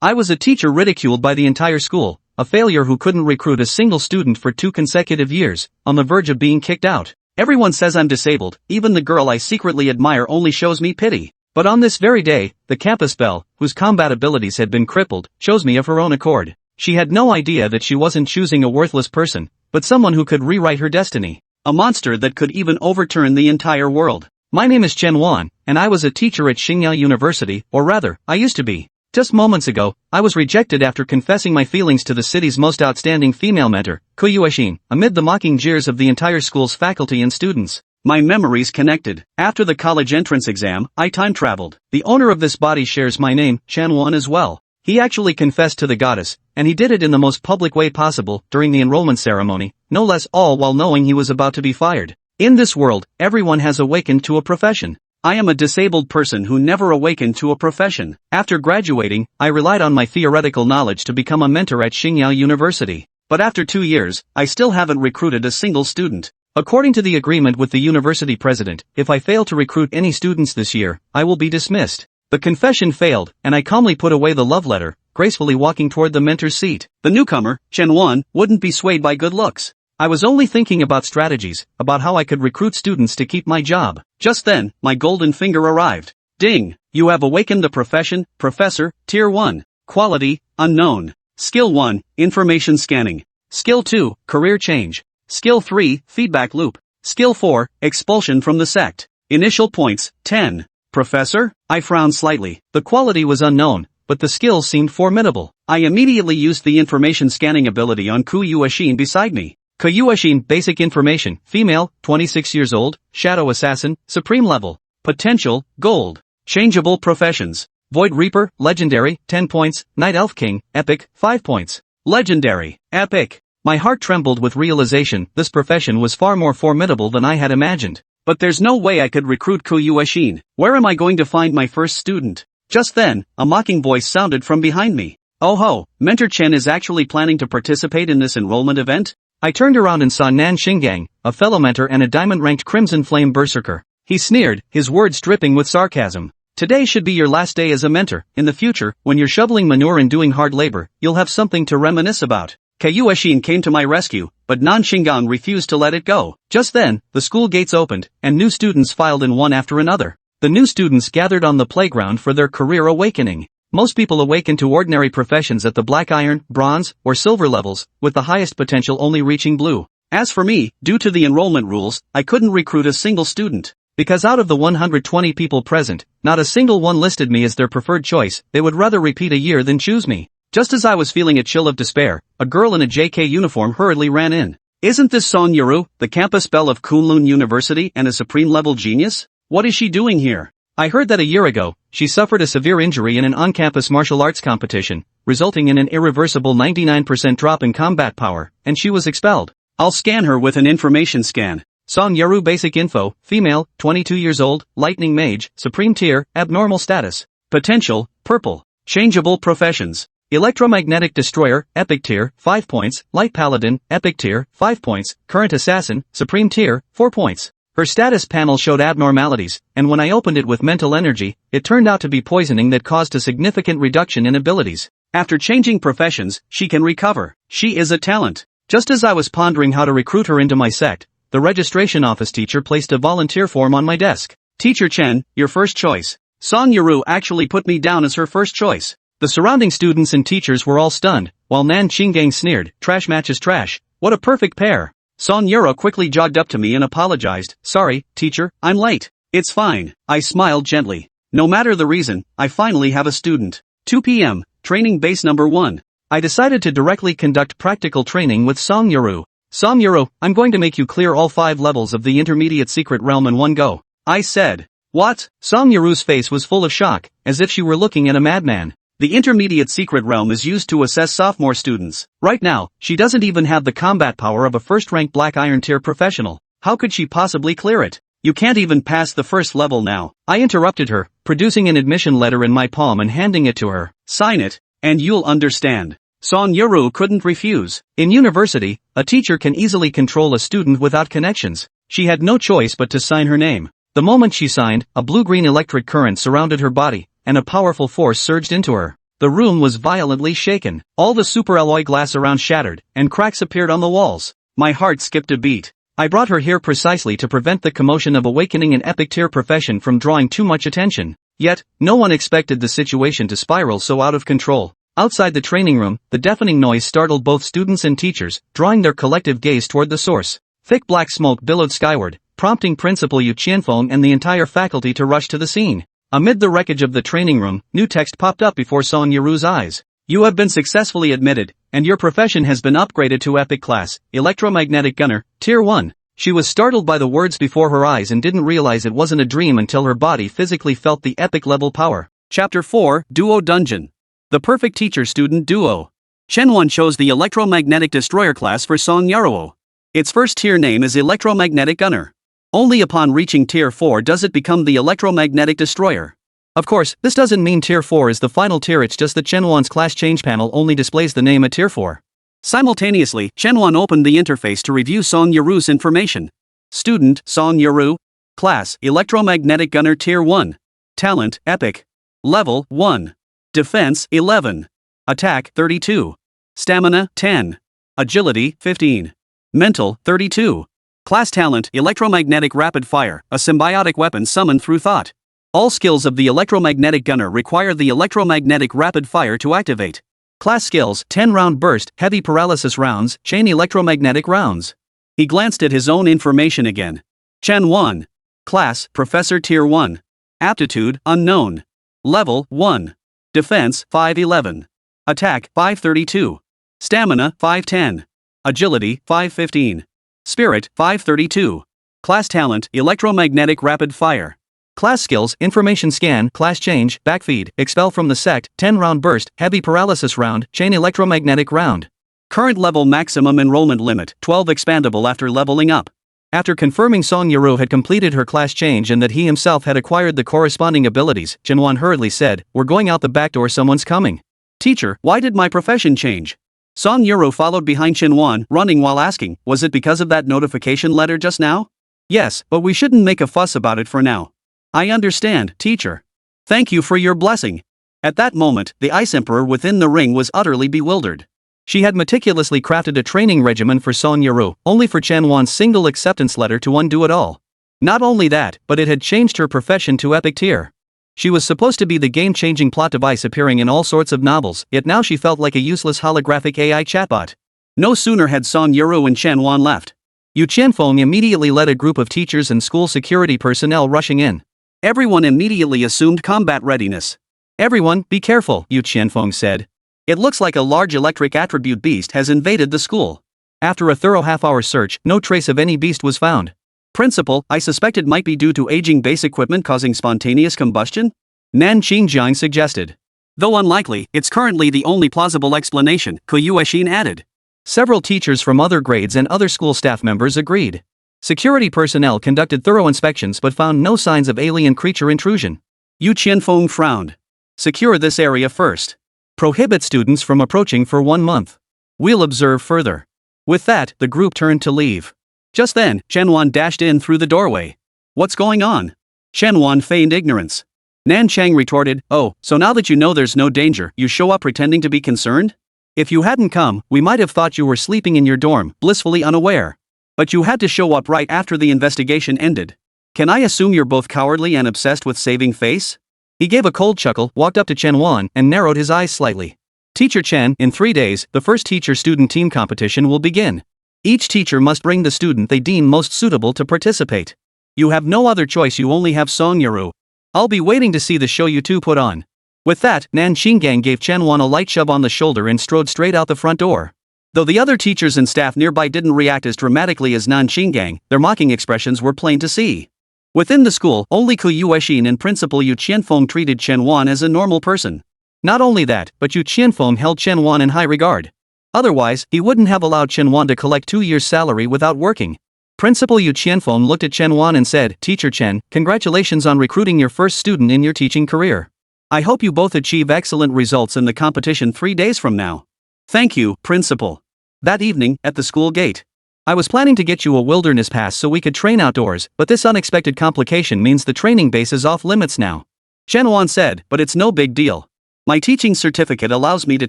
I was a teacher ridiculed by the entire school, a failure who couldn't recruit a single student for 2 consecutive years, on the verge of being kicked out. Everyone says I'm disabled, even the girl I secretly admire only shows me pity. But on this very day, the campus belle, whose combat abilities had been crippled, chose me of her own accord. She had no idea that she wasn't choosing a worthless person, but someone who could rewrite her destiny. A monster that could even overturn the entire world. My name is Chen Wan, and I was a teacher at Xingyao University, or rather, I used to be. Just moments ago, I was rejected after confessing my feelings to the city's most outstanding female mentor, Xingyao, amid the mocking jeers of the entire school's faculty and students. My memories connected. After the college entrance exam, I time-traveled. The owner of this body shares my name, Chen Wan, as well. He actually confessed to the goddess, and he did it in the most public way possible during the enrollment ceremony, no less, all while knowing he was about to be fired. In this world, everyone has awakened to a profession. I am a disabled person who never awakened to a profession. After graduating, I relied on my theoretical knowledge to become a mentor at Xingyao University. But after 2 years, I still haven't recruited a single student. According to the agreement with the university president, if I fail to recruit any students this year, I will be dismissed. The confession failed, and I calmly put away the love letter, gracefully walking toward the mentor's seat. The newcomer, Chen Wan, wouldn't be swayed by good looks. I was only thinking about strategies, about how I could recruit students to keep my job. Just then, my golden finger arrived. Ding! You have awakened the profession, Professor, Tier 1. Quality, unknown. Skill 1, information scanning. Skill 2, career change. Skill 3, feedback loop. Skill 4, expulsion from the sect. Initial points, 10. Professor? I frowned slightly. The quality was unknown, but the skills seemed formidable. I immediately used the information scanning ability on Xingyao beside me. Xingyao, basic information, female, 26 years old, shadow assassin, supreme level. Potential, gold. Changeable professions. Void Reaper, legendary, 10 points, Night Elf King, epic, 5 points. Legendary, epic. My heart trembled with realization this profession was far more formidable than I had imagined. But there's no way I could recruit Xingyao. Where am I going to find my first student? Just then, a mocking voice sounded from behind me. Oh ho, Mentor Chen is actually planning to participate in this enrollment event? I turned around and saw Nan Xingyang, a fellow mentor and a diamond-ranked Crimson Flame berserker. He sneered, his words dripping with sarcasm. Today should be your last day as a mentor. In the future, when you're shoveling manure and doing hard labor, you'll have something to reminisce about. Xingyao came to my rescue, but Nan Xingyang refused to let it go. Just then, the school gates opened, and new students filed in one after another. The new students gathered on the playground for their career awakening. Most people awaken to ordinary professions at the black iron, bronze, or silver levels, with the highest potential only reaching blue. As for me, due to the enrollment rules, I couldn't recruit a single student. Because out of the 120 people present, not a single one listed me as their preferred choice. They would rather repeat a year than choose me. Just as I was feeling a chill of despair, a girl in a JK uniform hurriedly ran in. Isn't this Song Yarou, the campus belle of Kunlun University and a supreme-level genius? What is she doing here? I heard that a year ago, she suffered a severe injury in an on-campus martial arts competition, resulting in an irreversible 99% drop in combat power, and she was expelled. I'll scan her with an information scan. Song Yarou basic info, female, 22 years old, lightning mage, supreme tier, abnormal status. Potential, purple. Changeable professions. Electromagnetic Destroyer, Epic Tier, 5 points, Light Paladin, Epic Tier, 5 points, Current Assassin, Supreme Tier, 4 points. Her status panel showed abnormalities, and when I opened it with mental energy, it turned out to be poisoning that caused a significant reduction in abilities. After changing professions, she can recover. She is a talent. Just as I was pondering how to recruit her into my sect, the registration office teacher placed a volunteer form on my desk. Teacher Chen, your first choice. Song Yarou actually put me down as her first choice. The surrounding students and teachers were all stunned, while Nan Xingyang sneered, trash matches trash. What a perfect pair. Song Yarou quickly jogged up to me and apologized. Sorry, teacher, I'm late. It's fine. I smiled gently. No matter the reason, I finally have a student. 2 p.m., training base number 1. I decided to directly conduct practical training with Song Yarou. Song Yarou, I'm going to make you clear all 5 levels of the intermediate secret realm in one go. I said. What? Song Yarou's face was full of shock, as if she were looking at a madman. The intermediate secret realm is used to assess sophomore students. Right now, she doesn't even have the combat power of a first-rank black iron tier professional. How could she possibly clear it? You can't even pass the first level now. I interrupted her, producing an admission letter in my palm and handing it to her. Sign it, and you'll understand. Song Yarou couldn't refuse. In university, a teacher can easily control a student without connections. She had no choice but to sign her name. The moment she signed, a blue-green electric current surrounded her body, and a powerful force surged into her. The room was violently shaken. All the superalloy glass around shattered, and cracks appeared on the walls. My heart skipped a beat. I brought her here precisely to prevent the commotion of awakening an epic tier profession from drawing too much attention. Yet, no one expected the situation to spiral so out of control. Outside the training room, the deafening noise startled both students and teachers, drawing their collective gaze toward the source. Thick black smoke billowed skyward, prompting Principal Yu Qianfeng and the entire faculty to rush to the scene. Amid the wreckage of the training room, new text popped up before Song Yarou's eyes. You have been successfully admitted, and your profession has been upgraded to Epic Class, Electromagnetic Gunner, Tier 1. She was startled by the words before her eyes and didn't realize it wasn't a dream until her body physically felt the epic level power. Chapter 4, Duo Dungeon. The Perfect Teacher-Student Duo. Chen Wan chose the Electromagnetic Destroyer class for Song Yarou. Its first tier name is Electromagnetic Gunner. Only upon reaching Tier 4 does it become the Electromagnetic Destroyer. Of course, this doesn't mean Tier 4 is the final tier, it's just that Chen Wan's class change panel only displays the name at Tier 4. Simultaneously, Chen Wan opened the interface to review Song Yarou's information. Student, Song Yarou. Class, Electromagnetic Gunner Tier 1. Talent, Epic. Level, 1. Defense, 11. Attack, 32. Stamina, 10. Agility, 15. Mental, 32. Class talent, Electromagnetic Rapid Fire, a symbiotic weapon summoned through thought. All skills of the Electromagnetic Gunner require the Electromagnetic Rapid Fire to activate. Class skills, 10-round burst, heavy paralysis rounds, chain electromagnetic rounds. He glanced at his own information again. Chen Wan. Class, Professor Tier 1. Aptitude, unknown. Level, 1. Defense, 511. Attack, 532. Stamina, 510. Agility, 515. Spirit, 532. Class talent, Electromagnetic Rapid Fire. Class skills, information scan, class change, backfeed, expel from the sect, 10-round burst, heavy paralysis round, chain electromagnetic round. Current level maximum enrollment limit, 12 expandable after leveling up. After confirming Song Yarou had completed her class change and that he himself had acquired the corresponding abilities, Chen Wan hurriedly said, "We're going out the back door, someone's coming." "Teacher, why did my profession change?" Song Yarou followed behind Chen Wan, running while asking, "Was it because of that notification letter just now?" "Yes, but we shouldn't make a fuss about it for now." "I understand, teacher. Thank you for your blessing." At that moment, the Ice Emperor within the ring was utterly bewildered. She had meticulously crafted a training regimen for Song Yarou, only for Chen Wan's single acceptance letter to undo it all. Not only that, but it had changed her profession to epic tier. She was supposed to be the game-changing plot device appearing in all sorts of novels, yet now she felt like a useless holographic AI chatbot. No sooner had Song Yarou and Chen Wan left. Yu Qianfeng immediately led a group of teachers and school security personnel rushing in. Everyone immediately assumed combat readiness. "Everyone, be careful," Yu Qianfeng said. "It looks like a large electric attribute beast has invaded the school." After a thorough half-hour search, no trace of any beast was found. "Principal, I suspect it might be due to aging base equipment causing spontaneous combustion?" Nan Qingjiang suggested. "Though unlikely, it's currently the only plausible explanation," Ku Yuexin added. Several teachers from other grades and other school staff members agreed. Security personnel conducted thorough inspections but found no signs of alien creature intrusion. Yu Qianfeng frowned. "Secure this area first. Prohibit students from approaching for 1 month. We'll observe further." With that, the group turned to leave. Just then, Chen Wan dashed in through the doorway. "What's going on?" Chen Wan feigned ignorance. Nan Chang retorted, "Oh, so now that you know there's no danger, you show up pretending to be concerned? If you hadn't come, we might have thought you were sleeping in your dorm, blissfully unaware. But you had to show up right after the investigation ended. Can I assume you're both cowardly and obsessed with saving face?" He gave a cold chuckle, walked up to Chen Wan, and narrowed his eyes slightly. "Teacher Chen, in 3 days, the first teacher-student team competition will begin. Each teacher must bring the student they deem most suitable to participate. You have no other choice, you only have Song Yarou. I'll be waiting to see the show you two put on." With that, Nan Qingjiang gave Chen Wan a light shove on the shoulder and strode straight out the front door. Though the other teachers and staff nearby didn't react as dramatically as Nan Qingjiang, their mocking expressions were plain to see. Within the school, only Ku Yuexin and Principal Yu Qianfeng treated Chen Wan as a normal person. Not only that, but Yu Qianfeng held Chen Wan in high regard. Otherwise, he wouldn't have allowed Chen Wan to collect 2 years' salary without working. Principal Yu Qianfeng looked at Chen Wan and said, "Teacher Chen, congratulations on recruiting your first student in your teaching career. I hope you both achieve excellent results in the competition 3 days from now." "Thank you, Principal." That evening, at the school gate. "I was planning to get you a wilderness pass so we could train outdoors, but this unexpected complication means the training base is off limits now." Chen Wan said, "But it's no big deal. My teaching certificate allows me to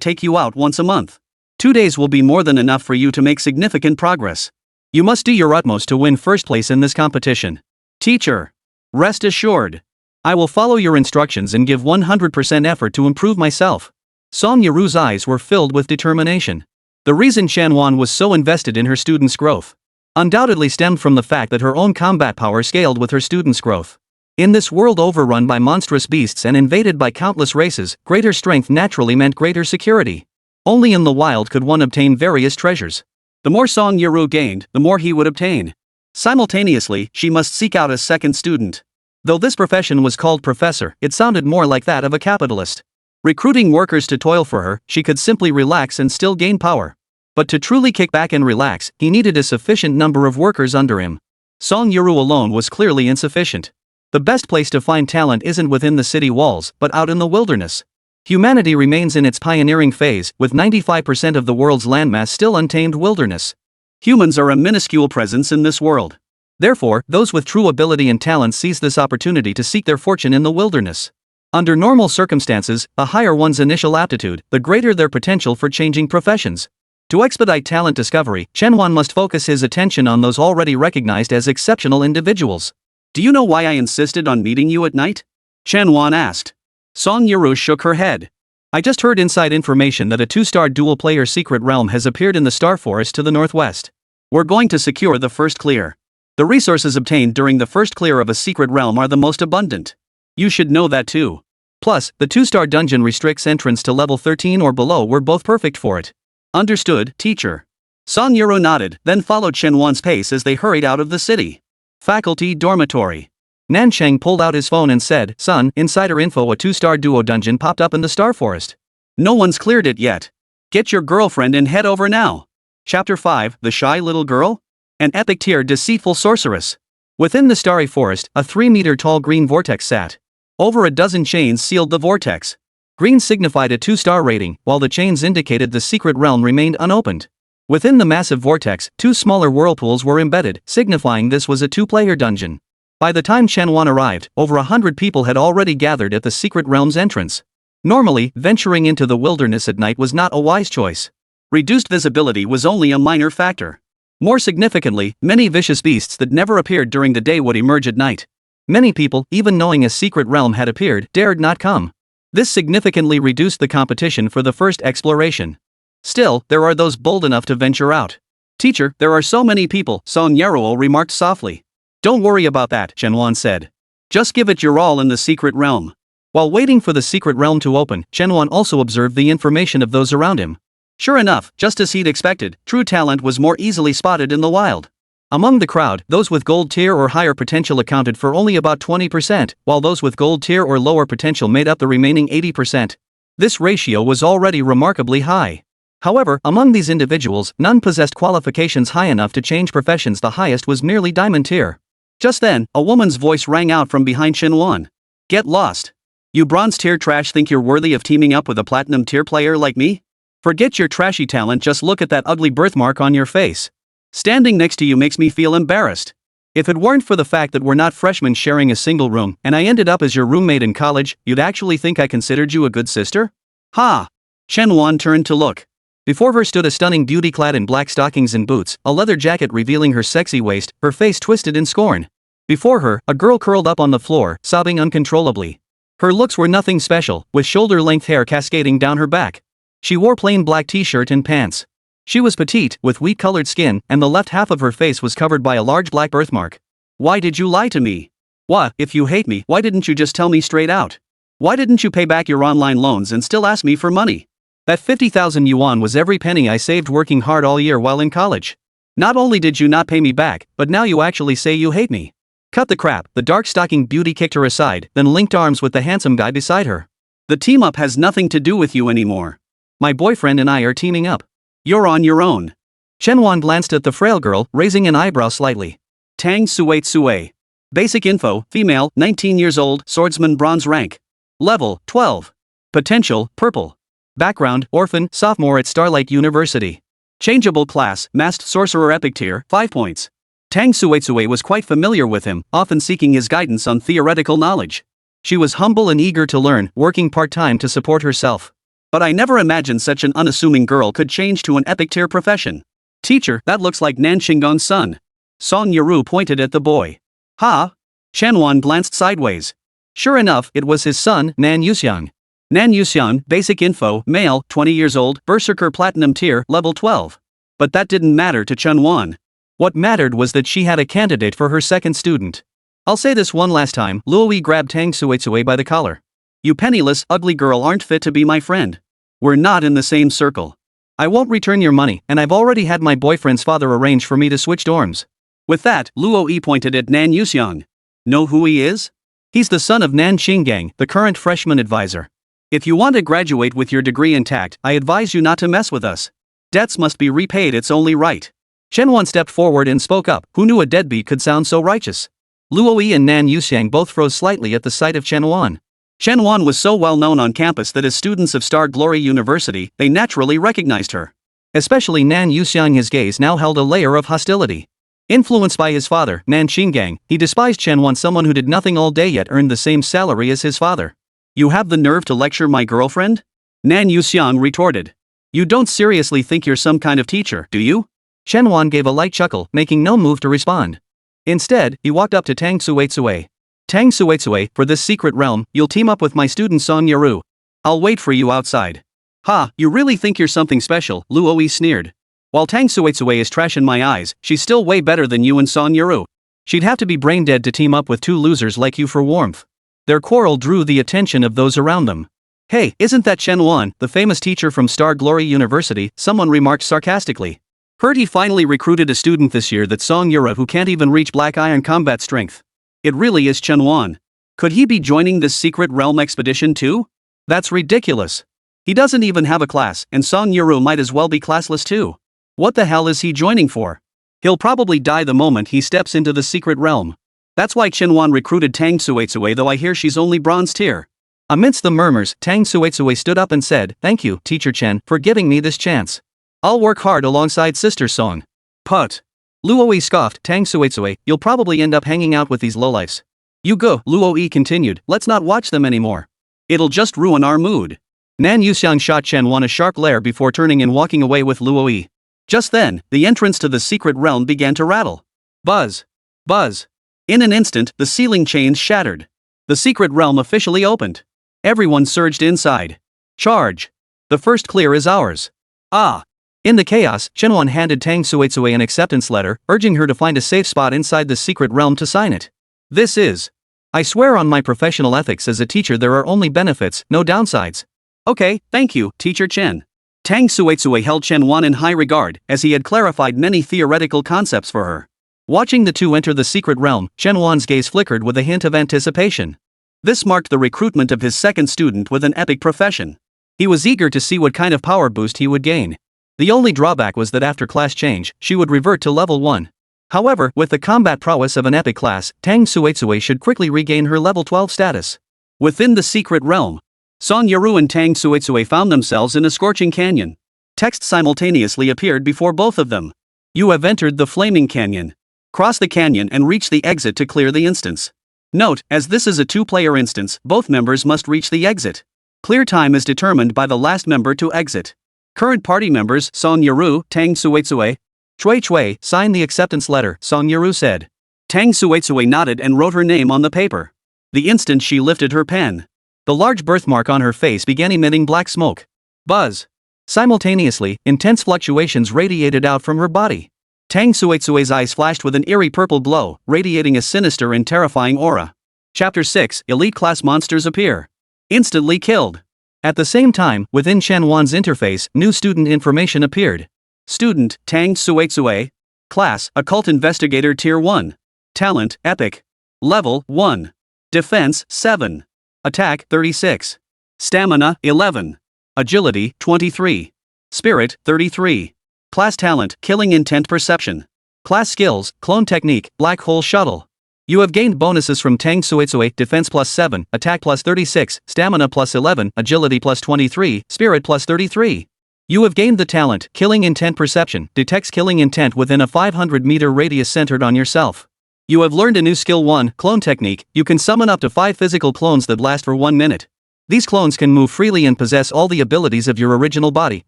take you out once a month. 2 days will be more than enough for you to make significant progress. You must do your utmost to win first place in this competition. Teacher. Rest assured. I will follow your instructions and give 100% effort to improve myself. Song Yarou's eyes were filled with determination. The reason Chen Wan was so invested in her students' growth undoubtedly stemmed from the fact that her own combat power scaled with her students' growth. In this world overrun by monstrous beasts and invaded by countless races, greater strength naturally meant greater security. Only in the wild could one obtain various treasures. The more Song Yarou gained, the more he would obtain. Simultaneously, she must seek out a second student. Though this profession was called professor, it sounded more like that of a capitalist. Recruiting workers to toil for her, she could simply relax and still gain power. But to truly kick back and relax, he needed a sufficient number of workers under him. Song Yarou alone was clearly insufficient. The best place to find talent isn't within the city walls, but out in the wilderness. Humanity remains in its pioneering phase, with 95% of the world's landmass still untamed wilderness. Humans are a minuscule presence in this world. Therefore, those with true ability and talent seize this opportunity to seek their fortune in the wilderness. Under normal circumstances, the higher one's initial aptitude, the greater their potential for changing professions. To expedite talent discovery, Chen Wan must focus his attention on those already recognized as exceptional individuals. Do you know why I insisted on meeting you at night? Chen Wan asked. Song Yarou shook her head. I just heard inside information that a 2-star dual-player secret realm has appeared in the Star Forest to the northwest. We're going to secure the first clear. The resources obtained during the first clear of a secret realm are the most abundant. You should know that too. Plus, the 2-star dungeon restricts entrance to level 13 or below. We're both perfect for it. Understood, teacher. Song Yarou nodded, then followed Chen Wan's pace as they hurried out of the city. Faculty dormitory. Nancheng pulled out his phone and said, Son, insider info, a 2-star duo dungeon popped up in the Star Forest. No one's cleared it yet. Get your girlfriend and head over now. Chapter 5, The Shy Little Girl? An epic tier deceitful sorceress. Within the starry forest, a 3-meter-tall green vortex sat. Over a dozen chains sealed the vortex. Green signified a 2-star rating, while the chains indicated the secret realm remained unopened. Within the massive vortex, 2 smaller whirlpools were embedded, signifying this was a 2-player dungeon. By the time Chen Wan arrived, over 100 people had already gathered at the secret realm's entrance. Normally, venturing into the wilderness at night was not a wise choice. Reduced visibility was only a minor factor. More significantly, many vicious beasts that never appeared during the day would emerge at night. Many people, even knowing a secret realm had appeared, dared not come. This significantly reduced the competition for the first exploration. Still, there are those bold enough to venture out. Teacher, there are so many people, Song Yarou remarked softly. Don't worry about that, Chen Wan said. Just give it your all in the secret realm. While waiting for the secret realm to open, Chen Wan also observed the information of those around him. Sure enough, just as he'd expected, true talent was more easily spotted in the wild. Among the crowd, those with gold tier or higher potential accounted for only about 20%, while those with gold tier or lower potential made up the remaining 80%. This ratio was already remarkably high. However, among these individuals, none possessed qualifications high enough to change professions. The highest was merely diamond tier. Just then, a woman's voice rang out from behind Chen Wan. Get lost. You bronze tier trash think you're worthy of teaming up with a platinum tier player like me? Forget your trashy talent, just look at that ugly birthmark on your face. Standing next to you makes me feel embarrassed. If it weren't for the fact that we're not freshmen sharing a single room, and I ended up as your roommate in college, you'd actually think I considered you a good sister? Ha! Chen Wan turned to look. Before her stood a stunning beauty clad in black stockings and boots, a leather jacket revealing her sexy waist, her face twisted in scorn. Before her, a girl curled up on the floor, sobbing uncontrollably. Her looks were nothing special, with shoulder-length hair cascading down her back. She wore plain black t-shirt and pants. She was petite, with wheat-colored skin, and the left half of her face was covered by a large black birthmark. Why did you lie to me? What, if you hate me, why didn't you just tell me straight out? Why didn't you pay back your online loans and still ask me for money? That 50,000 yuan was every penny I saved working hard all year while in college. Not only did you not pay me back, but now you actually say you hate me. Cut the crap, the dark-stocking beauty kicked her aside, then linked arms with the handsome guy beside her. The team-up has nothing to do with you anymore. My boyfriend and I are teaming up. You're on your own. Chen Wan glanced at the frail girl, raising an eyebrow slightly. Tang Sui. Basic info, female, 19 years old, swordsman bronze rank. Level, 12. Potential, purple. Background, orphan, sophomore at Starlight University. Changeable class, masked sorcerer epic tier, 5 points. Tang Sui was quite familiar with him, often seeking his guidance on theoretical knowledge. She was humble and eager to learn, working part-time to support herself. But I never imagined such an unassuming girl could change to an epic-tier profession. Teacher, that looks like Nan Xingyang's son. Song Yarou pointed at the boy. Ha! Chen Wan glanced sideways. Sure enough, it was his son, Nan Yuxiang. Nan Yuxiang, basic info, male, 20 years old, Berserker Platinum tier, level 12. But that didn't matter to Chen Wan. What mattered was that she had a candidate for her second student. I'll say this one last time, Luoyi grabbed Tang Suitsui by the collar. You penniless, ugly girl aren't fit to be my friend. We're not in the same circle. I won't return your money, and I've already had my boyfriend's father arrange for me to switch dorms. With that, Luoyi pointed at Nan Yuxiang. Know who he is? He's the son of Nan Xingyang, the current freshman advisor. If you want to graduate with your degree intact, I advise you not to mess with us. Debts must be repaid, it's only right. Chen Wan stepped forward and spoke up. Who knew a deadbeat could sound so righteous? Luoyi and Nan Yuxiang both froze slightly at the sight of Chen Wan. Chen Wan was so well known on campus that as students of Star Glory University, they naturally recognized her. Especially Nan Yuxiang, his gaze now held a layer of hostility. Influenced by his father, Nan Xingyang, he despised Chen Wan, someone who did nothing all day yet earned the same salary as his father. You have the nerve to lecture my girlfriend? Nan Yuxiang retorted. You don't seriously think you're some kind of teacher, do you? Chen Wan gave a light chuckle, making no move to respond. Instead, he walked up to Tang Suitsui. Tang Suitsui, for this secret realm, you'll team up with my student Song Yarou. I'll wait for you outside. Ha, you really think you're something special, Luoyi sneered. While Tang Suitsui is trash in my eyes, she's still way better than you and Song Yarou. She'd have to be brain dead to team up with two losers like you for warmth. Their quarrel drew the attention of those around them. Hey, isn't that Chen Wan, the famous teacher from Star Glory University? Someone remarked sarcastically. Heard he finally recruited a student this year, that Song Yarou, who can't even reach Black Iron combat strength. It really is Chen Wan. Could he be joining this secret realm expedition too? That's ridiculous. He doesn't even have a class, and Song Yarou might as well be classless too. What the hell is he joining for? He'll probably die the moment he steps into the secret realm. That's why Chen Wan recruited Tang Suitsui, though I hear she's only bronze tier. Amidst the murmurs, Tang Suitsui stood up and said, "Thank you, Teacher Chen, for giving me this chance. I'll work hard alongside Sister Song." Put. Luoyi scoffed. Tang Suitsui, you'll probably end up hanging out with these lowlifes. You go, Luoyi continued, let's not watch them anymore. It'll just ruin our mood. Nan Yuxiang shot Chen Wan a sharp glare before turning and walking away with Luoyi. Just then, the entrance to the secret realm began to rattle. Buzz. Buzz. In an instant, the ceiling chains shattered. The secret realm officially opened. Everyone surged inside. Charge. The first clear is ours. Ah. In the chaos, Chen Wan handed Tang Suitsui an acceptance letter, urging her to find a safe spot inside the secret realm to sign it. This is. I swear on my professional ethics as a teacher there are only benefits, no downsides. Okay, thank you, Teacher Chen. Tang Suitsui held Chen Wan in high regard, as he had clarified many theoretical concepts for her. Watching the two enter the secret realm, Chen Wan's gaze flickered with a hint of anticipation. This marked the recruitment of his second student with an epic profession. He was eager to see what kind of power boost he would gain. The only drawback was that after class change, she would revert to level 1. However, with the combat prowess of an epic class, Tang Suitsui should quickly regain her level 12 status. Within the secret realm, Song Yarou and Tang Suitsui found themselves in a scorching canyon. Text simultaneously appeared before both of them. You have entered the flaming canyon. Cross the canyon and reach the exit to clear the instance. Note, as this is a two-player instance, both members must reach the exit. Clear time is determined by the last member to exit. Current party members, Song Yarou, Tang Suitsui. Chui, sign the acceptance letter, Song Yarou said. Tang Suitsui nodded and wrote her name on the paper. The instant she lifted her pen, the large birthmark on her face began emitting black smoke. Buzz. Simultaneously, intense fluctuations radiated out from her body. Tang Suitsui's eyes flashed with an eerie purple glow, radiating a sinister and terrifying aura. Chapter 6, Elite Class Monsters Appear. Instantly killed. At the same time, within Chen Wan's interface, new student information appeared. Student, Tang Suitsui. Class, Occult Investigator Tier 1. Talent, Epic. Level, 1. Defense, 7. Attack, 36. Stamina, 11. Agility, 23. Spirit, 33. Class Talent, Killing Intent Perception. Class Skills, Clone Technique, Black Hole Shuttle. You have gained bonuses from Tang Suitsui, Defense plus 7, Attack plus 36, Stamina plus 11, Agility plus 23, Spirit plus 33. You have gained the talent, Killing Intent Perception, detects killing intent within a 500-meter radius centered on yourself. You have learned a new skill 1, clone technique. You can summon up to 5 physical clones that last for 1 minute. These clones can move freely and possess all the abilities of your original body,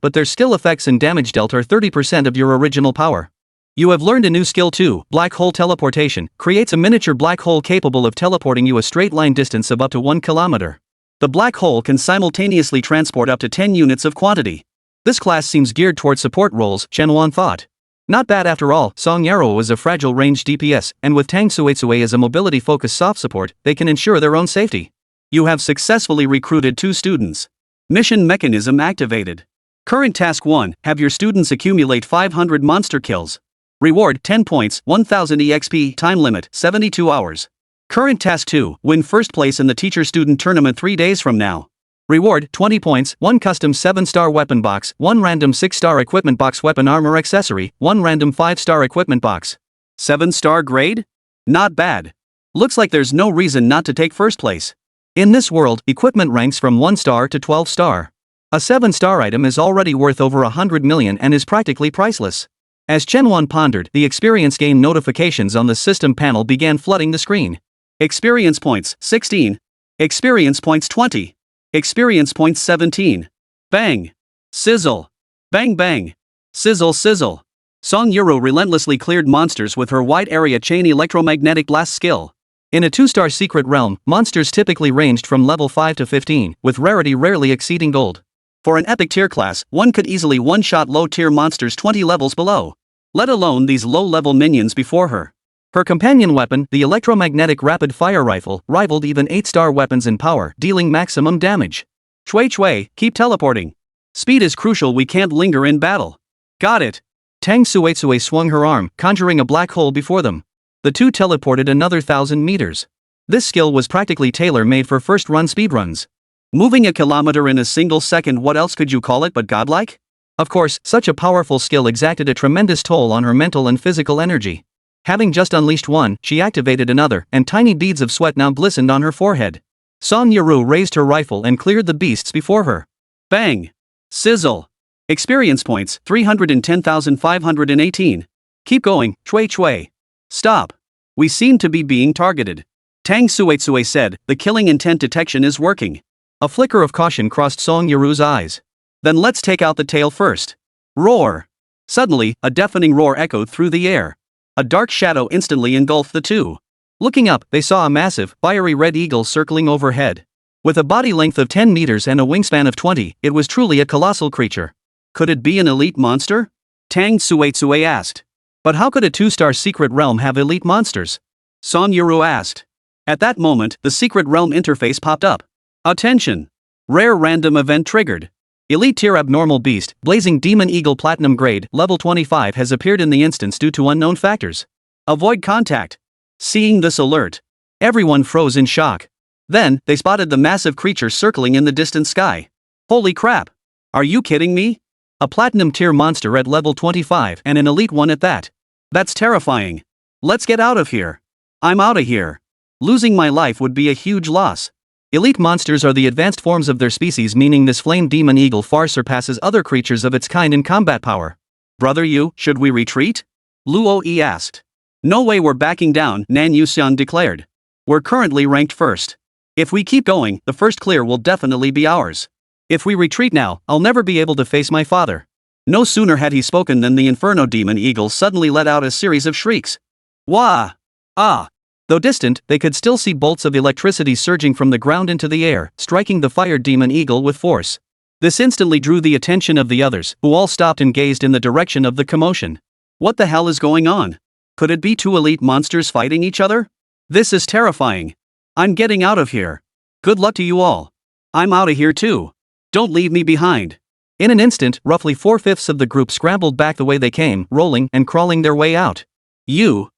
but their skill effects and damage dealt are 30% of your original power. You have learned a new skill 2, black hole teleportation. Creates a miniature black hole capable of teleporting you a straight line distance of up to 1 kilometer. The black hole can simultaneously transport up to 10 units of quantity. This class seems geared toward support roles, Chen Wan thought. Not bad after all. Song Yarou is a fragile ranged DPS, and with Tang Suetsue as a mobility-focused soft support, they can ensure their own safety. You have successfully recruited 2 students. Mission mechanism activated. Current task 1, have your students accumulate 500 monster kills. Reward 10 points, 1000 EXP, time limit 72 hours. Current task 2, win first place in the teacher-student tournament 3 days from now. Reward 20 points, 1 custom 7-star weapon box, 1 random 6-star equipment box weapon armor accessory, 1 random 5-star equipment box. 7-star grade? Not bad. Looks like there's no reason not to take first place. In this world, equipment ranks from 1 star to 12 star. A 7-star item is already worth over 100 million and is practically priceless. As Chen Wan pondered, the experience gain notifications on the system panel began flooding the screen. Experience points 16. Experience points 20. Experience points 17. Bang. Sizzle. Bang bang. Sizzle sizzle. Song Yarou relentlessly cleared monsters with her wide area chain electromagnetic blast skill. In a 2-star secret realm, monsters typically ranged from level 5 to 15, with rarity rarely exceeding gold. For an epic tier class, one could easily one-shot low-tier monsters 20 levels below. Let alone these low-level minions before her. Her companion weapon, the electromagnetic rapid-fire rifle, rivaled even 8-star weapons in power, dealing maximum damage. Chui, keep teleporting. Speed is crucial, we can't linger in battle. Got it. Tang Suetsue swung her arm, conjuring a black hole before them. The two teleported another 1,000 meters. This skill was practically tailor-made for first-run speedruns. Moving a kilometer in a single second, what else could you call it but godlike? Of course, such a powerful skill exacted a tremendous toll on her mental and physical energy. Having just unleashed one, she activated another, and tiny beads of sweat now glistened on her forehead. Song Yarou raised her rifle and cleared the beasts before her. Bang! Sizzle! Experience points, 310,518. Keep going, Chui. Stop. We seem to be being targeted. Tang Suetsue said, the killing intent detection is working. A flicker of caution crossed Song Yarou's eyes. Then let's take out the tail first. Roar! Suddenly, a deafening roar echoed through the air. A dark shadow instantly engulfed the two. Looking up, they saw a massive, fiery red eagle circling overhead. With a body length of 10 meters and a wingspan of 20, it was truly a colossal creature. Could it be an elite monster? Tang Suetsue asked. But how could a 2-star secret realm have elite monsters? Song Yarou asked. At that moment, the secret realm interface popped up. Attention! Rare random event triggered. Elite tier abnormal beast, blazing demon eagle platinum grade, level 25 has appeared in the instance due to unknown factors. Avoid contact. Seeing this alert, everyone froze in shock. Then, they spotted the massive creature circling in the distant sky. Holy crap! Are you kidding me? A platinum tier monster at level 25 and an elite one at that. That's terrifying. Let's get out of here. I'm out of here. Losing my life would be a huge loss. Elite monsters are the advanced forms of their species, meaning this flame demon eagle far surpasses other creatures of its kind in combat power. Brother Yu, should we retreat? Luo Yi asked. No way, we're backing down, Nan Yuxiang declared. We're currently ranked first. If we keep going, the first clear will definitely be ours. If we retreat now, I'll never be able to face my father. No sooner had he spoken than the inferno demon eagle suddenly let out a series of shrieks. Wah! Ah! Though distant, they could still see bolts of electricity surging from the ground into the air, striking the fire demon eagle with force. This instantly drew the attention of the others, who all stopped and gazed in the direction of the commotion. What the hell is going on? Could it be two elite monsters fighting each other? This is terrifying. I'm getting out of here. Good luck to you all. I'm out of here too. Don't leave me behind. In an instant, roughly 4/5 of the group scrambled back the way they came, rolling and crawling their way out. You,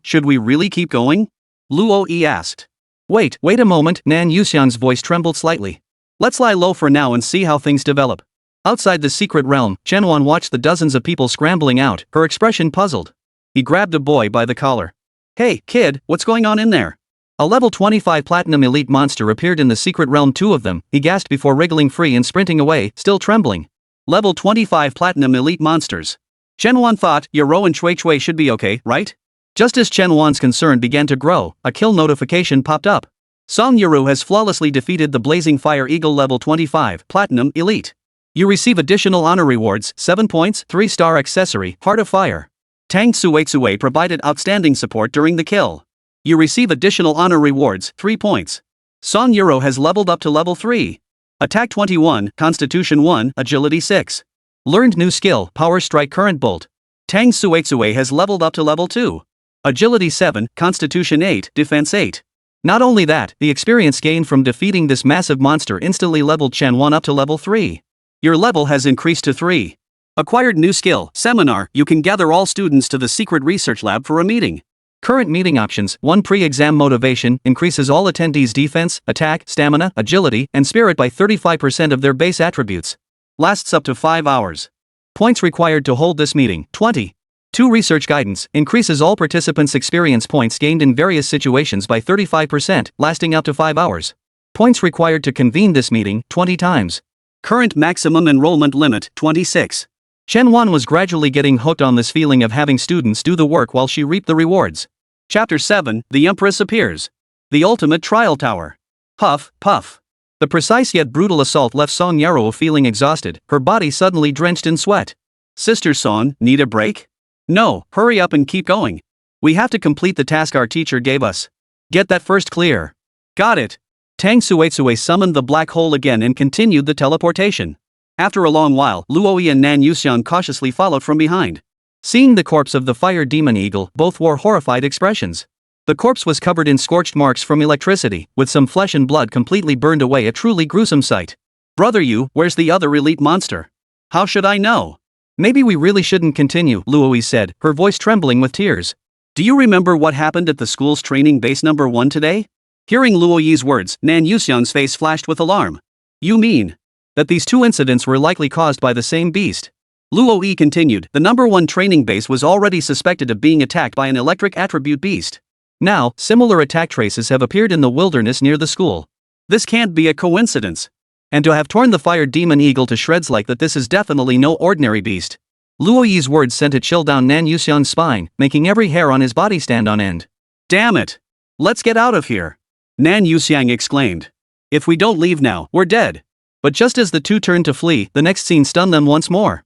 should we really keep going? Luo Yi asked. Wait a moment, Nan Yuxiang's voice trembled slightly. Let's lie low for now and see how things develop. Outside the secret realm, Chen Wan watched the dozens of people scrambling out, her expression puzzled. He grabbed a boy by the collar. Hey, kid, what's going on in there? A level 25 platinum elite monster appeared in the secret realm, 2 of them, he gasped before wriggling free and sprinting away, still trembling. Level 25 platinum elite monsters. Chen Wan thought, Yarou and Chui should be okay, right? Just as Chen Wan's concern began to grow, a kill notification popped up. Song Yarou has flawlessly defeated the Blazing Fire Eagle level 25 Platinum Elite. You receive additional honor rewards, 7 points, 3-star accessory, Heart of Fire. Tang Tsuei provided outstanding support during the kill. You receive additional honor rewards, 3 points. Song Yarou has leveled up to level 3. Attack 21, Constitution 1, Agility 6. Learned new skill, Power Strike Current Bolt. Tang Tsuei has leveled up to level 2. Agility 7, Constitution 8, Defense 8. Not only that, the experience gained from defeating this massive monster instantly leveled Chen Wan up to level 3. Your level has increased to 3. Acquired new skill, Seminar, you can gather all students to the secret research lab for a meeting. Current meeting options, 1 pre-exam motivation, increases all attendees' defense, attack, stamina, agility, and spirit by 35% of their base attributes. Lasts up to 5 hours. Points required to hold this meeting, 20. 2 research guidance, increases all participants' experience points gained in various situations by 35%, lasting up to 5 hours. Points required to convene this meeting, 20 times. Current maximum enrollment limit, 26. Chen Wan was gradually getting hooked on this feeling of having students do the work while she reaped the rewards. Chapter 7, The Empress Appears. The Ultimate Trial Tower. Puff, puff. The precise yet brutal assault left Song Yarou feeling exhausted, her body suddenly drenched in sweat. Sister Song, need a break? No, hurry up and keep going. We have to complete the task our teacher gave us. Get that first clear. Got it. Tang Tsuei summoned the black hole again and continued the teleportation. After a long while, Luoyi and Nan Yuxiang cautiously followed from behind. Seeing the corpse of the fire demon eagle, both wore horrified expressions. The corpse was covered in scorched marks from electricity, with some flesh and blood completely burned away, a truly gruesome sight. Brother Yu, where's the other elite monster? How should I know? Maybe we really shouldn't continue, Luoyi said, her voice trembling with tears. Do you remember what happened at the school's training base number 1 today? Hearing Luoyi's words, Nan Yuxiang's face flashed with alarm. You mean that these 2 incidents were likely caused by the same beast? Luoyi continued, the number 1 training base was already suspected of being attacked by an electric attribute beast. Now, similar attack traces have appeared in the wilderness near the school. This can't be a coincidence. And to have torn the fire demon eagle to shreds like that, this is definitely no ordinary beast. Luoyi's words sent a chill down Nan Yuxiang's spine, making every hair on his body stand on end. Damn it! Let's get out of here! Nan Yuxiang exclaimed. If we don't leave now, we're dead. But just as the 2 turned to flee, the next scene stunned them once more.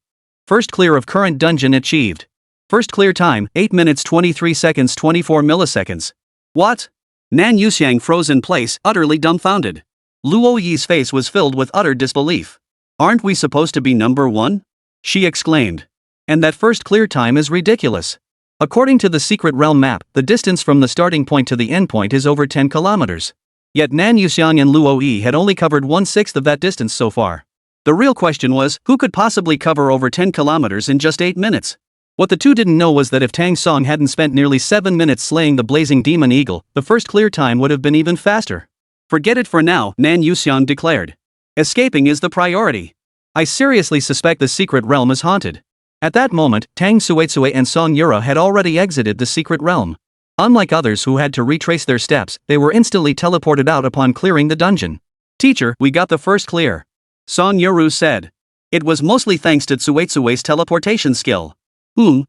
First clear of current dungeon achieved. First clear time, 8 minutes 23 seconds 24 milliseconds. What? Nan Yuxiang froze in place, utterly dumbfounded. Luoyi's face was filled with utter disbelief. Aren't we supposed to be number 1? She exclaimed. And that first clear time is ridiculous. According to the secret realm map, the distance from the starting point to the end point is over 10 kilometers. Yet Nan Yuxiang and Luoyi had only covered 1/6 of that distance so far. The real question was, who could possibly cover over 10 kilometers in just 8 minutes? What the 2 didn't know was that if Tang Song hadn't spent nearly 7 minutes slaying the blazing demon eagle, the first clear time would have been even faster. Forget it for now, Nan Yuxiang declared. Escaping is the priority. I seriously suspect the secret realm is haunted. At that moment, Tang Tsuei and Song Yarou had already exited the secret realm. Unlike others who had to retrace their steps, they were instantly teleported out upon clearing the dungeon. Teacher, we got the first clear. Song Yarou said. It was mostly thanks to Tsuei's teleportation skill.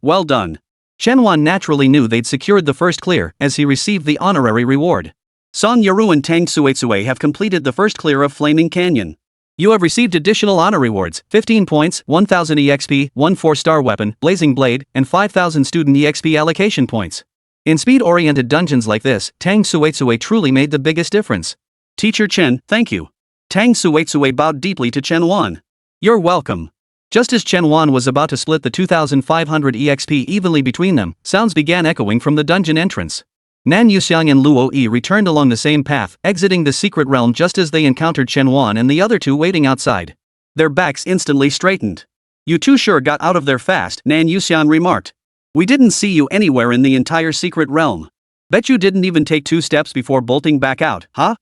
Well done. Chen Wan naturally knew they'd secured the first clear, as he received the honorary reward. Song Yarou and Tang Tsuei have completed the first clear of Flaming Canyon. You have received additional honor rewards, 15 points, 1000 EXP, 1 4-star weapon, Blazing Blade, and 5000 student EXP allocation points. In speed-oriented dungeons like this, Tang Tsuei truly made the biggest difference. Teacher Chen, thank you. Tang Tsuei bowed deeply to Chen Wan. You're welcome. Just as Chen Wan was about to split the 2500 EXP evenly between them, sounds began echoing from the dungeon entrance. Nan Yuxiang and Luoyi returned along the same path, exiting the secret realm just as they encountered Chen Wan and the other 2 waiting outside. Their backs instantly straightened. You 2 sure got out of there fast, Nan Yuxiang remarked. We didn't see you anywhere in the entire secret realm. Bet you didn't even take 2 steps before bolting back out, huh?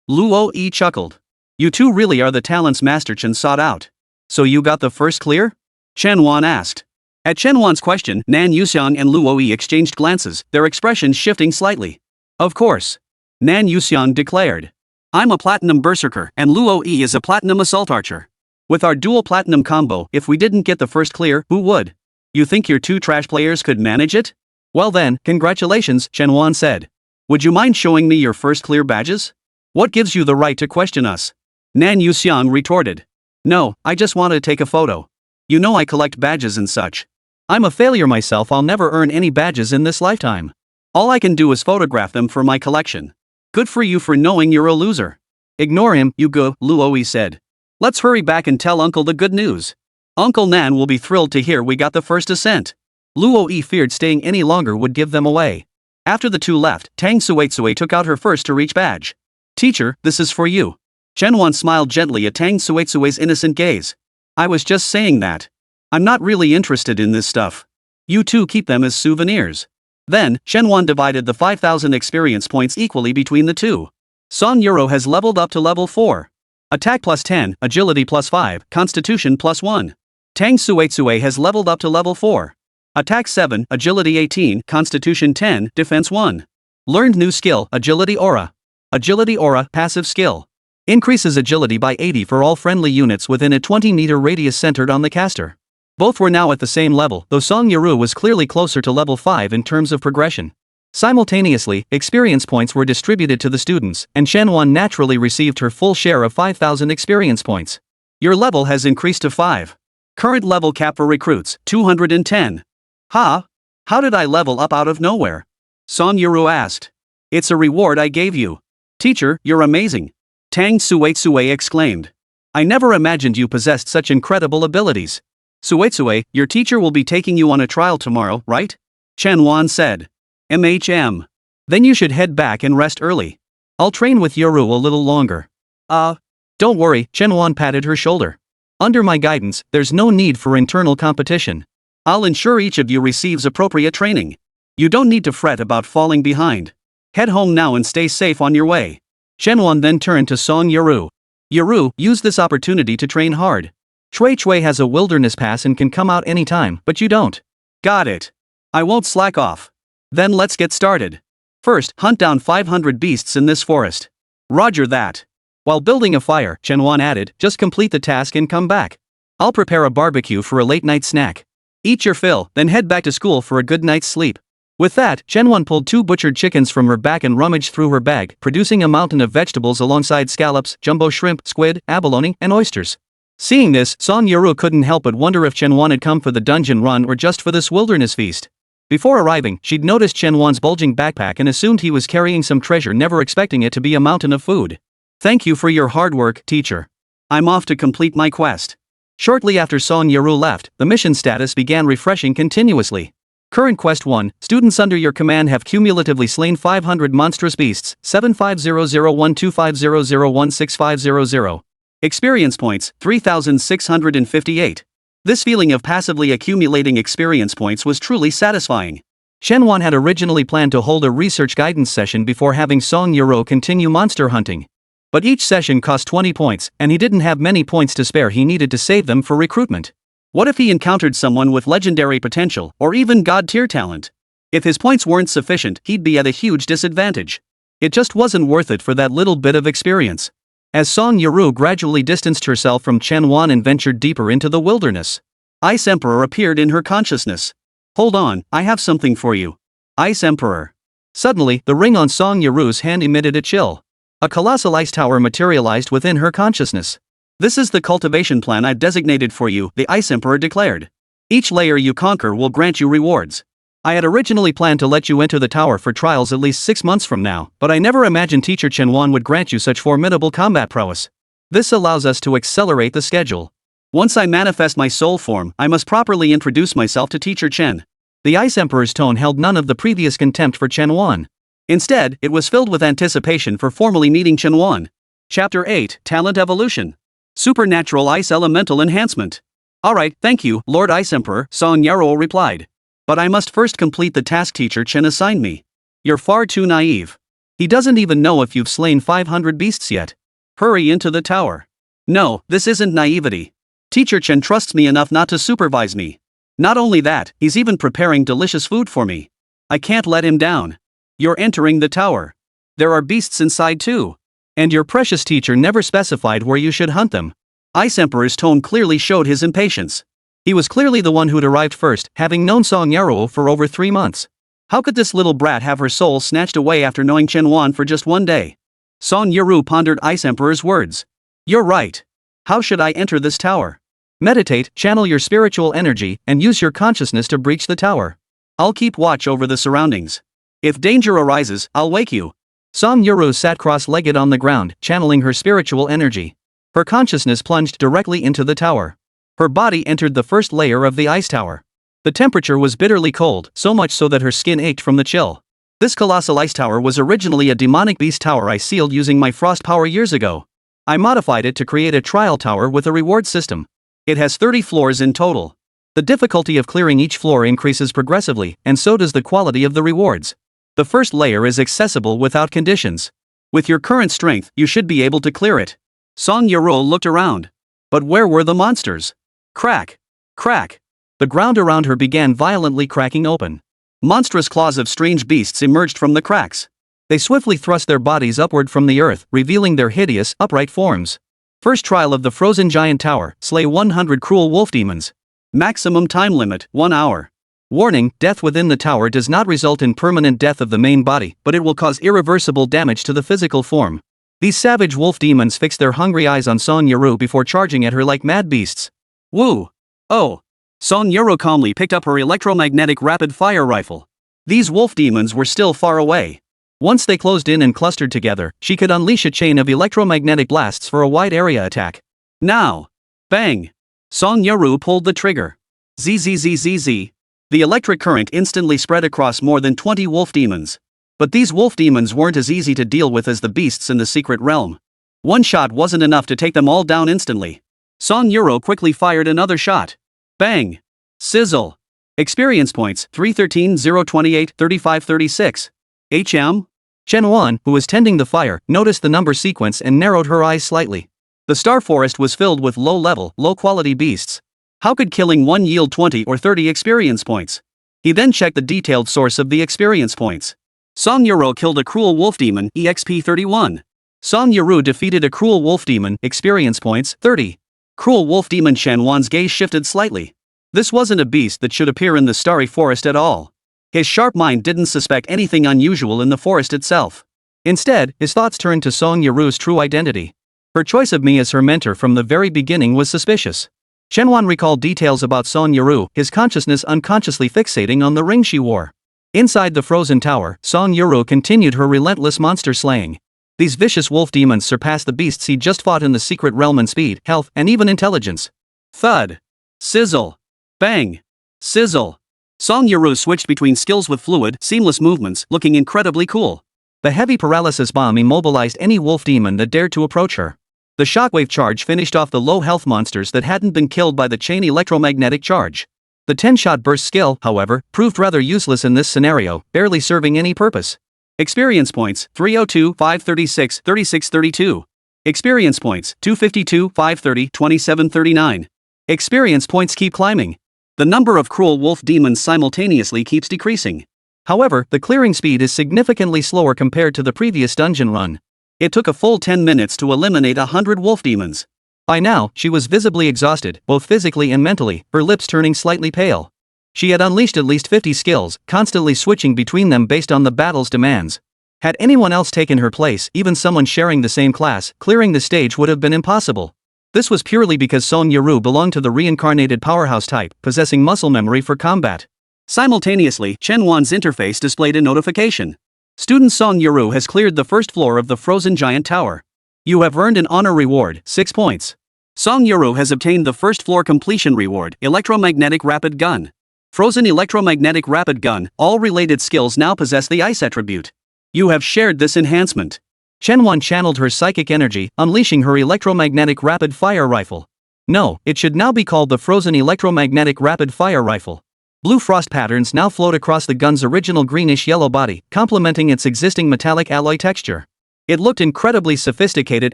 Luoyi chuckled. You 2 really are the talents Master Chen sought out. So you got the first clear? Chen Wan asked. At Chen Wan's question, Nan Yuxiang and Luoyi exchanged glances, their expressions shifting slightly. Of course. Nan Yuxiang declared. I'm a platinum berserker and Luoyi is a platinum assault archer. With our dual platinum combo, if we didn't get the first clear, who would? You think your 2 trash players could manage it? Well then, congratulations, Chen Wan said. Would you mind showing me your first clear badges? What gives you the right to question us? Nan Yuxiang retorted. No, I just want to take a photo. You know I collect badges and such. I'm a failure myself, I'll never earn any badges in this lifetime. All I can do is photograph them for my collection. Good for you for knowing you're a loser. Ignore him, you go, Luoi said. Let's hurry back and tell Uncle the good news. Uncle Nan will be thrilled to hear we got the first ascent. Luoi feared staying any longer would give them away. After the two left, Tang Suetsue took out her first to reach badge. Teacher, this is for you. Chen Wan smiled gently at Tang Suetsue's innocent gaze. I was just saying that. I'm not really interested in this stuff. You two keep them as souvenirs. Then, Chen Wan divided the 5,000 experience points equally between the two. Song Yarou has leveled up to level 4. Attack plus 10, agility plus 5, constitution plus 1. Tang Suetsue has leveled up to level 4. Attack 7, agility 18, constitution 10, defense 1. Learned new skill, agility aura. Agility aura, passive skill. Increases agility by 80 for all friendly units within a 20-meter radius centered on the caster. Both were now at the same level, though Song Yarou was clearly closer to level 5 in terms of progression. Simultaneously, experience points were distributed to the students, and Chen Wan naturally received her full share of 5,000 experience points. Your level has increased to 5. Current level cap for recruits, 210. Ha? How did I level up out of nowhere? Song Yarou asked. It's a reward I gave you. Teacher, you're amazing. Tang Suetsue exclaimed. I never imagined you possessed such incredible abilities. Suetsue, your teacher will be taking you on a trial tomorrow, right? Chen Wan said. MHM. Then you should head back and rest early. I'll train with Yarou a little longer. Don't worry, Chen Wan patted her shoulder. Under my guidance, there's no need for internal competition. I'll ensure each of you receives appropriate training. You don't need to fret about falling behind. Head home now and stay safe on your way. Chen Wan then turned to Song Yarou. Yarou, use this opportunity to train hard. Chui Chui has a wilderness pass and can come out anytime, but you don't. Got it. I won't slack off. Then let's get started. First, hunt down 500 beasts in this forest. Roger that. While building a fire, Chen Wan added, just complete the task and come back. I'll prepare a barbecue for a late-night snack. Eat your fill, then head back to school for a good night's sleep. With that, Chen Wan pulled 2 butchered chickens from her back and rummaged through her bag, producing a mountain of vegetables alongside scallops, jumbo shrimp, squid, abalone, and oysters. Seeing this, Song Yarou couldn't help but wonder if Chen Wan had come for the dungeon run or just for this wilderness feast. Before arriving, she'd noticed Chen Wan's bulging backpack and assumed he was carrying some treasure, never expecting it to be a mountain of food. Thank you for your hard work, teacher. I'm off to complete my quest. Shortly after Song Yarou left, the mission status began refreshing continuously. Current Quest 1, students under your command have cumulatively slain 500 monstrous beasts, 75001250016500. Experience points, 3,658. This feeling of passively accumulating experience points was truly satisfying. Chen Wan had originally planned to hold a research guidance session before having Song Yarou continue monster hunting. But each session cost 20 points, and he didn't have many points to spare. He needed to save them for recruitment. What if he encountered someone with legendary potential, or even god-tier talent? If his points weren't sufficient, he'd be at a huge disadvantage. It just wasn't worth it for that little bit of experience. As Song Yarou gradually distanced herself from Chen Wan and ventured deeper into the wilderness, Ice Emperor appeared in her consciousness. Hold on, I have something for you. Ice Emperor. Suddenly, the ring on Song Yarou's hand emitted a chill. A colossal ice tower materialized within her consciousness. This is the cultivation plan I've designated for you, the Ice Emperor declared. Each layer you conquer will grant you rewards. I had originally planned to let you enter the tower for trials at least 6 months from now, but I never imagined Teacher Chen Wan would grant you such formidable combat prowess. This allows us to accelerate the schedule. Once I manifest my soul form, I must properly introduce myself to Teacher Chen. The Ice Emperor's tone held none of the previous contempt for Chen Wan. Instead, it was filled with anticipation for formally meeting Chen Wan. Chapter 8, Talent Evolution. Supernatural Ice Elemental Enhancement. Alright, thank you, Lord Ice Emperor, Song Yarou replied. But I must first complete the task Teacher Chen assigned me. You're far too naive. He doesn't even know if you've slain 500 beasts yet. Hurry into the tower. No, this isn't naivety. Teacher Chen trusts me enough not to supervise me. Not only that, he's even preparing delicious food for me. I can't let him down. You're entering the tower. There are beasts inside too. And your precious teacher never specified where you should hunt them. Ice Emperor's tone clearly showed his impatience. He was clearly the one who'd arrived first, having known Song Yarou for over 3 months. How could this little brat have her soul snatched away after knowing Chen Wan for just one day? Song Yarou pondered Ice Emperor's words. You're right. How should I enter this tower? Meditate, channel your spiritual energy, and use your consciousness to breach the tower. I'll keep watch over the surroundings. If danger arises, I'll wake you. Song Yarou sat cross-legged on the ground, channeling her spiritual energy. Her consciousness plunged directly into the tower. Her body entered the first layer of the ice tower. The temperature was bitterly cold, so much so that her skin ached from the chill. This colossal ice tower was originally a demonic beast tower I sealed using my frost power years ago. I modified it to create a trial tower with a reward system. It has 30 floors in total. The difficulty of clearing each floor increases progressively, and so does the quality of the rewards. The first layer is accessible without conditions. With your current strength, you should be able to clear it. Song Yarou looked around. But where were the monsters? Crack! Crack! The ground around her began violently cracking open. Monstrous claws of strange beasts emerged from the cracks. They swiftly thrust their bodies upward from the earth, revealing their hideous, upright forms. First trial of the frozen giant tower, slay 100 cruel wolf demons. Maximum time limit, 1 hour. Warning, death within the tower does not result in permanent death of the main body, but it will cause irreversible damage to the physical form. These savage wolf demons fixed their hungry eyes on Song Yarou before charging at her like mad beasts. Woo! Oh! Song Yarou calmly picked up her electromagnetic rapid-fire rifle. These wolf demons were still far away. Once they closed in and clustered together, she could unleash a chain of electromagnetic blasts for a wide-area attack. Now! Bang! Song Yarou pulled the trigger. Zzzzz. The electric current instantly spread across more than 20 wolf demons. But these wolf demons weren't as easy to deal with as the beasts in the secret realm. One shot wasn't enough to take them all down instantly. Song Yarou quickly fired another shot. Bang! Sizzle! Experience points, 313, 028, 3536. HM? Chen Wan, who was tending the fire, noticed the number sequence and narrowed her eyes slightly. The star forest was filled with low-level, low-quality beasts. How could killing one yield 20 or 30 experience points? He then checked the detailed source of the experience points. Song Yarou killed a cruel wolf demon, EXP 31. Song Yarou defeated a cruel wolf demon, experience points, 30. Cruel wolf demon Chen Wan's gaze shifted slightly. This wasn't a beast that should appear in the starry forest at all. His sharp mind didn't suspect anything unusual in the forest itself. Instead, his thoughts turned to Song Yarou's true identity. Her choice of me as her mentor from the very beginning was suspicious. Chen Wan recalled details about Song Yarou, his consciousness unconsciously fixating on the ring she wore. Inside the frozen tower, Song Yarou continued her relentless monster slaying. These vicious wolf demons surpassed the beasts he just fought in the secret realm in speed, health, and even intelligence. Thud! Sizzle! Bang! Sizzle! Song Yarou switched between skills with fluid, seamless movements, looking incredibly cool. The heavy paralysis bomb immobilized any wolf demon that dared to approach her. The shockwave charge finished off the low-health monsters that hadn't been killed by the chain electromagnetic charge. The 10-shot burst skill, however, proved rather useless in this scenario, barely serving any purpose. Experience points, 302, 536, 3632. Experience points, 252, 530, 2739. Experience points keep climbing. The number of cruel wolf demons simultaneously keeps decreasing. However, the clearing speed is significantly slower compared to the previous dungeon run. It took a full 10 minutes to eliminate 100 wolf demons. By now, she was visibly exhausted, both physically and mentally, her lips turning slightly pale. She had unleashed at least 50 skills, constantly switching between them based on the battle's demands. Had anyone else taken her place, even someone sharing the same class, clearing the stage would have been impossible. This was purely because Song Yarou belonged to the reincarnated powerhouse type, possessing muscle memory for combat. Simultaneously, Chen Wan's interface displayed a notification. Student Song Yarou has cleared the first floor of the frozen giant tower. You have earned an honor reward, 6 points. Song Yarou has obtained the first floor completion reward, Electromagnetic Rapid Gun. Frozen Electromagnetic Rapid Gun, all related skills now possess the ice attribute. You have shared this enhancement. Chen Wan channeled her psychic energy, unleashing her electromagnetic rapid-fire rifle. No, it should now be called the Frozen Electromagnetic Rapid-Fire Rifle. Blue frost patterns now float across the gun's original greenish-yellow body, complementing its existing metallic alloy texture. It looked incredibly sophisticated,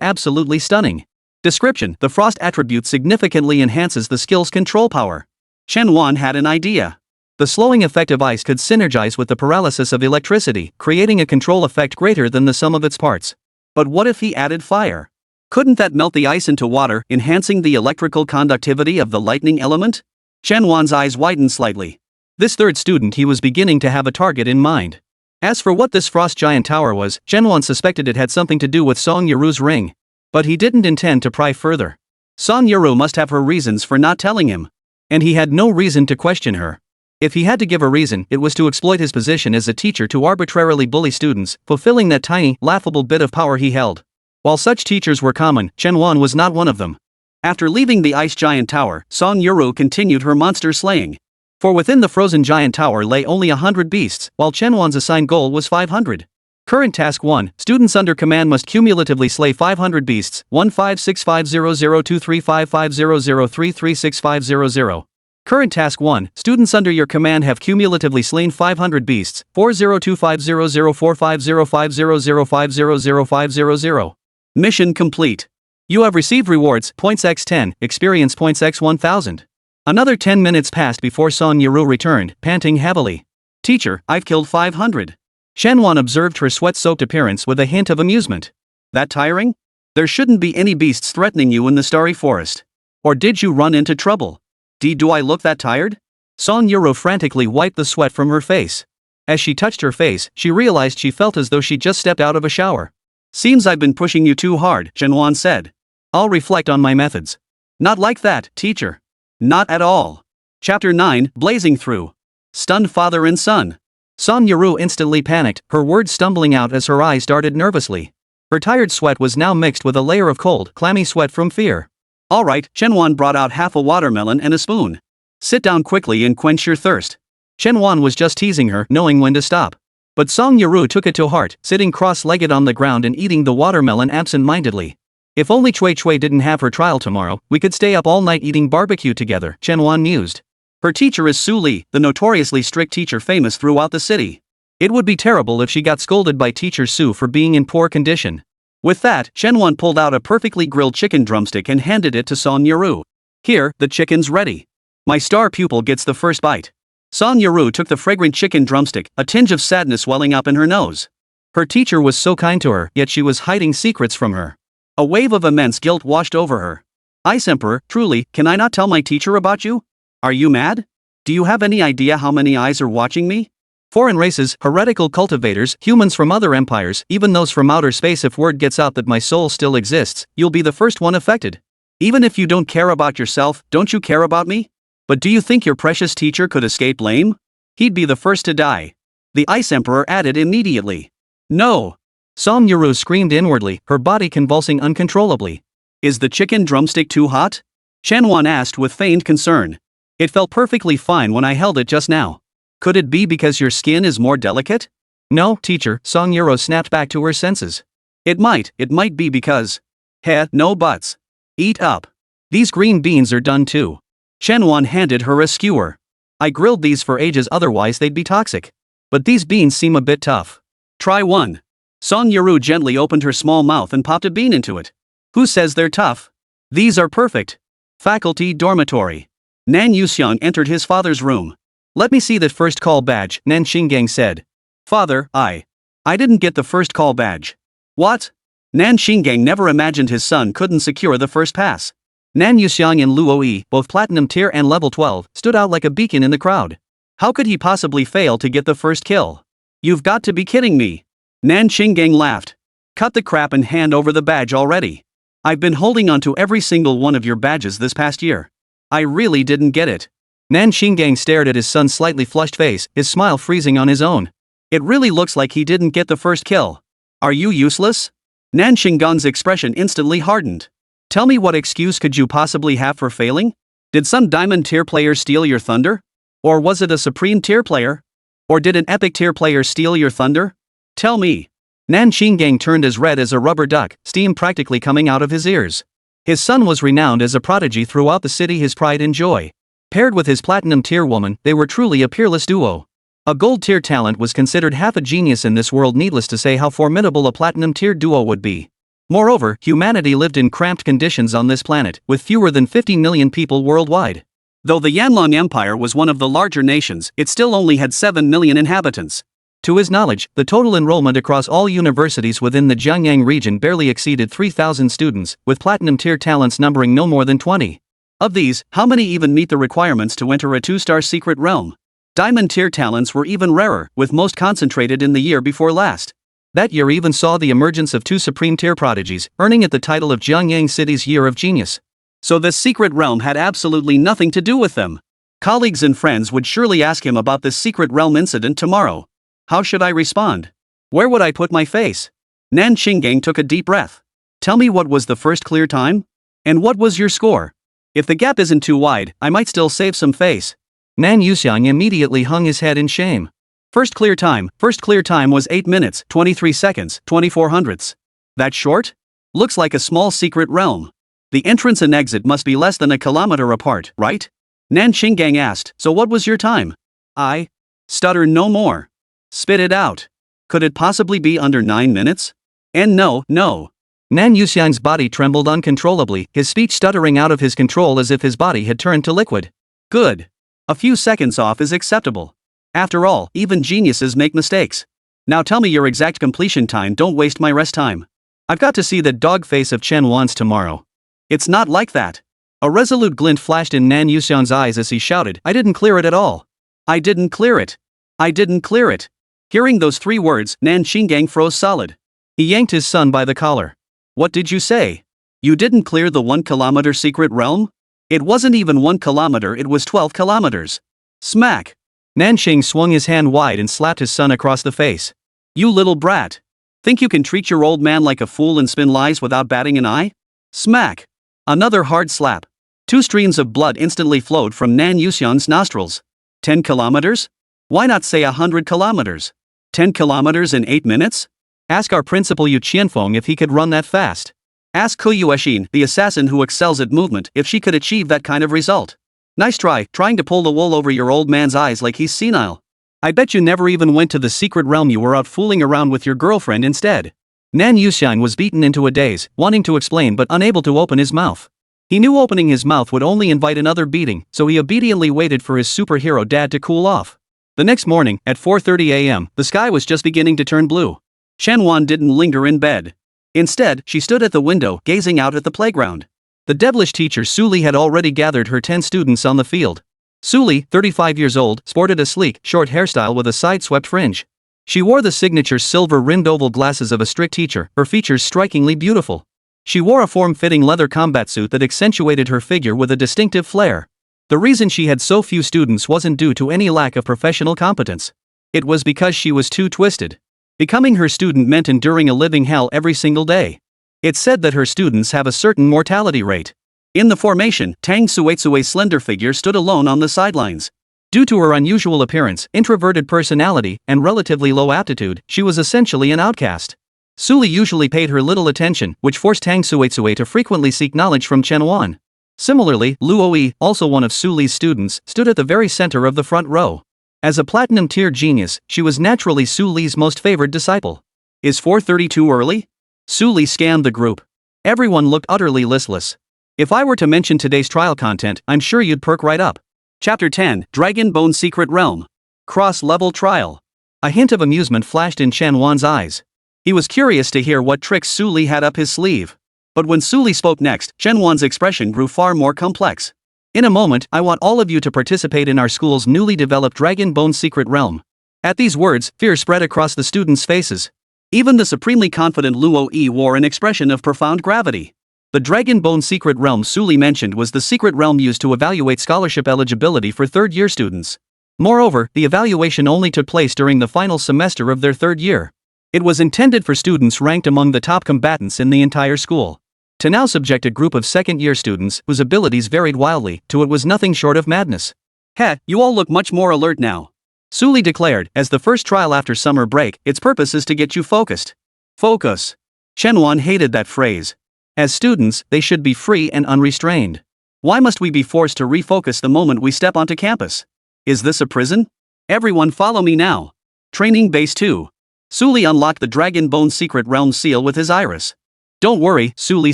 absolutely stunning. Description: the frost attribute significantly enhances the skill's control power. Chen Wan had an idea. The slowing effect of ice could synergize with the paralysis of electricity, creating a control effect greater than the sum of its parts. But what if he added fire? Couldn't that melt the ice into water, enhancing the electrical conductivity of the lightning element? Chen Wan's eyes widened slightly. This third student, he was beginning to have a target in mind. As for what this frost giant tower was, Chen Wan suspected it had something to do with Song Yarou's ring. But he didn't intend to pry further. Song Yarou must have her reasons for not telling him. And he had no reason to question her. If he had to give a reason, it was to exploit his position as a teacher to arbitrarily bully students, fulfilling that tiny, laughable bit of power he held. While such teachers were common, Chen Wan was not one of them. After leaving the ice giant tower, Song Yarou continued her monster slaying. For within the frozen giant tower lay only 100 beasts, while Chen Wan's assigned goal was 500. Current Task 1, students under command must cumulatively slay 500 beasts, 15650023550033650. Current Task 1, students under your command have cumulatively slain 500 beasts, 40250045005005000. Mission complete. You have received rewards, points x10, experience points x1000. Another 10 minutes passed before Song Yarou returned, panting heavily. Teacher, I've killed 500. Chen Wan observed her sweat-soaked appearance with a hint of amusement. That tiring? There shouldn't be any beasts threatening you in the starry forest. Or did you run into trouble? Do I look that tired? Song Yarou frantically wiped the sweat from her face. As she touched her face, she realized she felt as though she just stepped out of a shower. Seems I've been pushing you too hard, Chen Wan said. I'll reflect on my methods. Not like that, teacher. Not at all. Chapter 9, Blazing Through. Stunned father and son. Song Yarou instantly panicked, her words stumbling out as her eyes darted nervously. Her tired sweat was now mixed with a layer of cold, clammy sweat from fear. Alright, Chen Wan brought out half a watermelon and a spoon. Sit down quickly and quench your thirst. Chen Wan was just teasing her, knowing when to stop. But Song Yarou took it to heart, sitting cross-legged on the ground and eating the watermelon absent-mindedly. If only Cui Cui didn't have her trial tomorrow, we could stay up all night eating barbecue together, Chen Wan mused. Her teacher is Su Li, the notoriously strict teacher famous throughout the city. It would be terrible if she got scolded by teacher Su for being in poor condition. With that, Chen Wan pulled out a perfectly grilled chicken drumstick and handed it to Song Yarou. Here, the chicken's ready. My star pupil gets the first bite. Song Yarou took the fragrant chicken drumstick, a tinge of sadness welling up in her nose. Her teacher was so kind to her, yet she was hiding secrets from her. A wave of immense guilt washed over her. Ice Emperor, truly, can I not tell my teacher about you? Are you mad? Do you have any idea how many eyes are watching me? Foreign races, heretical cultivators, humans from other empires, even those from outer space. If word gets out that my soul still exists, you'll be the first one affected. Even if you don't care about yourself, don't you care about me? But do you think your precious teacher could escape blame? He'd be the first to die. The Ice Emperor added immediately. No. Song Yarou screamed inwardly, her body convulsing uncontrollably. Is the chicken drumstick too hot? Chen Wan asked with feigned concern. It felt perfectly fine when I held it just now. Could it be because your skin is more delicate? No, teacher, Song Yarou snapped back to her senses. It might be because. Heh, no buts. Eat up. These green beans are done too. Chen Wan handed her a skewer. I grilled these for ages, otherwise they'd be toxic. But these beans seem a bit tough. Try one. Song Yarou gently opened her small mouth and popped a bean into it. Who says they're tough? These are perfect. Faculty dormitory. Nan Yuxiang entered his father's room. Let me see that first call badge, Nan Xingyao said. Father, I didn't get the first call badge. What? Nan Xingyao never imagined his son couldn't secure the first pass. Nan Yuxiang and Luo Yi, both platinum tier and level 12, stood out like a beacon in the crowd. How could he possibly fail to get the first kill? You've got to be kidding me. Nan Xingyao laughed. Cut the crap and hand over the badge already. I've been holding on to every single one of your badges this past year. I really didn't get it. Nan Xingyao stared at his son's slightly flushed face, his smile freezing on his own. It really looks like he didn't get the first kill. Are you useless? Nan Xingyang's expression instantly hardened. Tell me, what excuse could you possibly have for failing? Did some diamond tier player steal your thunder? Or was it a supreme tier player? Or did an epic tier player steal your thunder? Tell me. Nan Xingyao turned as red as a rubber duck, steam practically coming out of his ears. His son was renowned as a prodigy throughout the city, his pride and joy. Paired with his platinum tier woman, they were truly a peerless duo. A gold tier talent was considered half a genius in this world, needless to say how formidable a platinum tier duo would be. Moreover, humanity lived in cramped conditions on this planet, with fewer than 50 million people worldwide. Though the Yanlong Empire was one of the larger nations, it still only had 7 million inhabitants. To his knowledge, the total enrollment across all universities within the Jiangyang region barely exceeded 3,000 students, with platinum tier talents numbering no more than 20. Of these, how many even meet the requirements to enter a 2-star secret realm? Diamond tier talents were even rarer, with most concentrated in the year before last. That year even saw the emergence of 2 supreme tier prodigies, earning it the title of Jiangyang City's Year of Genius. So this secret realm had absolutely nothing to do with them. Colleagues and friends would surely ask him about this secret realm incident tomorrow. How should I respond? Where would I put my face? Nan Xingyang took a deep breath. Tell me, what was the first clear time? And what was your score? If the gap isn't too wide, I might still save some face. Nan Yuxiang immediately hung his head in shame. First clear time was 8 minutes, 23 seconds, 24 hundredths. That short? Looks like a small secret realm. The entrance and exit must be less than a kilometer apart, right? Nan Xingyang asked, so what was your time? I stutter no more. Spit it out. Could it possibly be under 9 minutes? And no. Nan Yuxiang's body trembled uncontrollably, his speech stuttering out of his control as if his body had turned to liquid. Good. A few seconds off is acceptable. After all, even geniuses make mistakes. Now tell me your exact completion time, don't waste my rest time. I've got to see that dog face of Chen Wan's tomorrow. It's not like that. A resolute glint flashed in Nan Yuxiang's eyes as he shouted, I didn't clear it at all. I didn't clear it. I didn't clear it. Hearing those 3 words, Nan Xingyang froze solid. He yanked his son by the collar. What did you say? You didn't clear the 1 kilometer secret realm? It wasn't even 1 kilometer, it was 12 kilometers. Smack. Nanxing swung his hand wide and slapped his son across the face. You little brat. Think you can treat your old man like a fool and spin lies without batting an eye? Smack. Another hard slap. 2 streams of blood instantly flowed from Nan Yuxiang's nostrils. 10 kilometers? Why not say 100 kilometers? 10 kilometers in 8 minutes? Ask our principal Yu Qianfeng if he could run that fast. Ask Ku Yuexin, the assassin who excels at movement, if she could achieve that kind of result. Nice try, trying to pull the wool over your old man's eyes like he's senile. I bet you never even went to the secret realm, you were out fooling around with your girlfriend instead. Nan Yuxiang was beaten into a daze, wanting to explain but unable to open his mouth. He knew opening his mouth would only invite another beating, so he obediently waited for his superhero dad to cool off. The next morning, at 4:30 a.m., the sky was just beginning to turn blue. Chen Wan didn't linger in bed. Instead, she stood at the window, gazing out at the playground. The devilish teacher Su Li had already gathered her 10 students on the field. Su Li, 35 years old, sported a sleek, short hairstyle with a side-swept fringe. She wore the signature silver-rimmed oval glasses of a strict teacher, her features strikingly beautiful. She wore a form-fitting leather combat suit that accentuated her figure with a distinctive flair. The reason she had so few students wasn't due to any lack of professional competence. It was because she was too twisted. Becoming her student meant enduring a living hell every single day. It's said that her students have a certain mortality rate. In the formation, Tang Suetsue's slender figure stood alone on the sidelines. Due to her unusual appearance, introverted personality, and relatively low aptitude, she was essentially an outcast. Su Li usually paid her little attention, which forced Tang Suetsue to frequently seek knowledge from Chen Wan. Similarly, Luo Yi, also one of Su Li's students, stood at the very center of the front row. As a platinum-tier genius, she was naturally Su Li's most favored disciple. Is 4:30 too early? Su Li scanned the group. Everyone looked utterly listless. If I were to mention today's trial content, I'm sure you'd perk right up. Chapter 10, Dragon Bone Secret Realm. Cross-level trial. A hint of amusement flashed in Chen Wan's eyes. He was curious to hear what tricks Su Li had up his sleeve. But when Su Li spoke next, Chen Wan's expression grew far more complex. In a moment, I want all of you to participate in our school's newly developed Dragon Bone Secret Realm. At these words, fear spread across the students' faces. Even the supremely confident Luo Yi wore an expression of profound gravity. The Dragon Bone Secret Realm Su Li mentioned was the secret realm used to evaluate scholarship eligibility for third-year students. Moreover, the evaluation only took place during the final semester of their third year. It was intended for students ranked among the top combatants in the entire school. To now subject a group of second-year students, whose abilities varied wildly, to it was nothing short of madness. Heh, you all look much more alert now. Su Li declared, as the first trial after summer break, its purpose is to get you focused. Focus. Chen Wan hated that phrase. As students, they should be free and unrestrained. Why must we be forced to refocus the moment we step onto campus? Is this a prison? Everyone follow me now. Training Base 2. Su Li unlocked the Dragon Bone Secret Realm seal with his iris. Don't worry, Su Li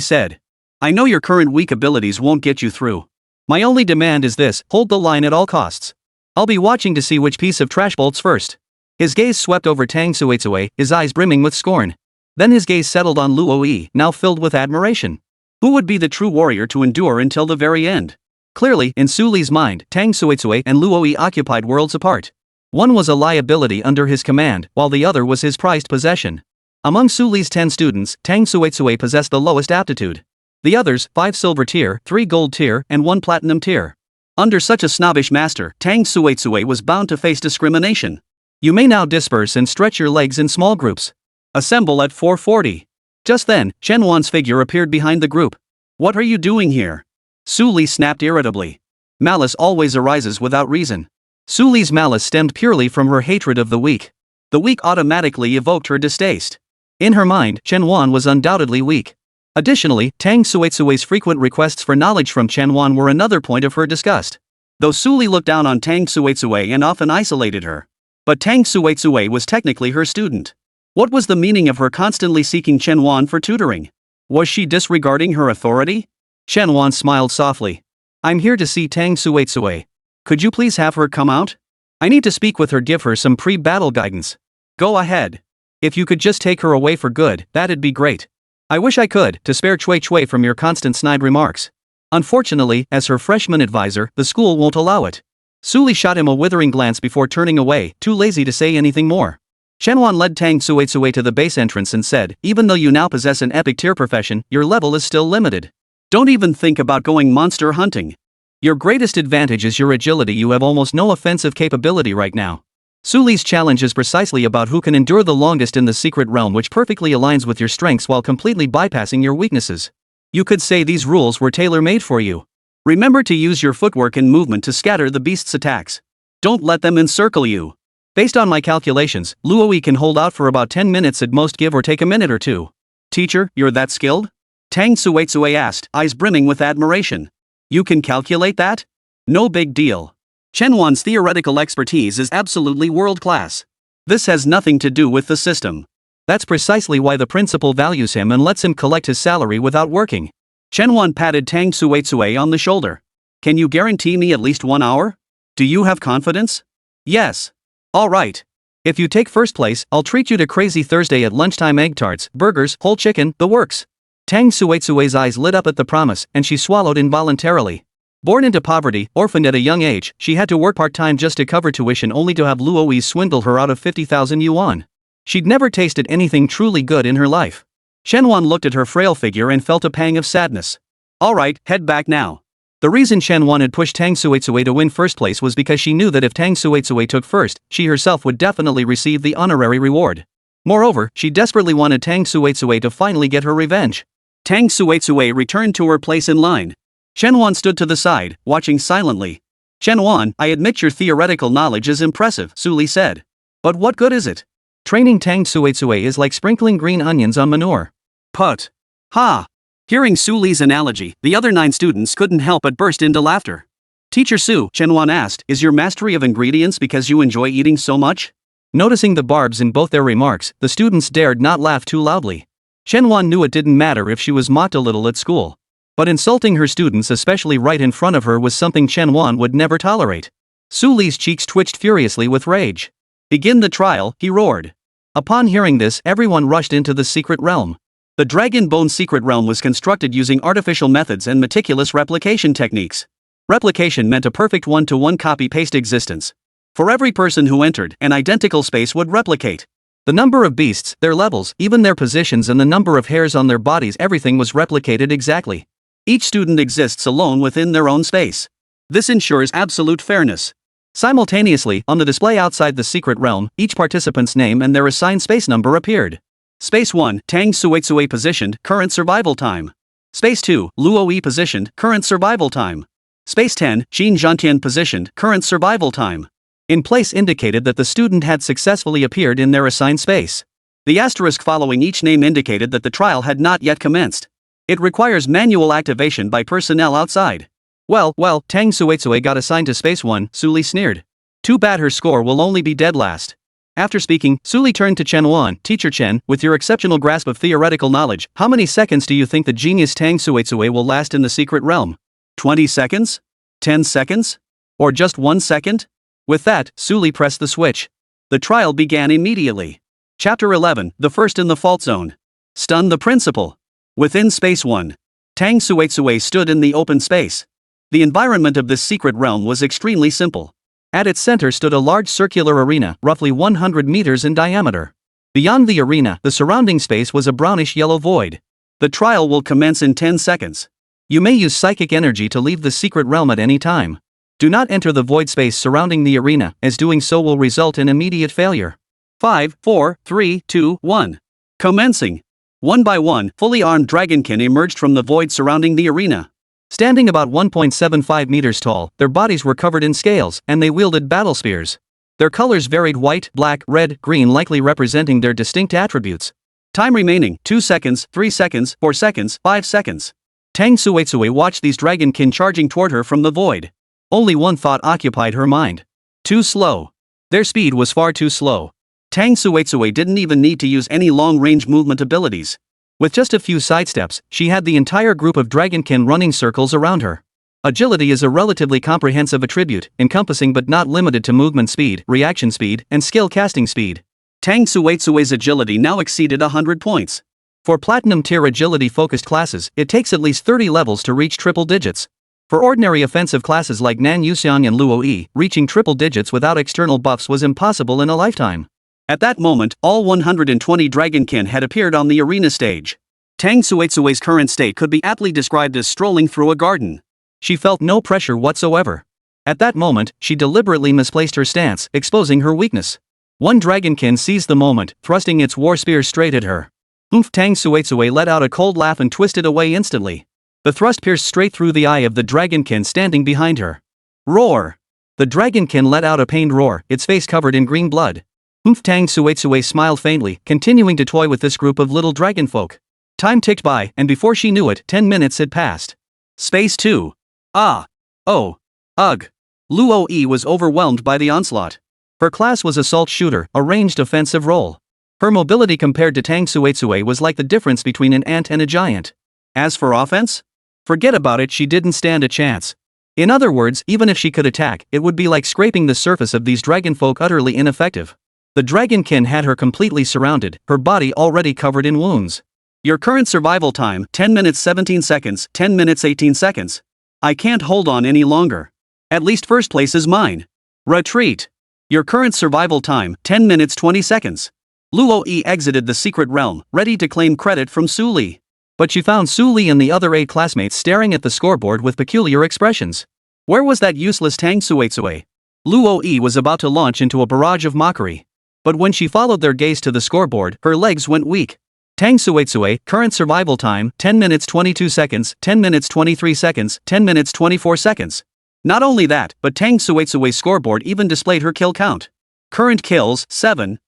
said. I know your current weak abilities won't get you through. My only demand is this, hold the line at all costs. I'll be watching to see which piece of trash bolts first. His gaze swept over Tang Suetsue, his eyes brimming with scorn. Then his gaze settled on Luo Yi, now filled with admiration. Who would be the true warrior to endure until the very end? Clearly, in Su Li's mind, Tang Suitsui and Luoyi occupied worlds apart. One was a liability under his command, while the other was his prized possession. Among Su Li's 10 students, Tang Suitsui possessed the lowest aptitude. The others, 5 silver tier, 3 gold tier, and 1 platinum tier. Under such a snobbish master, Tang Suitsui was bound to face discrimination. You may now disperse and stretch your legs in small groups. Assemble at 4:40. Just then, Chen Wan's figure appeared behind the group. What are you doing here? Su Li snapped irritably. Malice always arises without reason. Su Li's malice stemmed purely from her hatred of the weak. The weak automatically evoked her distaste. In her mind, Chen Wan was undoubtedly weak. Additionally, Tang Suitsui's frequent requests for knowledge from Chen Wan were another point of her disgust. Though Su Li looked down on Tang Suitsui and often isolated her. But Tang Suitsui was technically her student. What was the meaning of her constantly seeking Chen Wan for tutoring? Was she disregarding her authority? Chen Wan smiled softly. I'm here to see Tang Suitsui. Could you please have her come out? I need to speak with her, give her some pre-battle guidance. Go ahead. If you could just take her away for good, that'd be great. I wish I could, to spare Chui Chui from your constant snide remarks. Unfortunately, as her freshman advisor, the school won't allow it. Su Li shot him a withering glance before turning away, too lazy to say anything more. Chen Wan led Tang Suitsui to the base entrance and said, even though you now possess an epic tier profession, your level is still limited. Don't even think about going monster hunting. Your greatest advantage is your agility. You have almost no offensive capability right now. Su Li's challenge is precisely about who can endure the longest in the secret realm, which perfectly aligns with your strengths while completely bypassing your weaknesses. You could say these rules were tailor-made for you. Remember to use your footwork and movement to scatter the beast's attacks. Don't let them encircle you. Based on my calculations, Luoyi can hold out for about 10 minutes at most, give or take a minute or two. Teacher, you're that skilled? Tang Suitsui asked, eyes brimming with admiration. You can calculate that? No big deal. Chen Wan's theoretical expertise is absolutely world-class. This has nothing to do with the system. That's precisely why the principal values him and lets him collect his salary without working. Chen Wan patted Tang Suitsui on the shoulder. Can you guarantee me at least 1 hour? Do you have confidence? Yes. All right. If you take first place, I'll treat you to Crazy Thursday at lunchtime, egg tarts, burgers, whole chicken, the works. Tang Suitsui's eyes lit up at the promise, and she swallowed involuntarily. Born into poverty, orphaned at a young age, she had to work part-time just to cover tuition, only to have Luoyi swindle her out of 50,000 yuan. She'd never tasted anything truly good in her life. Chen Wan looked at her frail figure and felt a pang of sadness. All right, head back now. The reason Chen Wan had pushed Tang Suitsui to win first place was because she knew that if Tang Suitsui took first, she herself would definitely receive the honorary reward. Moreover, she desperately wanted Tang Suitsui to finally get her revenge. Tang Suitsui returned to her place in line. Chen Wan stood to the side, watching silently. Chen Wan, I admit your theoretical knowledge is impressive, Su Li said. But what good is it? Training Tang Suitsui is like sprinkling green onions on manure. Put. Ha! Hearing Su Li's analogy, the other 9 students couldn't help but burst into laughter. Teacher Su, Chen Wan asked, is your mastery of ingredients because you enjoy eating so much? Noticing the barbs in both their remarks, the students dared not laugh too loudly. Chen Wan knew it didn't matter if she was mocked a little at school. But insulting her students, especially right in front of her, was something Chen Wan would never tolerate. Su Li's cheeks twitched furiously with rage. Begin the trial, he roared. Upon hearing this, everyone rushed into the secret realm. The Dragon Bone secret realm was constructed using artificial methods and meticulous replication techniques. Replication meant a perfect one-to-one copy-paste existence. For every person who entered, an identical space would replicate. The number of beasts, their levels, even their positions, and the number of hairs on their bodies, everything was replicated exactly. Each student exists alone within their own space. This ensures absolute fairness. Simultaneously, on the display outside the secret realm, each participant's name and their assigned space number appeared. Space 1, Tang Suitsui positioned, current survival time. Space 2, Luoyi positioned, current survival time. Space 10, Jin Zhantian positioned, current survival time. In place indicated that the student had successfully appeared in their assigned space. The asterisk following each name indicated that the trial had not yet commenced. It requires manual activation by personnel outside. Well, Tang Suitsui got assigned to Space 1, Su Li sneered. Too bad her score will only be dead last. After speaking, Su Li turned to Chen Wan. Teacher Chen, with your exceptional grasp of theoretical knowledge, how many seconds do you think the genius Tang Suitsui will last in the secret realm? 20 seconds? 10 seconds? Or just 1 second? With that, Su Li pressed the switch. The trial began immediately. Chapter 11, The First in the Fault Zone. Stun the Principal. Within Space 1. Tang Suitsui stood in the open space. The environment of this secret realm was extremely simple. At its center stood a large circular arena, roughly 100 meters in diameter. Beyond the arena, the surrounding space was a brownish-yellow void. The trial will commence in 10 seconds. You may use psychic energy to leave the secret realm at any time. Do not enter the void space surrounding the arena, as doing so will result in immediate failure. 5, 4, 3, 2, 1. Commencing. One by one, fully armed dragonkin emerged from the void surrounding the arena. Standing about 1.75 meters tall, their bodies were covered in scales, and they wielded battle spears. Their colors varied: white, black, red, green, likely representing their distinct attributes. Time remaining: 2 seconds, 3 seconds, 4 seconds, 5 seconds. Tang Suetsue watched these dragonkin charging toward her from the void. Only one thought occupied her mind. Too slow. Their speed was far too slow. Tang Suetsue didn't even need to use any long-range movement abilities. With just a few sidesteps, she had the entire group of dragonkin running circles around her. Agility is a relatively comprehensive attribute, encompassing but not limited to movement speed, reaction speed, and skill casting speed. Tang Suetsue's agility now exceeded 100 points. For platinum-tier agility-focused classes, it takes at least 30 levels to reach triple digits. For ordinary offensive classes like Nan Yuxiang and Luo Yi, reaching triple digits without external buffs was impossible in a lifetime. At that moment, all 120 dragonkin had appeared on the arena stage. Tang Suetsue's current state could be aptly described as strolling through a garden. She felt no pressure whatsoever. At that moment, she deliberately misplaced her stance, exposing her weakness. One dragonkin seized the moment, thrusting its war spear straight at her. Oomph! Tang Suetsue let out a cold laugh and twisted away instantly. The thrust pierced straight through the eye of the dragonkin standing behind her. Roar! The dragonkin let out a pained roar, its face covered in green blood. Oomph! Tang Suetsue smiled faintly, continuing to toy with this group of little dragonfolk. Time ticked by, and before she knew it, 10 minutes had passed. Space 2. Ah! Oh! Ugh! Luo Yi was overwhelmed by the onslaught. Her class was Assault Shooter, a ranged offensive role. Her mobility compared to Tang Suetsue was like the difference between an ant and a giant. As for offense? Forget about it, she didn't stand a chance. In other words, even if she could attack, it would be like scraping the surface of these dragonfolk, utterly ineffective. The dragonkin had her completely surrounded, her body already covered in wounds. Your current survival time: 10 minutes 17 seconds, 10 minutes 18 seconds. I can't hold on any longer. At least first place is mine. Retreat. Your current survival time: 10 minutes 20 seconds. Luo Yi exited the secret realm, ready to claim credit from Su Li. But she found Su Li and the other 8 classmates staring at the scoreboard with peculiar expressions. Where was that useless Tang Suetsue? Luo Yi was about to launch into a barrage of mockery. But when she followed their gaze to the scoreboard, her legs went weak. Tang Suetsue, current survival time: 10 minutes 22 seconds, 10 minutes 23 seconds, 10 minutes 24 seconds. Not only that, but Tang Suetsue's scoreboard even displayed her kill count. Current kills: 7.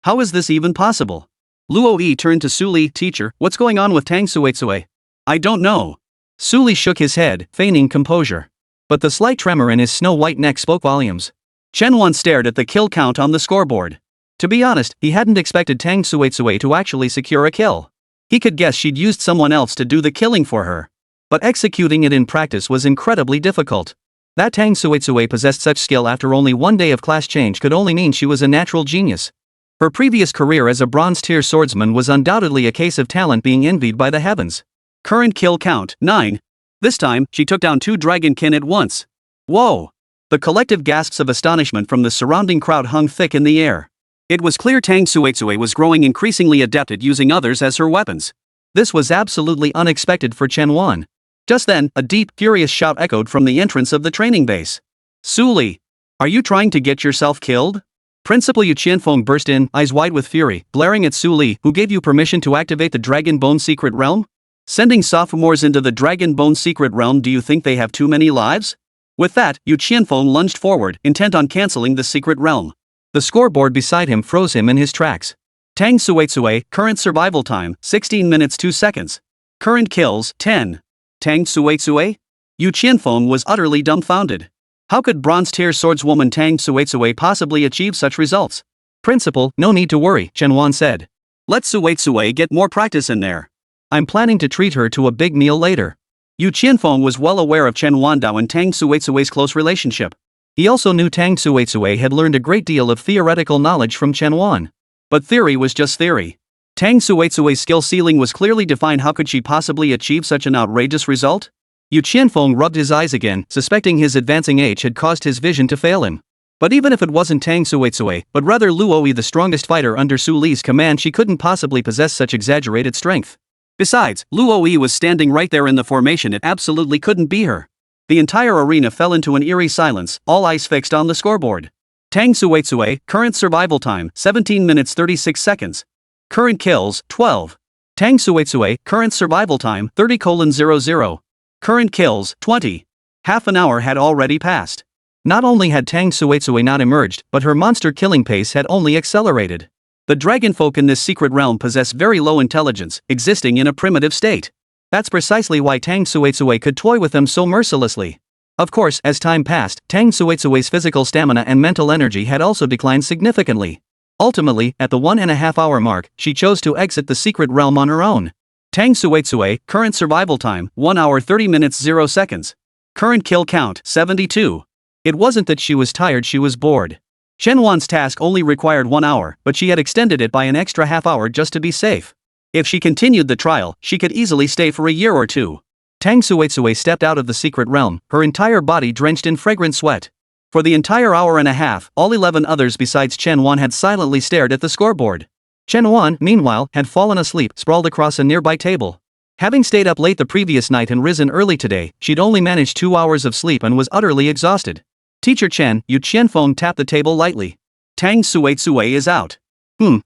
How is this even possible? Luo Yi turned to Su Li. Teacher, what's going on with Tang Suetsue? I don't know. Su Li shook his head, feigning composure. But the slight tremor in his snow-white neck spoke volumes. Chen Wan stared at the kill count on the scoreboard. To be honest, he hadn't expected Tang Suetsue to actually secure a kill. He could guess she'd used someone else to do the killing for her. But executing it in practice was incredibly difficult. That Tang Suetsue possessed such skill after only one day of class change could only mean she was a natural genius. Her previous career as a bronze-tier swordsman was undoubtedly a case of talent being envied by the heavens. Current kill count: 9. This time, she took down 2 dragonkin at once. Whoa! The collective gasps of astonishment from the surrounding crowd hung thick in the air. It was clear Tang Suetsue was growing increasingly adept at using others as her weapons. This was absolutely unexpected for Chen Wan. Just then, a deep, furious shout echoed from the entrance of the training base. Su Li! Are you trying to get yourself killed? Principal Yu Qianfeng burst in, eyes wide with fury, glaring at Su Li. Who gave you permission to activate the Dragon Bone Secret Realm? Sending sophomores into the Dragon Bone Secret Realm, do you think they have too many lives? With that, Yu Qianfeng lunged forward, intent on canceling the secret realm. The scoreboard beside him froze him in his tracks. Tang Suetsue, current survival time: 16 minutes 2 seconds. Current kills: 10. Tang Suetsue? Yu Qianfeng was utterly dumbfounded. How could bronze-tier swordswoman Tang Suetsue possibly achieve such results? Principal, no need to worry, Chen Wan said. Let Suetsue get more practice in there. I'm planning to treat her to a big meal later. Yu Qianfeng was well aware of Chen Wandao and Tang Suetsue's close relationship. He also knew Tang Suetsue had learned a great deal of theoretical knowledge from Chen Wan. But theory was just theory. Tang Suetsue's skill ceiling was clearly defined. How could she possibly achieve such an outrageous result? Yu Qianfeng rubbed his eyes again, suspecting his advancing age had caused his vision to fail him. But even if it wasn't Tang Suitsui, but rather Luoyi, the strongest fighter under Su Li's command, she couldn't possibly possess such exaggerated strength. Besides, Luoyi was standing right there in the formation, it absolutely couldn't be her. The entire arena fell into an eerie silence, all eyes fixed on the scoreboard. Tang Suitsui, current survival time, 17 minutes 36 seconds. Current kills, 12. Tang Suitsui, current survival time, 30:00. Current kills, 20. Half an hour had already passed. Not only had Tang Suitsui not emerged, but her monster killing pace had only accelerated. The dragonfolk in this secret realm possess very low intelligence, existing in a primitive state. That's precisely why Tang Suitsui could toy with them so mercilessly. Of course, as time passed, Tang Suitsui's physical stamina and mental energy had also declined significantly. Ultimately, at the 1.5 hour mark, she chose to exit the secret realm on her own. Tang Suitsui, current survival time, 1 hour 30 minutes 0 seconds. Current kill count, 72. It wasn't that she was tired, she was bored. Chen Wan's task only required 1 hour, but she had extended it by an extra half hour just to be safe. If she continued the trial, she could easily stay for a year or two. Tang Suitsui stepped out of the secret realm, her entire body drenched in fragrant sweat. For the entire hour and a half, all 11 others besides Chen Wan had silently stared at the scoreboard. Chen Wan, meanwhile, had fallen asleep, sprawled across a nearby table. Having stayed up late the previous night and risen early today, she'd only managed 2 hours of sleep and was utterly exhausted. Teacher Chen, Yu Qianfeng tapped the table lightly. Tang Suitsui is out.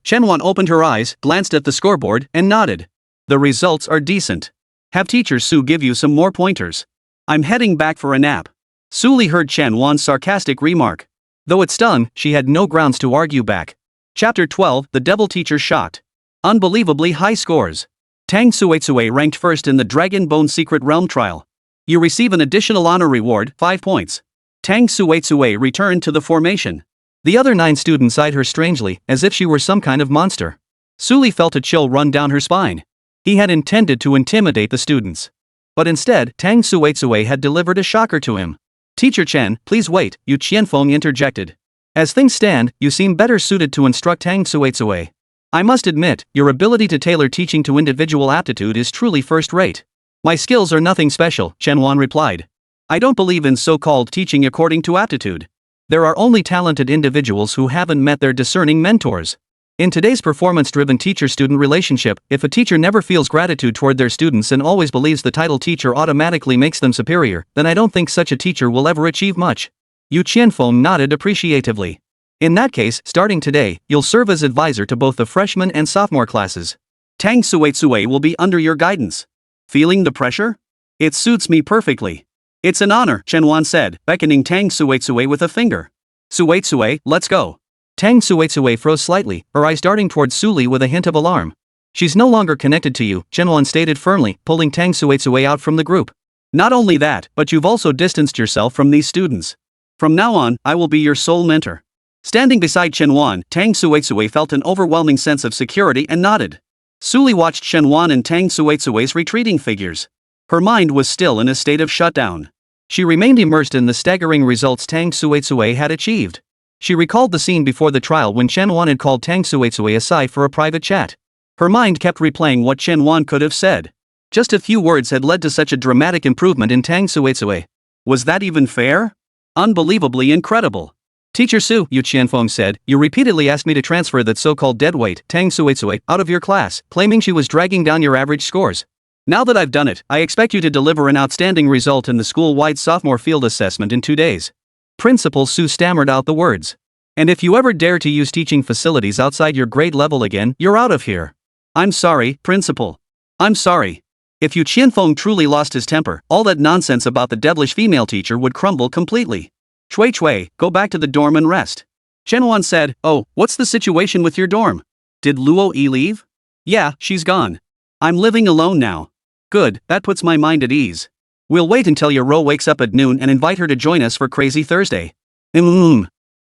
Chen Wan opened her eyes, glanced at the scoreboard, and nodded. The results are decent. Have Teacher Su give you some more pointers. I'm heading back for a nap. Su Li heard Chen Wan's sarcastic remark. Though it stung, she had no grounds to argue back. Chapter 12, The Devil Teacher Shocked. Unbelievably high scores. Tang Suitsui ranked first in the Dragon Bone Secret Realm trial. You receive an additional honor reward, 5 points. Tang Suitsui returned to the formation. The other 9 students eyed her strangely, as if she were some kind of monster. Su Li felt a chill run down her spine. He had intended to intimidate the students. But instead, Tang Suitsui had delivered a shocker to him. Teacher Chen, please wait, Yu Qianfeng interjected. As things stand, you seem better suited to instruct Tang Suitsui. I must admit, your ability to tailor teaching to individual aptitude is truly first-rate. My skills are nothing special, Chen Wan replied. I don't believe in so-called teaching according to aptitude. There are only talented individuals who haven't met their discerning mentors. In today's performance-driven teacher-student relationship, if a teacher never feels gratitude toward their students and always believes the title teacher automatically makes them superior, then I don't think such a teacher will ever achieve much. Yu Qianfeng nodded appreciatively. In that case, starting today, you'll serve as advisor to both the freshman and sophomore classes. Tang Suitsui will be under your guidance. Feeling the pressure? It suits me perfectly. It's an honor, Chen Wan said, beckoning Tang Suitsui with a finger. Suitsui, let's go. Tang Suitsui froze slightly, her eyes darting towards Su Li with a hint of alarm. She's no longer connected to you, Chen Wan stated firmly, pulling Tang Suitsui out from the group. Not only that, but you've also distanced yourself from these students. From now on, I will be your sole mentor. Standing beside Chen Wan, Tang Suitsui felt an overwhelming sense of security and nodded. Su Li watched Chen Wan and Tang Suitsui's retreating figures. Her mind was still in a state of shutdown. She remained immersed in the staggering results Tang Suitsui had achieved. She recalled the scene before the trial when Chen Wan had called Tang Suitsui aside for a private chat. Her mind kept replaying what Chen Wan could have said. Just a few words had led to such a dramatic improvement in Tang Suitsui. Was that even fair? Unbelievably incredible. Teacher Su, Yu Qianfeng said, you repeatedly asked me to transfer that so-called deadweight, Tang Suitsui, out of your class, claiming she was dragging down your average scores. Now that I've done it, I expect you to deliver an outstanding result in the school-wide sophomore field assessment in 2 days. Principal Su stammered out the words. And if you ever dare to use teaching facilities outside your grade level again, you're out of here. I'm sorry, Principal. I'm sorry. If Yu Qianfeng truly lost his temper, all that nonsense about the devilish female teacher would crumble completely. Chui, go back to the dorm and rest. Chen Wan said, oh, what's the situation with your dorm? Did Luo Yi leave? Yeah, she's gone. I'm living alone now. Good, that puts my mind at ease. We'll wait until Yarou wakes up at noon and invite her to join us for Crazy Thursday. A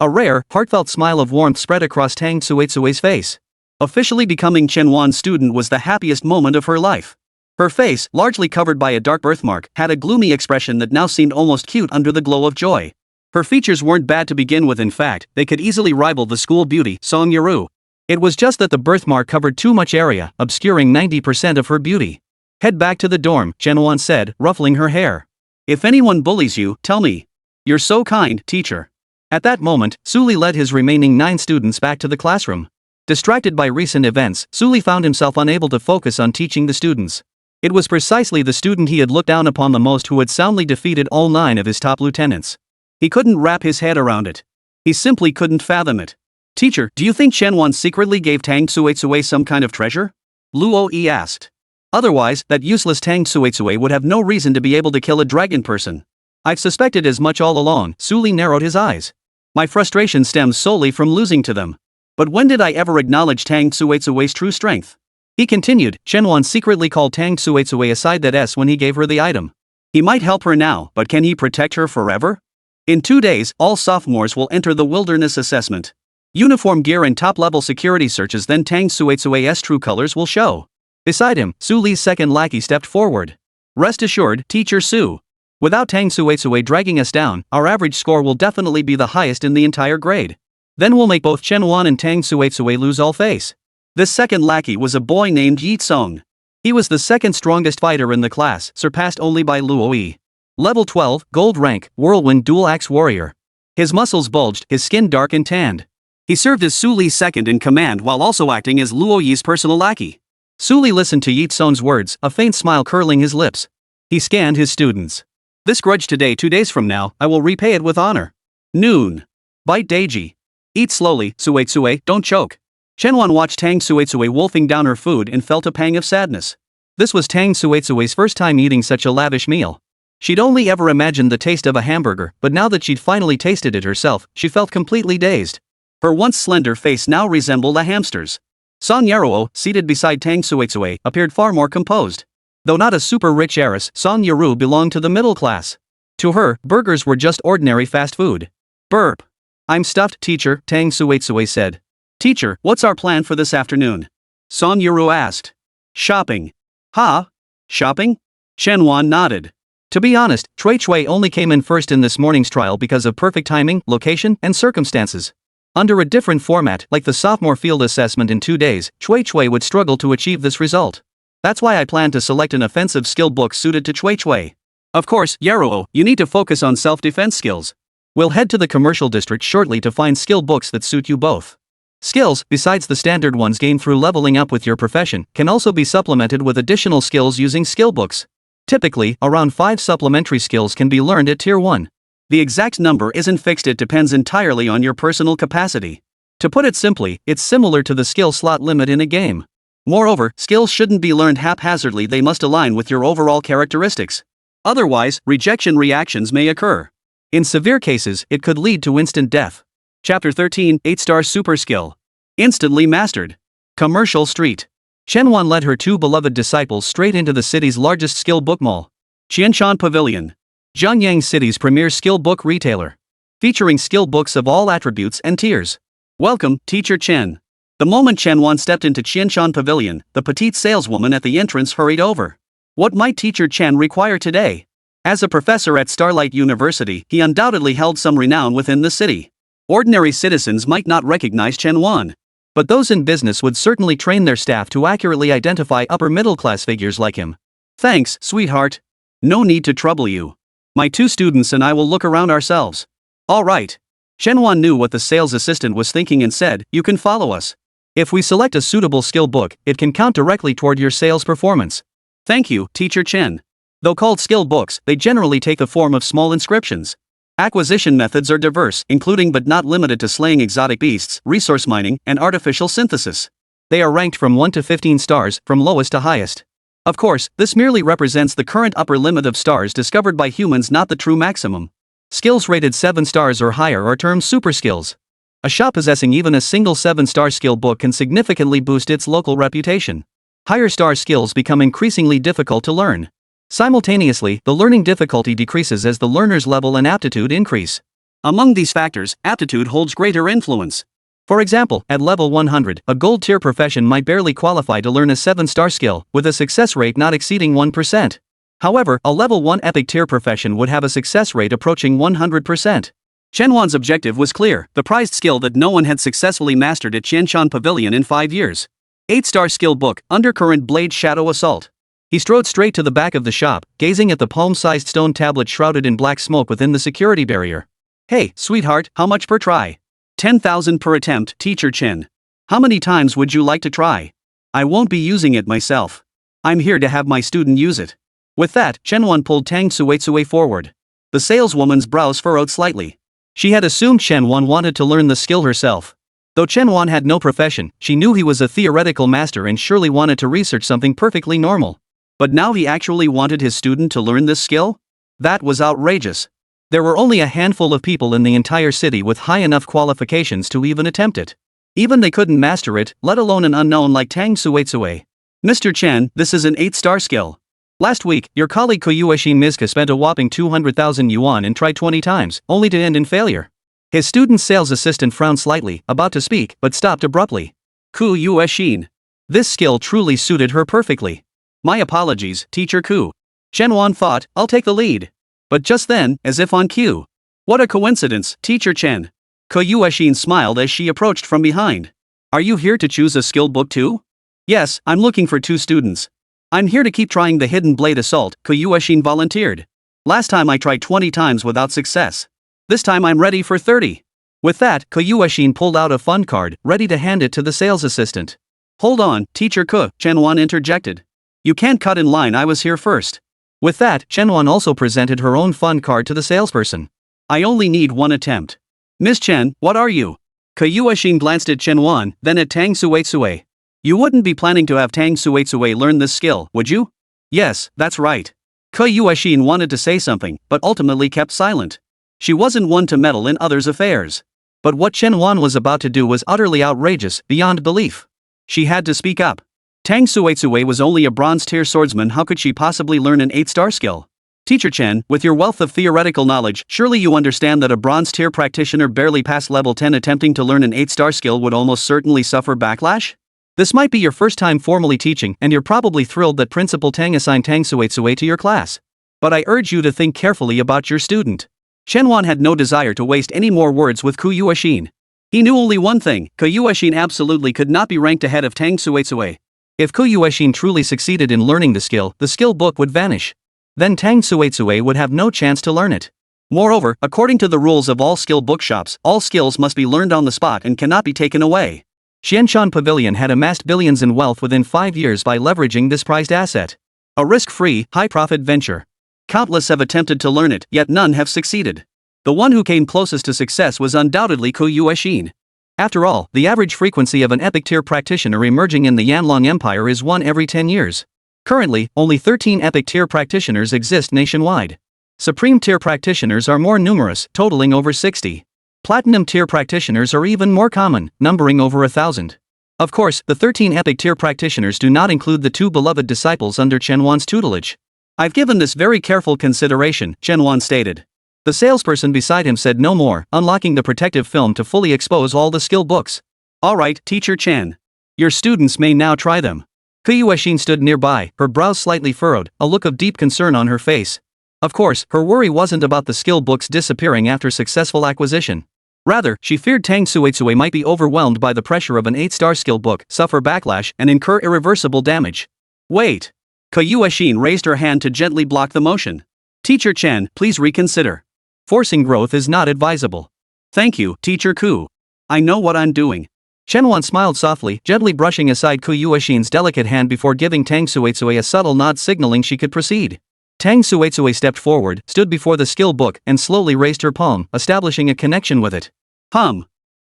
rare, heartfelt smile of warmth spread across Tang Suitsui's face. Officially becoming Chen Wan's student was the happiest moment of her life. Her face, largely covered by a dark birthmark, had a gloomy expression that now seemed almost cute under the glow of joy. Her features weren't bad to begin with, in fact, they could easily rival the school beauty, Song Yarou. It was just that the birthmark covered too much area, obscuring 90% of her beauty. Head back to the dorm, Chen Wan said, ruffling her hair. If anyone bullies you, tell me. You're so kind, teacher. At that moment, Suli led his remaining 9 students back to the classroom. Distracted by recent events, Suli found himself unable to focus on teaching the students. It was precisely the student he had looked down upon the most who had soundly defeated all 9 of his top lieutenants. He couldn't wrap his head around it. He simply couldn't fathom it. Teacher, do you think Chen Wan secretly gave Tang Tsuetsue some kind of treasure? Luo Yi asked. Otherwise, that useless Tang Tsuetsue would have no reason to be able to kill a dragon person. I've suspected as much all along. Suli narrowed his eyes. My frustration stems solely from losing to them. But when did I ever acknowledge Tang Tsuetsue's true strength? He continued. Chen Wan secretly called Tang Tsuetsue aside when he gave her the item. He might help her now, but can he protect her forever? In 2 days, all sophomores will enter the wilderness assessment. Uniform gear and top-level security searches, then Tang Tsuetsue's true colors will show. Beside him, Su Li's second lackey stepped forward. Rest assured, Teacher Su. Without Tang Tsuetsue dragging us down, our average score will definitely be the highest in the entire grade. Then we'll make both Chen Wan and Tang Tsuetsue lose all face. This second lackey was a boy named Yi Tsong. He was the second strongest fighter in the class, surpassed only by Luo Yi. Level 12, gold rank, whirlwind dual-axe warrior. His muscles bulged, his skin dark and tanned. He served as Su Li's second in command while also acting as Luo Yi's personal lackey. Su Li listened to Yi Tsong's words, a faint smile curling his lips. He scanned his students. This grudge today, 2 days from now, I will repay it with honor. Noon. Bite Daiji. Eat slowly, Tsuetsue, don't choke. Chen Wan watched Tang Tsuetsue wolfing down her food and felt a pang of sadness. This was Tang Tsuetsue's first time eating such a lavish meal. She'd only ever imagined the taste of a hamburger, but now that she'd finally tasted it herself, she felt completely dazed. Her once slender face now resembled a hamster's. Song Yarou, seated beside Tang Tsuetsue, appeared far more composed. Though not a super-rich heiress, Song Yarou belonged to the middle class. To her, burgers were just ordinary fast food. Burp. I'm stuffed, teacher, Tang Tsuetsue said. Teacher, what's our plan for this afternoon? Song Yarou asked. Shopping. Ha? Shopping? Chen Wan nodded. To be honest, Cui Cui only came in first in this morning's trial because of perfect timing, location, and circumstances. Under a different format, like the sophomore field assessment in 2 days, Cui Cui would struggle to achieve this result. That's why I plan to select an offensive skill book suited to Cui Cui. Of course, Yarou, you need to focus on self-defense skills. We'll head to the commercial district shortly to find skill books that suit you both. Skills, besides the standard ones gained through leveling up with your profession, can also be supplemented with additional skills using skill books. Typically, around 5 supplementary skills can be learned at Tier 1. The exact number isn't fixed, it depends entirely on your personal capacity. To put it simply, it's similar to the skill slot limit in a game. Moreover, skills shouldn't be learned haphazardly, they must align with your overall characteristics. Otherwise, rejection reactions may occur. In severe cases, it could lead to instant death. Chapter 13, 8-star super skill. Instantly mastered. Commercial Street. Chen Wan led her 2 beloved disciples straight into the city's largest skill book mall. Qianshan Pavilion. Zhangyang City's premier skill book retailer. Featuring skill books of all attributes and tiers. Welcome, Teacher Chen. The moment Chen Wan stepped into Qianshan Pavilion, the petite saleswoman at the entrance hurried over. What might Teacher Chen require today? As a professor at Starlight University, he undoubtedly held some renown within the city. Ordinary citizens might not recognize Chen Wan. But those in business would certainly train their staff to accurately identify upper-middle-class figures like him. Thanks, sweetheart. No need to trouble you. My 2 students and I will look around ourselves. All right. Chen Wan knew what the sales assistant was thinking and said, you can follow us. If we select a suitable skill book, it can count directly toward your sales performance. Thank you, Teacher Chen. Though called skill books, they generally take the form of small inscriptions. Acquisition methods are diverse, including but not limited to slaying exotic beasts, resource mining, and artificial synthesis. They are ranked from 1 to 15 stars, from lowest to highest. Of course, this merely represents the current upper limit of stars discovered by humans, not the true maximum. Skills rated 7 stars or higher are termed super skills. A shop possessing even a single 7-star skill book can significantly boost its local reputation. Higher star skills become increasingly difficult to learn. Simultaneously, the learning difficulty decreases as the learner's level and aptitude increase. Among these factors, aptitude holds greater influence. For example, at level 100, a gold-tier profession might barely qualify to learn a 7-star skill, with a success rate not exceeding 1%. However, a level 1 epic-tier profession would have a success rate approaching 100%. Chen Wan's objective was clear, the prized skill that no one had successfully mastered at Qianshan Pavilion in 5 years. 8-star skill book, Undercurrent Blade Shadow Assault. He strode straight to the back of the shop, gazing at the palm-sized stone tablet shrouded in black smoke within the security barrier. Hey, sweetheart, how much per try? 10,000 per attempt, Teacher Chen. How many times would you like to try? I won't be using it myself. I'm here to have my student use it. With that, Chen Wan pulled Tang Suetsue forward. The saleswoman's brows furrowed slightly. She had assumed Chen Wan wanted to learn the skill herself. Though Chen Wan had no profession, she knew he was a theoretical master and surely wanted to research something perfectly normal. But now he actually wanted his student to learn this skill? That was outrageous. There were only a handful of people in the entire city with high enough qualifications to even attempt it. Even they couldn't master it, let alone an unknown like Tang Suetsue. Mr. Chen, this is an 8-star skill. Last week, your colleague Koyueshin Mizka spent a whopping 200,000 yuan and tried 20 times, only to end in failure. His student's sales assistant frowned slightly, about to speak, but stopped abruptly. Koyueshin. This skill truly suited her perfectly. My apologies, Teacher Ku. Chen Wan thought, I'll take the lead. But just then, as if on cue. What a coincidence, Teacher Chen. Koyueshin smiled as she approached from behind. Are you here to choose a skill book too? Yes, I'm looking for 2 students. I'm here to keep trying the hidden blade assault, Koyueshin volunteered. Last time I tried 20 times without success. This time I'm ready for 30. With that, Koyueshin pulled out a fun card, ready to hand it to the sales assistant. Hold on, Teacher Ku, Chen Wan interjected. You can't cut in line, I was here first. With that, Chen Wan also presented her own fun card to the salesperson. I only need 1 attempt. Miss Chen, what are you? Koyueshin glanced at Chen Wan, then at Tang Suetsue. You wouldn't be planning to have Tang Suetsue learn this skill, would you? Yes, that's right. Koyueshin wanted to say something, but ultimately kept silent. She wasn't one to meddle in others' affairs. But what Chen Wan was about to do was utterly outrageous, beyond belief. She had to speak up. Tang Suetsue was only a bronze-tier swordsman, how could she possibly learn an 8-star skill? Teacher Chen, with your wealth of theoretical knowledge, surely you understand that a bronze-tier practitioner barely past level 10 attempting to learn an 8-star skill would almost certainly suffer backlash? This might be your first time formally teaching, and you're probably thrilled that Principal Tang assigned Tang Suetsue to your class. But I urge you to think carefully about your student. Chen Wan had no desire to waste any more words with Koyueshin. He knew only one thing, Koyueshin absolutely could not be ranked ahead of Tang Suetsue. If Koyueshin truly succeeded in learning the skill book would vanish. Then Tang Suetsue would have no chance to learn it. Moreover, according to the rules of all skill bookshops, all skills must be learned on the spot and cannot be taken away. Xianshan Pavilion had amassed billions in wealth within 5 years by leveraging this prized asset. A risk-free, high-profit venture. Countless have attempted to learn it, yet none have succeeded. The one who came closest to success was undoubtedly Koyueshin. After all, the average frequency of an epic-tier practitioner emerging in the Yanlong Empire is 1 every 10 years. Currently, only 13 epic-tier practitioners exist nationwide. Supreme-tier practitioners are more numerous, totaling over 60. Platinum-tier practitioners are even more common, numbering over 1,000. Of course, the 13 epic-tier practitioners do not include the 2 beloved disciples under Chen Wan's tutelage. I've given this very careful consideration, Chen Wan stated. The salesperson beside him said no more, unlocking the protective film to fully expose all the skill books. Alright, Teacher Chen. Your students may now try them. Koyueshin stood nearby, her brows slightly furrowed, a look of deep concern on her face. Of course, her worry wasn't about the skill books disappearing after successful acquisition. Rather, she feared Tang Suetsue might be overwhelmed by the pressure of an 8-star skill book, suffer backlash, and incur irreversible damage. Wait. Koyueshin raised her hand to gently block the motion. Teacher Chen, please reconsider. Forcing growth is not advisable. Thank you, Teacher Ku. I know what I'm doing. Chen Wan smiled softly, gently brushing aside Koyueshin's delicate hand before giving Tang Suetsue a subtle nod signaling she could proceed. Tang Suetsue stepped forward, stood before the skill book, and slowly raised her palm, establishing a connection with it.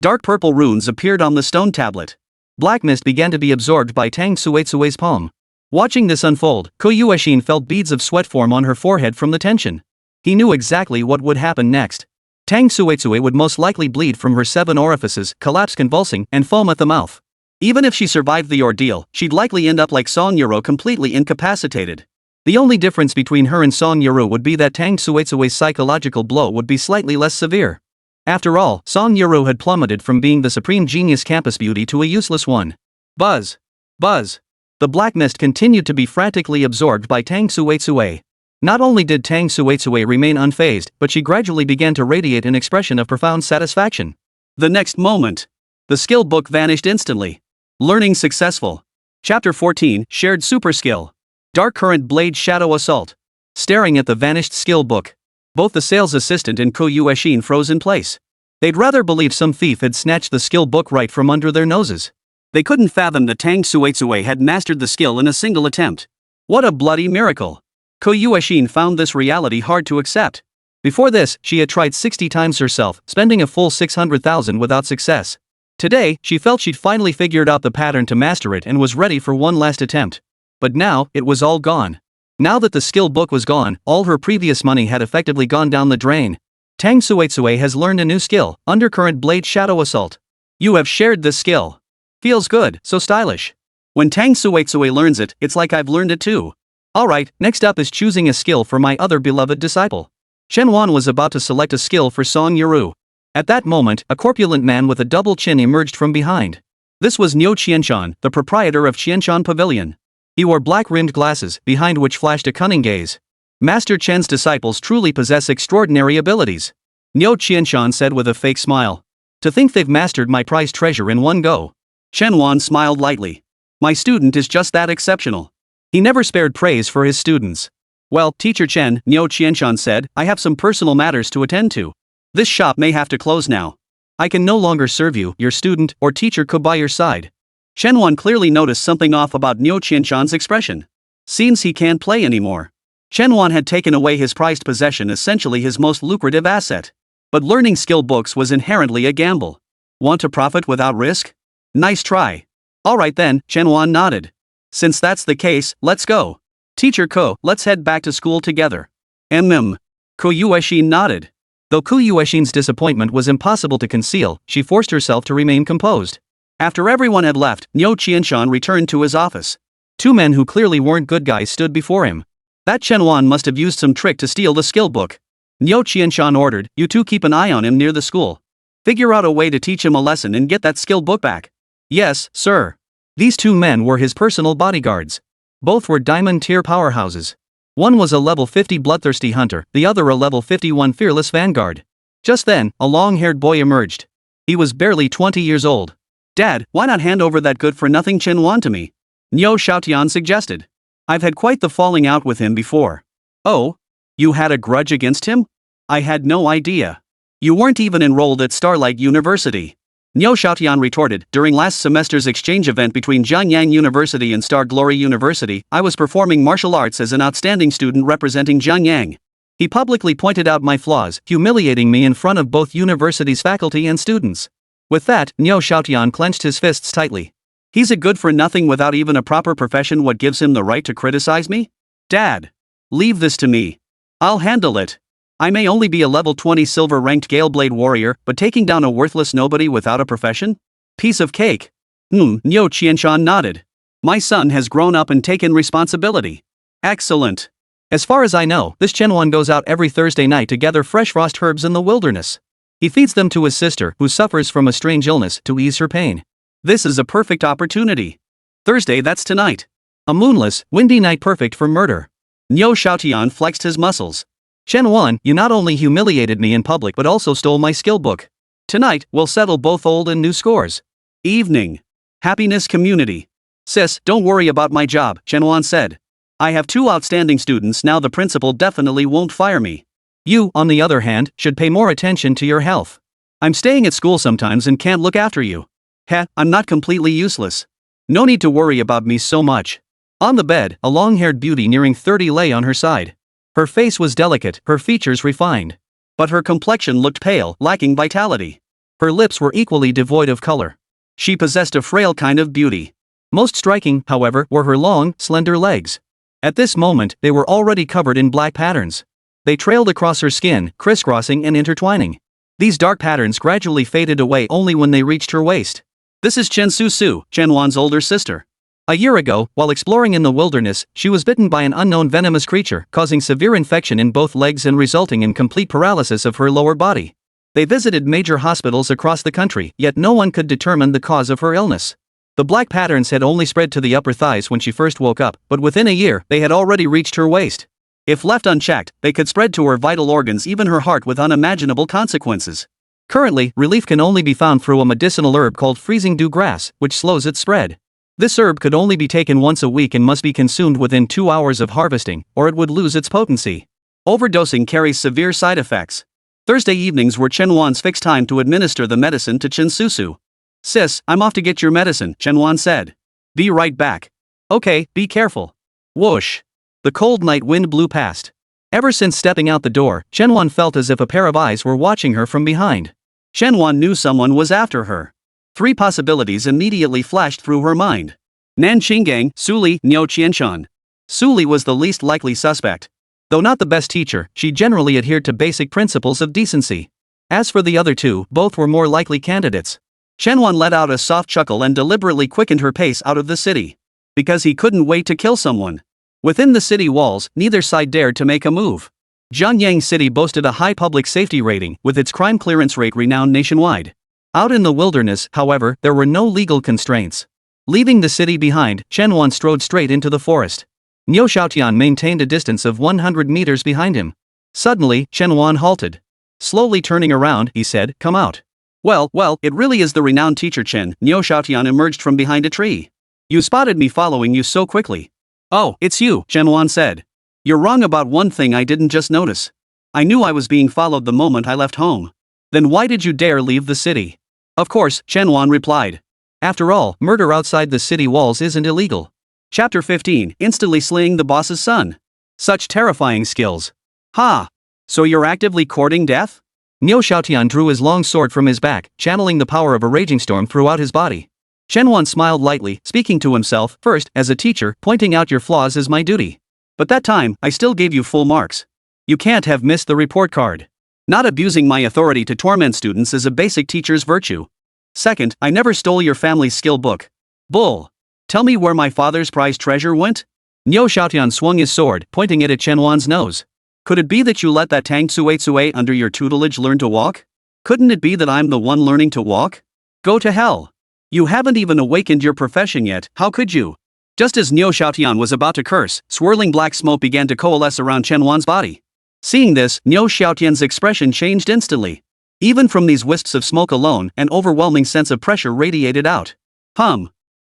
Dark purple runes appeared on the stone tablet. Black mist began to be absorbed by Tang Suetsue's palm. Watching this unfold, Koyueshin felt beads of sweat form on her forehead from the tension. He knew exactly what would happen next. Tang Suetsue would most likely bleed from her 7 orifices, collapse convulsing, and foam at the mouth. Even if she survived the ordeal, she'd likely end up like Song Yarou, completely incapacitated. The only difference between her and Song Yarou would be that Tang Suetsue's psychological blow would be slightly less severe. After all, Song Yarou had plummeted from being the supreme genius campus beauty to a useless one. Buzz. Buzz. The black mist continued to be frantically absorbed by Tang Suetsue. Not only did Tang Suetsue remain unfazed, but she gradually began to radiate an expression of profound satisfaction. The next moment, the skill book vanished instantly. Learning successful. Chapter 14, Shared Super Skill. Dark Current Blade Shadow Assault. Staring at the vanished skill book, both the sales assistant and Ko Yueshin froze in place. They'd rather believe some thief had snatched the skill book right from under their noses. They couldn't fathom that Tang Suetsue had mastered the skill in a single attempt. What a bloody miracle! Ko Yueshin found this reality hard to accept. Before this, she had tried 60 times herself, spending a full 600,000 without success. Today, she felt she'd finally figured out the pattern to master it and was ready for one last attempt. But now, it was all gone. Now that the skill book was gone, all her previous money had effectively gone down the drain. Tang Suetsue has learned a new skill, Undercurrent Blade Shadow Assault. You have shared this skill. Feels good, so stylish. When Tang Suetsue learns it, it's like I've learned it too. Alright, next up is choosing a skill for my other beloved disciple. Chen Wan was about to select a skill for Song Yarou. At that moment, a corpulent man with a double chin emerged from behind. This was Niu Qianshan, the proprietor of Qianshan Pavilion. He wore black-rimmed glasses, behind which flashed a cunning gaze. Master Chen's disciples truly possess extraordinary abilities. Niu Qianshan said with a fake smile. To think they've mastered my prized treasure in one go. Chen Wan smiled lightly. My student is just that exceptional. He never spared praise for his students. Well, Teacher Chen, Niu Qianshan said, I have some personal matters to attend to. This shop may have to close now. I can no longer serve you, your student, or teacher could by your side. Chen Wan clearly noticed something off about Niu Qianshan's expression. Seems he can't play anymore. Chen Wan had taken away his prized possession, essentially his most lucrative asset. But learning skill books was inherently a gamble. Want to profit without risk? Nice try. Alright then, Chen Wan nodded. Since that's the case, let's go. Teacher Ko, let's head back to school together. Ko Yueshin nodded. Though Ko Yueshin's disappointment was impossible to conceal, she forced herself to remain composed. After everyone had left, Niu Qianshan returned to his office. Two men who clearly weren't good guys stood before him. That Chen Wan must have used some trick to steal the skill book. Niu Qianshan ordered, you two keep an eye on him near the school. Figure out a way to teach him a lesson and get that skill book back. Yes, sir. These two men were his personal bodyguards. Both were diamond tier powerhouses. One was a level 50 bloodthirsty hunter, the other a level 51 fearless vanguard. Just then, a long-haired boy emerged. He was barely 20 years old. Dad, why not hand over that good-for-nothing Chen Wan to me? Niu Xiaotian suggested. I've had quite the falling out with him before. Oh? You had a grudge against him? I had no idea. You weren't even enrolled at Starlight University. Niu Xiaotian retorted, during last semester's exchange event between Jianyang University and Star Glory University, I was performing martial arts as an outstanding student representing Jianyang. He publicly pointed out my flaws, humiliating me in front of both university's faculty and students. With that, Niu Xiaotian clenched his fists tightly. He's a good-for-nothing without even a proper profession. What gives him the right to criticize me? Dad! Leave this to me. I'll handle it. I may only be a level 20 silver-ranked Galeblade warrior, but taking down a worthless nobody without a profession? Piece of cake. Niu Qianshan nodded. My son has grown up and taken responsibility. Excellent. As far as I know, this Chen Wan goes out every Thursday night to gather fresh frost herbs in the wilderness. He feeds them to his sister, who suffers from a strange illness, to ease her pain. This is a perfect opportunity. Thursday, that's tonight. A moonless, windy night perfect for murder. Niu Xiaotian flexed his muscles. Chen Wan, you not only humiliated me in public but also stole my skill book. Tonight, we'll settle both old and new scores. Evening. Happiness community. Sis, don't worry about my job, Chen Wan said. I have two outstanding students now. The principal definitely won't fire me. You, on the other hand, should pay more attention to your health. I'm staying at school sometimes and can't look after you. Heh, I'm not completely useless. No need to worry about me so much. On the bed, a long-haired beauty nearing 30 lay on her side. Her face was delicate, her features refined. But her complexion looked pale, lacking vitality. Her lips were equally devoid of color. She possessed a frail kind of beauty. Most striking, however, were her long, slender legs. At this moment, they were already covered in black patterns. They trailed across her skin, crisscrossing and intertwining. These dark patterns gradually faded away only when they reached her waist. This is Chen Su, Chen Wan's older sister. A year ago, while exploring in the wilderness, she was bitten by an unknown venomous creature, causing severe infection in both legs and resulting in complete paralysis of her lower body. They visited major hospitals across the country, yet no one could determine the cause of her illness. The black patterns had only spread to the upper thighs when she first woke up, but within a year, they had already reached her waist. If left unchecked, they could spread to her vital organs, even her heart, with unimaginable consequences. Currently, relief can only be found through a medicinal herb called freezing dew grass, which slows its spread. This herb could only be taken once a week and must be consumed within 2 hours of harvesting, or it would lose its potency. Overdosing carries severe side effects. Thursday evenings were Chen Wan's fixed time to administer the medicine to Chen Susu. Sis, I'm off to get your medicine, Chen Wan said. Be right back. Okay, be careful. Whoosh. The cold night wind blew past. Ever since stepping out the door, Chen Wan felt as if a pair of eyes were watching her from behind. Chen Wan knew someone was after her. 3 possibilities immediately flashed through her mind. Nan Qinggang, Suli, Niu Qianshan. Suli was the least likely suspect. Though not the best teacher, she generally adhered to basic principles of decency. As for the other 2, both were more likely candidates. Chen Wan let out a soft chuckle and deliberately quickened her pace out of the city. Because he couldn't wait to kill someone. Within the city walls, neither side dared to make a move. Jianyang City boasted a high public safety rating, with its crime clearance rate renowned nationwide. Out in the wilderness, however, there were no legal constraints. Leaving the city behind, Chen Wan strode straight into the forest. Niu Xiaotian maintained a distance of 100 meters behind him. Suddenly, Chen Wan halted. Slowly turning around, he said, "Come out." Well, it really is the renowned teacher Chen. Niu Xiaotian emerged from behind a tree. You spotted me following you so quickly. Oh, it's you, Chen Wan said. You're wrong about one thing I didn't just notice. I knew I was being followed the moment I left home. Then why did you dare leave the city? Of course, Chen Wan replied. After all, murder outside the city walls isn't illegal. Chapter 15, Instantly Slaying the Boss's Son. Such terrifying skills. Ha! So you're actively courting death? Niu Xiaotian drew his long sword from his back, channeling the power of a raging storm throughout his body. Chen Wan smiled lightly, speaking to himself, first, as a teacher, pointing out your flaws is my duty. But that time, I still gave you full marks. You can't have missed the report card. Not abusing my authority to torment students is a basic teacher's virtue. Second, I never stole your family's skill book. Bull. Tell me where my father's prized treasure went? Niu Xiaotian swung his sword, pointing it at Chen Wan's nose. Could it be that you let that Tang Tsue under your tutelage learn to walk? Couldn't it be that I'm the one learning to walk? Go to hell. You haven't even awakened your profession yet, how could you? Just as Niu Xiaotian was about to curse, swirling black smoke began to coalesce around Chen Wan's body. Seeing this, Niu Xiaotian's expression changed instantly. Even from these wisps of smoke alone, an overwhelming sense of pressure radiated out.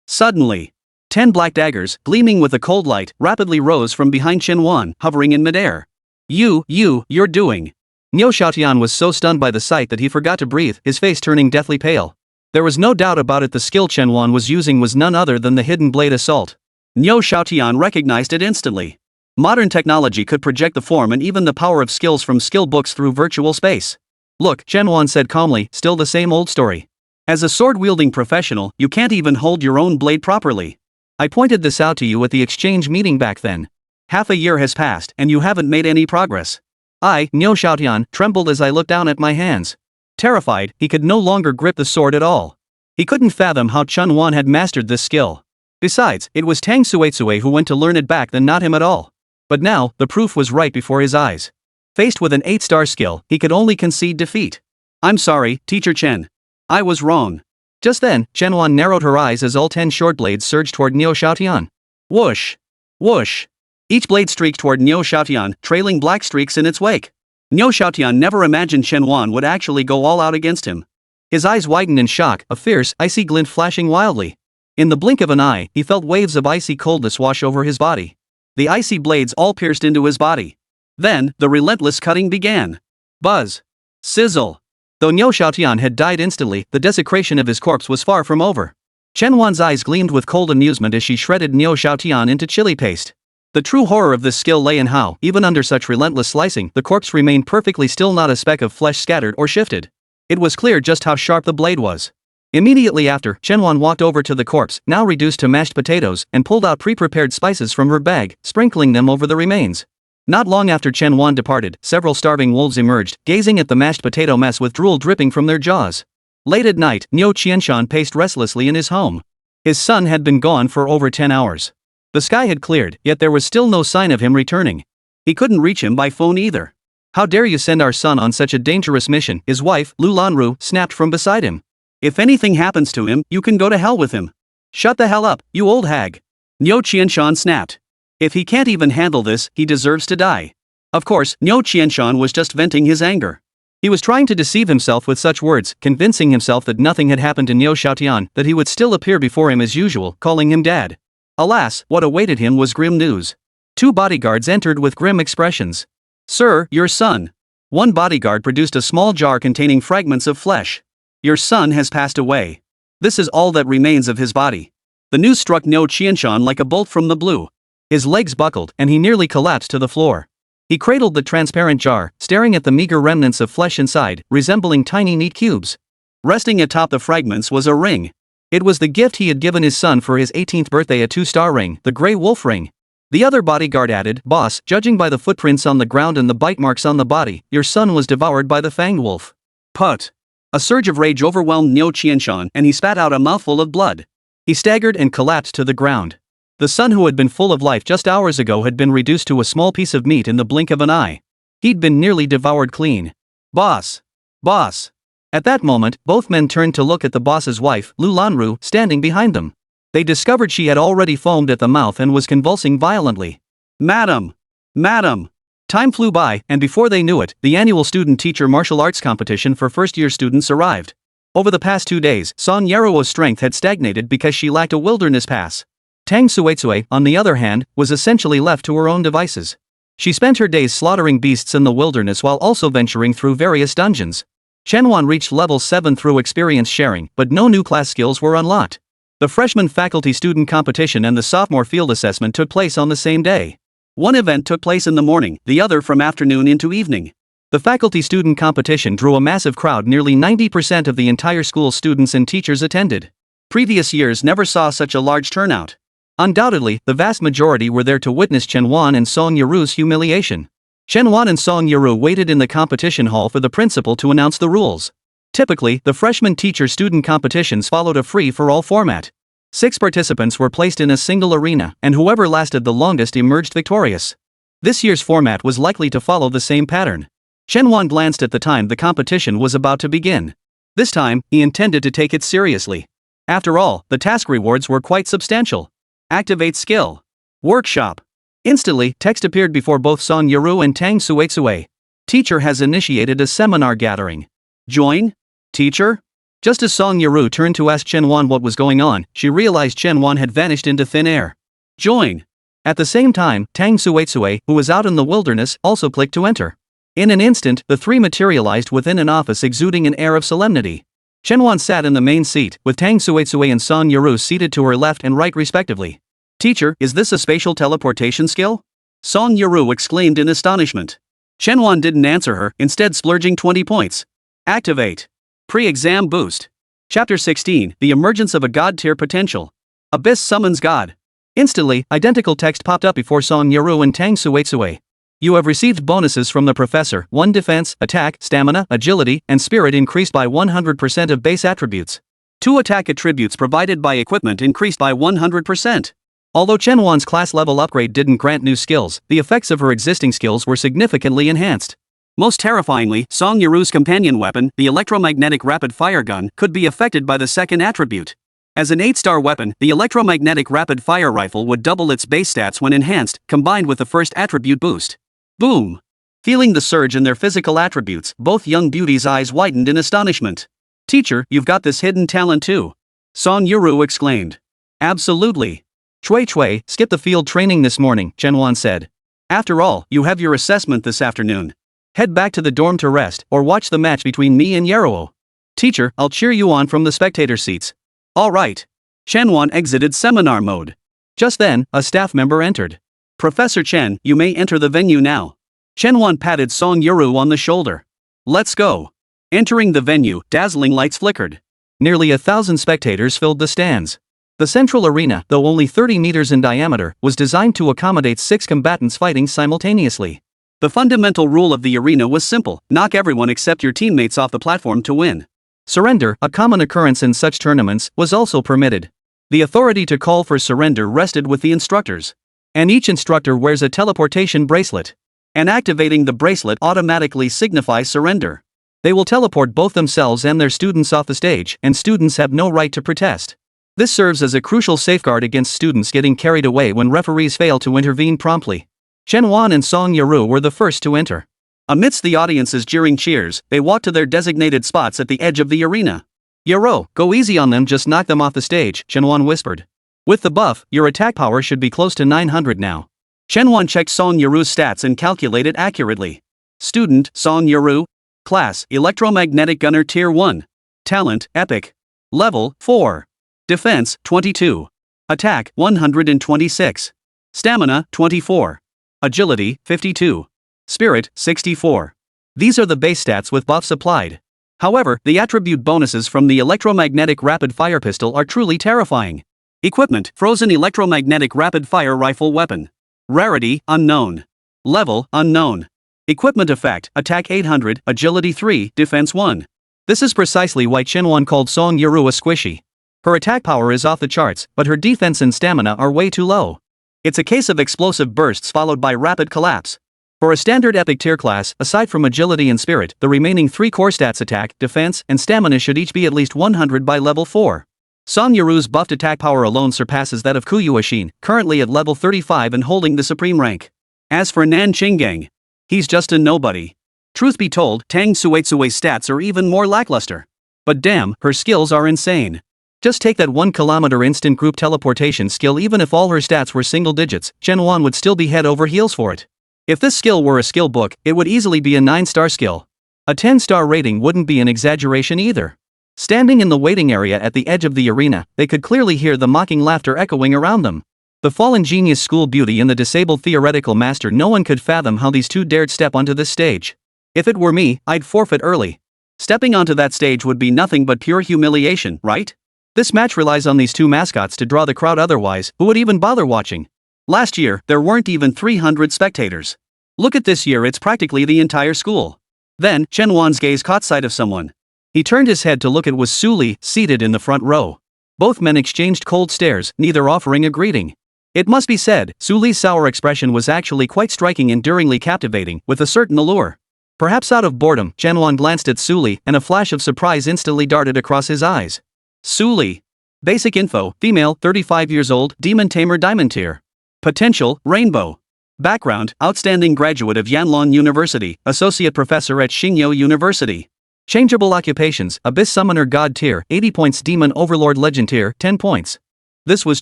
Suddenly, 10 black daggers, gleaming with a cold light, rapidly rose from behind Chen Wan, hovering in midair. You're doing. Niu Xiaotian was so stunned by the sight that he forgot to breathe, his face turning deathly pale. There was no doubt about it, the skill Chen Wan was using was none other than the hidden blade assault. Niu Xiaotian recognized it instantly. Modern technology could project the form and even the power of skills from skill books through virtual space. Look, Chen Wan said calmly, still the same old story. As a sword-wielding professional, you can't even hold your own blade properly. I pointed this out to you at the exchange meeting back then. Half a year has passed, and you haven't made any progress. Niu Xiaotian, trembled as I looked down at my hands. Terrified, he could no longer grip the sword at all. He couldn't fathom how Chen Wan had mastered this skill. Besides, it was Tang Tsue who went to learn it back then, not him at all. But now, the proof was right before his eyes. Faced with an 8-star skill, he could only concede defeat. I'm sorry, Teacher Chen. I was wrong. Just then, Chen Wan narrowed her eyes as all 10 short blades surged toward Niu Xiaotian. Whoosh! Whoosh! Each blade streaked toward Niu Xiaotian, trailing black streaks in its wake. Niu Xiaotian never imagined Chen Wan would actually go all out against him. His eyes widened in shock, a fierce, icy glint flashing wildly. In the blink of an eye, he felt waves of icy coldness wash over his body. The icy blades all pierced into his body. Then, the relentless cutting began. Buzz. Sizzle. Though Niu Xiaotian had died instantly, the desecration of his corpse was far from over. Chen Wan's eyes gleamed with cold amusement as she shredded Niu Xiaotian into chili paste. The true horror of this skill lay in how, even under such relentless slicing, the corpse remained perfectly still, not a speck of flesh scattered or shifted. It was clear just how sharp the blade was. Immediately after, Chen Wan walked over to the corpse, now reduced to mashed potatoes, and pulled out pre-prepared spices from her bag, sprinkling them over the remains. Not long after Chen Wan departed, several starving wolves emerged, gazing at the mashed potato mess with drool dripping from their jaws. Late at night, Niu Qianshan paced restlessly in his home. His son had been gone for over 10 hours. The sky had cleared, yet there was still no sign of him returning. He couldn't reach him by phone either. How dare you send our son on such a dangerous mission? His wife, Lu Lanru, snapped from beside him. If anything happens to him, you can go to hell with him. Shut the hell up, you old hag. Niu Qianshan snapped. If he can't even handle this, he deserves to die. Of course, Niu Qianshan was just venting his anger. He was trying to deceive himself with such words, convincing himself that nothing had happened to Niu Xiaotian, that he would still appear before him as usual, calling him dad. Alas, what awaited him was grim news. 2 bodyguards entered with grim expressions. "Sir, your son." One bodyguard produced a small jar containing fragments of flesh. "Your son has passed away. This is all that remains of his body." The news struck Niu Qianshan like a bolt from the blue. His legs buckled, and he nearly collapsed to the floor. He cradled the transparent jar, staring at the meager remnants of flesh inside, resembling tiny neat cubes. Resting atop the fragments was a ring. It was the gift he had given his son for his 18th birthday, a 2-star ring, the Grey Wolf ring. The other bodyguard added, "Boss, judging by the footprints on the ground and the bite marks on the body, your son was devoured by the fanged wolf." Put! A surge of rage overwhelmed Niu Qianshan, and he spat out a mouthful of blood. He staggered and collapsed to the ground. The son who had been full of life just hours ago had been reduced to a small piece of meat in the blink of an eye. He'd been nearly devoured clean. "Boss! Boss!" At that moment, both men turned to look at the boss's wife, Lu Lanru, standing behind them. They discovered she had already foamed at the mouth and was convulsing violently. "Madam! Madam!" Time flew by, and before they knew it, the annual student-teacher martial arts competition for first-year students arrived. Over the past 2 days, Song Yarou's strength had stagnated because she lacked a wilderness pass. Tang Suetsue, on the other hand, was essentially left to her own devices. She spent her days slaughtering beasts in the wilderness while also venturing through various dungeons. Chen Wan reached level 7 through experience sharing, but no new class skills were unlocked. The freshman faculty student competition and the sophomore field assessment took place on the same day. One event took place in the morning, the other from afternoon into evening. The faculty student competition drew a massive crowd. Nearly 90% of the entire school's students and teachers attended. Previous years never saw such a large turnout. Undoubtedly, the vast majority were there to witness Chen Wan and Song Yarou's humiliation. Chen Wan and Song Yarou waited in the competition hall for the principal to announce the rules. Typically, the freshman teacher-student competitions followed a free-for-all format. 6 participants were placed in a single arena, and whoever lasted the longest emerged victorious. This year's format was likely to follow the same pattern. Chen Wan glanced at the time the competition was about to begin. This time, he intended to take it seriously. After all, the task rewards were quite substantial. Activate skill. Workshop. Instantly, text appeared before both Song Yarou and Tang Suetsue. Teacher has initiated a seminar gathering. Join? Teacher? Just as Song Yarou turned to ask Chen Wan what was going on, she realized Chen Wan had vanished into thin air. Join. At the same time, Tang Suetsue, who was out in the wilderness, also clicked to enter. In an instant, the three materialized within an office exuding an air of solemnity. Chen Wan sat in the main seat, with Tang Suetsue and Song Yarou seated to her left and right respectively. Teacher, is this a spatial teleportation skill? Song Yarou exclaimed in astonishment. Chen Wan didn't answer her, instead splurging 20 points. Activate. Pre-exam boost. Chapter 16, The Emergence of a God-tier Potential. Abyss summons God. Instantly, identical text popped up before Song Yarou and Tang Suetsue. You have received bonuses from the professor. 1 defense, attack, stamina, agility, and spirit increased by 100% of base attributes. 2 attack attributes provided by equipment increased by 100%. Although Chen Wan's class level upgrade didn't grant new skills, the effects of her existing skills were significantly enhanced. Most terrifyingly, Song Yarou's companion weapon, the electromagnetic rapid fire gun, could be affected by the second attribute. As an 8-star weapon, the electromagnetic rapid fire rifle would double its base stats when enhanced, combined with the first attribute boost. Boom! Feeling the surge in their physical attributes, both young beauties' eyes widened in astonishment. Teacher, you've got this hidden talent too. Song Yarou exclaimed. Absolutely. Cui, skip the field training this morning, Chen Wan said. After all, you have your assessment this afternoon. Head back to the dorm to rest, or watch the match between me and Yarou. Teacher, I'll cheer you on from the spectator seats. All right. Chen Wan exited seminar mode. Just then, a staff member entered. Professor Chen, you may enter the venue now. Chen Wan patted Song Yarou on the shoulder. Let's go. Entering the venue, dazzling lights flickered. Nearly 1,000 spectators filled the stands. The central arena, though only 30 meters in diameter, was designed to accommodate 6 combatants fighting simultaneously. The fundamental rule of the arena was simple: knock everyone except your teammates off the platform to win. Surrender, a common occurrence in such tournaments, was also permitted. The authority to call for surrender rested with the instructors. And each instructor wears a teleportation bracelet. And activating the bracelet automatically signifies surrender. They will teleport both themselves and their students off the stage, and students have no right to protest. This serves as a crucial safeguard against students getting carried away when referees fail to intervene promptly. Chen Wan and Song Yarou were the first to enter. Amidst the audience's jeering cheers, they walked to their designated spots at the edge of the arena. Yarou, go easy on them, just knock them off the stage, Chen Wan whispered. With the buff, your attack power should be close to 900 now. Chen Wan checked Song Yarou's stats and calculated accurately. Student, Song Yarou. Class, Electromagnetic Gunner Tier 1. Talent, Epic. Level, 4. Defense, 22. Attack, 126. Stamina, 24. Agility, 52. Spirit, 64. These are the base stats with buffs applied. However, the attribute bonuses from the Electromagnetic Rapid Fire Pistol are truly terrifying. Equipment, Frozen Electromagnetic Rapid Fire Rifle Weapon. Rarity, Unknown. Level, Unknown. Equipment effect, Attack 800, Agility 3, Defense 1. This is precisely why Chen Wan called Song Yarou a squishy. Her attack power is off the charts, but her defense and stamina are way too low. It's a case of explosive bursts followed by rapid collapse. For a standard epic tier class, aside from agility and spirit, the remaining 3 core stats attack, defense, and stamina should each be at least 100 by level 4. Song Yarou's buffed attack power alone surpasses that of Xingyao, currently at level 35 and holding the supreme rank. As for Nan Qinggang, he's just a nobody. Truth be told, Tang Suetsue's stats are even more lackluster. But damn, her skills are insane. Just take that 1 kilometer instant group teleportation skill. Even if all her stats were single digits, Chen Wan would still be head over heels for it. If this skill were a skill book, it would easily be a 9-star skill. A 10-star rating wouldn't be an exaggeration either. Standing in the waiting area at the edge of the arena, they could clearly hear the mocking laughter echoing around them. The fallen genius school beauty and the disabled theoretical master. No one could fathom how these two dared step onto this stage. If it were me, I'd forfeit early. Stepping onto that stage would be nothing but pure humiliation, right? This match relies on these two mascots to draw the crowd, otherwise, who would even bother watching? Last year, there weren't even 300 spectators. Look at this year, it's practically the entire school. Then, Chen Wan's gaze caught sight of someone. He turned his head to look. It was Su Li, seated in the front row. Both men exchanged cold stares, neither offering a greeting. It must be said, Su Li's sour expression was actually quite striking, enduringly captivating, with a certain allure. Perhaps out of boredom, Chen Wan glanced at Su Li, and a flash of surprise instantly darted across his eyes. Su Li. Basic info, female, 35 years old, demon tamer, diamond tier. Potential, rainbow. Background, outstanding graduate of Yanlong University, associate professor at Xingyao University. Changeable occupations, abyss summoner, god tier, 80 points, demon overlord, legend tier, 10 points. This was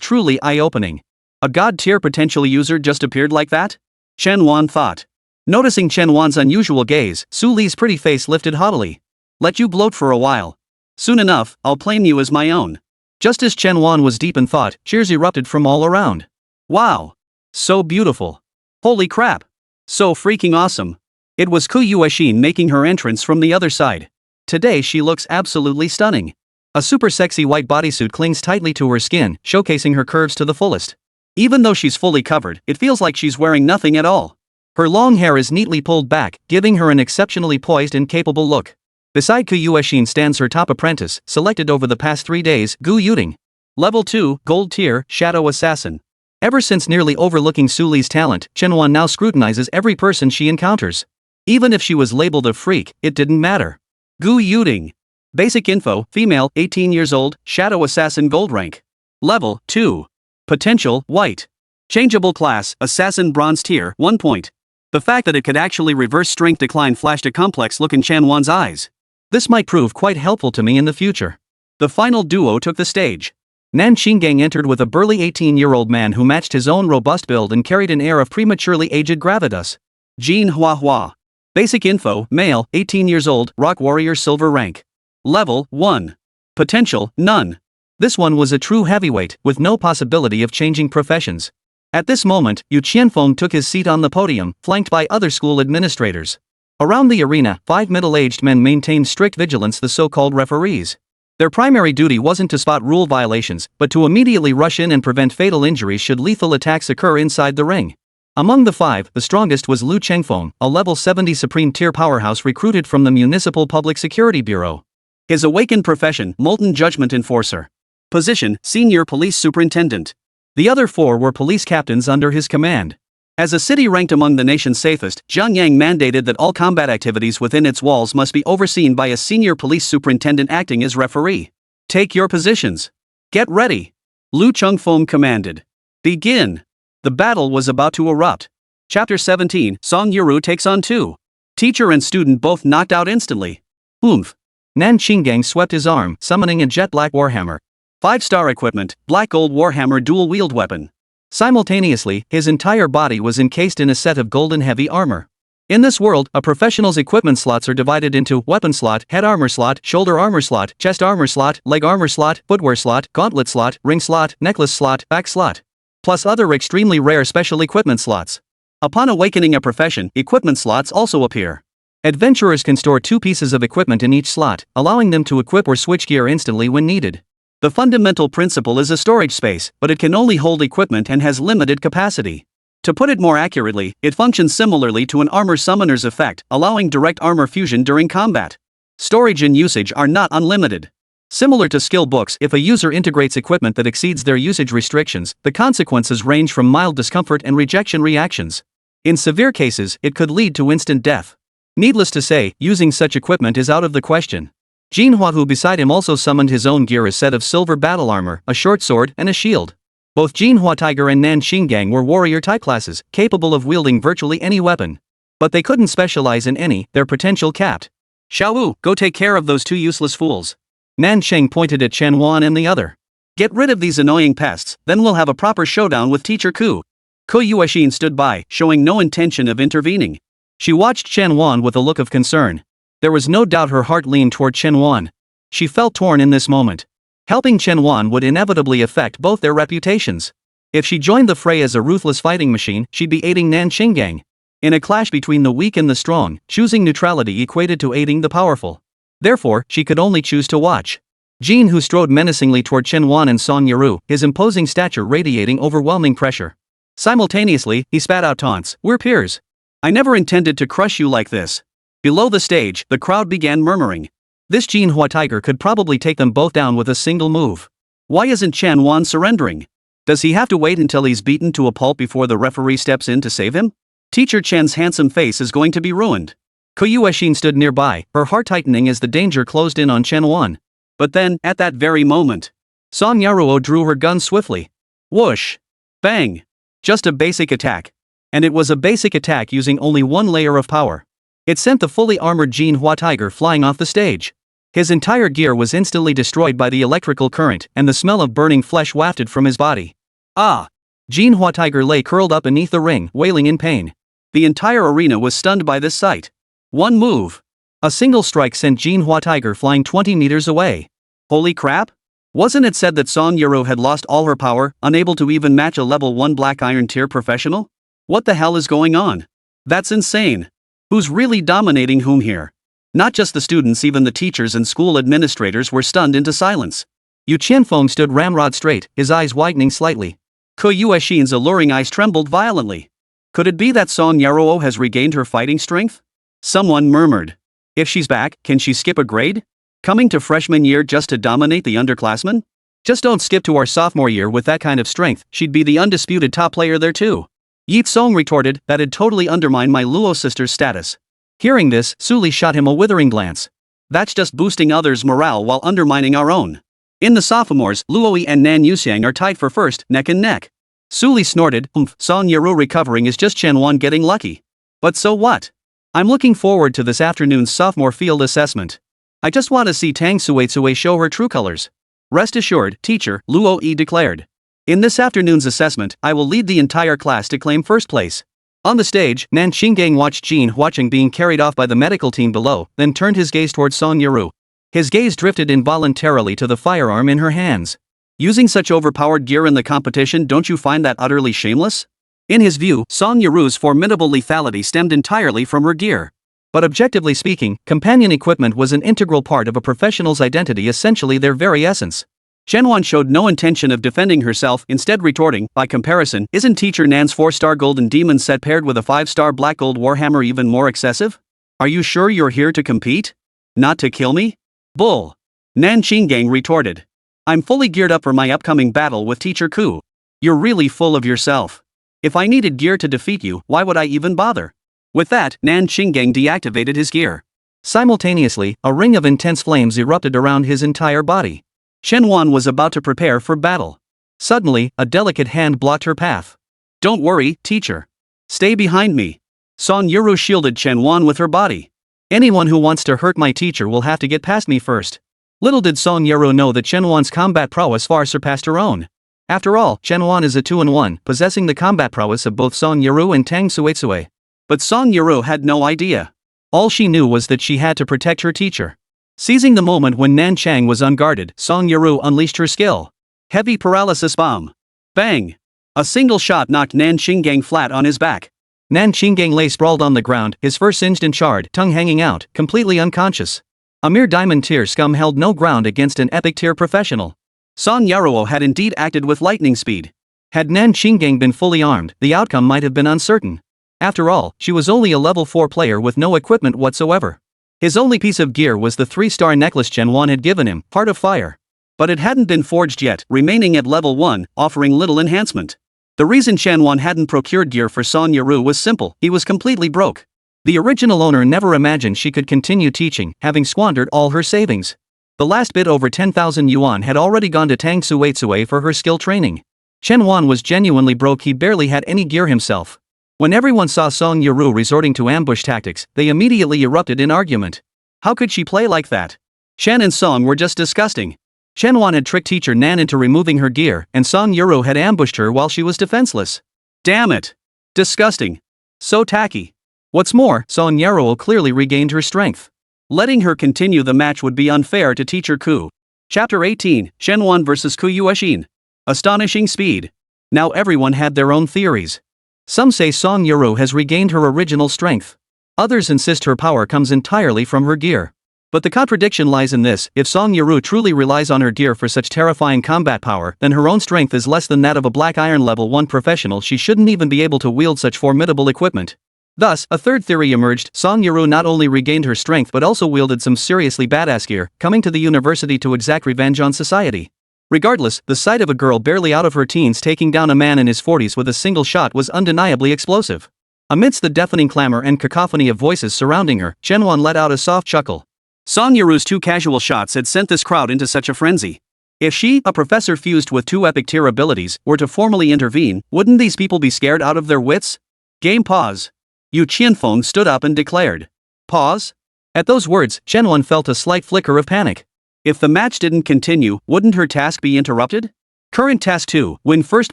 truly eye-opening. A god tier potential user just appeared like that? Chen Wan thought. Noticing Chen Wan's unusual gaze, Su Li's pretty face lifted haughtily. Let you gloat for a while. Soon enough, I'll claim you as my own. Just as Chen Wan was deep in thought, cheers erupted from all around. Wow! So beautiful. Holy crap! So freaking awesome. It was Xingyao making her entrance from the other side. Today she looks absolutely stunning. A super sexy white bodysuit clings tightly to her skin, showcasing her curves to the fullest. Even though she's fully covered, it feels like she's wearing nothing at all. Her long hair is neatly pulled back, giving her an exceptionally poised and capable look. Beside Xingyao stands her top apprentice, selected over the past 3 days, Gu Yuting. Level 2, Gold Tier, Shadow Assassin. Ever since nearly overlooking Su Li's talent, Chen Wan now scrutinizes every person she encounters. Even if she was labeled a freak, it didn't matter. Gu Yuting. Basic info, female, 18 years old, Shadow Assassin, gold rank. Level 2. Potential, white. Changeable class, Assassin, bronze tier, 1 point. The fact that it could actually reverse strength decline flashed a complex look in Chen Wan's eyes. This might prove quite helpful to me in the future. The final duo took the stage. Nan Qinggang entered with a burly 18-year-old man who matched his own robust build and carried an air of prematurely aged gravitas. Jin Hua. Basic info, male, 18 years old, rock warrior, silver rank. Level 1. Potential, none. This one was a true heavyweight, with no possibility of changing professions. At this moment, Yu Qianfeng took his seat on the podium, flanked by other school administrators. Around the arena, 5 middle-aged men maintained strict vigilance, the so-called referees. Their primary duty wasn't to spot rule violations, but to immediately rush in and prevent fatal injuries should lethal attacks occur inside the ring. Among the 5, the strongest was Lu Chengfeng, a level 70 supreme tier powerhouse recruited from the Municipal Public Security Bureau. His awakened profession, Molten Judgment Enforcer. Position, Senior Police Superintendent. The other 4 were police captains under his command. As a city ranked among the nation's safest, Zhangyang mandated that all combat activities within its walls must be overseen by a senior police superintendent acting as referee. Take your positions. Get ready. Lu Chengfeng commanded. Begin. The battle was about to erupt. Chapter 17, Song Yarou takes on 2. Teacher and student both knocked out instantly. Oomph. Nan Xingyao swept his arm, summoning a jet black warhammer. 5-star equipment, black gold warhammer dual-wield weapon. Simultaneously, his entire body was encased in a set of golden heavy armor. In this world, a professional's equipment slots are divided into weapon slot, head armor slot, shoulder armor slot, chest armor slot, leg armor slot, footwear slot, gauntlet slot, ring slot, necklace slot, back slot. Plus other extremely rare special equipment slots. Upon awakening a profession, equipment slots also appear. Adventurers can store 2 pieces of equipment in each slot, allowing them to equip or switch gear instantly when needed. The fundamental principle is a storage space, but it can only hold equipment and has limited capacity. To put it more accurately, it functions similarly to an armor summoner's effect, allowing direct armor fusion during combat. Storage and usage are not unlimited. Similar to skill books, if a user integrates equipment that exceeds their usage restrictions, the consequences range from mild discomfort and rejection reactions. In severe cases, it could lead to instant death. Needless to say, using such equipment is out of the question. Jinhua, who beside him also summoned his own gear, a set of silver battle armor, a short sword, and a shield. Both Jinhua Tiger and Nan Xingyao were warrior type classes, capable of wielding virtually any weapon. But they couldn't specialize in any, their potential capped. Xiao, go take care of those 2 useless fools. Nan Sheng pointed at Chen Wan and the other. Get rid of these annoying pests, then we'll have a proper showdown with Teacher Ku. Ko Yuexin stood by, showing no intention of intervening. She watched Chen Wan with a look of concern. There was no doubt her heart leaned toward Chen Wan. She felt torn in this moment. Helping Chen Wan would inevitably affect both their reputations. If she joined the fray as a ruthless fighting machine, she'd be aiding Nan Xingyao. In a clash between the weak and the strong, choosing neutrality equated to aiding the powerful. Therefore, she could only choose to watch. Jin, who strode menacingly toward Chen Wan and Song Yarou, his imposing stature radiating overwhelming pressure. Simultaneously, he spat out taunts. We're peers. I never intended to crush you like this. Below the stage, the crowd began murmuring. This Jinhua Tiger could probably take them both down with a single move. Why isn't Chen Wan surrendering? Does he have to wait until he's beaten to a pulp before the referee steps in to save him? Teacher Chen's handsome face is going to be ruined. Ko Yuexin stood nearby, her heart tightening as the danger closed in on Chen Wan. But then, at that very moment, Song Yarou drew her gun swiftly. Whoosh! Bang! Just a basic attack. And it was a basic attack using only 1 layer of power. It sent the fully armored Jinhua Tiger flying off the stage. His entire gear was instantly destroyed by the electrical current, and the smell of burning flesh wafted from his body. Ah! Jinhua Tiger lay curled up beneath the ring, wailing in pain. The entire arena was stunned by this sight. 1 move. A single strike sent Jinhua Tiger flying 20 meters away. Holy crap! Wasn't it said that Song Yarou had lost all her power, unable to even match a level 1 Black Iron tier professional? What the hell is going on? That's insane. Who's really dominating whom here? Not just the students, even the teachers and school administrators were stunned into silence. Yu Qianfeng stood ramrod straight, his eyes widening slightly. Ko Yuexin's alluring eyes trembled violently. Could it be that Song Yarou has regained her fighting strength? Someone murmured. If she's back, can she skip a grade? Coming to freshman year just to dominate the underclassmen? Just don't skip to our sophomore year with that kind of strength, she'd be the undisputed top player there too. Yi Song retorted, that'd totally undermine my Luo sister's status. Hearing this, Suli shot him a withering glance. That's just boosting others' morale while undermining our own. In the sophomores, Luoi and Nan Yuxiang are tied for first, neck and neck. Suli snorted, Song Yarou recovering is just Chen Wan getting lucky. But so what? I'm looking forward to this afternoon's sophomore field assessment. I just want to see Tang Suitsui show her true colors. Rest assured, teacher, Luoi declared. In this afternoon's assessment, I will lead the entire class to claim first place. On the stage, Nan Xingyao watched Jin watching being carried off by the medical team below, then turned his gaze towards Song Yarou. His gaze drifted involuntarily to the firearm in her hands. Using such overpowered gear in the competition, don't you find that utterly shameless? In his view, Song Yarou's formidable lethality stemmed entirely from her gear. But objectively speaking, companion equipment was an integral part of a professional's identity, essentially their very essence. Chen Wan showed no intention of defending herself, instead retorting, by comparison, isn't Teacher Nan's 4-star golden demon set paired with a 5-star black gold warhammer even more excessive? Are you sure you're here to compete? Not to kill me? Bull. Nan Xingyao retorted. I'm fully geared up for my upcoming battle with Teacher Ku. You're really full of yourself. If I needed gear to defeat you, why would I even bother? With that, Nan Xingyao deactivated his gear. Simultaneously, a ring of intense flames erupted around his entire body. Chen Wan was about to prepare for battle. Suddenly, a delicate hand blocked her path. Don't worry, teacher. Stay behind me. Song Yarou shielded Chen Wan with her body. Anyone who wants to hurt my teacher will have to get past me first. Little did Song Yarou know that Chen Wan's combat prowess far surpassed her own. After all, Chen Wan is a 2-in-1, possessing the combat prowess of both Song Yarou and Tang Suetsue. But Song Yarou had no idea. All she knew was that she had to protect her teacher. Seizing the moment when Nan Chang was unguarded, Song Yarou unleashed her skill. Heavy paralysis bomb. Bang! A single shot knocked Nan Xingyao flat on his back. Nan Xingyao lay sprawled on the ground, his fur singed and charred, tongue hanging out, completely unconscious. A mere diamond tier scum held no ground against an epic tier professional. Song Yarou had indeed acted with lightning speed. Had Nan Xingyao been fully armed, the outcome might have been uncertain. After all, she was only a level 4 player with no equipment whatsoever. His only piece of gear was the 3-star necklace Chen Wan had given him, part of fire. But it hadn't been forged yet, remaining at level 1, offering little enhancement. The reason Chen Wan hadn't procured gear for Song Yarou was simple: he was completely broke. The original owner never imagined she could continue teaching, having squandered all her savings. The last bit over 10,000 yuan had already gone to Tang Suetsue for her skill training. Chen Wan was genuinely broke, he barely had any gear himself. When everyone saw Song Yarou resorting to ambush tactics, they immediately erupted in argument. How could she play like that? Chen and Song were just disgusting. Chen Wan had tricked teacher Nan into removing her gear, and Song Yarou had ambushed her while she was defenseless. Damn it! Disgusting. So tacky. What's more, Song Yarou clearly regained her strength. Letting her continue the match would be unfair to teacher Ku. Chapter 18, Chen Wan vs. Ku Yuexin. Astonishing speed. Now everyone had their own theories. Some say Song Yarou has regained her original strength. Others insist her power comes entirely from her gear. But the contradiction lies in this: if Song Yarou truly relies on her gear for such terrifying combat power, then her own strength is less than that of a Black Iron level 1 professional. She shouldn't even be able to wield such formidable equipment. Thus, a third theory emerged: Song Yarou not only regained her strength but also wielded some seriously badass gear, coming to the university to exact revenge on society. Regardless, the sight of a girl barely out of her teens taking down a man in his 40s with a single shot was undeniably explosive. Amidst the deafening clamor and cacophony of voices surrounding her, Chen Wan let out a soft chuckle. Song Yarou's 2 casual shots had sent this crowd into such a frenzy. If she, a professor fused with 2 epic tier abilities, were to formally intervene, wouldn't these people be scared out of their wits? Game pause. Yu Qianfeng stood up and declared. Pause? At those words, Chen Wan felt a slight flicker of panic. If the match didn't continue, wouldn't her task be interrupted? Current task 2, win first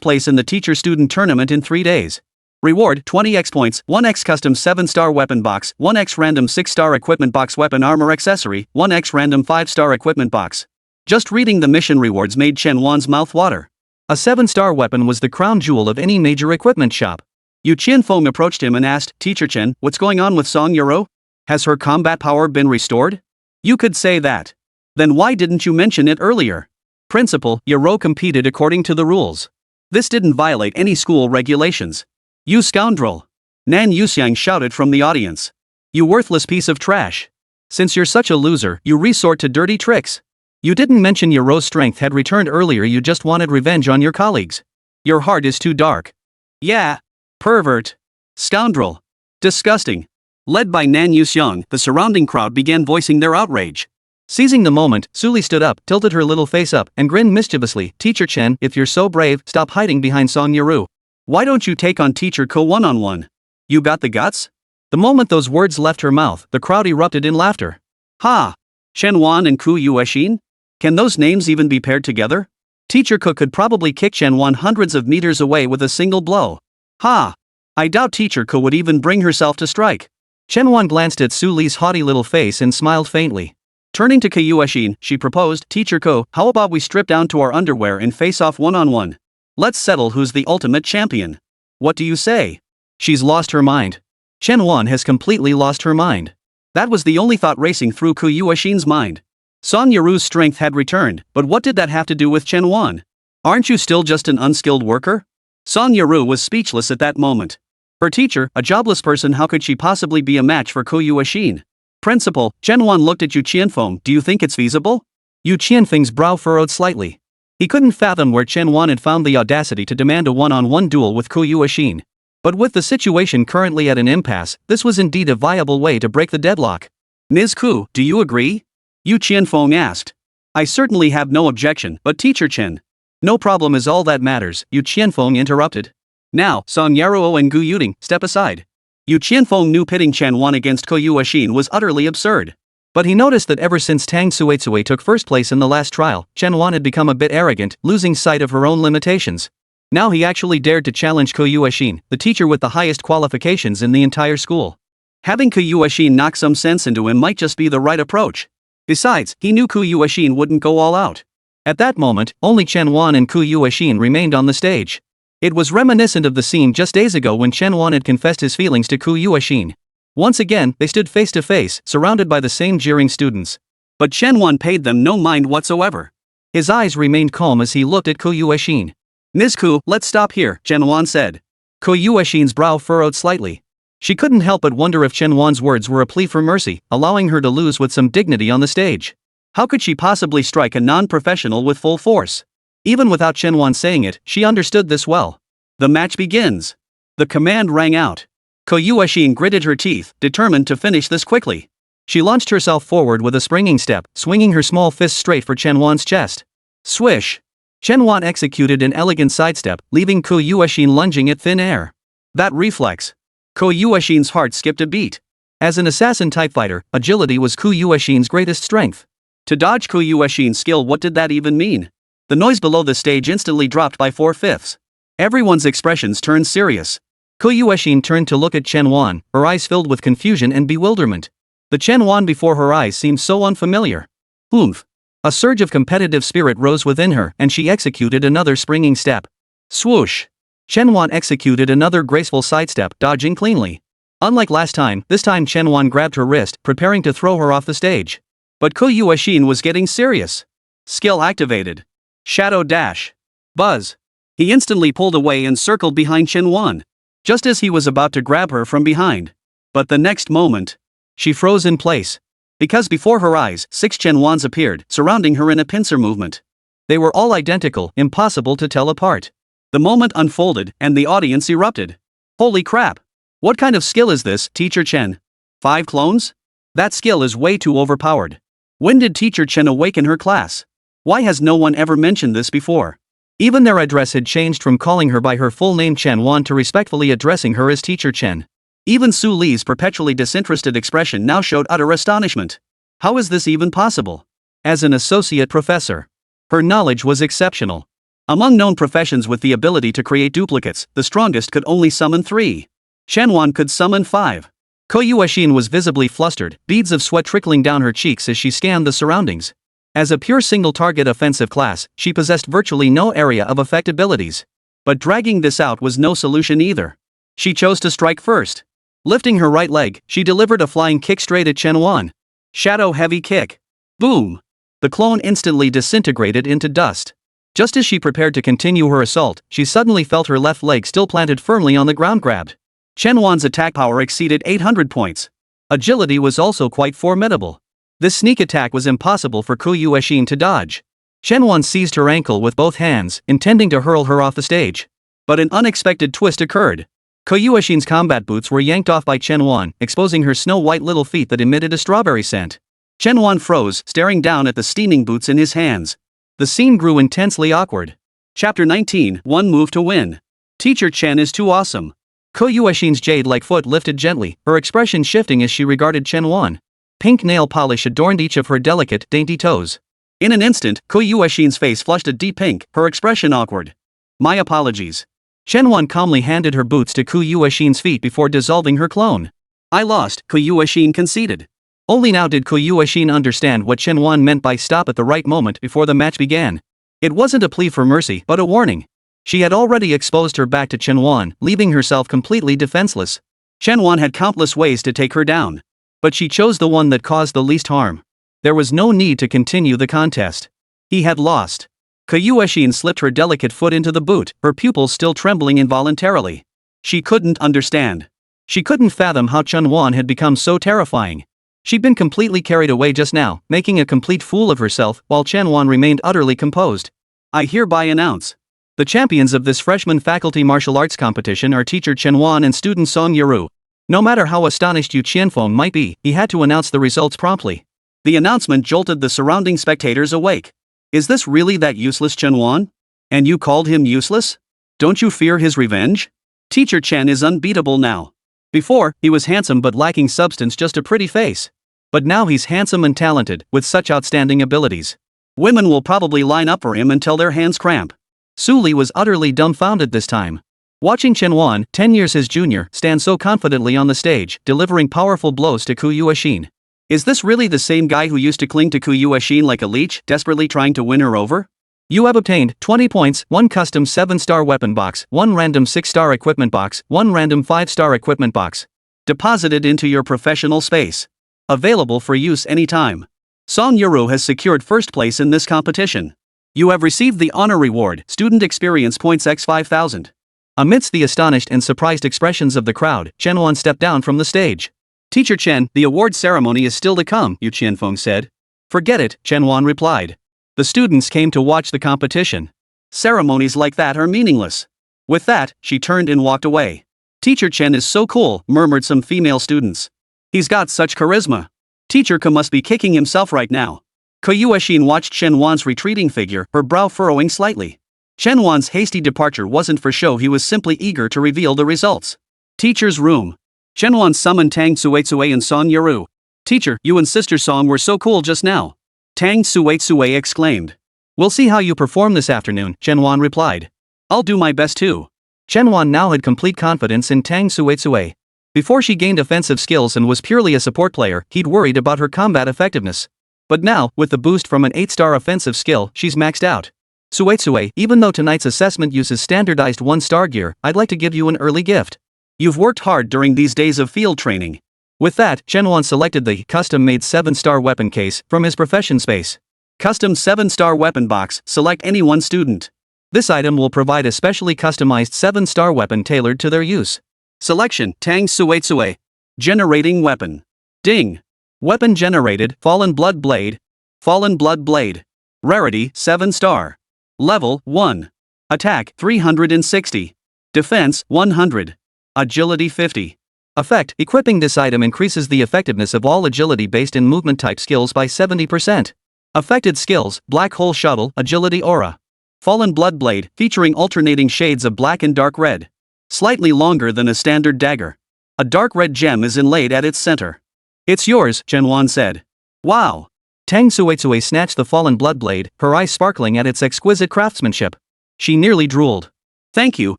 place in the teacher-student tournament in 3 days. Reward, 20x points, 1x custom 7-star weapon box, 1x random 6-star equipment box weapon armor accessory, 1x random 5-star equipment box. Just reading the mission rewards made Chen Wan's mouth water. A 7-star weapon was the crown jewel of any major equipment shop. Yu Qianfeng approached him and asked, Teacher Chen, what's going on with Song Yarou? Has her combat power been restored? You could say that. Then why didn't you mention it earlier? Principal, Yarou competed according to the rules. This didn't violate any school regulations. You scoundrel! Nan Yuxiang shouted from the audience. You worthless piece of trash. Since you're such a loser, you resort to dirty tricks. You didn't mention Yarou's strength had returned earlier, you just wanted revenge on your colleagues. Your heart is too dark. Yeah. Pervert. Scoundrel. Disgusting. Led by Nan Yuxiang, the surrounding crowd began voicing their outrage. Seizing the moment, Suli stood up, tilted her little face up, and grinned mischievously. Teacher Chen, if you're so brave, stop hiding behind Song Yarou. Why don't you take on Teacher Ko one-on-one? You got the guts? The moment those words left her mouth, the crowd erupted in laughter. Ha! Chen Wan and Ku Yuexin? Can those names even be paired together? Teacher Ko could probably kick Chen Wan hundreds of meters away with a single blow. Ha! I doubt Teacher Ko would even bring herself to strike. Chen Wan glanced at Su Li's haughty little face and smiled faintly. Turning to Ku Yuexin, she proposed, Teacher Ko, how about we strip down to our underwear and face off one-on-one? Let's settle who's the ultimate champion. What do you say? She's lost her mind. Chen Wan has completely lost her mind. That was the only thought racing through Ku Yuexin's mind. Song Yarou's strength had returned, but what did that have to do with Chen Wan? Aren't you still just an unskilled worker? Song Yarou was speechless at that moment. Her teacher, a jobless person, how could she possibly be a match for Ku Yuexin? Principal, Chen Wan looked at Yu Qianfeng, do you think it's feasible? Yu Qianfeng's brow furrowed slightly. He couldn't fathom where Chen Wan had found the audacity to demand a one-on-one duel with Ku Yuexin. But with the situation currently at an impasse, this was indeed a viable way to break the deadlock. Ms. Ku, do you agree? Yu Qianfeng asked. I certainly have no objection, but Teacher Chen. No problem is all that matters, Yu Qianfeng interrupted. Now, Song Yarou and Gu Yuding, step aside. Yu Qianfeng knew pitting Chen Wan against Kou Yuexin was utterly absurd. But he noticed that ever since Tang Suitsui took first place in the last trial, Chen Wan had become a bit arrogant, losing sight of her own limitations. Now he actually dared to challenge Kou Yuexin, the teacher with the highest qualifications in the entire school. Having Kou Yuexin knock some sense into him might just be the right approach. Besides, he knew Kou Yuexin wouldn't go all out. At that moment, only Chen Wan and Kou Yuexin remained on the stage. It was reminiscent of the scene just days ago when Chen Wan had confessed his feelings to Kou Yuexin. Once again, they stood face to face, surrounded by the same jeering students. But Chen Wan paid them no mind whatsoever. His eyes remained calm as he looked at Kou Yuexin. "Ms. Kou, let's stop here," Chen Wan said. Kou Yuexin's brow furrowed slightly. She couldn't help but wonder if Chen Wan's words were a plea for mercy, allowing her to lose with some dignity on the stage. How could she possibly strike a non-professional with full force? Even without Chen Wan saying it, she understood this well. The match begins. The command rang out. Kou Yuexin gritted her teeth, determined to finish this quickly. She launched herself forward with a springing step, swinging her small fist straight for Chen Wan's chest. Swish! Chen Wan executed an elegant sidestep, leaving Kou Yuexin lunging at thin air. That reflex. Kou Yuexin's heart skipped a beat. As an assassin-type fighter, agility was Kou Yuexin's greatest strength. To dodge Kou Yuexin's skill, what did that even mean? The noise below the stage instantly dropped by 4/5. Everyone's expressions turned serious. Kou Yuexin turned to look at Chen Wan, her eyes filled with confusion and bewilderment. The Chen Wan before her eyes seemed so unfamiliar. Oomph! A surge of competitive spirit rose within her, and she executed another springing step. Swoosh! Chen Wan executed another graceful sidestep, dodging cleanly. Unlike last time, this time Chen Wan grabbed her wrist, preparing to throw her off the stage. But Kou Yuexin was getting serious. Skill activated. Shadow dash. Buzz. He instantly pulled away and circled behind Chen Wan, just as he was about to grab her from behind. But the next moment, she froze in place. Because before her eyes, 6 Chen Wans appeared, surrounding her in a pincer movement. They were all identical, impossible to tell apart. The moment unfolded, and the audience erupted. Holy crap! What kind of skill is this, Teacher Chen? 5 clones? That skill is way too overpowered. When did Teacher Chen awaken her class? Why has no one ever mentioned this before? Even their address had changed from calling her by her full name Chen Wan to respectfully addressing her as Teacher Chen. Even Su Li's perpetually disinterested expression now showed utter astonishment. How is this even possible? As an associate professor, her knowledge was exceptional. Among known professions with the ability to create duplicates, the strongest could only summon 3. Chen Wan could summon 5. Kou Yuexin was visibly flustered, beads of sweat trickling down her cheeks as she scanned the surroundings. As a pure single-target offensive class, she possessed virtually no area of effect abilities. But dragging this out was no solution either. She chose to strike first. Lifting her right leg, she delivered a flying kick straight at Chen Wan. Shadow heavy kick. Boom! The clone instantly disintegrated into dust. Just as she prepared to continue her assault, she suddenly felt her left leg still planted firmly on the ground grabbed. Chen Wan's attack power exceeded 800 points. Agility was also quite formidable. This sneak attack was impossible for Kou Yuexin to dodge. Chen Wan seized her ankle with both hands, intending to hurl her off the stage. But an unexpected twist occurred. Kou Yuexin's combat boots were yanked off by Chen Wan, exposing her snow-white little feet that emitted a strawberry scent. Chen Wan froze, staring down at the steaming boots in his hands. The scene grew intensely awkward. Chapter 19, One Move to Win. Teacher Chen is too awesome. Kou Yuexin's jade-like foot lifted gently, her expression shifting as she regarded Chen Wan. Pink nail polish adorned each of her delicate, dainty toes. In an instant, Kou Yuexin's face flushed a deep pink, her expression awkward. My apologies. Chen Wan calmly handed her boots to Kou Yuexin's feet before dissolving her clone. I lost, Kou Yuexin conceded. Only now did Kou Yuexin understand what Chen Wan meant by stop at the right moment before the match began. It wasn't a plea for mercy, but a warning. She had already exposed her back to Chen Wan, leaving herself completely defenseless. Chen Wan had countless ways to take her down. But she chose the one that caused the least harm. There was no need to continue the contest. He had lost. Kou Yuexin slipped her delicate foot into the boot, her pupils still trembling involuntarily. She couldn't understand. She couldn't fathom how Chen Wan had become so terrifying. She'd been completely carried away just now, making a complete fool of herself, while Chen Wan remained utterly composed. I hereby announce. The champions of this freshman faculty martial arts competition are teacher Chen Wan and student Song Yarou. No matter how astonished Yu Qianfeng might be, he had to announce the results promptly. The announcement jolted the surrounding spectators awake. Is this really that useless Chen Wan? And you called him useless? Don't you fear his revenge? Teacher Chen is unbeatable now. Before, he was handsome but lacking substance, just a pretty face. But now he's handsome and talented, with such outstanding abilities. Women will probably line up for him until their hands cramp. Su Li was utterly dumbfounded this time. Watching Chen Wan, 10 years his junior, stand so confidently on the stage, delivering powerful blows to Ku Yuexin. Is this really the same guy who used to cling to Ku Yuexin like a leech, desperately trying to win her over? You have obtained 20 points, 1 custom 7-star weapon box, 1 random 6-star equipment box, 1 random 5-star equipment box. Deposited into your professional space. Available for use anytime. Song Yarou has secured first place in this competition. You have received the honor reward, student experience points x 5,000. Amidst the astonished and surprised expressions of the crowd, Chen Wan stepped down from the stage. Teacher Chen, the award ceremony is still to come, Yu Qianfeng said. Forget it, Chen Wan replied. The students came to watch the competition. Ceremonies like that are meaningless. With that, she turned and walked away. Teacher Chen is so cool, murmured some female students. He's got such charisma. Teacher Ke must be kicking himself right now. Ku Yuexin watched Chen Wan's retreating figure, her brow furrowing slightly. Chen Wan's hasty departure wasn't for show, he was simply eager to reveal the results. Teacher's room. Chen Wan summoned Tang Suitsue and Song Yarou. Teacher, you and Sister Song were so cool just now. Tang Suitsue exclaimed. We'll see how you perform this afternoon, Chen Wan replied. I'll do my best too. Chen Wan now had complete confidence in Tang Suitsue. Before she gained offensive skills and was purely a support player, he'd worried about her combat effectiveness. But now, with the boost from an 8-star offensive skill, she's maxed out. Suitsue, even though tonight's assessment uses standardized 1-star gear, I'd like to give you an early gift. You've worked hard during these days of field training. With that, Chen Wan selected the custom-made 7-star weapon case from his profession space. Custom 7-star weapon box, select any one student. This item will provide a specially customized 7-star weapon tailored to their use. Selection, Tang Suitsue. Generating weapon. Ding. Weapon generated, Fallen Blood Blade. Fallen Blood Blade. Rarity, 7-star. Level, 1. Attack, 360. Defense, 100. Agility, 50. Effect, equipping this item increases the effectiveness of all agility-based and movement-type skills by 70%. Affected skills, Black Hole Shuttle, Agility Aura. Fallen Blood Blade, featuring alternating shades of black and dark red. Slightly longer than a standard dagger. A dark red gem is inlaid at its center. It's yours, Chen Wan said. Wow. Tang Suitsue snatched the fallen blood blade, her eyes sparkling at its exquisite craftsmanship. She nearly drooled. Thank you,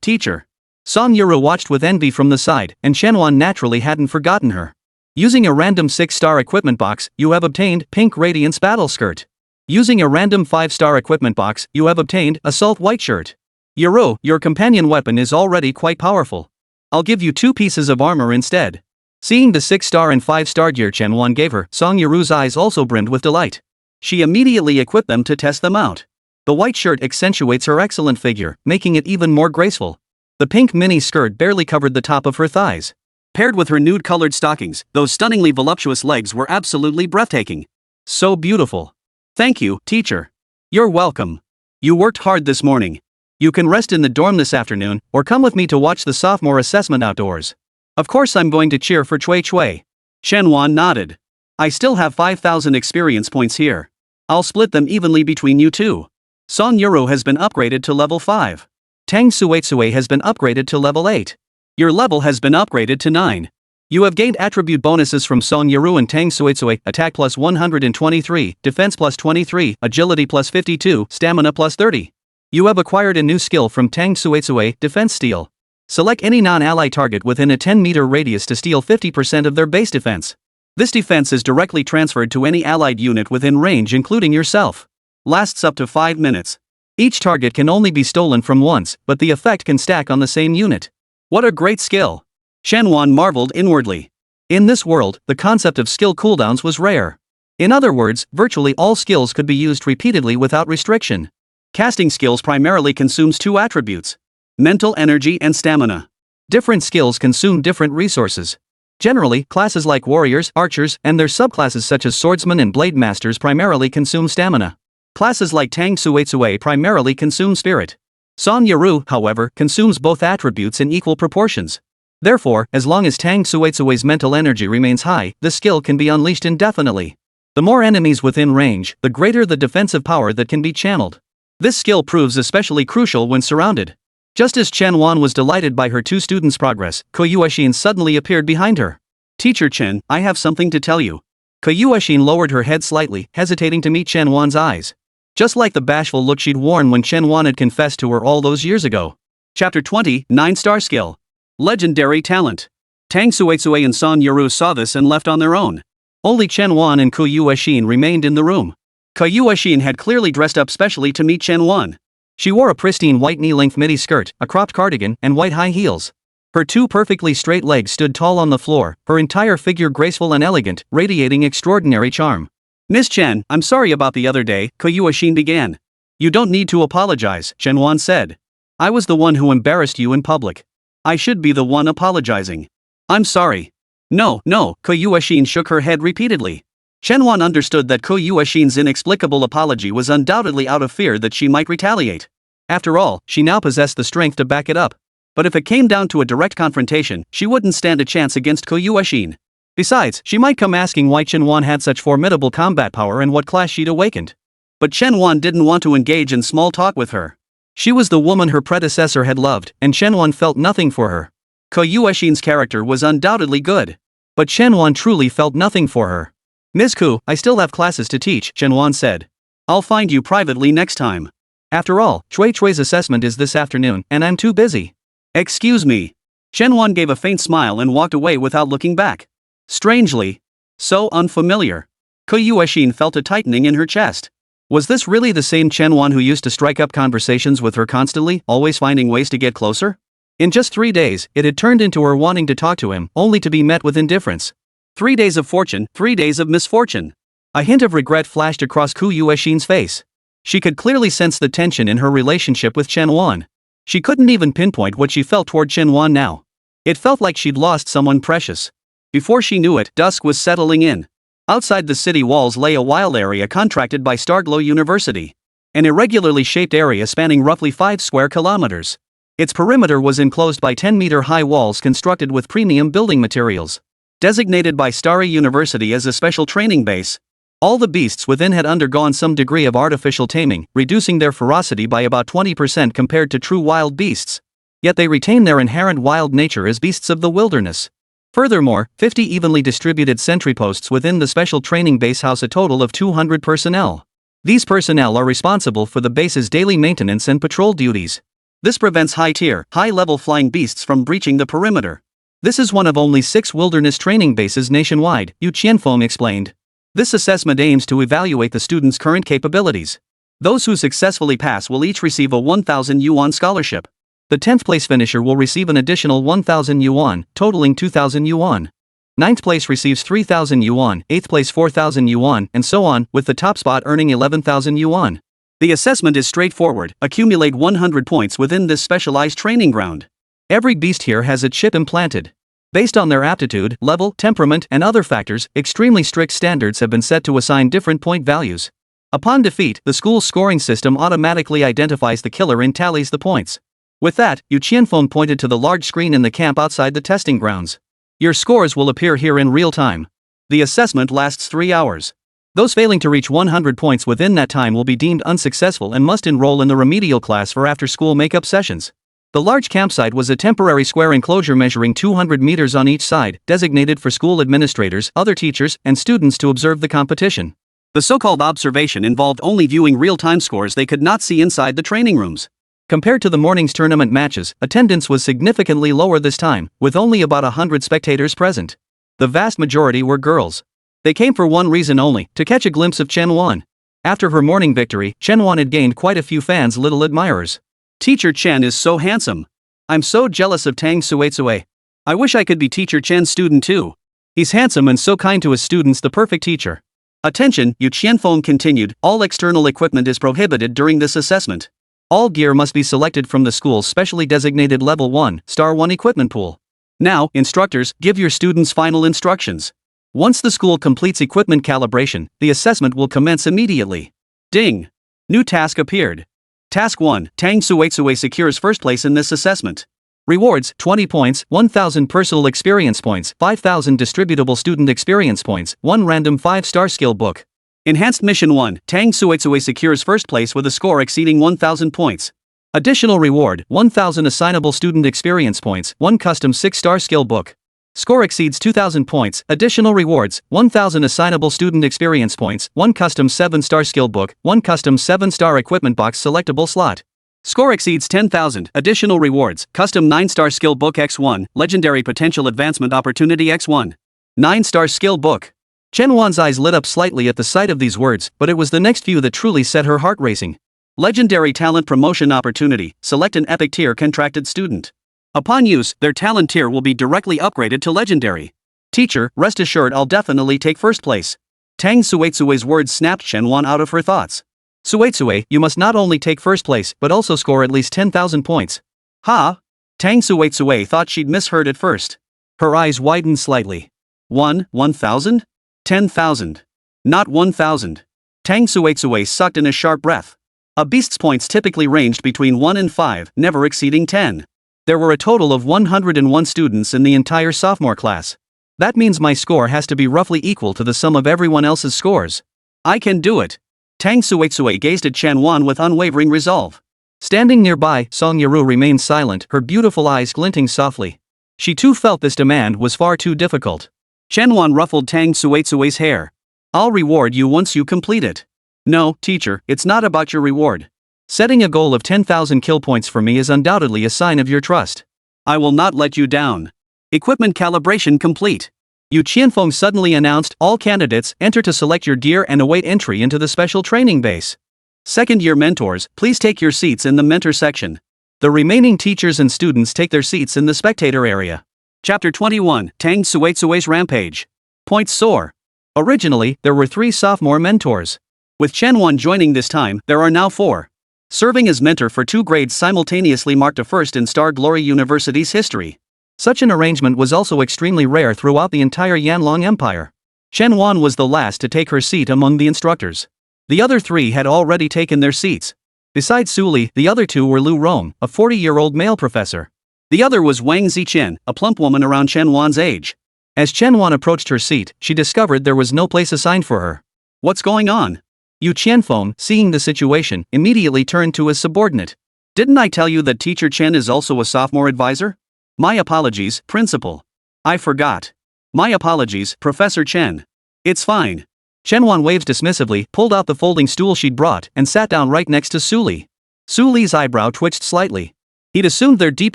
teacher. Song Yarou watched with envy from the side, and Chen Wan naturally hadn't forgotten her. Using a random 6-star equipment box, you have obtained Pink Radiance Battle Skirt. Using a random 5-star equipment box, you have obtained Assault White Shirt. Yarou, your companion weapon is already quite powerful. I'll give you 2 pieces of armor instead. Seeing the 6-star and 5-star gear Chen Wan gave her, Song Yarou's eyes also brimmed with delight. She immediately equipped them to test them out. The white shirt accentuates her excellent figure, making it even more graceful. The pink mini skirt barely covered the top of her thighs. Paired with her nude-colored stockings, those stunningly voluptuous legs were absolutely breathtaking. So beautiful. Thank you, teacher. You're welcome. You worked hard this morning. You can rest in the dorm this afternoon, or come with me to watch the sophomore assessment outdoors. Of course I'm going to cheer for Cui Cui. Chen Wan nodded. I still have 5,000 experience points here. I'll split them evenly between you two. Song Yarou has been upgraded to level 5. Tang Suitsue has been upgraded to level 8. Your level has been upgraded to 9. You have gained attribute bonuses from Song Yarou and Tang Suitsue, attack plus 123, defense plus 23, agility plus 52, stamina plus 30. You have acquired a new skill from Tang Suitsue, defense steal. Select any non-ally target within a 10-meter radius to steal 50% of their base defense. This defense is directly transferred to any allied unit within range including yourself. Lasts up to 5 minutes. Each target can only be stolen from once, but the effect can stack on the same unit. What a great skill! Chen Wan marveled inwardly. In this world, the concept of skill cooldowns was rare. In other words, virtually all skills could be used repeatedly without restriction. Casting skills primarily consumes 2 attributes: mental energy and stamina. Different skills consume different resources. Generally, classes like warriors, archers, and their subclasses such as swordsmen and blade masters primarily consume stamina. Classes like Tang Suitsue primarily consume spirit. Song Yarou, however, consumes both attributes in equal proportions. Therefore, as long as Tang Suitsue's mental energy remains high, the skill can be unleashed indefinitely. The more enemies within range, the greater the defensive power that can be channeled. This skill proves especially crucial when surrounded. Just as Chen Wan was delighted by her two students' progress, Koyueshin suddenly appeared behind her. "Teacher Chen, I have something to tell you." Koyueshin lowered her head slightly, hesitating to meet Chen Wan's eyes. Just like the bashful look she'd worn when Chen Wan had confessed to her all those years ago. Chapter 20, 9-star skill. Legendary talent. Tang Suetsue and Song Yarou saw this and left on their own. Only Chen Wan and Koyueshin remained in the room. Koyueshin had clearly dressed up specially to meet Chen Wan. She wore a pristine white knee-length midi skirt, a cropped cardigan, and white high heels. Her two perfectly straight legs stood tall on the floor, her entire figure graceful and elegant, radiating extraordinary charm. "Miss Chen, I'm sorry about the other day," Koyueshin began. "You don't need to apologize," Chen Wan said. "I was the one who embarrassed you in public. I should be the one apologizing. I'm sorry." No, Koyueshin shook her head repeatedly. Chen Wan understood that Koyueshin's inexplicable apology was undoubtedly out of fear that she might retaliate. After all, she now possessed the strength to back it up. But if it came down to a direct confrontation, she wouldn't stand a chance against Koyueshin. Besides, she might come asking why Chen Wan had such formidable combat power and what class she'd awakened. But Chen Wan didn't want to engage in small talk with her. She was the woman her predecessor had loved, and Chen Wan felt nothing for her. Koyueshin's character was undoubtedly good. But Chen Wan truly felt nothing for her. "Ms. Ku, I still have classes to teach," Chen Wan said. "I'll find you privately next time. After all, Chui's assessment is this afternoon, and I'm too busy." "Excuse me." Chen Wan gave a faint smile and walked away without looking back. Strangely. So unfamiliar. Koyueshin felt a tightening in her chest. Was this really the same Chen Wan who used to strike up conversations with her constantly, always finding ways to get closer? In just 3 days, it had turned into her wanting to talk to him, only to be met with indifference. 3 days of fortune, 3 days of misfortune. A hint of regret flashed across Koyueshin's face. She could clearly sense the tension in her relationship with Chen Wan. She couldn't even pinpoint what she felt toward Chen Wan now. It felt like she'd lost someone precious. Before she knew it, dusk was settling in. Outside the city walls lay a wild area contracted by Xingyao University. An irregularly shaped area spanning roughly 5 square kilometers. Its perimeter was enclosed by 10-meter-high walls constructed with premium building materials. Designated by Xingyao University as a special training base, all the beasts within had undergone some degree of artificial taming, reducing their ferocity by about 20% compared to true wild beasts. Yet they retain their inherent wild nature as beasts of the wilderness. Furthermore, 50 evenly distributed sentry posts within the special training base house a total of 200 personnel. These personnel are responsible for the base's daily maintenance and patrol duties. This prevents high-tier, high-level flying beasts from breaching the perimeter. This is one of only 6 wilderness training bases nationwide, Yu Qianfeng explained. This assessment aims to evaluate the students' current capabilities. Those who successfully pass will each receive a 1,000 yuan scholarship. The 10th place finisher will receive an additional 1,000 yuan, totaling 2,000 yuan. 9th place receives 3,000 yuan, 8th place 4,000 yuan, and so on, with the top spot earning 11,000 yuan. The assessment is straightforward: accumulate 100 points within this specialized training ground. Every beast here has a chip implanted. Based on their aptitude, level, temperament, and other factors, extremely strict standards have been set to assign different point values. Upon defeat, the school's scoring system automatically identifies the killer and tallies the points. With that, Yu Qianfeng pointed to the large screen in the camp outside the testing grounds. Your scores will appear here in real time. The assessment lasts 3 hours. Those failing to reach 100 points within that time will be deemed unsuccessful and must enroll in the remedial class for after-school makeup sessions. The large campsite was a temporary square enclosure measuring 200 meters on each side, designated for school administrators, other teachers, and students to observe the competition. The so-called observation involved only viewing real-time scores they could not see inside the training rooms. Compared to the morning's tournament matches, attendance was significantly lower this time, with only about 100 spectators present. The vast majority were girls. They came for one reason only: to catch a glimpse of Chen Wan. After her morning victory, Chen Wan had gained quite a few fans, little admirers. Teacher Chen is so handsome. I'm so jealous of Tang Suetsue. I wish I could be Teacher Chen's student too. He's handsome and so kind to his students, the perfect teacher. Attention, Yu Qianfeng continued, all external equipment is prohibited during this assessment. All gear must be selected from the school's specially designated Level 1, Star 1 equipment pool. Now, instructors, give your students final instructions. Once the school completes equipment calibration, the assessment will commence immediately. Ding! New task appeared. Task 1, Tang Suetsue secures first place in this assessment. Rewards: 20 points, 1,000 personal experience points, 5,000 distributable student experience points, 1 random 5-star skill book. Enhanced Mission 1, Tang Suetsue secures first place with a score exceeding 1,000 points. Additional reward, 1000 assignable student experience points, 1 custom 6-star skill book. Score exceeds 2000 points, additional rewards, 1000 assignable student experience points, 1 custom 7-star skill book, 1 custom 7-star equipment box selectable slot. Score exceeds 10,000, additional rewards, custom 9-star skill book X1, legendary potential advancement opportunity X1. 9-star skill book. Chen Wan's eyes lit up slightly at the sight of these words, but it was the next few that truly set her heart racing. Legendary talent promotion opportunity, select an epic tier contracted student. Upon use, their talent tier will be directly upgraded to legendary. Teacher, rest assured I'll definitely take first place. Tang Suetsue's words snapped Chen Wan out of her thoughts. Suetsue, you must not only take first place, but also score at least 10,000 points. Ha! Tang Suetsue thought she'd misheard at first. Her eyes widened slightly. 1,000? 10,000. Not 1,000. Tang Suetsue sucked in a sharp breath. A beast's points typically ranged between 1 and 5, never exceeding 10. There were a total of 101 students in the entire sophomore class. That means my score has to be roughly equal to the sum of everyone else's scores. I can do it. Tang Suetsue gazed at Chen Wan with unwavering resolve. Standing nearby, Song Yarou remained silent, her beautiful eyes glinting softly. She too felt this demand was far too difficult. Chen Wan ruffled Tang Suetsue's hair. I'll reward you once you complete it. No, teacher, it's not about your reward. Setting a goal of 10,000 kill points for me is undoubtedly a sign of your trust. I will not let you down. Equipment calibration complete. Yu Qianfeng suddenly announced, all candidates enter to select your gear and await entry into the special training base. Second-year mentors, please take your seats in the mentor section. The remaining teachers and students take their seats in the spectator area. Chapter 21, Tang Suetsue's Rampage. Points soar. Originally, there were 3 sophomore mentors. With Chen Wan joining this time, there are now 4. Serving as mentor for 2 grades simultaneously marked a first in Star Glory University's history. Such an arrangement was also extremely rare throughout the entire Yanlong Empire. Chen Wan was the last to take her seat among the instructors. The other 3 had already taken their seats. Besides Su Li, the other 2 were Lu Rong, a 40-year-old male professor. The other was Wang Zichen, a plump woman around Chen Wan's age. As Chen Wan approached her seat, she discovered there was no place assigned for her. What's going on? Yu Qianfeng, seeing the situation, immediately turned to his subordinate. Didn't I tell you that Teacher Chen is also a sophomore advisor? My apologies, Principal. I forgot. My apologies, Professor Chen. It's fine. Chen Wan waves dismissively, pulled out the folding stool she'd brought, and sat down right next to Su Li. Su Li's eyebrow twitched slightly. He'd assumed their deep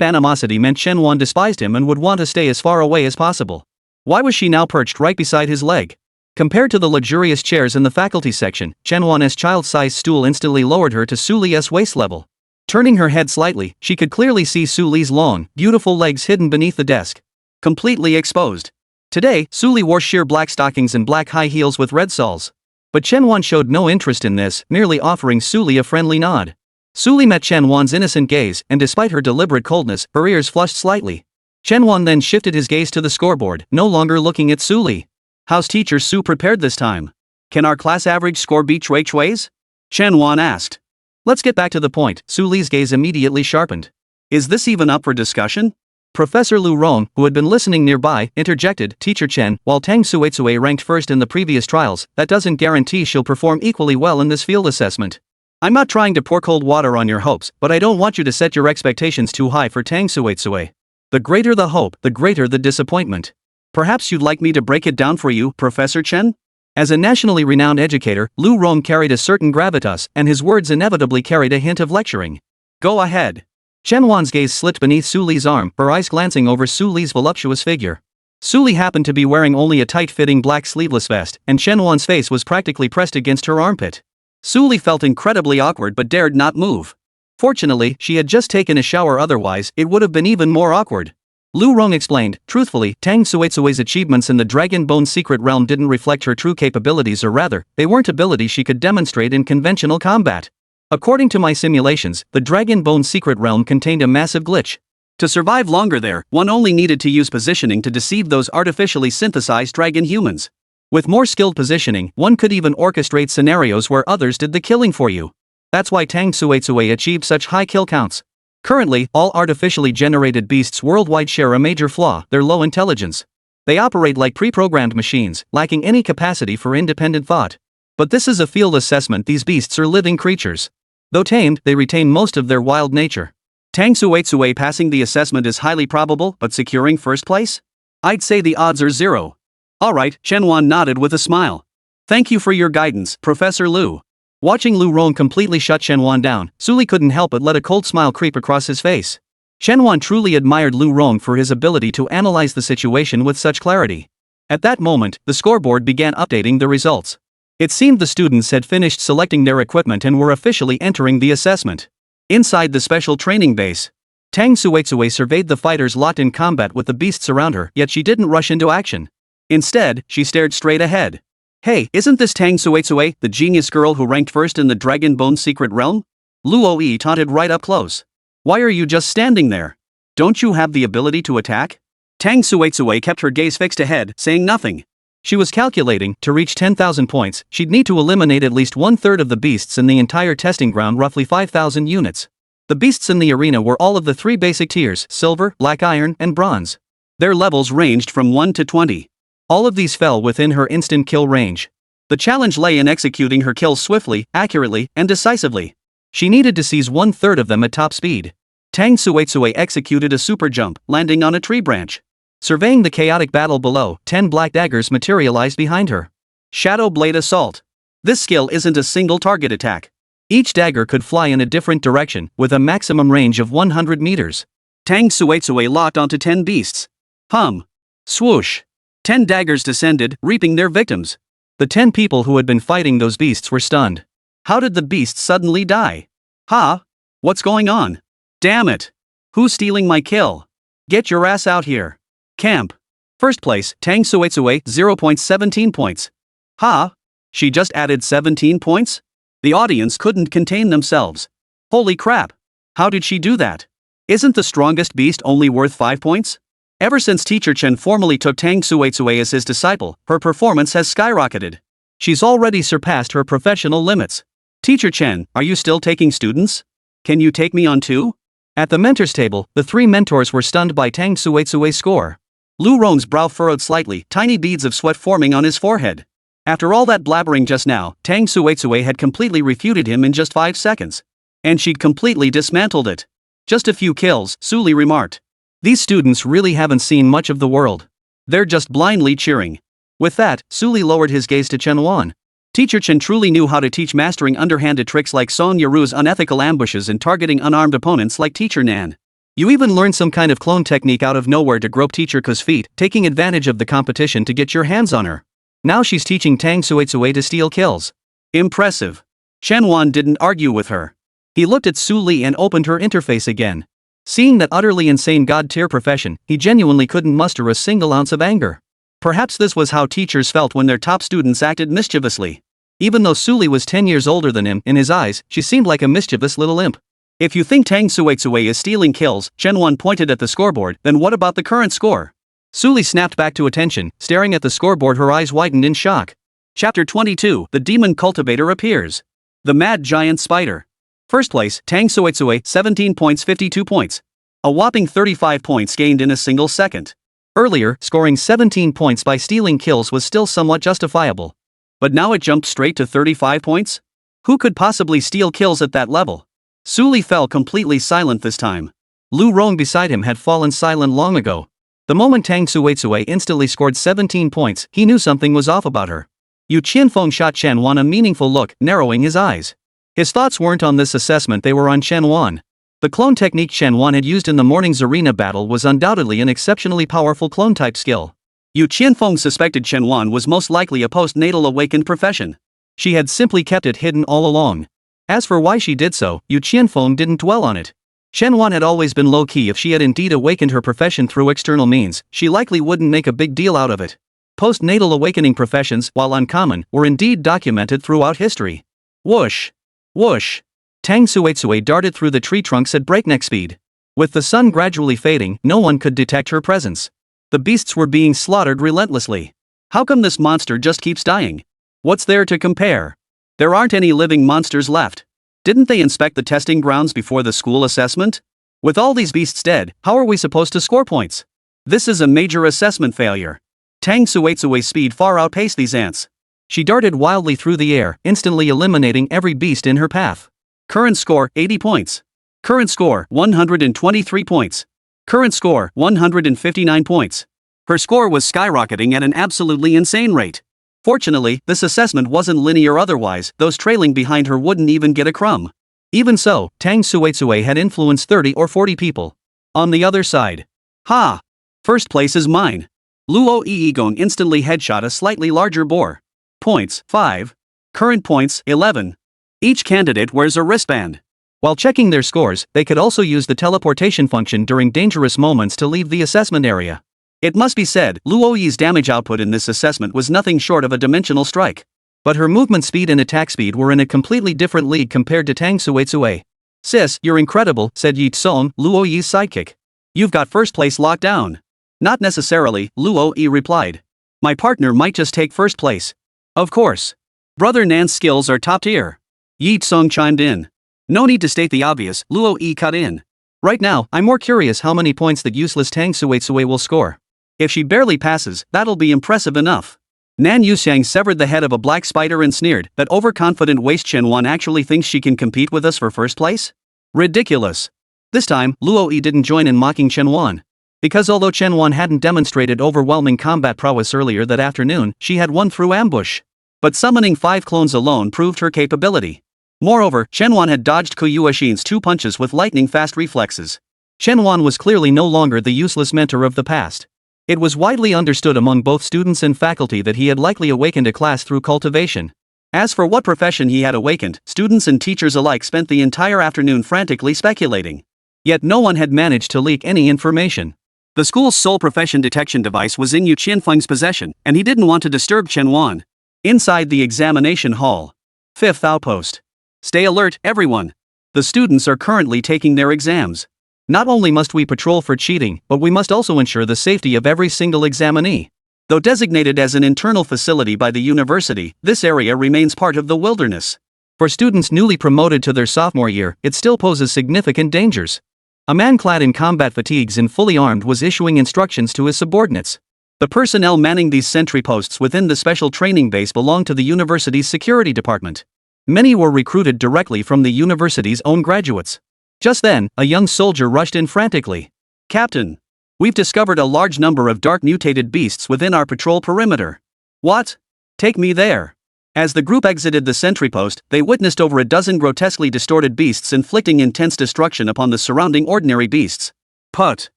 animosity meant Chen Wan despised him and would want to stay as far away as possible. Why was she now perched right beside his leg? Compared to the luxurious chairs in the faculty section, Chen Wan's child-sized stool instantly lowered her to Su Li's waist level. Turning her head slightly, she could clearly see Su Li's long, beautiful legs hidden beneath the desk. Completely exposed. Today, Su Li wore sheer black stockings and black high heels with red soles. But Chen Wan showed no interest in this, merely offering Su Li a friendly nod. Su Li met Chen Wan's innocent gaze, and despite her deliberate coldness, her ears flushed slightly. Chen Wan then shifted his gaze to the scoreboard, no longer looking at Su Li. How's Teacher Su prepared this time? Can our class average score beat Chui Chui's? Chen Wan asked. Let's get back to the point. Su Li's gaze immediately sharpened. Is this even up for discussion? Professor Lu Rong, who had been listening nearby, interjected, Teacher Chen, while Tang Suetsue ranked first in the previous trials, that doesn't guarantee she'll perform equally well in this field assessment. I'm not trying to pour cold water on your hopes, but I don't want you to set your expectations too high for Tang Suetsue. The greater the hope, the greater the disappointment. Perhaps you'd like me to break it down for you, Professor Chen? As a nationally renowned educator, Lu Rong carried a certain gravitas, and his words inevitably carried a hint of lecturing. Go ahead. Chen Wan's gaze slipped beneath Su Li's arm, her eyes glancing over Su Li's voluptuous figure. Su Li happened to be wearing only a tight-fitting black sleeveless vest, and Chen Wan's face was practically pressed against her armpit. Su Li felt incredibly awkward but dared not move. Fortunately, she had just taken a shower, otherwise, it would have been even more awkward. Lu Rong explained, truthfully, Tang Suetsue's achievements in the Dragon Bone secret realm didn't reflect her true capabilities, or rather, they weren't abilities she could demonstrate in conventional combat. According to my simulations, the Dragon Bone secret realm contained a massive glitch. To survive longer there, one only needed to use positioning to deceive those artificially synthesized dragon humans. With more skilled positioning, one could even orchestrate scenarios where others did the killing for you. That's why Tang Suetsue achieved such high kill counts. Currently, all artificially generated beasts worldwide share a major flaw, their low intelligence. They operate like pre-programmed machines, lacking any capacity for independent thought. But this is a field assessment, these beasts are living creatures. Though tamed, they retain most of their wild nature. Tang Suetsue passing the assessment is highly probable, but securing first place? I'd say the odds are 0. Alright, Chen Wan nodded with a smile. Thank you for your guidance, Professor Lu. Watching Lu Rong completely shut Chen Wan down, Suli couldn't help but let a cold smile creep across his face. Chen Wan truly admired Lu Rong for his ability to analyze the situation with such clarity. At that moment, the scoreboard began updating the results. It seemed the students had finished selecting their equipment and were officially entering the assessment. Inside the special training base, Tang Suetsue surveyed the fighters locked in combat with the beasts around her, yet she didn't rush into action. Instead, she stared straight ahead. Hey, isn't this Tang Suetsue, the genius girl who ranked first in the Dragon Bone Secret Realm? Lu Oe taunted right up close. Why are you just standing there? Don't you have the ability to attack? Tang Suetsue kept her gaze fixed ahead, saying nothing. She was calculating, to reach 10,000 points, she'd need to eliminate at least 1/3 of the beasts in the entire testing ground, roughly 5,000 units. The beasts in the arena were all of the 3 basic tiers, silver, black iron, and bronze. Their levels ranged from 1 to 20. All of these fell within her instant kill range. The challenge lay in executing her kills swiftly, accurately, and decisively. She needed to seize 1/3 of them at top speed. Tang Suetsue executed a super jump, landing on a tree branch. Surveying the chaotic battle below, 10 black daggers materialized behind her. Shadow Blade Assault. This skill isn't a single target attack. Each dagger could fly in a different direction, with a maximum range of 100 meters. Tang Suetsue locked onto 10 beasts. Hum. Swoosh. 10 daggers descended, reaping their victims. The 10 people who had been fighting those beasts were stunned. How did the beasts suddenly die? Ha? What's going on? Damn it. Who's stealing my kill? Get your ass out here. Camp. First place, Tang Suetsue, 0.17 points. Ha? She just added 17 points? The audience couldn't contain themselves. Holy crap. How did she do that? Isn't the strongest beast only worth 5 points? Ever since Teacher Chen formally took Tang Suetsue as his disciple, her performance has skyrocketed. She's already surpassed her professional limits. Teacher Chen, are you still taking students? Can you take me on too? At the mentors table, the 3 mentors were stunned by Tang Suetsue's score. Lu Rong's brow furrowed slightly, tiny beads of sweat forming on his forehead. After all that blabbering just now, Tang Suetsue had completely refuted him in just 5 seconds. And she'd completely dismantled it. Just a few kills, Suli remarked. These students really haven't seen much of the world. They're just blindly cheering. With that, Suli lowered his gaze to Chen Wan. Teacher Chen truly knew how to teach, mastering underhanded tricks like Song Yarou's unethical ambushes and targeting unarmed opponents like Teacher Nan. You even learned some kind of clone technique out of nowhere to grope Teacher Ko's feet, taking advantage of the competition to get your hands on her. Now she's teaching Tang Suetsue to steal kills. Impressive. Chen Wan didn't argue with her. He looked at Su Li and opened her interface again. Seeing that utterly insane god-tier profession, he genuinely couldn't muster a single ounce of anger. Perhaps this was how teachers felt when their top students acted mischievously. Even though Su Li was 10 years older than him, in his eyes, she seemed like a mischievous little imp. If you think Tang Suetsue is stealing kills, Chen Wan pointed at the scoreboard, then what about the current score? Su Li snapped back to attention, staring at the scoreboard, her eyes widened in shock. Chapter 22, The Demon Cultivator Appears. The Mad Giant Spider. First place, Tang Suetsue, 17 points, 52 points. A whopping 35 points gained in a single second. Earlier, scoring 17 points by stealing kills was still somewhat justifiable. But now it jumped straight to 35 points? Who could possibly steal kills at that level? Su Li fell completely silent this time. Lu Rong beside him had fallen silent long ago. The moment Tang Suetsue instantly scored 17 points, he knew something was off about her. Yu Qianfeng shot Chen Wan a meaningful look, narrowing his eyes. His thoughts weren't on this assessment, they were on Chen Wan. The clone technique Chen Wan had used in the morning's arena battle was undoubtedly an exceptionally powerful clone-type skill. Yu Qianfeng suspected Chen Wan was most likely a post-natal awakened profession. She had simply kept it hidden all along. As for why she did so, Yu Qianfeng didn't dwell on it. Chen Wan had always been low-key. If she had indeed awakened her profession through external means, she likely wouldn't make a big deal out of it. Post-natal awakening professions, while uncommon, were indeed documented throughout history. Whoosh! Whoosh! Tang Suetsue darted through the tree trunks at breakneck speed. With the sun gradually fading, no one could detect her presence. The beasts were being slaughtered relentlessly. How come this monster just keeps dying? What's there to compare? There aren't any living monsters left. Didn't they inspect the testing grounds before the school assessment? With all these beasts dead, how are we supposed to score points? This is a major assessment failure. Tang Suetsue's speed far outpaced these ants. She darted wildly through the air, instantly eliminating every beast in her path. Current score, 80 points. Current score, 123 points. Current score, 159 points. Her score was skyrocketing at an absolutely insane rate. Fortunately, this assessment wasn't linear otherwise, those trailing behind her wouldn't even get a crumb. Even so, Tang Suitsue had influenced 30 or 40 people. On the other side. Ha! First place is mine. Luo Yigang instantly headshot a slightly larger boar. Points, 5. Current points, 11. Each candidate wears a wristband. While checking their scores, they could also use the teleportation function during dangerous moments to leave the assessment area. It must be said, Luo Yi's damage output in this assessment was nothing short of a dimensional strike. But her movement speed and attack speed were in a completely different league compared to Tang Suitsue. "Sis, you're incredible," said Yi Tsong, Luo Yi's sidekick. "You've got first place locked down." "Not necessarily," Luo Yi replied. "My partner might just take first place." "Of course. Brother Nan's skills are top tier." Yi Tsong chimed in. "No need to state the obvious," Luo Yi cut in. "Right now, I'm more curious how many points that useless Tang Suitsue will score. If she barely passes, that'll be impressive enough." Nan Yuxiang severed the head of a black spider and sneered, "That overconfident waste Chen Wan actually thinks she can compete with us for first place? Ridiculous." This time, Luo Yi didn't join in mocking Chen Wan. Because although Chen Wan hadn't demonstrated overwhelming combat prowess earlier that afternoon, she had won through ambush. But summoning 5 clones alone proved her capability. Moreover, Chen Wan had dodged Kuyuashin's 2 punches with lightning-fast reflexes. Chen Wan was clearly no longer the useless mentor of the past. It was widely understood among both students and faculty that he had likely awakened a class through cultivation. As for what profession he had awakened, students and teachers alike spent the entire afternoon frantically speculating. Yet no one had managed to leak any information. The school's sole profession detection device was in Yu Qianfeng's possession, and he didn't want to disturb Chen Wan. Inside the examination hall. 5th outpost. Stay alert, everyone. The students are currently taking their exams. Not only must we patrol for cheating, but we must also ensure the safety of every single examinee. Though designated as an internal facility by the university, this area remains part of the wilderness. For students newly promoted to their sophomore year, it still poses significant dangers. A man clad in combat fatigues and fully armed was issuing instructions to his subordinates. The personnel manning these sentry posts within the special training base belonged to the university's security department. Many were recruited directly from the university's own graduates. Just then, a young soldier rushed in frantically. "Captain! We've discovered a large number of dark mutated beasts within our patrol perimeter." "What? Take me there." As the group exited the sentry post, they witnessed over a dozen grotesquely distorted beasts inflicting intense destruction upon the surrounding ordinary beasts. Put!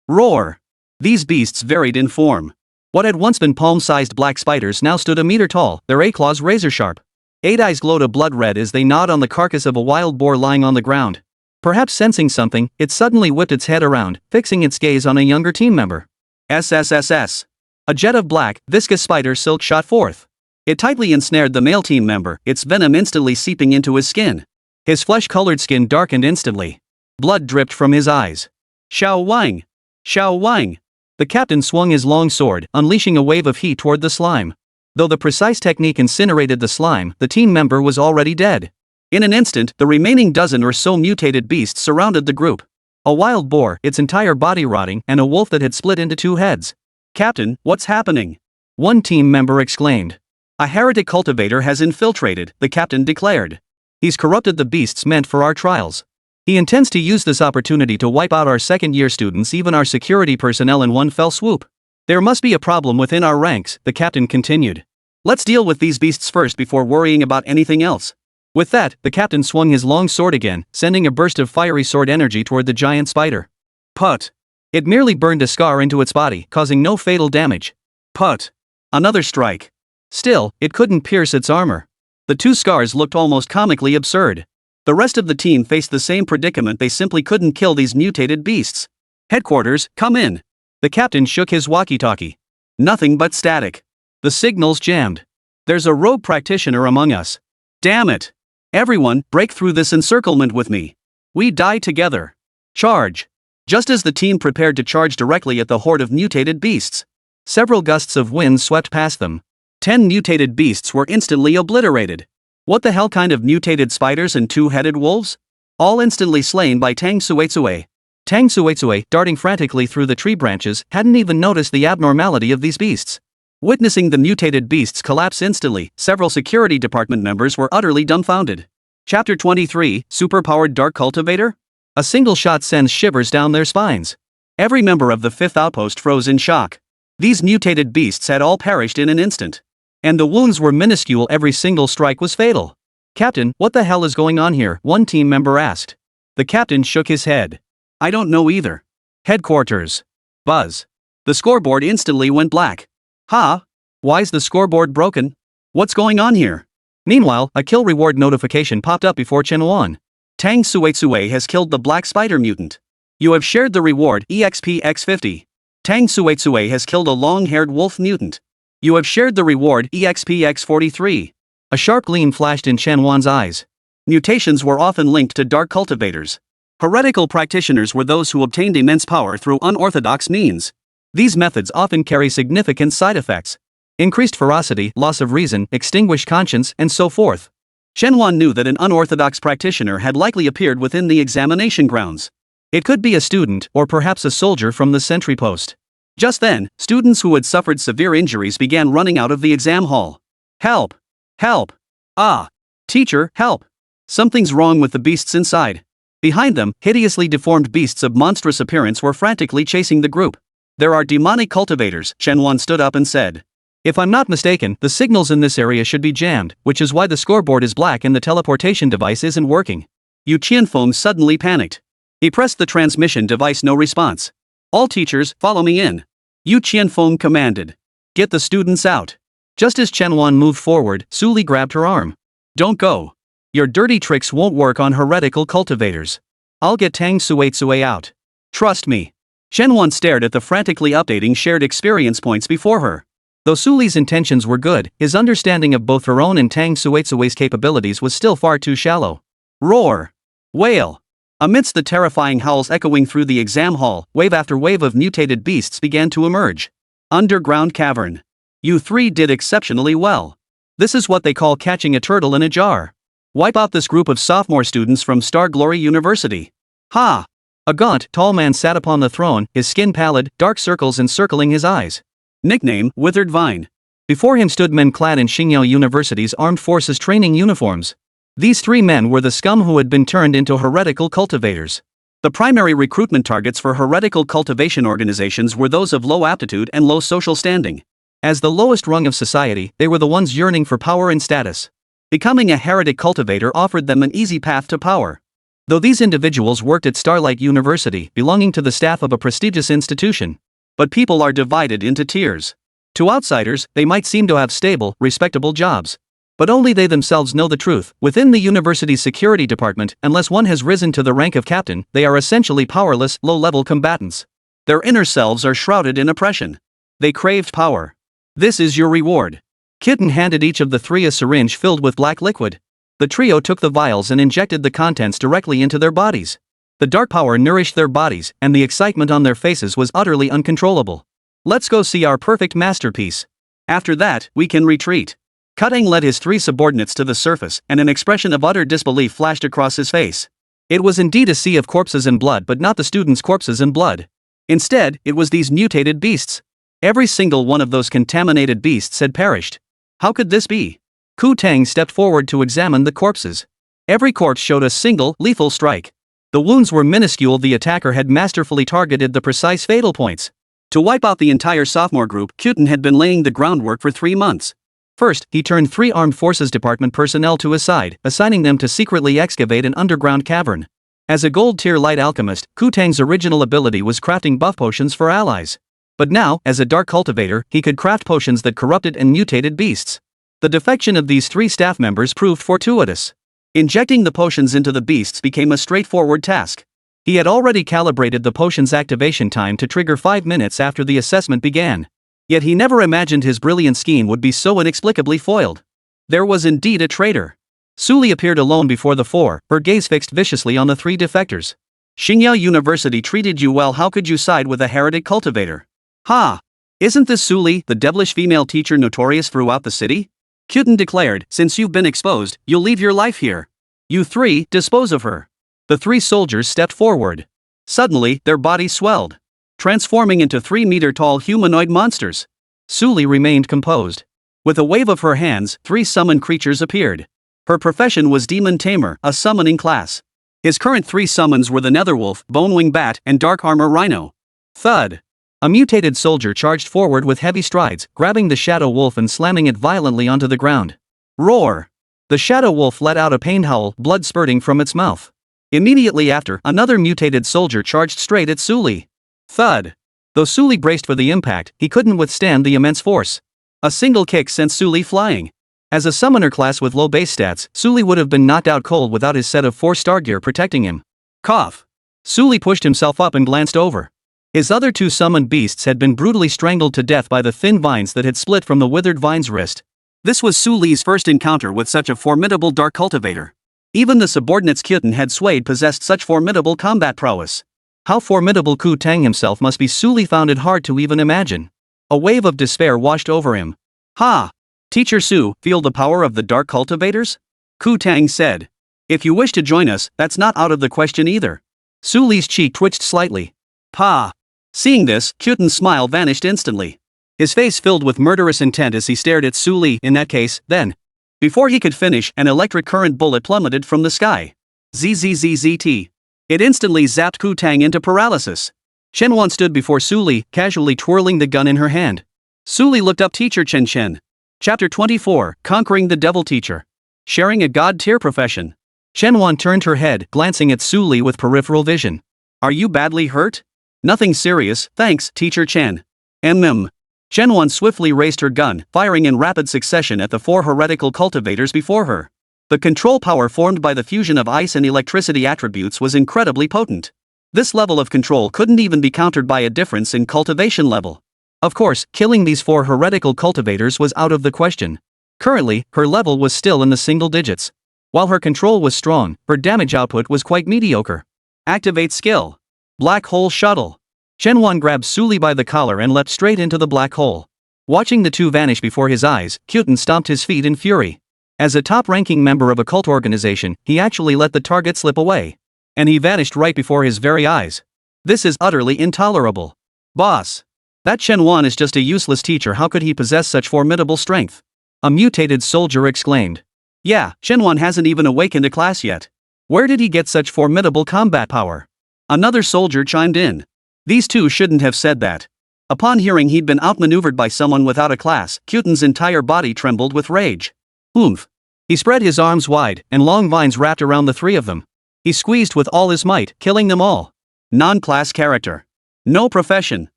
Roar! These beasts varied in form. What had once been palm-sized black spiders now stood a meter tall, their A-claws razor-sharp. 8 eyes glowed a blood red as they gnawed on the carcass of a wild boar lying on the ground. Perhaps sensing something, it suddenly whipped its head around, fixing its gaze on a younger team member. SSSS. A jet of black, viscous spider silk shot forth. It tightly ensnared the male team member, its venom instantly seeping into his skin. His flesh-colored skin darkened instantly. Blood dripped from his eyes. "Xiao Wang! Xiao Wang!" The captain swung his long sword, unleashing a wave of heat toward the slime. Though the precise technique incinerated the slime, the team member was already dead. In an instant, the remaining dozen or so mutated beasts surrounded the group. A wild boar, its entire body rotting, and a wolf that had split into 2 heads. "Captain, what's happening?" one team member exclaimed. "A heretic cultivator has infiltrated," the captain declared. "He's corrupted the beasts meant for our trials. He intends to use this opportunity to wipe out our second-year students, even our security personnel, in one fell swoop. There must be a problem within our ranks," the captain continued. "Let's deal with these beasts first before worrying about anything else." With that, the captain swung his long sword again, sending a burst of fiery sword energy toward the giant spider. Put! It merely burned a scar into its body, causing no fatal damage. Put! Another strike. Still, it couldn't pierce its armor. The 2 scars looked almost comically absurd. The rest of the team faced the same predicament, they simply couldn't kill these mutated beasts. "Headquarters, come in." The captain shook his walkie-talkie. Nothing but static. The signal's jammed. "There's a rogue practitioner among us. Damn it! Everyone, break through this encirclement with me. We die together. Charge!" Just as the team prepared to charge directly at the horde of mutated beasts, several gusts of wind swept past them. 10 mutated beasts were instantly obliterated. What the hell kind of mutated spiders and 2-headed wolves? All instantly slain by Tang Suitsue. Tang Suitsue, darting frantically through the tree branches, hadn't even noticed the abnormality of these beasts. Witnessing the mutated beasts collapse instantly, several security department members were utterly dumbfounded. Chapter 23, Superpowered Dark Cultivator? A single shot sends shivers down their spines. Every member of the 5th outpost froze in shock. These mutated beasts had all perished in an instant. And the wounds were minuscule, every single strike was fatal. "Captain, what the hell is going on here?" one team member asked. The captain shook his head. "I don't know either." Headquarters. Buzz. The scoreboard instantly went black. "Huh? Why's the scoreboard broken? What's going on here?" Meanwhile, a kill reward notification popped up before Chen Wan. "Tang Suetsue has killed the black spider mutant. You have shared the reward EXP X50. Tang Suetsue has killed a long-haired wolf mutant. You have shared the reward EXP X43. A sharp gleam flashed in Chen Wan's eyes. Mutations were often linked to dark cultivators. Heretical practitioners were those who obtained immense power through unorthodox means. These methods often carry significant side effects. Increased ferocity, loss of reason, extinguished conscience, and so forth. Chen Wan knew that an unorthodox practitioner had likely appeared within the examination grounds. It could be a student, or perhaps a soldier from the sentry post. Just then, students who had suffered severe injuries began running out of the exam hall. "Help! Help! Ah! Teacher, help! Something's wrong with the beasts inside." Behind them, hideously deformed beasts of monstrous appearance were frantically chasing the group. "There are demonic cultivators," Chen Wan stood up and said. "If I'm not mistaken, the signals in this area should be jammed, which is why the scoreboard is black and the teleportation device isn't working." Yu Qianfeng suddenly panicked. He pressed the transmission device, no response. "All teachers, follow me in," Yu Qianfeng commanded. "Get the students out." Just as Chen Wan moved forward, Su Li grabbed her arm. "Don't go. Your dirty tricks won't work on heretical cultivators. I'll get Tang Suetsue out. Trust me." Chen Wan stared at the frantically updating shared experience points before her. Though Su Li's intentions were good, his understanding of both her own and Tang Suetsue's capabilities was still far too shallow. Roar! Wail! Amidst the terrifying howls echoing through the exam hall, wave after wave of mutated beasts began to emerge. Underground cavern. You three did exceptionally well. This is what they call catching a turtle in a jar. Wipe out this group of sophomore students from Star Glory University. Ha! A gaunt, tall man sat upon the throne, his skin pallid, dark circles encircling his eyes. Nickname, Withered Vine. Before him stood men clad in Xingyao University's armed forces training uniforms. These 3 men were the scum who had been turned into heretical cultivators. The primary recruitment targets for heretical cultivation organizations were those of low aptitude and low social standing. As the lowest rung of society, they were the ones yearning for power and status. Becoming a heretic cultivator offered them an easy path to power. Though these individuals worked at Starlight University, belonging to the staff of a prestigious institution. But people are divided into tiers. To outsiders, they might seem to have stable, respectable jobs. But only they themselves know the truth. Within the university's security department, unless one has risen to the rank of captain, they are essentially powerless, low-level combatants. Their inner selves are shrouded in oppression. They craved power. This is your reward. Kitten handed each of the 3 a syringe filled with black liquid. The trio took the vials and injected the contents directly into their bodies. The dark power nourished their bodies, and the excitement on their faces was utterly uncontrollable. "Let's go see our perfect masterpiece. After that, we can retreat." Cutting led his 3 subordinates to the surface, and an expression of utter disbelief flashed across his face. It was indeed a sea of corpses and blood, but not the students' corpses and blood. Instead, it was these mutated beasts. Every single one of those contaminated beasts had perished. How could this be? Ku Tang stepped forward to examine the corpses. Every corpse showed a single, lethal strike. The wounds were minuscule. The attacker had masterfully targeted the precise fatal points. To wipe out the entire sophomore group, Kyuten had been laying the groundwork for 3 months. First, he turned 3 Armed Forces Department personnel to his side, assigning them to secretly excavate an underground cavern. As a gold-tier light alchemist, Ku Tang's original ability was crafting buff potions for allies. But now, as a dark cultivator, he could craft potions that corrupted and mutated beasts. The defection of these 3 staff members proved fortuitous. Injecting the potions into the beasts became a straightforward task. He had already calibrated the potion's activation time to trigger 5 minutes after the assessment began. Yet he never imagined his brilliant scheme would be so inexplicably foiled. There was indeed a traitor. Su Li appeared alone before the 4, her gaze fixed viciously on the 3 defectors. "Xingyao University treated you well. How could you side with a heretic cultivator? Ha! Isn't this Su Li, the devilish female teacher notorious throughout the city?" Kyuten declared, "Since you've been exposed, you'll leave your life here. You 3, dispose of her." The 3 soldiers stepped forward. Suddenly, their bodies swelled, transforming into 3-meter-tall humanoid monsters. Su Li remained composed. With a wave of her hands, 3 summoned creatures appeared. Her profession was Demon Tamer, a summoning class. His current 3 summons were the Netherwolf, Bonewing Bat, and Dark Armor Rhino. Thud! A mutated soldier charged forward with heavy strides, grabbing the Shadow Wolf and slamming it violently onto the ground. Roar! The Shadow Wolf let out a pained howl, blood spurting from its mouth. Immediately after, another mutated soldier charged straight at Suli. Thud! Though Suli braced for the impact, he couldn't withstand the immense force. A single kick sent Suli flying. As a summoner class with low base stats, Suli would have been knocked out cold without his set of 4-star gear protecting him. Cough! Suli pushed himself up and glanced over. His other 2 summoned beasts had been brutally strangled to death by the thin vines that had split from the withered vine's wrist. This was Suli's first encounter with such a formidable dark cultivator. Even the subordinates Kyuten had swayed possessed such formidable combat prowess. How formidable Ku Tang himself must be, Suli found it hard to even imagine. A wave of despair washed over him. Ha! Teacher Su, feel the power of the dark cultivators? Ku Tang said. If you wish to join us, that's not out of the question either. Suli's cheek twitched slightly. Pa! Seeing this, Kyuten's smile vanished instantly. His face filled with murderous intent as he stared at Suli. In that case, then. Before he could finish, an electric current bullet plummeted from the sky. ZZZZT. It instantly zapped Ku Tang into paralysis. Chen Wan stood before Suli, casually twirling the gun in her hand. Suli looked up. Teacher Chen. Chapter 24, Conquering the Devil Teacher. Sharing a god-tier profession. Chen Wan turned her head, glancing at Suli with peripheral vision. Are you badly hurt? Nothing serious, thanks, Teacher Chen. Chen Wan swiftly raised her gun, firing in rapid succession at the 4 heretical cultivators before her. The control power formed by the fusion of ice and electricity attributes was incredibly potent. This level of control couldn't even be countered by a difference in cultivation level. Of course, killing these 4 heretical cultivators was out of the question. Currently, her level was still in the single digits. While her control was strong, her damage output was quite mediocre. Activate skill. Black Hole Shuttle. Chen Wan grabbed Suli by the collar and leapt straight into the black hole. Watching the 2 vanish before his eyes, Kyuten stomped his feet in fury. As a top-ranking member of a cult organization, he actually let the target slip away. And he vanished right before his very eyes. This is utterly intolerable. Boss! That Chen Wan is just a useless teacher. How could he possess such formidable strength? A mutated soldier exclaimed. Yeah, Chen Wan hasn't even awakened a class yet. Where did he get such formidable combat power? Another soldier chimed in. These 2 shouldn't have said that. Upon hearing he'd been outmaneuvered by someone without a class, Kyuten's entire body trembled with rage. Oomph! He spread his arms wide, and long vines wrapped around the 3 of them. He squeezed with all his might, killing them all. Non-class character. No profession.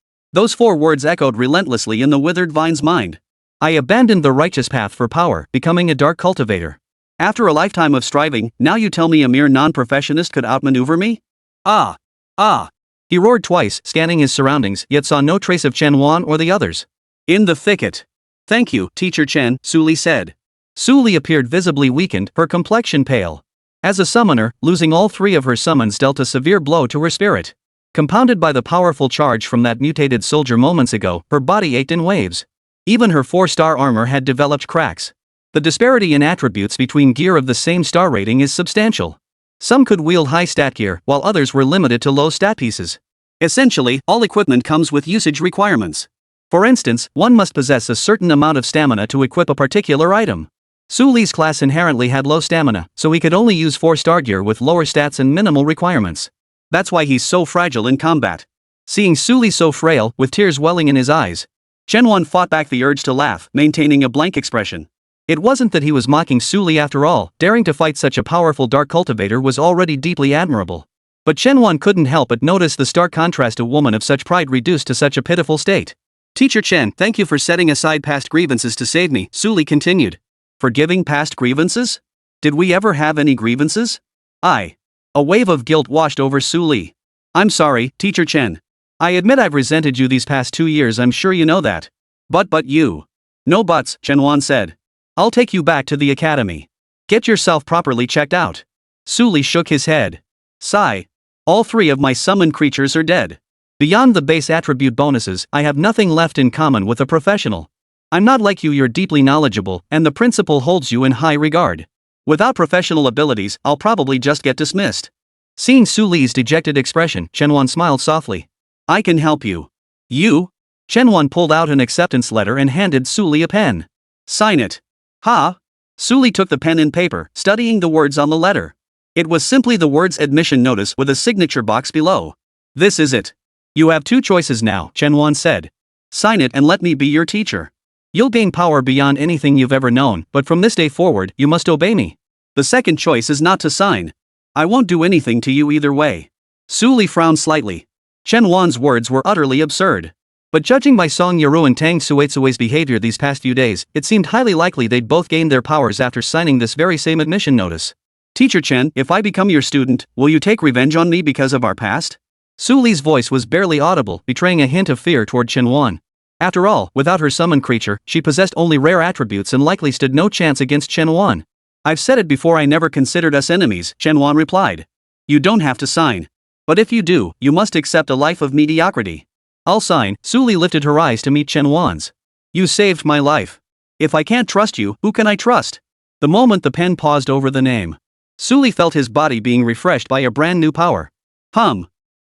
Those 4 words echoed relentlessly in the withered vine's mind. I abandoned the righteous path for power, becoming a dark cultivator. After a lifetime of striving, now you tell me a mere non-professionist could outmaneuver me? Ah! He roared twice, scanning his surroundings, yet saw no trace of Chen Wan or the others. In the thicket. Thank you, Teacher Chen, Suli said. Suli appeared visibly weakened, her complexion pale. As a summoner, losing all 3 of her summons dealt a severe blow to her spirit. Compounded by the powerful charge from that mutated soldier moments ago, her body ached in waves. Even her 4-star armor had developed cracks. The disparity in attributes between gear of the same star rating is substantial. Some could wield high stat gear, while others were limited to low stat pieces. Essentially, all equipment comes with usage requirements. For instance, one must possess a certain amount of stamina to equip a particular item. Suli's class inherently had low stamina, so he could only use 4-star gear with lower stats and minimal requirements. That's why he's so fragile in combat. Seeing Suli so frail, with tears welling in his eyes, Chen Wan fought back the urge to laugh, maintaining a blank expression. It wasn't that he was mocking Suli after all, daring to fight such a powerful dark cultivator was already deeply admirable. But Chen Wan couldn't help but notice the stark contrast, a woman of such pride reduced to such a pitiful state. Teacher Chen, thank you for setting aside past grievances to save me, Suli continued. Forgiving past grievances? Did we ever have any grievances? A wave of guilt washed over Suli. I'm sorry, Teacher Chen. I admit I've resented you these past 2 years, I'm sure you know that. But you. No buts, Chen Wan said. I'll take you back to the academy. Get yourself properly checked out. Suli shook his head. Sigh. All 3 of my summoned creatures are dead. Beyond the base attribute bonuses, I have nothing left in common with a professional. I'm not like you're deeply knowledgeable, and the principal holds you in high regard. Without professional abilities, I'll probably just get dismissed. Seeing Suli's dejected expression, Chen Wan smiled softly. I can help you. You? Chen Wan pulled out an acceptance letter and handed Suli a pen. Sign it. Ha? Su Li took the pen and paper, studying the words on the letter. It was simply the words admission notice with a signature box below. This is it. You have two choices now, Chen Wan said. Sign it and let me be your teacher. You'll gain power beyond anything you've ever known, but from this day forward, you must obey me. The second choice is not to sign. I won't do anything to you either way. Su Li frowned slightly. Chen Wan's words were utterly absurd. But judging by Song Yarou and Tang Suetsue's behavior these past few days, it seemed highly likely they'd both gained their powers after signing this very same admission notice. Teacher Chen, if I become your student, will you take revenge on me because of our past? Su Li's voice was barely audible, betraying a hint of fear toward Chen Wan. After all, without her summoned creature, she possessed only rare attributes and likely stood no chance against Chen Wan. I've said it before, I never considered us enemies, Chen Wan replied. You don't have to sign. But if you do, you must accept a life of mediocrity. I'll sign. Su Li lifted her eyes to meet Chen Wan's. You saved my life. If I can't trust you, who can I trust? The moment the pen paused over the name, Su Li felt his body being refreshed by a brand new power.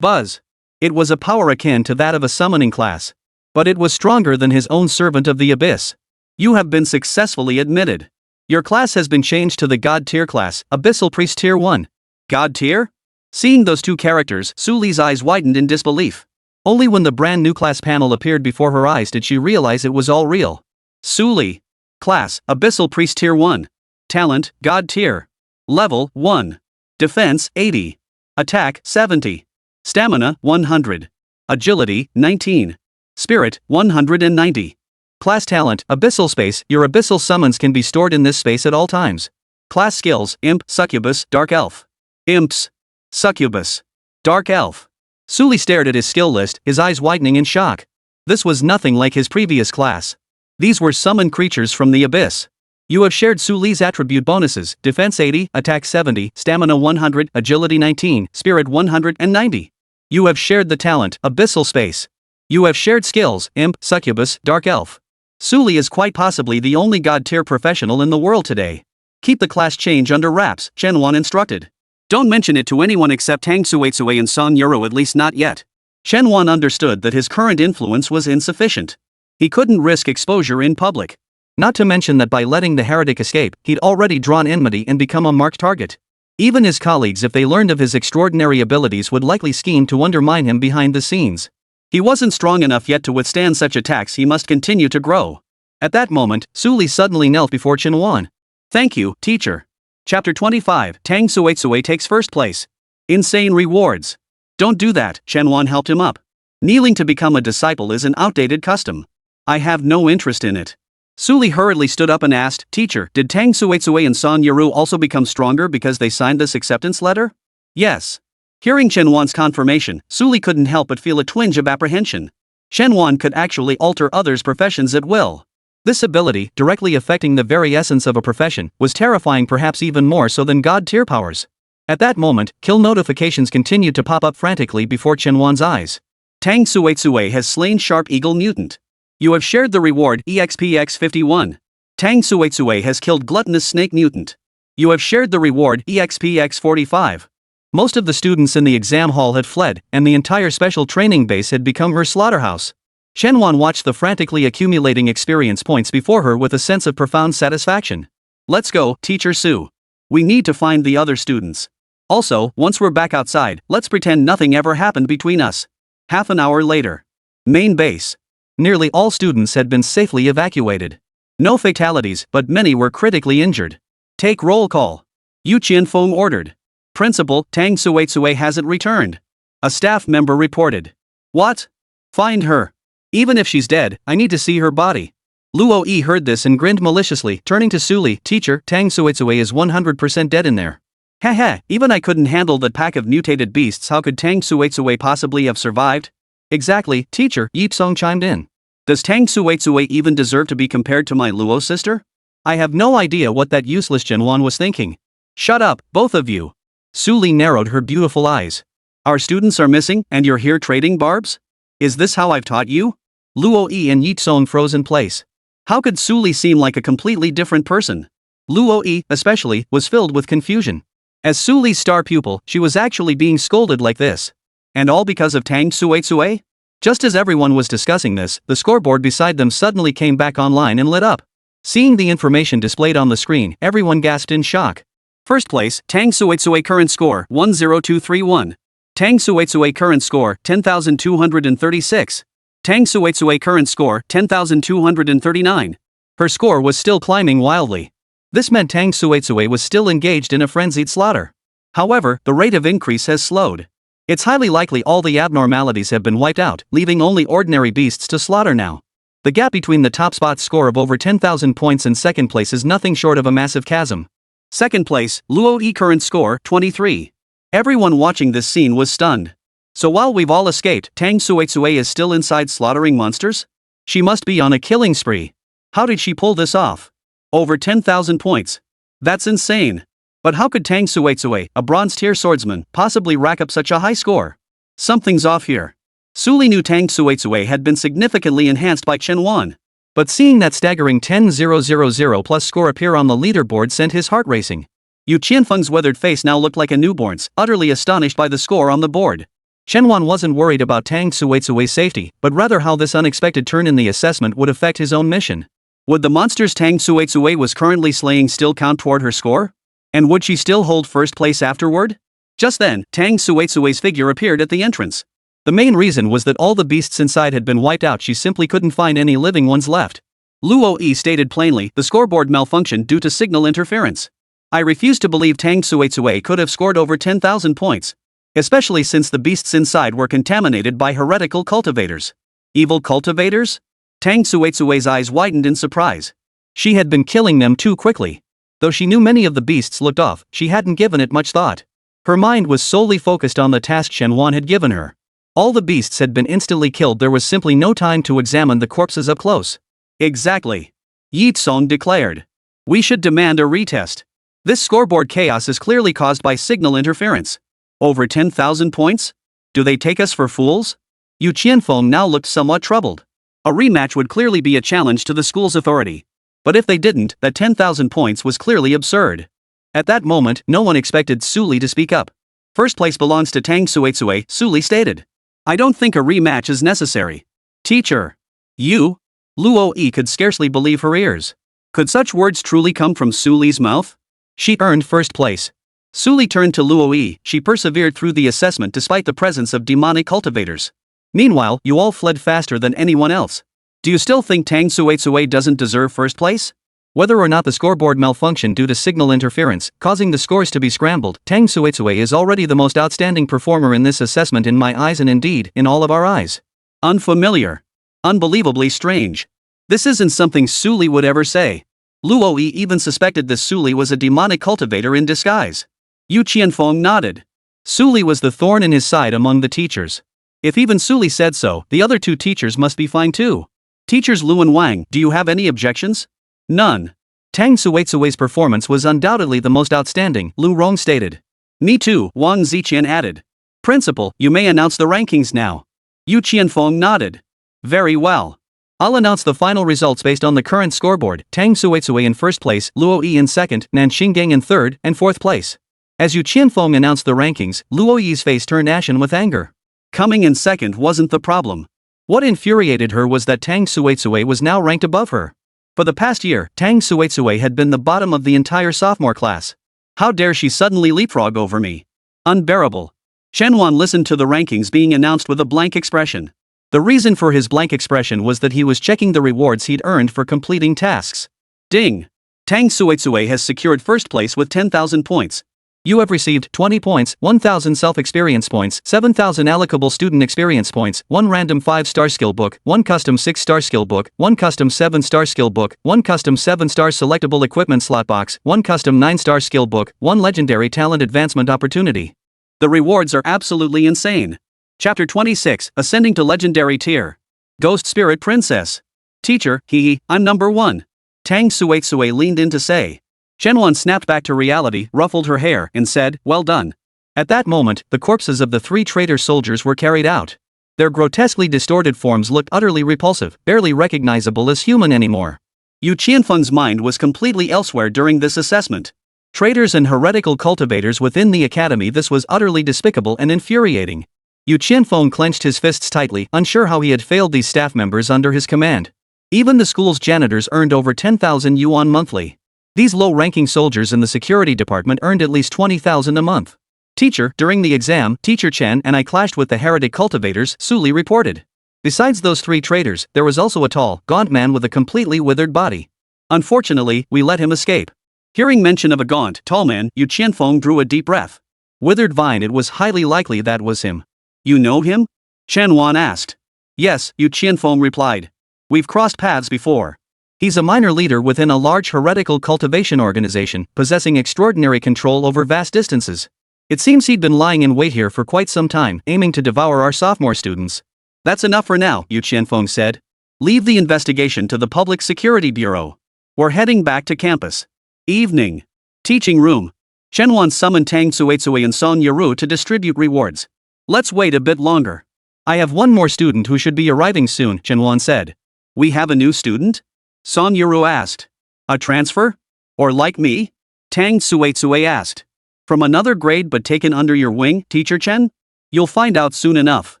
Buzz. It was a power akin to that of a summoning class. But it was stronger than his own servant of the abyss. You have been successfully admitted. Your class has been changed to the God tier class, Abyssal Priest Tier 1. God tier? Seeing those two characters, Su Li's eyes widened in disbelief. Only when the brand new class panel appeared before her eyes did she realize it was all real. Su Li. Class, Abyssal Priest Tier 1. Talent, God tier. Level, 1. Defense, 80. Attack, 70. Stamina, 100. Agility, 19. Spirit, 190. Class talent, Abyssal Space. Your abyssal summons can be stored in this space at all times. Class skills, Imp, Succubus, Dark Elf. Imps. Succubus. Dark Elf. Su Li stared at his skill list, his eyes widening in shock. This was nothing like his previous class. These were summoned creatures from the abyss. You have shared Su Li's attribute bonuses, Defense 80, Attack 70, Stamina 100, Agility 19, Spirit 190. You have shared the talent, Abyssal Space. You have shared skills, Imp, Succubus, Dark Elf. Su Li is quite possibly the only God tier professional in the world today. Keep the class change under wraps, Chen Wan instructed. Don't mention it to anyone except Tang Suetsue and Song Yarou, at least not yet. Chen Wan understood that his current influence was insufficient. He couldn't risk exposure in public. Not to mention that by letting the heretic escape, he'd already drawn enmity and become a marked target. Even his colleagues, if they learned of his extraordinary abilities, would likely scheme to undermine him behind the scenes. He wasn't strong enough yet to withstand such attacks. He must continue to grow. At that moment, Su Li suddenly knelt before Chen Wan. Thank you, teacher. Chapter 25, Tang Suetsue takes first place. Insane rewards. Don't do that, Chen Wan helped him up. Kneeling to become a disciple is an outdated custom. I have no interest in it. Su Li hurriedly stood up and asked, Teacher, did Tang Suetsue and Song Yarou also become stronger because they signed this acceptance letter? Yes. Hearing Chen Wan's confirmation, Su Li couldn't help but feel a twinge of apprehension. Chen Wan could actually alter others' professions at will. This ability, directly affecting the very essence of a profession, was terrifying, perhaps even more so than God tier powers. At that moment, kill notifications continued to pop up frantically before Chen Wan's eyes. Tang Suetsue has slain Sharp Eagle Mutant. You have shared the reward EXPX 51. Tang Suetsue has killed Gluttonous Snake Mutant. You have shared the reward EXPX 45. Most of the students in the exam hall had fled, and the entire special training base had become her slaughterhouse. Chen Wan watched the frantically accumulating experience points before her with a sense of profound satisfaction. Let's go, Teacher Su. We need to find the other students. Also, once we're back outside, let's pretend nothing ever happened between us. Half an hour later. Main base. Nearly all students had been safely evacuated. No fatalities, but many were critically injured. Take roll call. Yu Qianfeng ordered. Principal, Tang Suetsue hasn't returned. A staff member reported. What? Find her. Even if she's dead, I need to see her body. Luo Yi heard this and grinned maliciously, turning to Su Li. Teacher, Tang Suetsue is 100% dead in there. Heh, even I couldn't handle that pack of mutated beasts. How could Tang Suetsue possibly have survived? Exactly, teacher, Yi Tsong chimed in. Does Tang Suetsue even deserve to be compared to my Luo sister? I have no idea what that useless Chen Wan was thinking. Shut up, both of you. Su Li narrowed her beautiful eyes. Our students are missing, and you're here trading barbs? Is this how I've taught you? Luo Yi and Yi Tsong froze in place. How could Su Li seem like a completely different person? Luo Yi, especially, was filled with confusion. As Su Li's star pupil, she was actually being scolded like this. And all because of Tang Suetsue? Just as everyone was discussing this, the scoreboard beside them suddenly came back online and lit up. Seeing the information displayed on the screen, everyone gasped in shock. First place, Tang Suetsue current score 10231. Tang Suetsue current score 10,236. Tang Suetsue current score 10,239. Her score was still climbing wildly. This meant Tang Suetsue was still engaged in a frenzied slaughter. However, the rate of increase has slowed. It's highly likely all the abnormalities have been wiped out, leaving only ordinary beasts to slaughter now. The gap between the top spot's score of over 10,000 points and second place is nothing short of a massive chasm. Second place, Luo Yi current score 23. Everyone watching this scene was stunned. So while we've all escaped, Tang Suetsue is still inside slaughtering monsters? She must be on a killing spree. How did she pull this off? Over 10,000 points. That's insane. But how could Tang Suetsue, a bronze-tier swordsman, possibly rack up such a high score? Something's off here. Suli knew Tang Suetsue had been significantly enhanced by Chen Wan. But seeing that staggering 10,000 plus score appear on the leaderboard sent his heart racing. Yu Qianfeng's weathered face now looked like a newborn's, utterly astonished by the score on the board. Chen Wan wasn't worried about Tang Suetsue's safety, but rather how this unexpected turn in the assessment would affect his own mission. Would the monsters Tang Suetsue was currently slaying still count toward her score? And would she still hold first place afterward? Just then, Tang Suetsue's figure appeared at the entrance. The main reason was that all the beasts inside had been wiped out. She simply couldn't find any living ones left. Luo Yi stated plainly, the scoreboard malfunctioned due to signal interference. I refuse to believe Tang Suetsue could have scored over 10,000 points. Especially since the beasts inside were contaminated by heretical cultivators. Evil cultivators? Tang Suetsue's eyes widened in surprise. She had been killing them too quickly. Though she knew many of the beasts looked off, she hadn't given it much thought. Her mind was solely focused on the task Chen Wan had given her. All the beasts had been instantly killed. There was simply no time to examine the corpses up close. Exactly. Yi Tsong declared. We should demand a retest. This scoreboard chaos is clearly caused by signal interference. Over 10,000 points? Do they take us for fools? Yu Qianfeng now looked somewhat troubled. A rematch would clearly be a challenge to the school's authority. But if they didn't, that 10,000 points was clearly absurd. At that moment, no one expected Suli to speak up. First place belongs to Tang Suetsue, Suli stated. I don't think a rematch is necessary. Teacher. You? Luo Yi could scarcely believe her ears. Could such words truly come from Suli's mouth? She earned first place. Suli turned to Luo Yi. She persevered through the assessment despite the presence of demonic cultivators. Meanwhile, you all fled faster than anyone else. Do you still think Tang Suetsue doesn't deserve first place? Whether or not the scoreboard malfunctioned due to signal interference, causing the scores to be scrambled, Tang Suetsue is already the most outstanding performer in this assessment in my eyes and indeed, in all of our eyes. Unfamiliar. Unbelievably strange. This isn't something Suli would ever say. Luo Yi even suspected this Suli was a demonic cultivator in disguise. Yu Qianfeng nodded. Suli was the thorn in his side among the teachers. If even Suli said so, the other two teachers must be fine too. Teachers Lu and Wang, do you have any objections? None. Tang Suetsue's performance was undoubtedly the most outstanding, Lu Rong stated. Me too, Wang Ziqian added. Principal, you may announce the rankings now. Yu Qianfeng nodded. Very well. I'll announce the final results based on the current scoreboard. Tang Suetsue in first place, Luo Yi in second, Nan Xingyao in third and fourth place. As Yu Qianfeng announced the rankings, Luo Yi's face turned ashen with anger. Coming in second wasn't the problem. What infuriated her was that Tang Suetsue was now ranked above her. For the past year, Tang Suetsue had been the bottom of the entire sophomore class. How dare she suddenly leapfrog over me? Unbearable. Chen Wan listened to the rankings being announced with a blank expression. The reason for his blank expression was that he was checking the rewards he'd earned for completing tasks. Ding! Tang Suetsue has secured first place with 10,000 points. You have received 20 points, 1,000 self-experience points, 7,000 allocable student experience points, 1 random 5-star skill book, 1 custom 6-star skill book, 1 custom 7-star skill book, 1 custom 7-star selectable equipment slot box, 1 custom 9-star skill book, 1 legendary talent advancement opportunity. The rewards are absolutely insane. Chapter 26, Ascending to Legendary Tier. Ghost Spirit Princess. Teacher, I'm number 1. Tang Suetsue leaned in to say. Chen Wan snapped back to reality, ruffled her hair, and said, well done. At that moment, the corpses of the 3 traitor soldiers were carried out. Their grotesquely distorted forms looked utterly repulsive, barely recognizable as human anymore. Yu Qianfeng's mind was completely elsewhere during this assessment. Traitors and heretical cultivators within the academy. This was utterly despicable and infuriating. Yu Qianfeng clenched his fists tightly, unsure how he had failed these staff members under his command. Even the school's janitors earned over 10,000 yuan monthly. These low-ranking soldiers in the security department earned at least 20,000 a month. Teacher, during the exam, Teacher Chen and I clashed with the heretic cultivators, Suli reported. Besides those 3 traitors, there was also a tall, gaunt man with a completely withered body. Unfortunately, we let him escape. Hearing mention of a gaunt, tall man, Yu Qianfeng drew a deep breath. Withered vine, it was highly likely that was him. You know him? Chen Wan asked. Yes, Yu Qianfeng replied. We've crossed paths before. He's a minor leader within a large heretical cultivation organization, possessing extraordinary control over vast distances. It seems he'd been lying in wait here for quite some time, aiming to devour our sophomore students. That's enough for now, Yu Qianfeng said. Leave the investigation to the Public Security Bureau. We're heading back to campus. Evening. Teaching room. Chen Wan summoned Tang Suitsui and Song Yarou to distribute rewards. Let's wait a bit longer. I have one more student who should be arriving soon, Chen Wan said. We have a new student? Song Yarou asked. A transfer? Or like me? Tang Suitsui asked. From another grade but taken under your wing, Teacher Chen? You'll find out soon enough.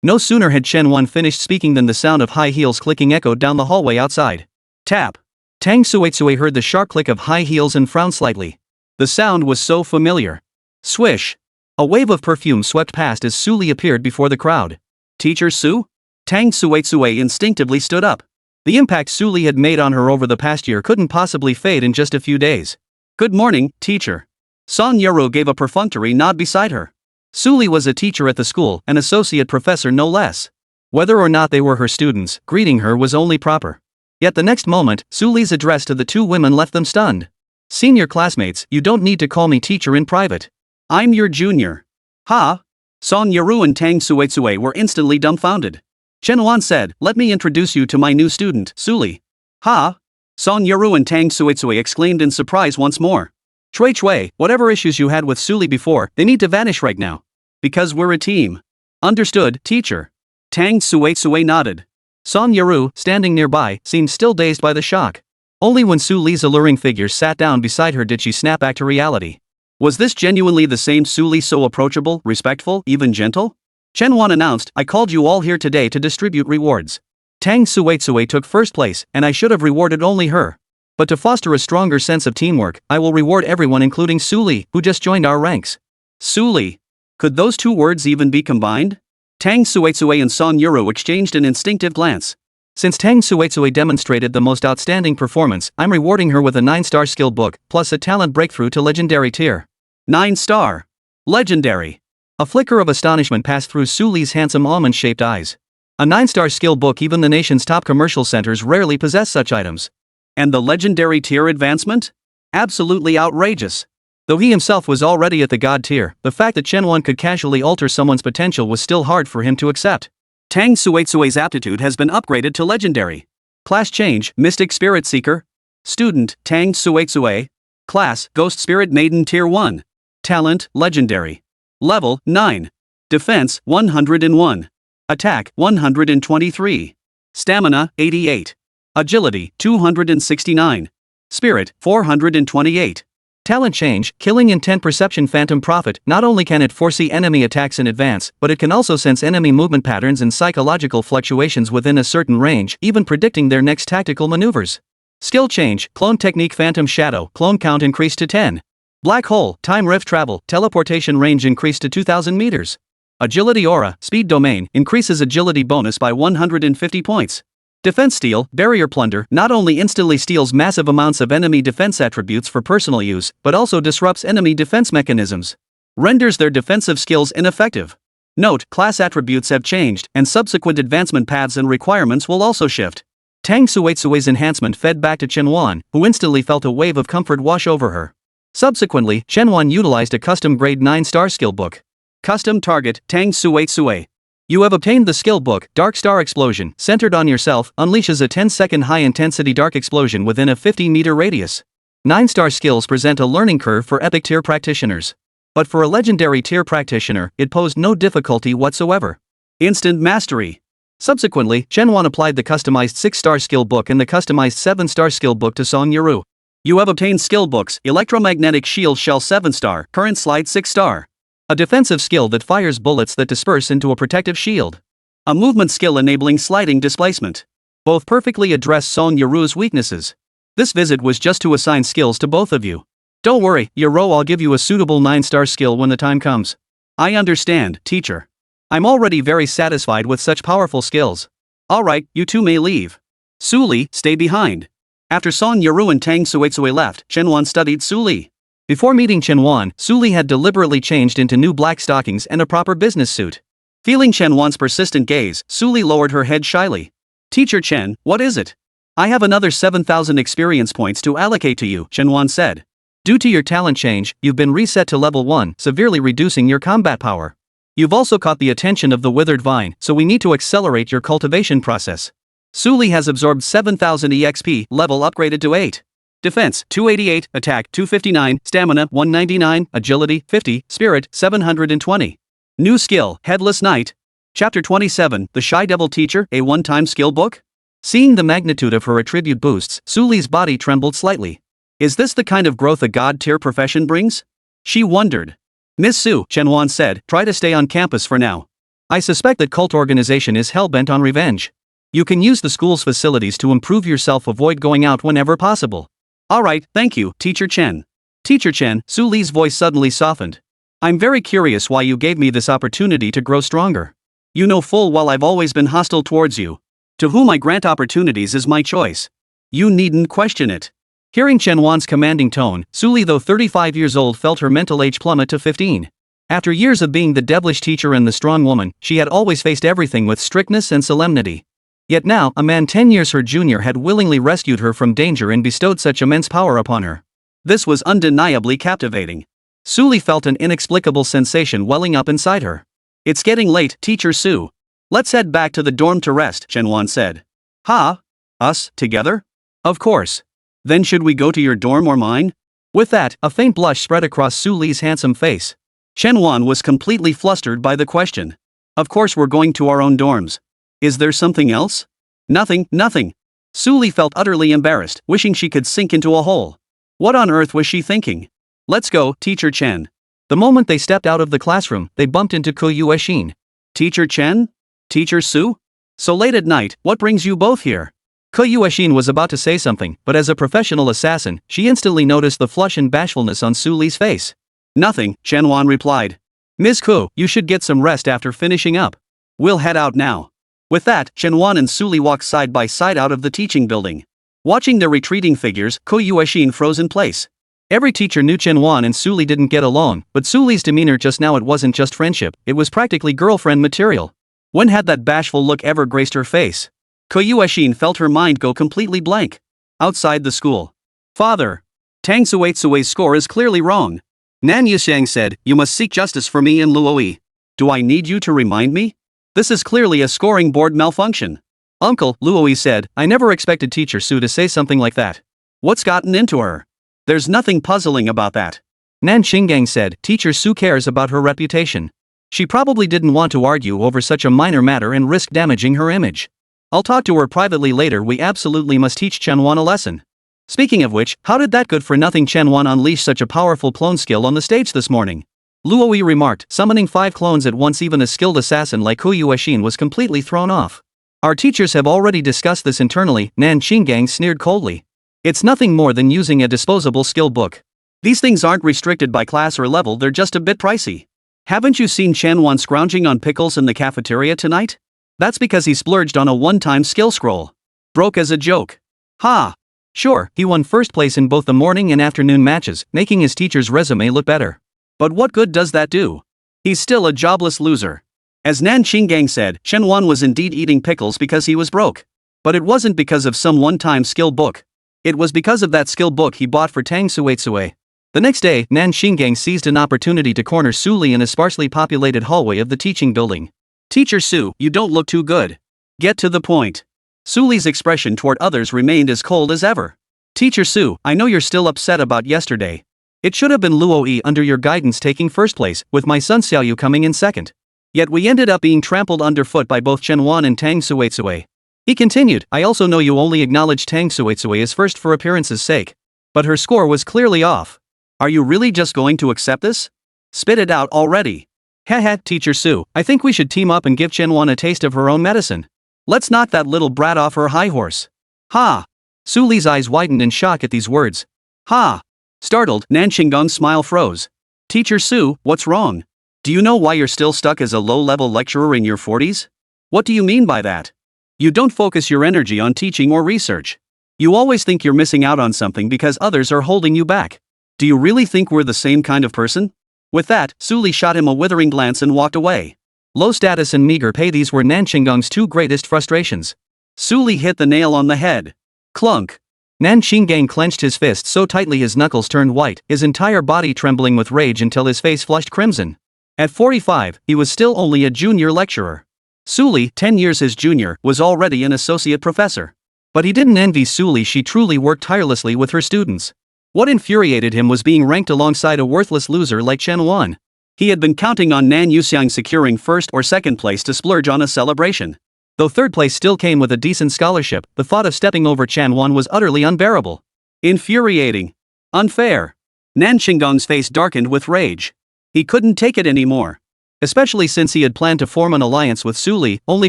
No sooner had Chen Wan finished speaking than the sound of high heels clicking echoed down the hallway outside. Tap. Tang Suitsui heard the sharp click of high heels and frowned slightly. The sound was so familiar. Swish. A wave of perfume swept past as Su Li appeared before the crowd. Teacher Su? Tang Suitsui instinctively stood up. The impact Su Li had made on her over the past year couldn't possibly fade in just a few days. Good morning, teacher. Song Yarou gave a perfunctory nod beside her. Su Li was a teacher at the school, an associate professor no less. Whether or not they were her students, greeting her was only proper. Yet the next moment, Su Li's address to the 2 women left them stunned. Senior classmates, you don't need to call me teacher in private. I'm your junior. Ha? Song Yarou and Tang Suitsui were instantly dumbfounded. Chen Wan said, let me introduce you to my new student, Su Li. Ha? Song Yarou and Tang Suitsui exclaimed in surprise once more. Chui, whatever issues you had with Su Li before, they need to vanish right now. Because we're a team. Understood, teacher. Tang Suitsui nodded. Song Yarou, standing nearby, seemed still dazed by the shock. Only when Su Li's alluring figure sat down beside her did she snap back to reality. Was this genuinely the same Su Li, so approachable, respectful, even gentle? Chen Wan announced, I called you all here today to distribute rewards. Tang Suitsui took first place, and I should have rewarded only her. But to foster a stronger sense of teamwork, I will reward everyone including Su Li, who just joined our ranks. Su Li. Could those 2 words even be combined? Tang Suitsui and Song Yarou exchanged an instinctive glance. Since Tang Suitsui demonstrated the most outstanding performance, I'm rewarding her with a 9-star skill book, plus a talent breakthrough to legendary tier. 9-star. Legendary. A flicker of astonishment passed through Su Li's handsome almond-shaped eyes. A 9-star skill book, even the nation's top commercial centers rarely possess such items. And the legendary tier advancement? Absolutely outrageous. Though he himself was already at the god tier, the fact that Chen Wan could casually alter someone's potential was still hard for him to accept. Tang Suitsui's aptitude has been upgraded to legendary. Class change, Mystic Spirit Seeker. Student, Tang Suitsui. Class, Ghost Spirit Maiden Tier 1. Talent, legendary. Level, 9. Defense, 101. Attack, 123. Stamina, 88. Agility, 269. Spirit, 428. Talent change, Killing Intent Perception Phantom Prophet. Not only can it foresee enemy attacks in advance, but it can also sense enemy movement patterns and psychological fluctuations within a certain range, even predicting their next tactical maneuvers. Skill change, Clone Technique Phantom Shadow. Clone count increased to 10. Black Hole, Time Rift Travel. Teleportation range increased to 2,000 meters. Agility Aura, Speed Domain, increases agility bonus by 150 points. Defense Steal, Barrier Plunder, not only instantly steals massive amounts of enemy defense attributes for personal use, but also disrupts enemy defense mechanisms. Renders their defensive skills ineffective. Note, class attributes have changed, and subsequent advancement paths and requirements will also shift. Tang Suitsui's enhancement fed back to Chen Wan, who instantly felt a wave of comfort wash over her. Subsequently, Chen Wan utilized a custom grade 9-star skill book. Custom Target, Tang Suitsui. You have obtained the skill book, Dark Star Explosion, centered on yourself, unleashes a 10-second high-intensity dark explosion within a 50-meter radius. 9-star skills present a learning curve for epic tier practitioners. But for a legendary tier practitioner, it posed no difficulty whatsoever. Instant Mastery. Subsequently, Chen Wan applied the customized 6-star skill book and the customized 7-star skill book to Song Yarou. You have obtained skill books, Electromagnetic Shield Shell 7-star, Current Slide 6-star. A defensive skill that fires bullets that disperse into a protective shield. A movement skill enabling sliding displacement. Both perfectly address Song Yarou's weaknesses. This visit was just to assign skills to both of you. Don't worry, Yarou, I'll give you a suitable 9-star skill when the time comes. I understand, teacher. I'm already very satisfied with such powerful skills. Alright, you two may leave. Su Li, stay behind. After Song Yarou and Tang Suitsui left, Chen Wan studied Su Li. Before meeting Chen Wan, Su Li had deliberately changed into new black stockings and a proper business suit. Feeling Chen Wan's persistent gaze, Su Li lowered her head shyly. Teacher Chen, what is it? I have another 7,000 experience points to allocate to you, Chen Wan said. Due to your talent change, you've been reset to level 1, severely reducing your combat power. You've also caught the attention of the withered vine, so we need to accelerate your cultivation process. Su Li has absorbed 7,000 EXP, level upgraded to 8. Defense, 288, attack, 259, stamina, 199, agility, 50, spirit, 720. New skill, Headless Knight. Chapter 27, The Shy Devil Teacher, a one-time skill book? Seeing the magnitude of her attribute boosts, Su Li's body trembled slightly. Is this the kind of growth a god-tier profession brings? She wondered. Miss Su, Chen Wan said, try to stay on campus for now. I suspect that cult organization is hell-bent on revenge. You can use the school's facilities to improve yourself, avoid going out whenever possible. Alright, thank you, Teacher Chen. Teacher Chen, Su Li's voice suddenly softened. I'm very curious why you gave me this opportunity to grow stronger. You know full well I've always been hostile towards you. To whom I grant opportunities is my choice. You needn't question it. Hearing Chen Wan's commanding tone, Su Li, though 35 years old, felt her mental age plummet to 15. After years of being the devilish teacher and the strong woman, she had always faced everything with strictness and solemnity. Yet now, a man 10 years her junior had willingly rescued her from danger and bestowed such immense power upon her. This was undeniably captivating. Su Li felt an inexplicable sensation welling up inside her. It's getting late, Teacher Su. Let's head back to the dorm to rest, Chen Wan said. Ha? Us, together? Of course. Then should we go to your dorm or mine? With that, a faint blush spread across Su Li's handsome face. Chen Wan was completely flustered by the question. Of course we're going to our own dorms. Is there something else? Nothing. Su Li felt utterly embarrassed, wishing she could sink into a hole. What on earth was she thinking? Let's go, Teacher Chen. The moment they stepped out of the classroom, they bumped into Ku Yuexin. Teacher Chen? Teacher Su? So late at night, what brings you both here? Ku Yuexin was about to say something, but as a professional assassin, she instantly noticed the flush and bashfulness on Su Li's face. Nothing, Chen Wan replied. Ms. Ku, you should get some rest after finishing up. We'll head out now. With that, Chen Wan and Su Li walked side by side out of the teaching building. Watching their retreating figures, Ku Yuexin froze in place. Every teacher knew Chen Wan and Su Li didn't get along, but Su Li's demeanor just now, it wasn't just friendship, it was practically girlfriend material. When had that bashful look ever graced her face? Ku Yuexin felt her mind go completely blank. Outside the school. Father. Tang Suitsui's score is clearly wrong. Nan Yuxiang said, you must seek justice for me and Luoyi. Do I need you to remind me? This is clearly a scoring board malfunction. Uncle, Luoyi said, I never expected Teacher Su to say something like that. What's gotten into her? There's nothing puzzling about that. Nan Xingyao said, Teacher Su cares about her reputation. She probably didn't want to argue over such a minor matter and risk damaging her image. I'll talk to her privately later. We absolutely must teach Chen Wan a lesson. Speaking of which, how did that good-for-nothing Chen Wan unleash such a powerful clone skill on the stage this morning? Luoyi remarked, summoning 5 clones at once. Even a skilled assassin like Ku Yuexin was completely thrown off. Our teachers have already discussed this internally, Nan Xingyao sneered coldly. It's nothing more than using a disposable skill book. These things aren't restricted by class or level, they're just a bit pricey. Haven't you seen Chen Wan scrounging on pickles in the cafeteria tonight? That's because he splurged on a one-time skill scroll. Broke as a joke. Ha! Sure, he won first place in both the morning and afternoon matches, making his teacher's resume look better. But what good does that do? He's still a jobless loser. As Nan Xingyao said, Chen Wan was indeed eating pickles because he was broke. But it wasn't because of some one-time skill book. It was because of that skill book he bought for Tang Suitsui. The next day, Nan Xingyao seized an opportunity to corner Su Li in a sparsely populated hallway of the teaching building. Teacher Su, you don't look too good. Get to the point. Su Li's expression toward others remained as cold as ever. Teacher Su, I know you're still upset about yesterday. It should have been Luoyi under your guidance taking first place, with my son Xiaoyu coming in second. Yet we ended up being trampled underfoot by both Chen Wan and Tang Suitsui. He continued, I also know you only acknowledged Tang Suitsui as first for appearance's sake. But her score was clearly off. Are you really just going to accept this? Spit it out already. Haha, Teacher Su, I think we should team up and give Chen Wan a taste of her own medicine. Let's knock that little brat off her high horse. Ha! Su Li's eyes widened in shock at these words. Ha! Startled, Nan Xingyang's smile froze. Teacher Su, what's wrong? Do you know why you're still stuck as a low-level lecturer in your 40s? What do you mean by that? You don't focus your energy on teaching or research. You always think you're missing out on something because others are holding you back. Do you really think we're the same kind of person? With that, Su Li shot him a withering glance and walked away. Low status and meager pay, these were Nan Xingyang's two greatest frustrations. Su Li hit the nail on the head. Clunk. Nan Xingyang clenched his fist so tightly his knuckles turned white, his entire body trembling with rage until his face flushed crimson. At 45, he was still only a junior lecturer. Su Li, 10 years his junior, was already an associate professor. But he didn't envy Su Li. She truly worked tirelessly with her students. What infuriated him was being ranked alongside a worthless loser like Chen Wan. He had been counting on Nan Yuxiang securing first or second place to splurge on a celebration. Though third place still came with a decent scholarship, the thought of stepping over Chen Wan was utterly unbearable. Infuriating. Unfair. Nan Xingyang's face darkened with rage. He couldn't take it anymore. Especially since he had planned to form an alliance with Su Li, only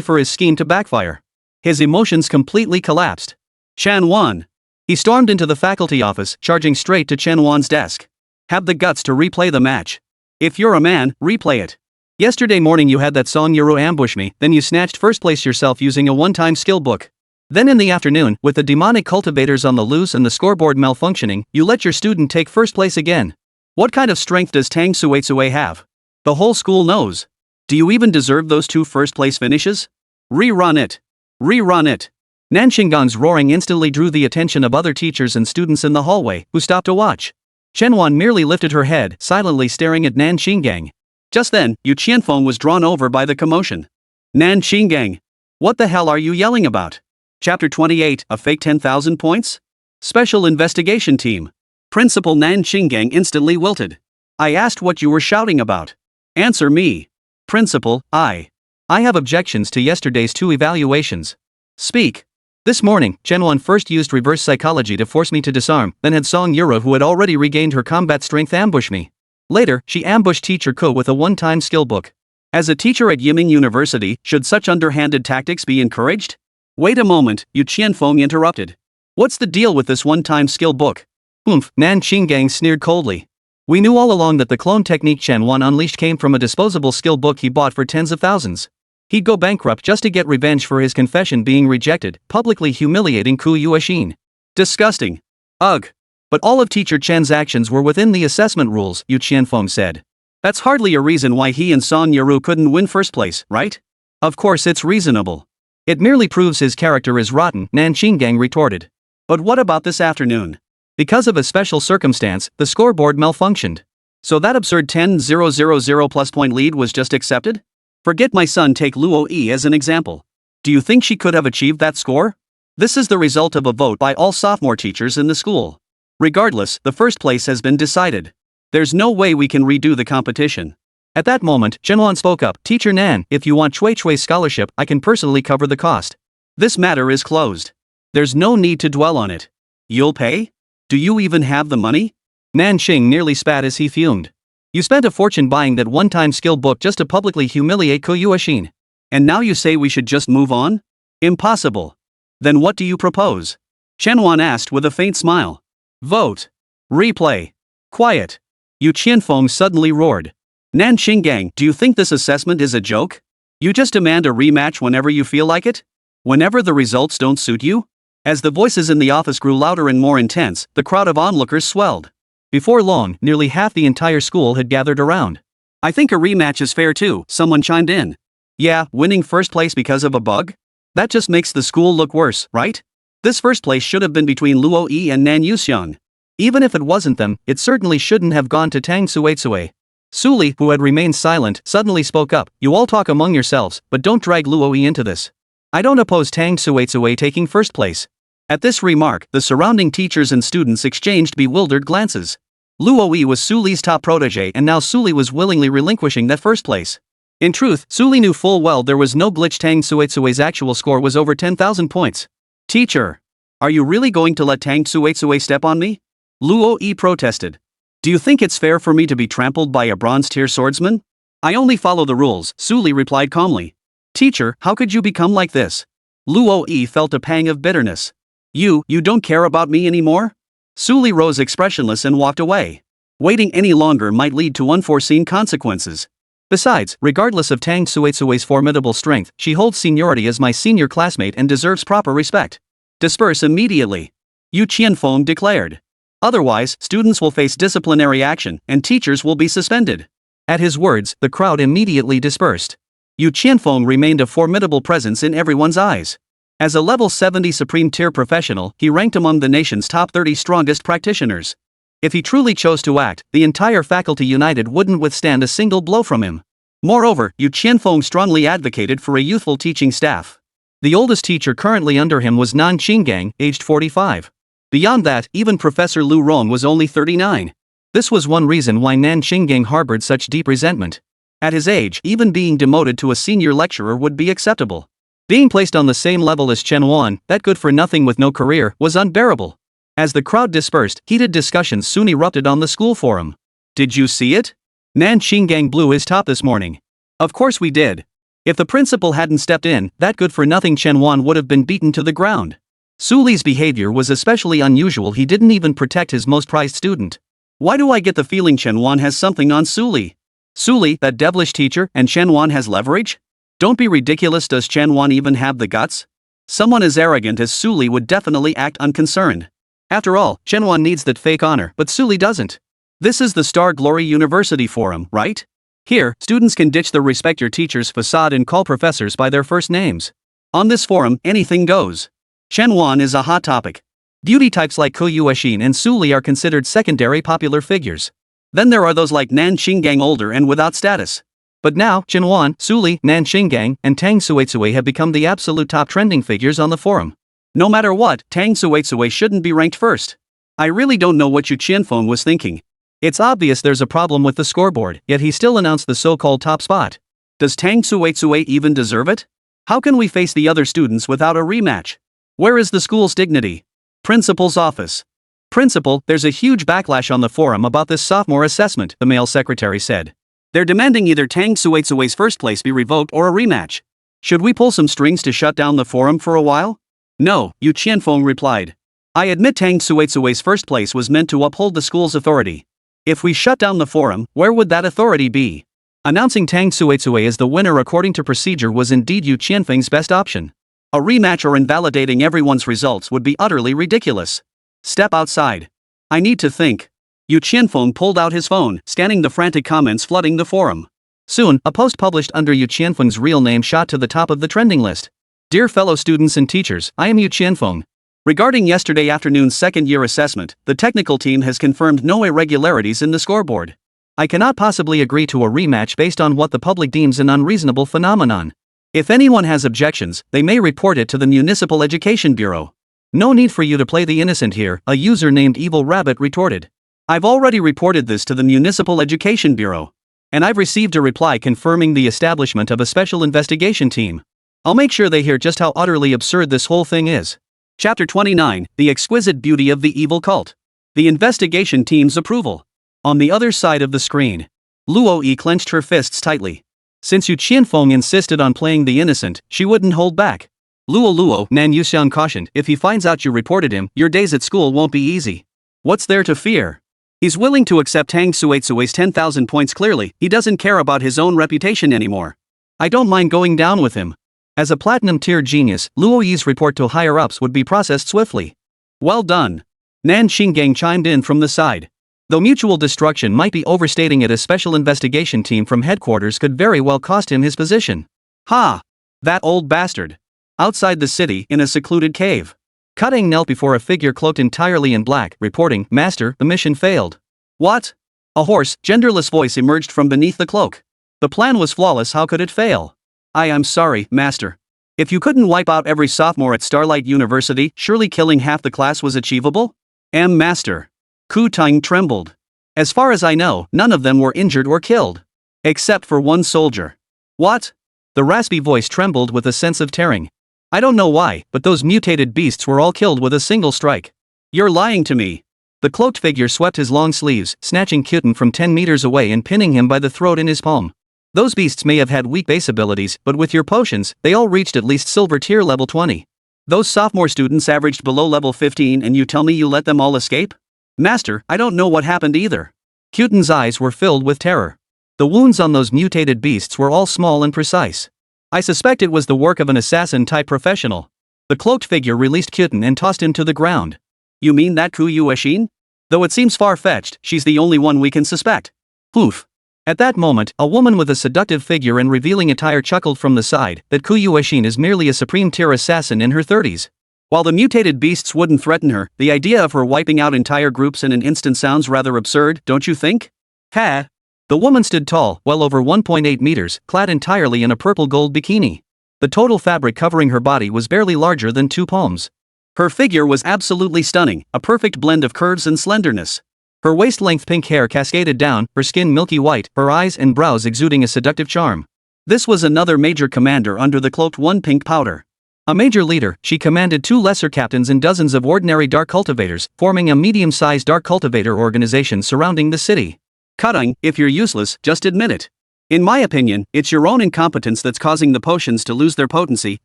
for his scheme to backfire. His emotions completely collapsed. Chen Wan. He stormed into the faculty office, charging straight to Chen Wan's desk. Have the guts to replay the match. If you're a man, replay it. Yesterday morning you had that Song Yarou ambush me, then you snatched first place yourself using a one-time skill book. Then in the afternoon, with the demonic cultivators on the loose and the scoreboard malfunctioning, you let your student take first place again. What kind of strength does Tang Suitsui have? The whole school knows. Do you even deserve those two first-place finishes? Rerun it. Rerun it. Nan Xingyang's roaring instantly drew the attention of other teachers and students in the hallway, who stopped to watch. Chen Wan merely lifted her head, silently staring at Nan Xingyang. Just then, Yu Qianfeng was drawn over by the commotion. Nan Xingyang. What the hell are you yelling about? Chapter 28, a fake 10,000 points? Special Investigation Team. Principal Nan Xingyang instantly wilted. I asked what you were shouting about. Answer me. Principal, I have objections to yesterday's two evaluations. Speak. This morning, Chen Wan first used reverse psychology to force me to disarm, then had Song Yarou, who had already regained her combat strength, ambush me. Later, she ambushed Teacher Ko with a one-time skill book. As a teacher at Xingyao University, should such underhanded tactics be encouraged? Wait a moment, Yu Qianfeng interrupted. What's the deal with this one-time skill book? Nan Xingyang sneered coldly. We knew all along that the clone technique Chen Wan unleashed came from a disposable skill book he bought for tens of thousands. He'd go bankrupt just to get revenge for his confession being rejected, publicly humiliating Ku Yuexin. Disgusting. Ugh. But all of Teacher Chen's actions were within the assessment rules, Yu Qianfeng said. That's hardly a reason why he and Song Yarou couldn't win first place, right? Of course it's reasonable. It merely proves his character is rotten, Nan Xingyang retorted. But what about this afternoon? Because of a special circumstance, the scoreboard malfunctioned. So that absurd 10,000 plus point lead was just accepted? Forget my son, take Luo Yi as an example. Do you think she could have achieved that score? This is the result of a vote by all sophomore teachers in the school. Regardless, the first place has been decided. There's no way we can redo the competition. At that moment, Chen Wan spoke up. Teacher Nan, if you want Chui Chui's scholarship, I can personally cover the cost. This matter is closed. There's no need to dwell on it. You'll pay? Do you even have the money? Nan Xing nearly spat as he fumed. You spent a fortune buying that one-time skill book just to publicly humiliate Ku Yuexin. And now you say we should just move on? Impossible. Then what do you propose? Chen Wan asked with a faint smile. Vote. Replay. Quiet. Yu Qianfeng suddenly roared. Nan Xingyang, do you think this assessment is a joke? You just demand a rematch whenever you feel like it? Whenever the results don't suit you? As the voices in the office grew louder and more intense, the crowd of onlookers swelled. Before long, nearly half the entire school had gathered around. I think a rematch is fair too, someone chimed in. Yeah, winning first place because of a bug? That just makes the school look worse, right? This first place should have been between Luo Yi and Nan Yuxiang. Even if it wasn't them, it certainly shouldn't have gone to Tang Suitsui. Su Li, who had remained silent, suddenly spoke up. You all talk among yourselves, but don't drag Luo Yi into this. I don't oppose Tang Suitsui taking first place. At this remark, the surrounding teachers and students exchanged bewildered glances. Luo Yi was Su Li's top protege, and now Su Li was willingly relinquishing that first place. In truth, Su Li knew full well there was no glitch. Tang Suitsui's actual score was over 10,000 points. Teacher, are you really going to let Tang Suitsui step on me? Luo Yi protested. Do you think it's fair for me to be trampled by a bronze-tier swordsman? I only follow the rules, Su Li replied calmly. Teacher, how could you become like this? Luo Yi felt a pang of bitterness. You don't care about me anymore? Suli rose expressionless and walked away. Waiting any longer might lead to unforeseen consequences. Besides, regardless of Tang Suetsue's formidable strength, she holds seniority as my senior classmate and deserves proper respect. Disperse immediately. Yu Qianfeng declared. Otherwise, students will face disciplinary action, and teachers will be suspended. At his words, the crowd immediately dispersed. Yu Qianfeng remained a formidable presence in everyone's eyes. As a level 70 supreme tier professional, he ranked among the nation's top 30 strongest practitioners. If he truly chose to act, the entire faculty united wouldn't withstand a single blow from him. Moreover, Yu Qianfeng strongly advocated for a youthful teaching staff. The oldest teacher currently under him was Nan Xingyao, aged 45. Beyond that, even Professor Lu Rong was only 39. This was one reason why Nan Xingyao harbored such deep resentment. At his age, even being demoted to a senior lecturer would be acceptable. Being placed on the same level as Chen Wan, that good-for-nothing with no career, was unbearable. As the crowd dispersed, heated discussions soon erupted on the school forum. Did you see it? Nan Xingyao blew his top this morning. Of course we did. If the principal hadn't stepped in, that good-for-nothing Chen Wan would have been beaten to the ground. Suli's behavior was especially unusual. He didn't even protect his most prized student. Why do I get the feeling Chen Wan has something on Suli? Suli, that devilish teacher, and Chen Wan has leverage? Don't be ridiculous. Does Chen Wan even have the guts? Someone as arrogant as Suli would definitely act unconcerned. After all, Chen Wan needs that fake honor, but Suli doesn't. This is the Star Glory University forum, right? Here, students can ditch the respect your teachers facade and call professors by their first names. On this forum, anything goes. Chen Wan is a hot topic. Beauty types like Ko Yuexin and Suli are considered secondary popular figures. Then there are those like Nan Xingyao, older and without status. But now, Chen Wan, Suli, Nan Xingyao, and Tang Suetsue have become the absolute top trending figures on the forum. No matter what, Tang Suetsue shouldn't be ranked first. I really don't know what Yu Qianfeng was thinking. It's obvious there's a problem with the scoreboard, yet he still announced the so-called top spot. Does Tang Suetsue even deserve it? How can we face the other students without a rematch? Where is the school's dignity? Principal's office. Principal, there's a huge backlash on the forum about this sophomore assessment, the male secretary said. They're demanding either Tang Suetsue's first place be revoked or a rematch. Should we pull some strings to shut down the forum for a while? No, Yu Qianfeng replied. I admit Tang Suetsue's first place was meant to uphold the school's authority. If we shut down the forum, where would that authority be? Announcing Tang Suetsue as the winner according to procedure was indeed Yu Qianfeng's best option. A rematch or invalidating everyone's results would be utterly ridiculous. Step outside. I need to think. Yu Qianfeng pulled out his phone, scanning the frantic comments flooding the forum. Soon, a post published under Yu Qianfeng's real name shot to the top of the trending list. Dear fellow students and teachers, I am Yu Qianfeng. Regarding yesterday afternoon's second-year assessment, the technical team has confirmed no irregularities in the scoreboard. I cannot possibly agree to a rematch based on what the public deems an unreasonable phenomenon. If anyone has objections, they may report it to the Municipal Education Bureau. No need for you to play the innocent here, a user named Evil Rabbit retorted. I've already reported this to the Municipal Education Bureau. And I've received a reply confirming the establishment of a special investigation team. I'll make sure they hear just how utterly absurd this whole thing is. Chapter 29, The Exquisite Beauty of the Evil Cult. The investigation team's approval. On the other side of the screen, Luo Yi clenched her fists tightly. Since Yu Qianfeng insisted on playing the innocent, she wouldn't hold back. Luo, Nan Yuxian cautioned, if he finds out you reported him, your days at school won't be easy. What's there to fear? He's willing to accept Tang Suetsue's 10,000 points clearly, he doesn't care about his own reputation anymore. I don't mind going down with him. As a platinum-tier genius, Luo Yi's report to higher-ups would be processed swiftly. Well done. Nan Xingyao chimed in from the side. Though mutual destruction might be overstating it, a special investigation team from headquarters could very well cost him his position. Ha! That old bastard. Outside the city, in a secluded cave. Cutting knelt before a figure cloaked entirely in black, reporting, Master, the mission failed. What? A hoarse, genderless voice emerged from beneath the cloak. The plan was flawless, how could it fail? I'm sorry, Master. If you couldn't wipe out every sophomore at Starlight University, surely killing half the class was achievable? Master. Ku Tang trembled. As far as I know, none of them were injured or killed. Except for one soldier. What? The raspy voice trembled with a sense of tearing. I don't know why, but those mutated beasts were all killed with a single strike. You're lying to me. The cloaked figure swept his long sleeves, snatching Kyuten from 10 meters away and pinning him by the throat in his palm. Those beasts may have had weak base abilities, but with your potions, they all reached at least silver tier level 20. Those sophomore students averaged below level 15 and you tell me you let them all escape? Master, I don't know what happened either. Kyuten's eyes were filled with terror. The wounds on those mutated beasts were all small and precise. I suspect it was the work of an assassin-type professional. The cloaked figure released Kyuten and tossed him to the ground. You mean that Kuyueshin? Though it seems far-fetched, she's the only one we can suspect. Poof. At that moment, a woman with a seductive figure and revealing attire chuckled from the side that Kuyueshin is merely a supreme-tier assassin in her 30s. While the mutated beasts wouldn't threaten her, the idea of her wiping out entire groups in an instant sounds rather absurd, don't you think? Ha! The woman stood tall, well over 1.8 meters, clad entirely in a purple-gold bikini. The total fabric covering her body was barely larger than 2 palms. Her figure was absolutely stunning, a perfect blend of curves and slenderness. Her waist-length pink hair cascaded down, her skin milky white, her eyes and brows exuding a seductive charm. This was another major commander under the cloaked one pink powder. A major leader, she commanded 2 lesser captains and dozens of ordinary dark cultivators, forming a medium-sized dark cultivator organization surrounding the city. Cutting, if you're useless, just admit it. In my opinion, it's your own incompetence that's causing the potions to lose their potency,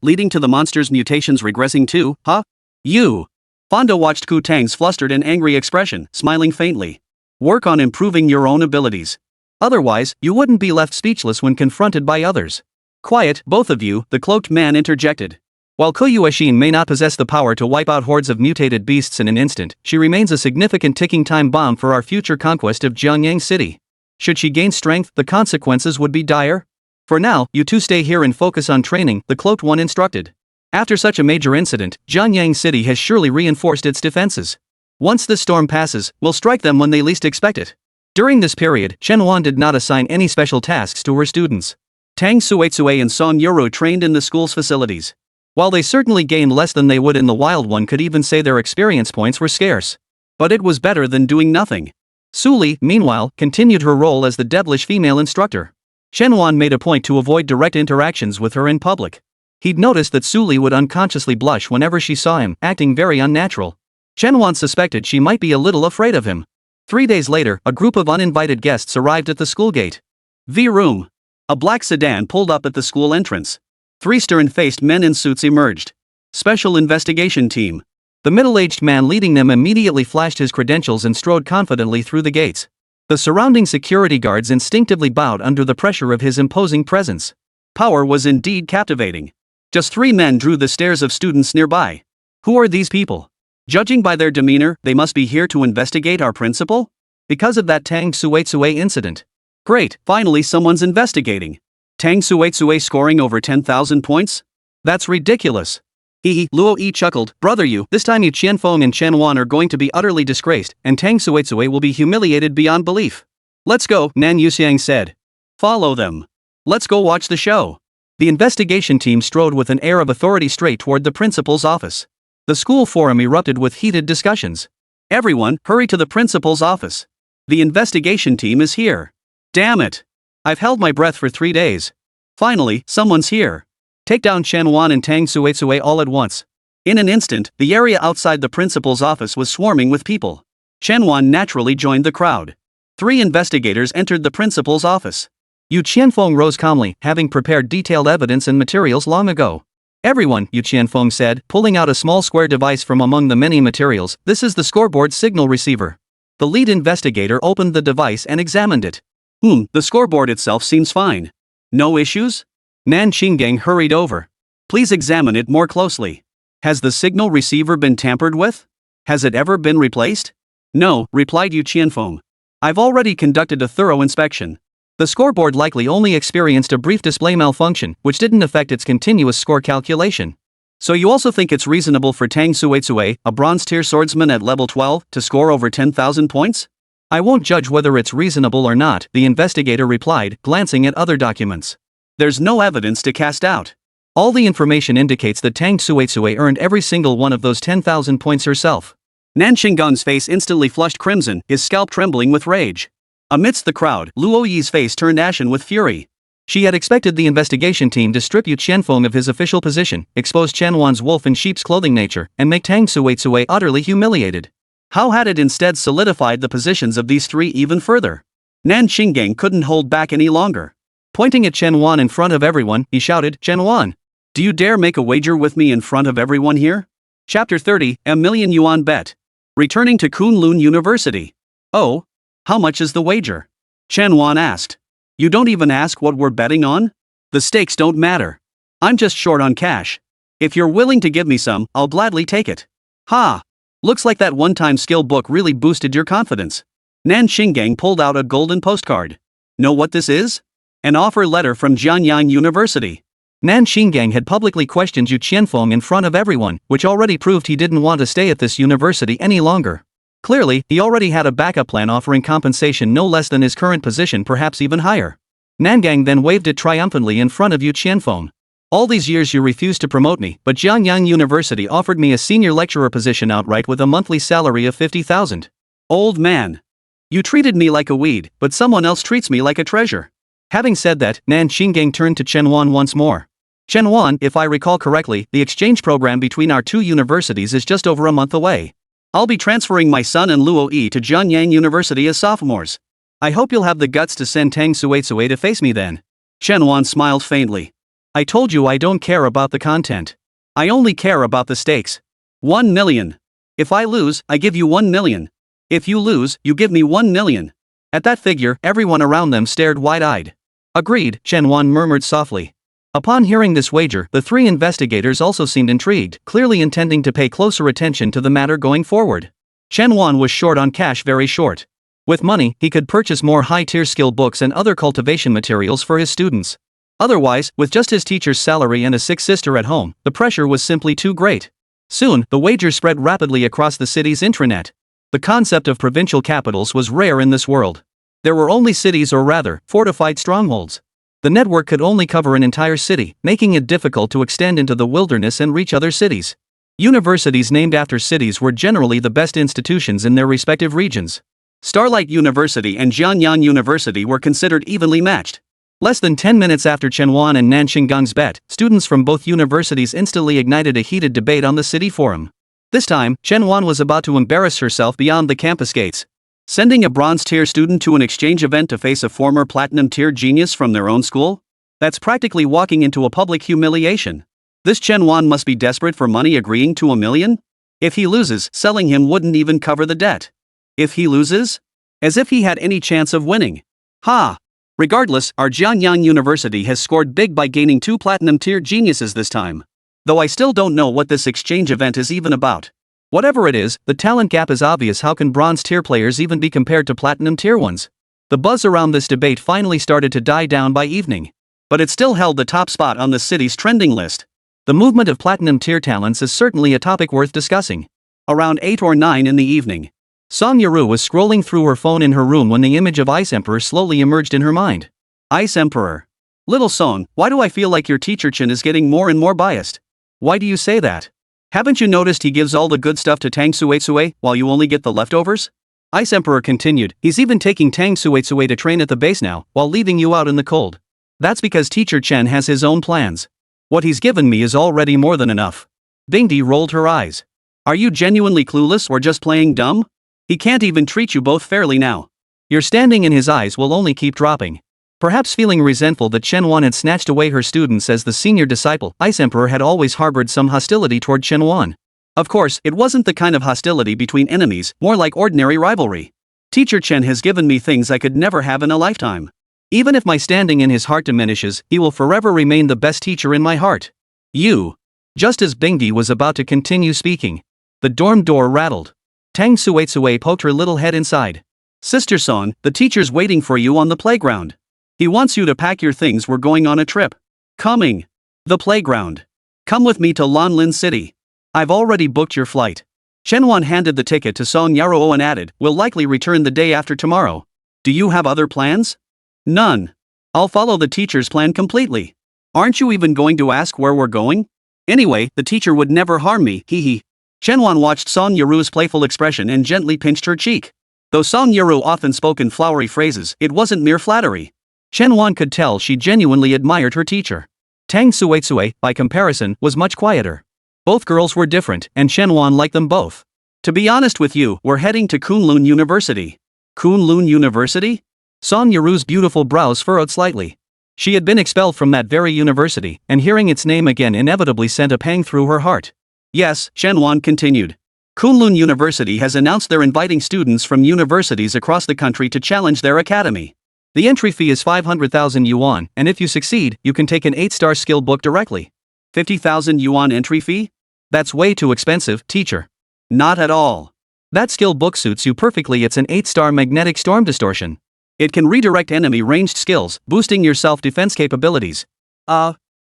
leading to the monster's mutations regressing too, huh? You. Fonda watched Ku Tang's flustered and angry expression, smiling faintly. Work on improving your own abilities. Otherwise, you wouldn't be left speechless when confronted by others. Quiet, both of you, the cloaked man interjected. While Kuyueshin may not possess the power to wipe out hordes of mutated beasts in an instant, she remains a significant ticking time bomb for our future conquest of Jiangyang City. Should she gain strength, the consequences would be dire. For now, you two stay here and focus on training, the cloaked one instructed. After such a major incident, Jiangyang City has surely reinforced its defenses. Once this storm passes, we'll strike them when they least expect it. During this period, Chen Wan did not assign any special tasks to her students. Tang Suetsue and Song Yarou trained in the school's facilities. While they certainly gained less than they would in the wild, one could even say their experience points were scarce. But it was better than doing nothing. Suli, meanwhile, continued her role as the devilish female instructor. Chen Wan made a point to avoid direct interactions with her in public. He'd noticed that Suli would unconsciously blush whenever she saw him, acting very unnatural. Chen Wan suspected she might be a little afraid of him. 3 days later, a group of uninvited guests arrived at the school gate. V-room. A black sedan pulled up at the school entrance. 3 stern-faced men in suits emerged. Special investigation team. The middle-aged man leading them immediately flashed his credentials and strode confidently through the gates. The surrounding security guards instinctively bowed under the pressure of his imposing presence. Power was indeed captivating. Just 3 men drew the stares of students nearby. Who are these people? Judging by their demeanor, they must be here to investigate our principal? Because of that Tang Suetsue incident. Great, finally someone's investigating. Tang Suetsue scoring over 10,000 points? That's ridiculous. Luo Yi chuckled, brother you, this time you Qianfeng and Chen Wan are going to be utterly disgraced, and Tang Suetsue will be humiliated beyond belief. Let's go, Nan Yuxiang said. Follow them. Let's go watch the show. The investigation team strode with an air of authority straight toward the principal's office. The school forum erupted with heated discussions. Everyone, hurry to the principal's office. The investigation team is here. Damn it. I've held my breath for 3 days. Finally, someone's here. Take down Chen Wan and Tang Suetsue all at once. In an instant, the area outside the principal's office was swarming with people. Chen Wan naturally joined the crowd. 3 investigators entered the principal's office. Yu Qianfeng rose calmly, having prepared detailed evidence and materials long ago. Everyone, Yu Qianfeng said, pulling out a small square device from among the many materials, this is the scoreboard signal receiver. The lead investigator opened the device and examined it. The scoreboard itself seems fine. No issues? Nan Qinggang hurried over. Please examine it more closely. Has the signal receiver been tampered with? Has it ever been replaced? No, replied Yu Qianfeng. I've already conducted a thorough inspection. The scoreboard likely only experienced a brief display malfunction, which didn't affect its continuous score calculation. So you also think it's reasonable for Tang Suetsue, a bronze-tier swordsman at level 12, to score over 10,000 points? I won't judge whether it's reasonable or not, the investigator replied, glancing at other documents. There's no evidence to cast out. All the information indicates that Tang Suetsue earned every single one of those 10,000 points herself. Nan Xinggang's face instantly flushed crimson, his scalp trembling with rage. Amidst the crowd, Luo Yi's face turned ashen with fury. She had expected the investigation team to strip Yu Qianfeng of his official position, expose Chen Wan's wolf in sheep's clothing nature, and make Tang Suetsue utterly humiliated. How had it instead solidified the positions of these 3 even further? Nan Xinggang couldn't hold back any longer. Pointing at Chen Wan in front of everyone, he shouted, "Chen Wan, do you dare make a wager with me in front of everyone here?" Chapter 30, A Million Yuan Bet. Returning to Kunlun University. "Oh? How much is the wager?" Chen Wan asked. "You don't even ask what we're betting on? The stakes don't matter. I'm just short on cash. If you're willing to give me some, I'll gladly take it." "Ha! Looks like that one-time skill book really boosted your confidence." Nan Xingyao pulled out a golden postcard. "Know what this is? An offer letter from Xingyao University." Nan Xingyao had publicly questioned Yu Qianfeng in front of everyone, which already proved he didn't want to stay at this university any longer. Clearly, he already had a backup plan offering compensation no less than his current position, perhaps even higher. Nangang then waved it triumphantly in front of Yu Qianfeng. "All these years you refused to promote me, but Xingyao University offered me a senior lecturer position outright with a monthly salary of 50,000. Old man. You treated me like a weed, but someone else treats me like a treasure." Having said that, Nan Xingyao turned to Chen Wan once more. "Chen Wan, if I recall correctly, the exchange program between our two universities is just over a month away. I'll be transferring my son and Luo Yi to Zhenyang University as sophomores. I hope you'll have the guts to send Tang Suetsue to face me then." Chen Wan smiled faintly. "I told you I don't care about the content. I only care about the stakes. 1 million. If I lose, I give you 1 million. If you lose, you give me 1 million. At that figure, everyone around them stared wide-eyed. "Agreed," Chen Wan murmured softly. Upon hearing this wager, the three investigators also seemed intrigued, clearly intending to pay closer attention to the matter going forward. Chen Wan was short on cash, very short. With money, he could purchase more high-tier skill books and other cultivation materials for his students. Otherwise, with just his teacher's salary and a sick sister at home, the pressure was simply too great. Soon, the wager spread rapidly across the city's intranet. The concept of provincial capitals was rare in this world. There were only cities, or rather, fortified strongholds. The network could only cover an entire city, making it difficult to extend into the wilderness and reach other cities. Universities named after cities were generally the best institutions in their respective regions. Starlight University and Jianyang University were considered evenly matched. Less than 10 minutes after Chen Wan and Nan Xingyang's bet, students from both universities instantly ignited a heated debate on the city forum. This time, Chen Wan was about to embarrass herself beyond the campus gates. Sending a bronze-tier student to an exchange event to face a former platinum-tier genius from their own school? That's practically walking into a public humiliation. This Chen Wan must be desperate for money, agreeing to 1 million? If he loses, selling him wouldn't even cover the debt. If he loses? As if he had any chance of winning. Ha! Regardless, our Jianyang University has scored big by gaining 2 platinum-tier geniuses this time. Though I still don't know what this exchange event is even about. Whatever it is, the talent gap is obvious. How can bronze-tier players even be compared to platinum-tier ones? The buzz around this debate finally started to die down by evening. But it still held the top spot on the city's trending list. The movement of platinum-tier talents is certainly a topic worth discussing. Around 8 or 9 in the evening, Song Yarou was scrolling through her phone in her room when the image of Ice Emperor slowly emerged in her mind. Ice Emperor. Little Song, why do I feel like your teacher Chen is getting more and more biased? Why do you say that? Haven't you noticed he gives all the good stuff to Tang Suetsue, while you only get the leftovers? Ice Emperor continued, he's even taking Tang Suetsue to train at the base now, while leaving you out in the cold. That's because teacher Chen has his own plans. What he's given me is already more than enough. Bingdi rolled her eyes. Are you genuinely clueless or just playing dumb? He can't even treat you both fairly now. Your standing in his eyes will only keep dropping. Perhaps feeling resentful that Chen Wan had snatched away her students as the senior disciple, Ice Emperor had always harbored some hostility toward Chen Wan. Of course, it wasn't the kind of hostility between enemies, more like ordinary rivalry. Teacher Chen has given me things I could never have in a lifetime. Even if my standing in his heart diminishes, he will forever remain the best teacher in my heart. You. Just as Bingdi was about to continue speaking, the dorm door rattled. Tang Suetsue poked her little head inside. Sister Song, the teacher's waiting for you on the playground. He wants you to pack your things, we're going on a trip. Coming. The playground. Come with me to Lanlin City. I've already booked your flight. Chen Wan handed the ticket to Song Yarou and added, we'll likely return the day after tomorrow. Do you have other plans? None. I'll follow the teacher's plan completely. Aren't you even going to ask where we're going? Anyway, the teacher would never harm me, hee hee. Chen Wan watched Song Yarou's playful expression and gently pinched her cheek. Though Song Yarou often spoke in flowery phrases, it wasn't mere flattery. Chen Wan could tell she genuinely admired her teacher. Tang Suetsue, by comparison, was much quieter. Both girls were different, and Chen Wan liked them both. To be honest with you, we're heading to Kunlun University. Kunlun University? Song Yarou's beautiful brows furrowed slightly. She had been expelled from that very university, and hearing its name again inevitably sent a pang through her heart. Yes, Chen Wan continued. Kunlun University has announced they're inviting students from universities across the country to challenge their academy. The entry fee is 500,000 yuan, and if you succeed, you can take an 8-star skill book directly. 50,000 yuan entry fee? That's way too expensive, teacher. Not at all. That skill book suits you perfectly. It's an 8-star magnetic storm distortion. It can redirect enemy ranged skills, boosting your self-defense capabilities.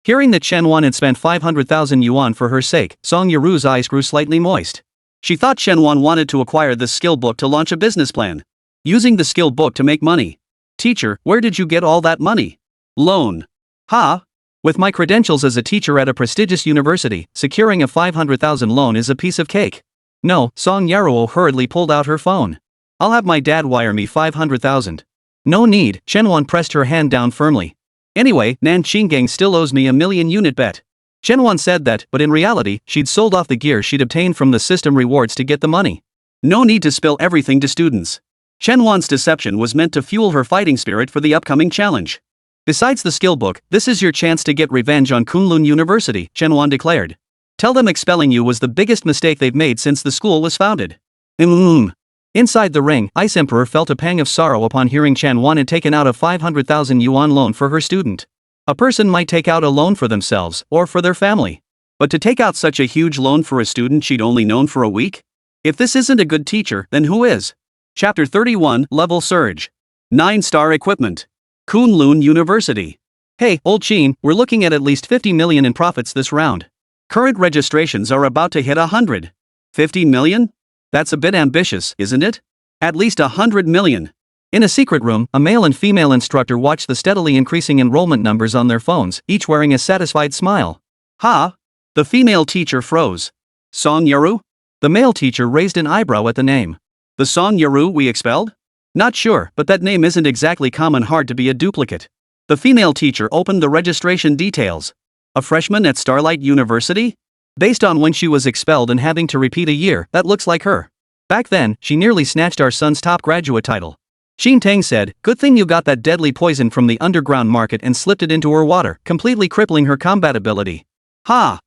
Hearing that Chen Wan had spent 500,000 yuan for her sake, Song Yarou's eyes grew slightly moist. She thought Chen Wan wanted to acquire this skill book to launch a business plan. Using the skill book to make money. Teacher, where did you get all that money? Loan. With my credentials as a teacher at a prestigious university, securing a 500,000 loan is a piece of cake. No, Song Yarou hurriedly pulled out her phone. I'll have my dad wire me 500,000. No need, Chen Wan pressed her hand down firmly. Anyway, Nanqing Gang still owes me a 1,000,000 unit bet. Chen Wan said that, but in reality, she'd sold off the gear she'd obtained from the system rewards to get the money. No need to spill everything to students. Chen Wan's deception was meant to fuel her fighting spirit for the upcoming challenge. Besides the skill book, this is your chance to get revenge on Kunlun University, Chen Wan declared. Tell them expelling you was the biggest mistake they've made since the school was founded. Inside the ring, Ice Emperor felt a pang of sorrow upon hearing Chen Wan had taken out a 500,000 yuan loan for her student. A person might take out a loan for themselves, or for their family. But to take out such a huge loan for a student she'd only known for a week? If this isn't a good teacher, then who is? Chapter 31, Level Surge. 9-star Equipment. Kunlun University. Hey, old Chin, we're looking at least 50 million in profits this round. Current registrations are about to hit 100. 50 million? That's a bit ambitious, isn't it? At least 100 million. In a secret room, a male and female instructor watched the steadily increasing enrollment numbers on their phones, each wearing a satisfied smile. The female teacher froze. Song Yarou? The male teacher raised an eyebrow at the name. The Song Yarou we expelled? Not sure, but that name isn't exactly common. Hard to be a duplicate. The female teacher opened the registration details. A freshman at Starlight University? Based on when she was expelled and having to repeat a year, that looks like her. Back then, she nearly snatched our son's top graduate title. Xin Tang said, good thing you got that deadly poison from the underground market and slipped it into her water, completely crippling her combat ability. Li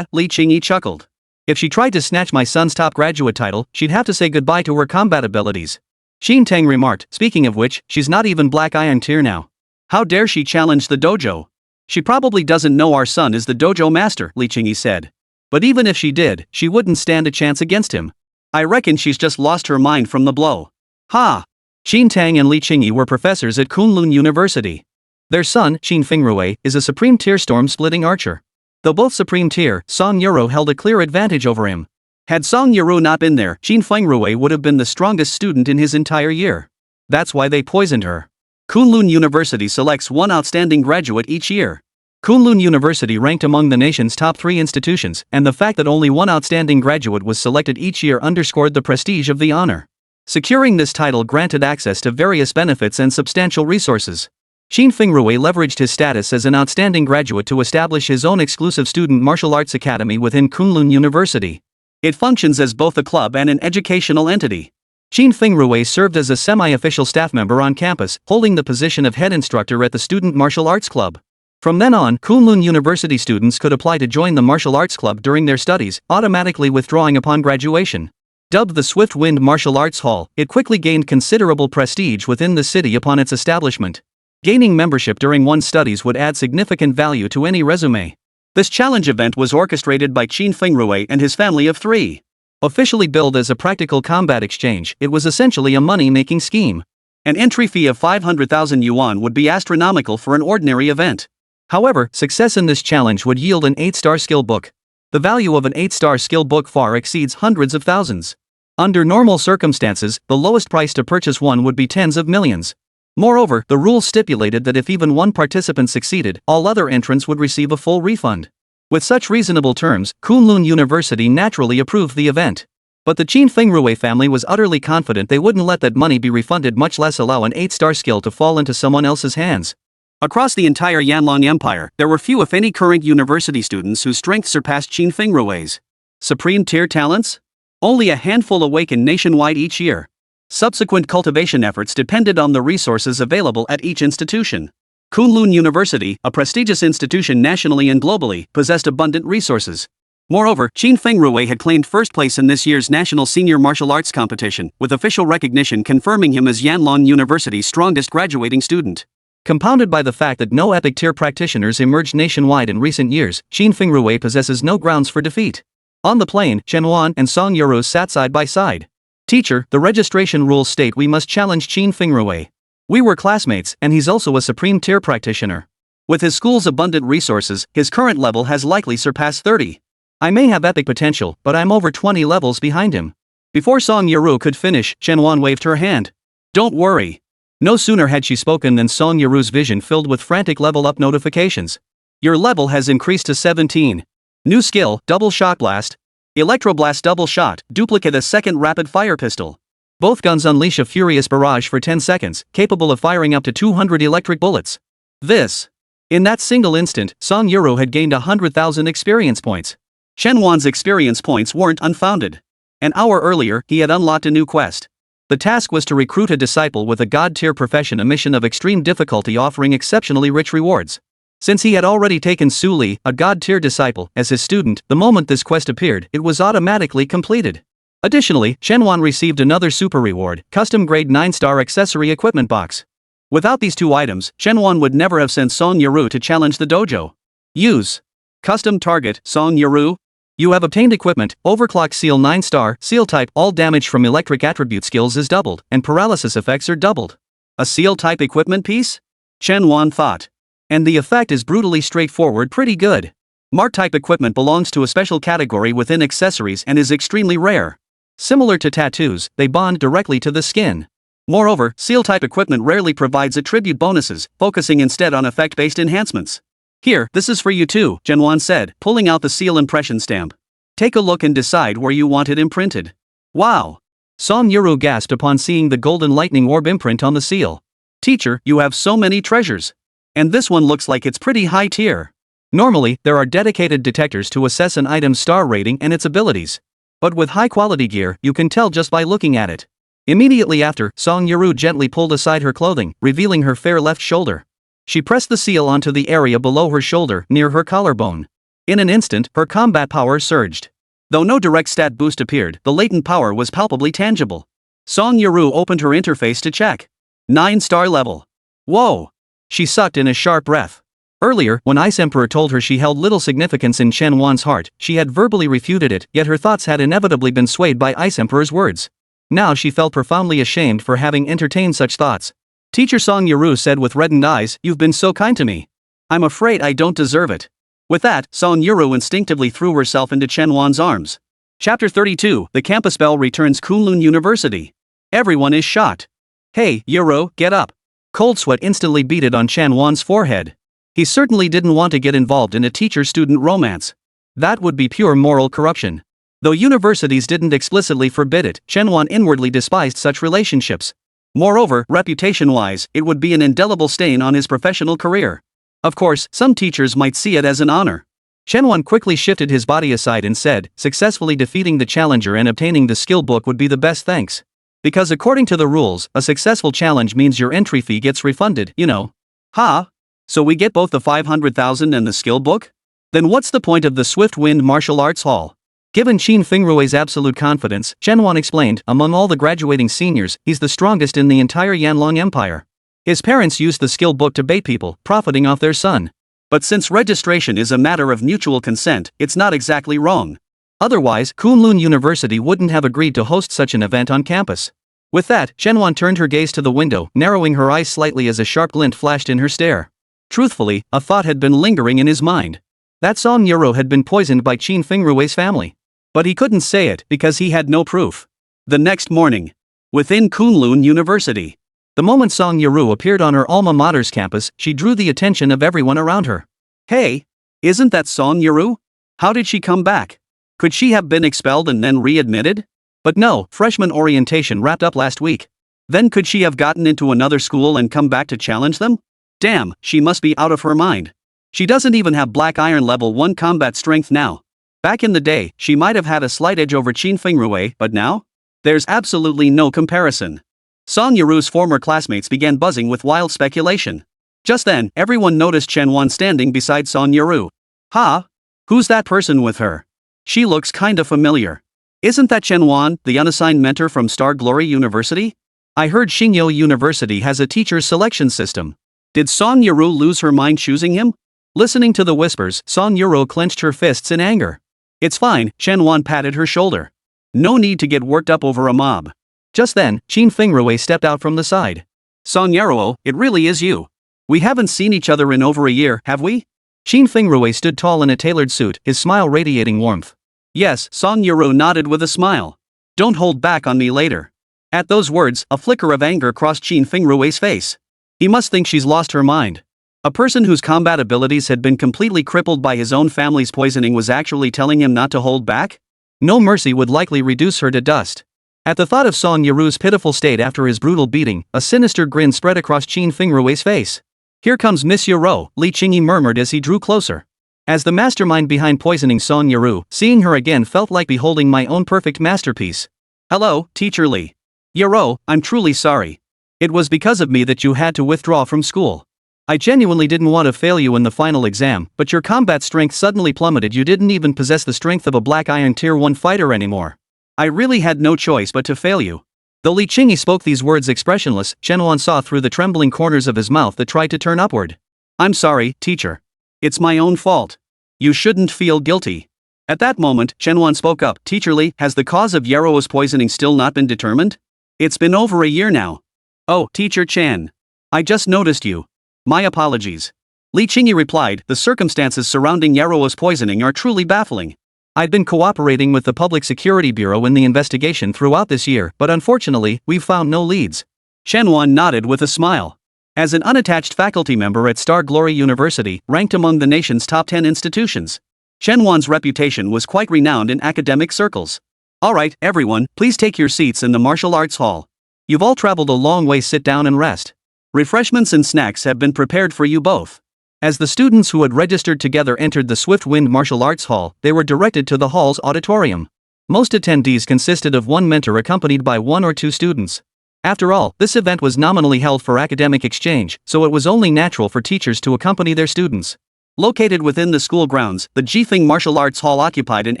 Qingyi chuckled. If she tried to snatch my son's top graduate title, she'd have to say goodbye to her combat abilities. Xin Tang remarked, speaking of which, she's not even Black Iron tier now. How dare she challenge the dojo? She probably doesn't know our son is the dojo master, Li Qingyi said. But even if she did, she wouldn't stand a chance against him. I reckon she's just lost her mind from the blow. Xin Tang and Li Qingyi were professors at Kunlun University. Their son, Qin Fingrui, is a supreme tier storm-splitting archer. Though both supreme tier, Song Yarou held a clear advantage over him. Had Song Yarou not been there, Qin Fingrui would have been the strongest student in his entire year. That's why they poisoned her. Kunlun University selects one outstanding graduate each year. Kunlun University ranked among the nation's top 3 institutions, and the fact that only one outstanding graduate was selected each year underscored the prestige of the honor. Securing this title granted access to various benefits and substantial resources. Qin Fingrui leveraged his status as an outstanding graduate to establish his own exclusive student martial arts academy within Kunlun University. It functions as both a club and an educational entity. Qin Fingrui served as a semi-official staff member on campus, holding the position of head instructor at the Student Martial Arts Club. From then on, Kunlun University students could apply to join the martial arts club during their studies, automatically withdrawing upon graduation. Dubbed the Swift Wind Martial Arts Hall, it quickly gained considerable prestige within the city upon its establishment. Gaining membership during one's studies would add significant value to any resume. This challenge event was orchestrated by Qin Fingrui and his family of 3. Officially billed as a practical combat exchange, it was essentially a money-making scheme. An entry fee of 500,000 yuan would be astronomical for an ordinary event. However, success in this challenge would yield an 8-star skill book. The value of an 8-star skill book far exceeds hundreds of thousands. Under normal circumstances, the lowest price to purchase one would be tens of millions. Moreover, the rules stipulated that if even one participant succeeded, all other entrants would receive a full refund. With such reasonable terms, Kunlun University naturally approved the event. But the Qin Fingrui family was utterly confident they wouldn't let that money be refunded, much less allow an 8-star skill to fall into someone else's hands. Across the entire Yanlong Empire, there were few if any current university students whose strength surpassed Qin Fingrui's. Supreme tier talents? Only a handful awakened nationwide each year. Subsequent cultivation efforts depended on the resources available at each institution. Kunlun University, a prestigious institution nationally and globally, possessed abundant resources. Moreover, Qin Fengrui had claimed first place in this year's national senior martial arts competition, with official recognition confirming him as Yanlong University's strongest graduating student. Compounded by the fact that no epic tier practitioners emerged nationwide in recent years, Qin Fengrui possesses no grounds for defeat. On the plane, Chen Wan and Song Yarou sat side by side. Teacher, the registration rules state we must challenge Qin Fengrui. We were classmates, and he's also a supreme tier practitioner. With his school's abundant resources, his current level has likely surpassed 30. I may have epic potential, but I'm over 20 levels behind him. Before Song Yarou could finish, Chen Wan waved her hand. Don't worry. No sooner had she spoken than Song Yarou's vision filled with frantic level-up notifications. Your level has increased to 17. New skill, double shot blast. Electroblast double shot, duplicate a second rapid-fire pistol. Both guns unleash a furious barrage for 10 seconds, capable of firing up to 200 electric bullets. In that single instant, Song Yarou had gained 100,000 experience points. Chen Wan's experience points weren't unfounded. An hour earlier, he had unlocked a new quest. The task was to recruit a disciple with a god-tier profession, a mission of extreme difficulty offering exceptionally rich rewards. Since he had already taken Su Li, a god-tier disciple, as his student, the moment this quest appeared, it was automatically completed. Additionally, Chen Wan received another super reward, custom grade 9-star accessory equipment box. Without these two items, Chen Wan would never have sent Song Yarou to challenge the dojo. Use. Custom target, Song Yarou. You have obtained equipment, overclock seal 9-star, seal type, all damage from electric attribute skills is doubled, and paralysis effects are doubled. A seal type equipment piece? Chen Wan thought. And the effect is brutally straightforward, pretty good. Mark type equipment belongs to a special category within accessories and is extremely rare. Similar to tattoos, they bond directly to the skin. Moreover, seal type equipment rarely provides attribute bonuses, focusing instead on effect-based enhancements. Here, this is for you too, Chen Wan said, pulling out the seal impression stamp. Take a look and decide where you want it imprinted. Wow! Song Yarou gasped upon seeing the golden lightning orb imprint on the seal. Teacher, you have so many treasures. And this one looks like it's pretty high tier. Normally, there are dedicated detectors to assess an item's star rating and its abilities. But with high-quality gear, you can tell just by looking at it. Immediately after, Song Yarou gently pulled aside her clothing, revealing her fair left shoulder. She pressed the seal onto the area below her shoulder, near her collarbone. In an instant, her combat power surged. Though no direct stat boost appeared, the latent power was palpably tangible. Song Yarou opened her interface to check. 9-star level. Whoa! She sucked in a sharp breath. Earlier, when Ice Emperor told her she held little significance in Chen Wan's heart, she had verbally refuted it, yet her thoughts had inevitably been swayed by Ice Emperor's words. Now she felt profoundly ashamed for having entertained such thoughts. Teacher Song Yarou said with reddened eyes, "You've been so kind to me. I'm afraid I don't deserve it." With that, Song Yarou instinctively threw herself into Chen Wan's arms. Chapter 32, The Campus Bell Returns Kunlun University. Everyone is shocked. Hey, Yarou, get up. Cold sweat instantly beaded on Chen Wan's forehead. He certainly didn't want to get involved in a teacher-student romance. That would be pure moral corruption. Though universities didn't explicitly forbid it, Chen Wan inwardly despised such relationships. Moreover, reputation-wise, it would be an indelible stain on his professional career. Of course, some teachers might see it as an honor. Chen Wan quickly shifted his body aside and said, successfully defeating the challenger and obtaining the skill book would be the best thanks. Because according to the rules, a successful challenge means your entry fee gets refunded, you know. Ha! So we get both the 500,000 and the skill book? Then what's the point of the Swift Wind Martial Arts Hall? Given Qin Fengrui's absolute confidence, Chen Wan explained, among all the graduating seniors, he's the strongest in the entire Yanlong Empire. His parents used the skill book to bait people, profiting off their son. But since registration is a matter of mutual consent, it's not exactly wrong. Otherwise, Kunlun University wouldn't have agreed to host such an event on campus. With that, Chen Wan turned her gaze to the window, narrowing her eyes slightly as a sharp glint flashed in her stare. Truthfully, a thought had been lingering in his mind. That Song Yarou had been poisoned by Qin Fengrui's family. But he couldn't say it because he had no proof. The next morning, within Kunlun University, the moment Song Yarou appeared on her alma mater's campus, she drew the attention of everyone around her. Hey, isn't that Song Yarou? How did she come back? Could she have been expelled and then readmitted? But no, freshman orientation wrapped up last week. Then could she have gotten into another school and come back to challenge them? Damn, she must be out of her mind. She doesn't even have Black Iron level 1 combat strength now. Back in the day, she might have had a slight edge over Qin Fengrui, but now? There's absolutely no comparison. Song Yarou's former classmates began buzzing with wild speculation. Just then, everyone noticed Chen Wan standing beside Song Yarou. Ha! Who's that person with her? She looks kinda familiar. Isn't that Chen Wan, the unassigned mentor from Star Glory University? I heard Xingyao University has a teacher selection system. Did Song Yarou lose her mind choosing him? Listening to the whispers, Song Yarou clenched her fists in anger. It's fine, Chen Wan patted her shoulder. No need to get worked up over a mob. Just then, Qin Fingrui stepped out from the side. Song Yarou, it really is you. We haven't seen each other in over a year, have we? Qin Fingrui stood tall in a tailored suit, his smile radiating warmth. Yes, Song Yarou nodded with a smile. Don't hold back on me later. At those words, a flicker of anger crossed Qin Fingrui's face. He must think she's lost her mind. A person whose combat abilities had been completely crippled by his own family's poisoning was actually telling him not to hold back? No mercy would likely reduce her to dust. At the thought of Song Yarou's pitiful state after his brutal beating, a sinister grin spread across Qin Fingrui's face. Here comes Miss Yarou, Li Qingyi murmured as he drew closer. As the mastermind behind poisoning Song Yarou, seeing her again felt like beholding my own perfect masterpiece. Hello, Teacher Li. Yarou, I'm truly sorry. It was because of me that you had to withdraw from school. I genuinely didn't want to fail you in the final exam, but your combat strength suddenly plummeted. You didn't even possess the strength of a Black Iron Tier 1 fighter anymore. I really had no choice but to fail you. Though Li Qingyi spoke these words expressionless, Chen Wan saw through the trembling corners of his mouth that tried to turn upward. I'm sorry, teacher. It's my own fault. You shouldn't feel guilty. At that moment, Chen Wan spoke up. Teacher Li, has the cause of Yarou's poisoning still not been determined? It's been over a year now. Oh, Teacher Chen. I just noticed you. My apologies. Li Qingyi replied, the circumstances surrounding Yarou's poisoning are truly baffling. I'd been cooperating with the Public Security Bureau in the investigation throughout this year, but unfortunately, we've found no leads. Chen Wan nodded with a smile. As an unattached faculty member at Star Glory University, ranked among the nation's top 10 institutions, Chen Wan's reputation was quite renowned in academic circles. Alright, everyone, please take your seats in the martial arts hall. You've all traveled a long way, sit down and rest. Refreshments and snacks have been prepared for you both. As the students who had registered together entered the Swift Wind Martial Arts Hall, they were directed to the hall's auditorium. Most attendees consisted of one mentor accompanied by one or two students. After all, this event was nominally held for academic exchange, so it was only natural for teachers to accompany their students. Located within the school grounds, the Jifeng Martial Arts Hall occupied an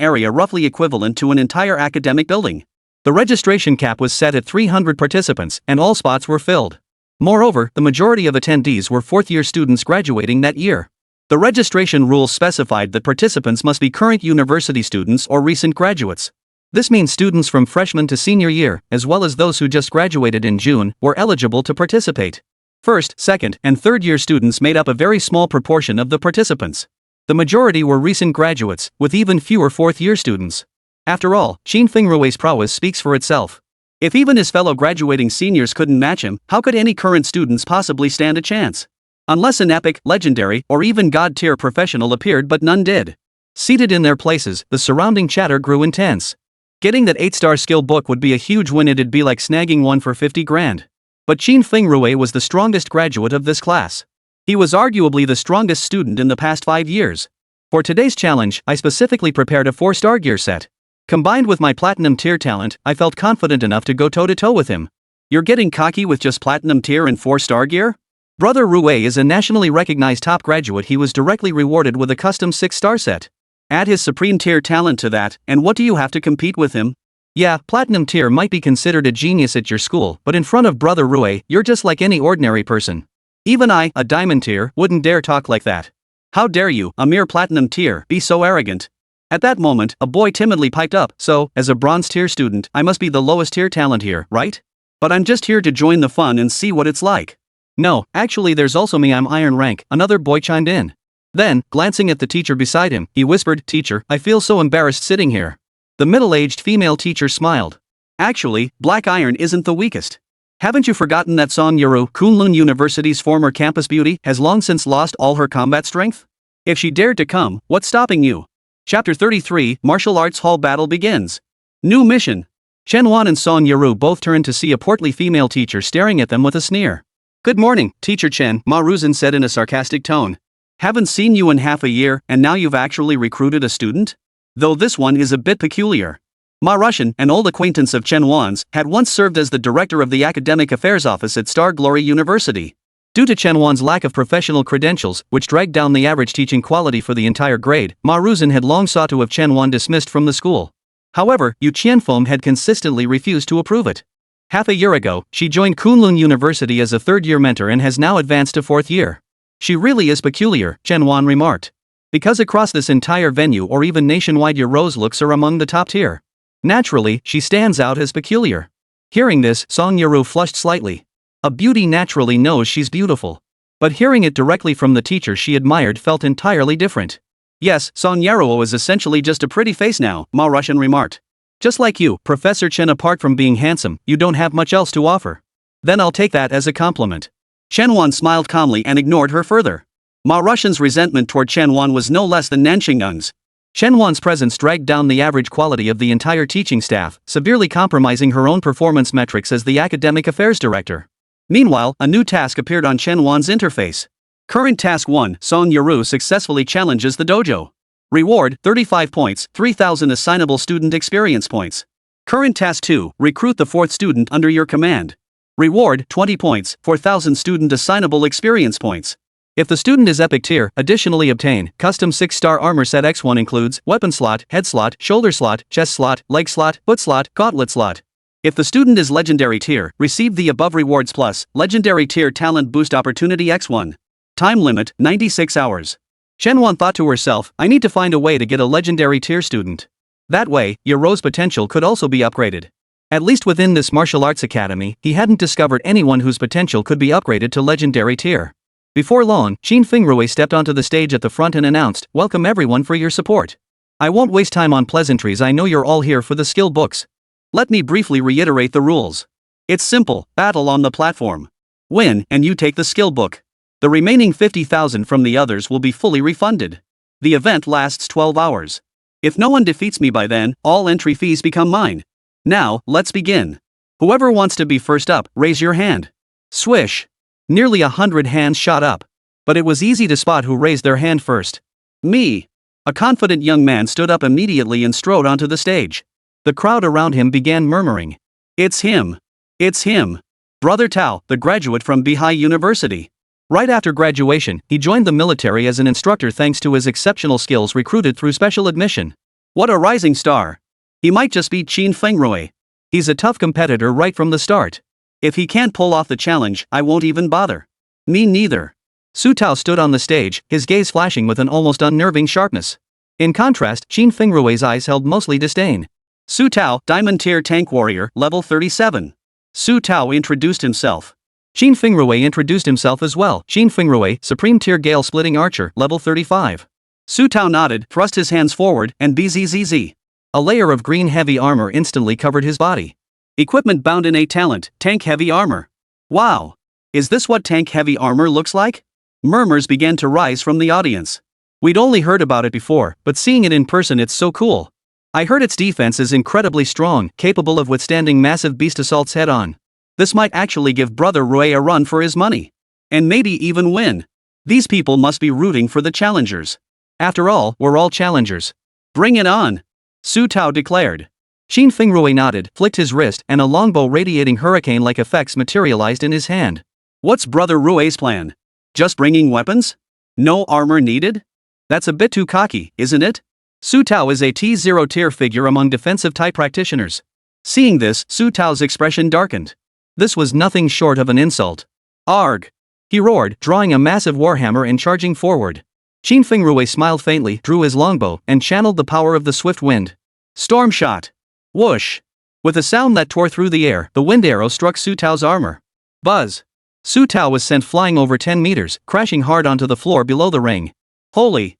area roughly equivalent to an entire academic building. The registration cap was set at 300 participants, and all spots were filled. Moreover, the majority of attendees were fourth-year students graduating that year. The registration rules specified that participants must be current university students or recent graduates. This means students from freshman to senior year, as well as those who just graduated in June, were eligible to participate. First, second, and third-year students made up a very small proportion of the participants. The majority were recent graduates, with even fewer fourth-year students. After all, Qin Fingrui's prowess speaks for itself. If even his fellow graduating seniors couldn't match him, how could any current students possibly stand a chance? Unless an epic, legendary, or even god-tier professional appeared, but none did. Seated in their places, the surrounding chatter grew intense. Getting that 8-star skill book would be a huge win. It'd be like snagging one for 50 grand. But Qin Fingrui was the strongest graduate of this class. He was arguably the strongest student in the past 5 years. For today's challenge, I specifically prepared a 4-star gear set. Combined with my platinum tier talent, I felt confident enough to go toe-to-toe with him. You're getting cocky with just platinum tier and 4-star gear? Brother Rue is a nationally recognized top graduate. He was directly rewarded with a custom 6-star set. Add his supreme tier talent to that, and what do you have to compete with him? Yeah, platinum tier might be considered a genius at your school, but in front of Brother Rue, you're just like any ordinary person. Even I, a diamond tier, wouldn't dare talk like that. How dare you, a mere platinum tier, be so arrogant? At that moment, a boy timidly piped up, so, as a bronze tier student, I must be the lowest tier talent here, right? But I'm just here to join the fun and see what it's like. No, actually there's also me, I'm iron rank, another boy chimed in. Then, glancing at the teacher beside him, he whispered, Teacher, I feel so embarrassed sitting here. The middle-aged female teacher smiled. Actually, Black Iron isn't the weakest. Haven't you forgotten that Song Yarou, Kunlun University's former campus beauty, has long since lost all her combat strength? If she dared to come, what's stopping you? Chapter 33, Martial Arts Hall Battle begins. New mission. Chen Wan and Song Yarou both turned to see a portly female teacher staring at them with a sneer. Good morning, Teacher Chen, Ma Ruzin said in a sarcastic tone. Haven't seen you in half a year, and now you've actually recruited a student? Though this one is a bit peculiar. Ma Rushan, an old acquaintance of Chen Wan's, had once served as the director of the Academic Affairs Office at Star Glory University. Due to Chen Wan's lack of professional credentials, which dragged down the average teaching quality for the entire grade, Ma Ruzhen had long sought to have Chen Wan dismissed from the school. However, Yu Qianfeng had consistently refused to approve it. Half a year ago, she joined Kunlun University as a third-year mentor and has now advanced to fourth year. She really is peculiar, Chen Wan remarked. Because across this entire venue or even nationwide your Rose looks are among the top tier. Naturally, she stands out as peculiar. Hearing this, Song Yarou flushed slightly. A beauty naturally knows she's beautiful. But hearing it directly from the teacher she admired felt entirely different. Yes, Song Yarou is essentially just a pretty face now, Ma Ruzhen remarked. Just like you, Professor Chen, apart from being handsome, you don't have much else to offer. Then I'll take that as a compliment. Chen Wan smiled calmly and ignored her further. Ma Ruzhen's resentment toward Chen Wan was no less than Nanxingyang's. Chen Wan's presence dragged down the average quality of the entire teaching staff, severely compromising her own performance metrics as the academic affairs director. Meanwhile, a new task appeared on Chen Wan's interface. Current Task 1, Song Yarou successfully challenges the dojo. Reward, 35 points, 3,000 assignable student experience points. Current Task 2, recruit the fourth student under your command. Reward, 20 points, 4,000 student assignable experience points. If the student is epic tier, additionally obtain, custom 6-star armor set X1 includes, weapon slot, head slot, shoulder slot, chest slot, leg slot, foot slot, gauntlet slot. If the student is legendary tier, receive the above rewards plus, legendary tier talent boost opportunity X1. Time limit, 96 hours. Chen Wan thought to herself, I need to find a way to get a legendary tier student. That way, Yarou's potential could also be upgraded. At least within this martial arts academy, he hadn't discovered anyone whose potential could be upgraded to legendary tier. Before long, Qin Fingrui stepped onto the stage at the front and announced, welcome everyone for your support. I won't waste time on pleasantries, I know you're all here for the skill books. Let me briefly reiterate the rules. It's simple, battle on the platform. Win, and you take the skill book. The remaining 50,000 from the others will be fully refunded. The event lasts 12 hours. If no one defeats me by then, all entry fees become mine. Now, let's begin. Whoever wants to be first up, raise your hand. Swish. Nearly 100 hands shot up. But it was easy to spot who raised their hand first. Me. A confident young man stood up immediately and strode onto the stage. The crowd around him began murmuring. It's him. It's him. Brother Tao, the graduate from Beihai University. Right after graduation, he joined the military as an instructor thanks to his exceptional skills recruited through special admission. What a rising star. He might just be Qin Fingrui. He's a tough competitor right from the start. If he can't pull off the challenge, I won't even bother. Me neither. Su Tao stood on the stage, his gaze flashing with an almost unnerving sharpness. In contrast, Qin Fingrui's eyes held mostly disdain. Su Tao, Diamond Tier Tank Warrior, level 37. Su Tao introduced himself. Qin Fingrui introduced himself as well. Qin Fingrui, Supreme Tier Gale Splitting Archer, level 35. Su Tao nodded, thrust his hands forward, and bzzz. A layer of green heavy armor instantly covered his body. Equipment bound in a talent, Tank Heavy Armor. Wow! Is this what Tank Heavy Armor looks like? Murmurs began to rise from the audience. We'd only heard about it before, but seeing it in person it's so cool. I heard its defense is incredibly strong, capable of withstanding massive beast assaults head-on. This might actually give Brother Rui a run for his money. And maybe even win. These people must be rooting for the challengers. After all, we're all challengers. Bring it on! Su Tao declared. Qin Fingrui nodded, flicked his wrist, and a longbow radiating hurricane-like effects materialized in his hand. What's Brother Rui's plan? Just bringing weapons? No armor needed? That's a bit too cocky, isn't it? Su Tao is a T0 tier figure among defensive-type practitioners. Seeing this, Su Tao's expression darkened. This was nothing short of an insult. Arg! He roared, drawing a massive warhammer and charging forward. Qin Fingrui smiled faintly, drew his longbow, and channeled the power of the swift wind. Storm shot! Whoosh! With a sound that tore through the air, the wind arrow struck Su Tao's armor. Buzz! Su Tao was sent flying over 10 meters, crashing hard onto the floor below the ring. Holy!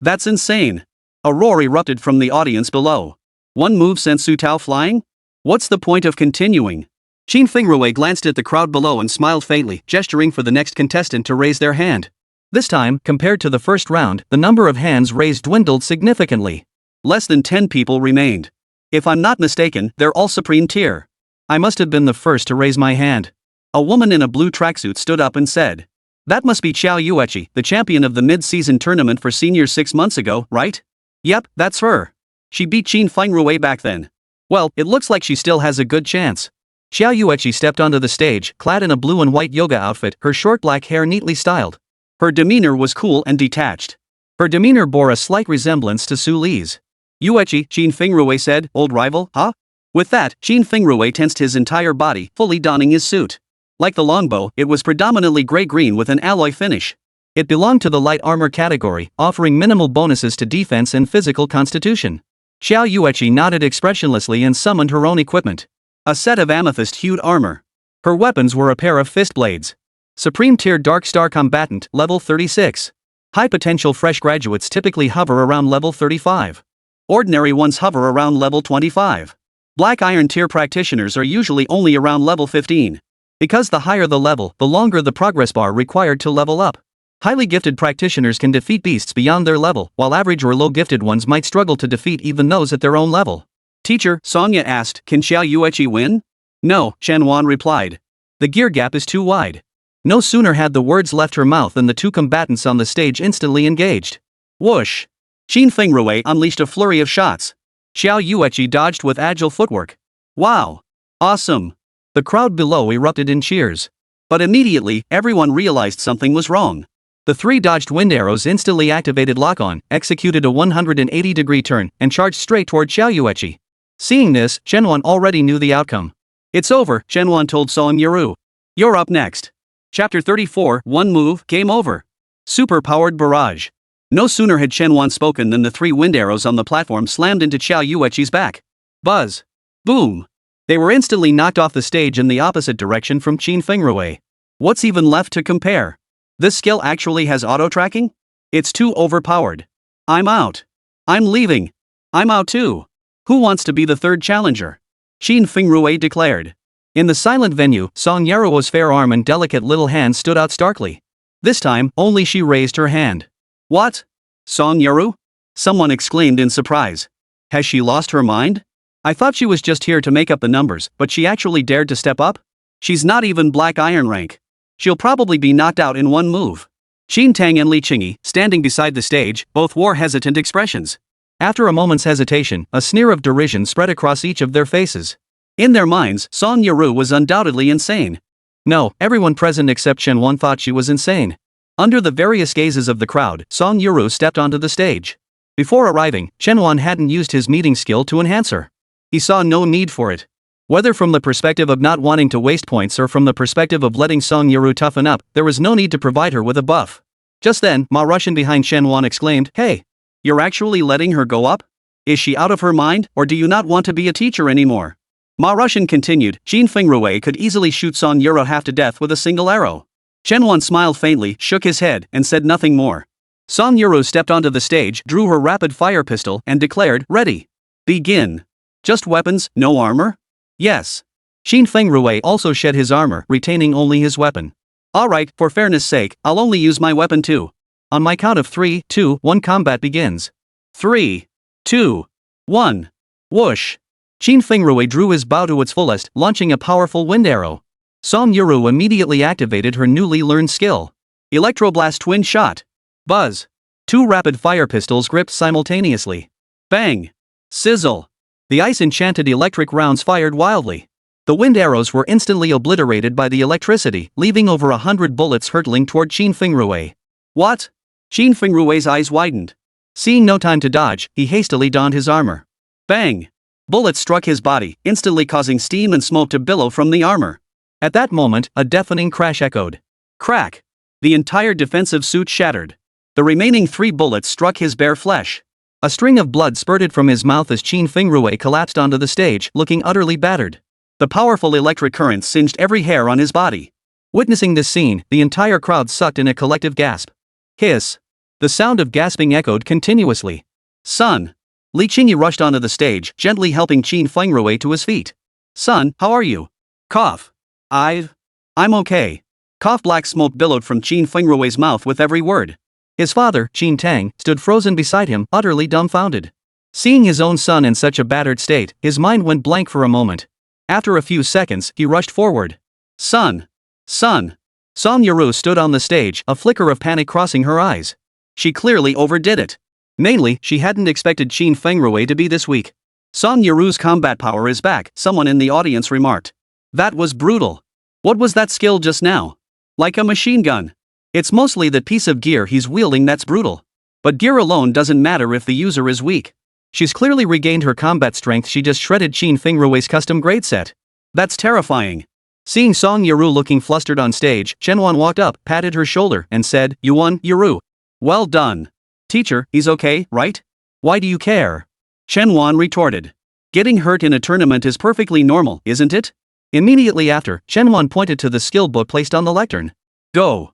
That's insane! A roar erupted from the audience below. One move sent Su Tao flying? What's the point of continuing? Qin Fingrui glanced at the crowd below and smiled faintly, gesturing for the next contestant to raise their hand. This time, compared to the first round, the number of hands raised dwindled significantly. Less than 10 people remained. If I'm not mistaken, they're all Supreme Tier. I must have been the first to raise my hand. A woman in a blue tracksuit stood up and said. That must be Xiao Yueqi, the champion of the mid-season tournament for seniors 6 months ago, right? Yep, that's her. She beat Qin Fingrui back then. Well, it looks like she still has a good chance. Xiao Yueqi stepped onto the stage, clad in a blue and white yoga outfit, her short black hair neatly styled. Her demeanor was cool and detached. Her demeanor bore a slight resemblance to Su Li's. Yueqi, Qin Fingrui said, old rival, huh? With that, Qin Fingrui tensed his entire body, fully donning his suit. Like the longbow, it was predominantly gray-green with an alloy finish. It belonged to the light armor category, offering minimal bonuses to defense and physical constitution. Xiao Yueqi nodded expressionlessly and summoned her own equipment. A set of amethyst-hued armor. Her weapons were a pair of fist blades. Supreme Tier Dark Star Combatant, level 36. High potential fresh graduates typically hover around level 35. Ordinary ones hover around level 25. Black Iron Tier practitioners are usually only around level 15. Because the higher the level, the longer the progress bar required to level up. Highly gifted practitioners can defeat beasts beyond their level, while average or low gifted ones might struggle to defeat even those at their own level. Teacher, Songya asked, can Xiao Yueqi win? No, Chen Wan replied. The gear gap is too wide. No sooner had the words left her mouth than the two combatants on the stage instantly engaged. Whoosh! Qin Fingrui unleashed a flurry of shots. Xiao Yueqi dodged with agile footwork. Wow! Awesome! The crowd below erupted in cheers. But immediately, everyone realized something was wrong. The three dodged wind arrows instantly activated lock-on, executed a 180-degree turn, and charged straight toward Xiao Yueqi. Seeing this, Chen Wan already knew the outcome. It's over, Chen Wan told Song Yarou. You're up next. Chapter 34, One Move, Game Over. Super-powered barrage. No sooner had Chen Wan spoken than the three wind arrows on the platform slammed into Xiao Yueqi's back. Buzz. Boom. They were instantly knocked off the stage in the opposite direction from Qin Fingrui. What's even left to compare? This skill actually has auto-tracking? It's too overpowered. I'm out. I'm leaving. I'm out too. Who wants to be the third challenger? Qin Fingrui declared. In the silent venue, Song Yarou's fair arm and delicate little hand stood out starkly. This time, only she raised her hand. What? Song Yarou? Someone exclaimed in surprise. Has she lost her mind? I thought she was just here to make up the numbers, but she actually dared to step up? She's not even Black Iron rank. She'll probably be knocked out in one move. Qin Tang and Li Qingyi, standing beside the stage, both wore hesitant expressions. After a moment's hesitation, a sneer of derision spread across each of their faces. In their minds, Song Yarou was undoubtedly insane. No, everyone present except Chen Wan thought she was insane. Under the various gazes of the crowd, Song Yarou stepped onto the stage. Before arriving, Chen Wan hadn't used his meeting skill to enhance her. He saw no need for it. Whether from the perspective of not wanting to waste points or from the perspective of letting Song Yarou toughen up, there was no need to provide her with a buff. Just then, Ma Russian behind Chen Wan exclaimed, Hey! You're actually letting her go up? Is she out of her mind, or do you not want to be a teacher anymore? Ma Russian continued, Qin Fingrui could easily shoot Song Yarou half to death with a single arrow. Chen Wan smiled faintly, shook his head, and said nothing more. Song Yarou stepped onto the stage, drew her rapid-fire pistol, and declared, Ready. Begin. Just weapons, no armor? Yes. Qin Fingrui also shed his armor, retaining only his weapon. Alright, for fairness' sake, I'll only use my weapon too. On my count of 3, 2, 1 combat begins. 3, 2, 1. Whoosh. Qin Fingrui drew his bow to its fullest, launching a powerful wind arrow. Song Yarou immediately activated her newly learned skill. Electroblast Twin Shot. Buzz. Two rapid-fire pistols gripped simultaneously. Bang. Sizzle. The ice-enchanted electric rounds fired wildly. The wind arrows were instantly obliterated by the electricity, leaving over 100 bullets hurtling toward Qin Fingrui. What? Qin Fingrui's eyes widened. Seeing no time to dodge, he hastily donned his armor. Bang! Bullets struck his body, instantly causing steam and smoke to billow from the armor. At that moment, a deafening crash echoed. Crack! The entire defensive suit shattered. The remaining 3 bullets struck his bare flesh. A string of blood spurted from his mouth as Qin Fingrui collapsed onto the stage, looking utterly battered. The powerful electric currents singed every hair on his body. Witnessing this scene, the entire crowd sucked in a collective gasp. Hiss! The sound of gasping echoed continuously. Son! Li Qingyi rushed onto the stage, gently helping Qin Fingrui to his feet. Son, how are you? Cough. I'm okay. Cough. Black smoke billowed from Qin Fingrui's mouth with every word. His father, Qin Tang, stood frozen beside him, utterly dumbfounded. Seeing his own son in such a battered state, his mind went blank for a moment. After a few seconds, he rushed forward. Son! Son! Song Yarou stood on the stage, a flicker of panic crossing her eyes. She clearly overdid it. Mainly, she hadn't expected Qin Fingrui to be this weak. Song Yarou's combat power is back, someone in the audience remarked. That was brutal. What was that skill just now? Like a machine gun. It's mostly the piece of gear he's wielding that's brutal. But gear alone doesn't matter if the user is weak. She's clearly regained her combat strength. She just shredded Chen Fengrui's custom grade set. That's terrifying. Seeing Song Yarou looking flustered on stage, Chen Wan walked up, patted her shoulder, and said, "You won, Yarou. Well done. Teacher, he's okay, right? Why do you care?" Chen Wan retorted. "Getting hurt in a tournament is perfectly normal, isn't it?" Immediately after, Chen Wan pointed to the skill book placed on the lectern. Go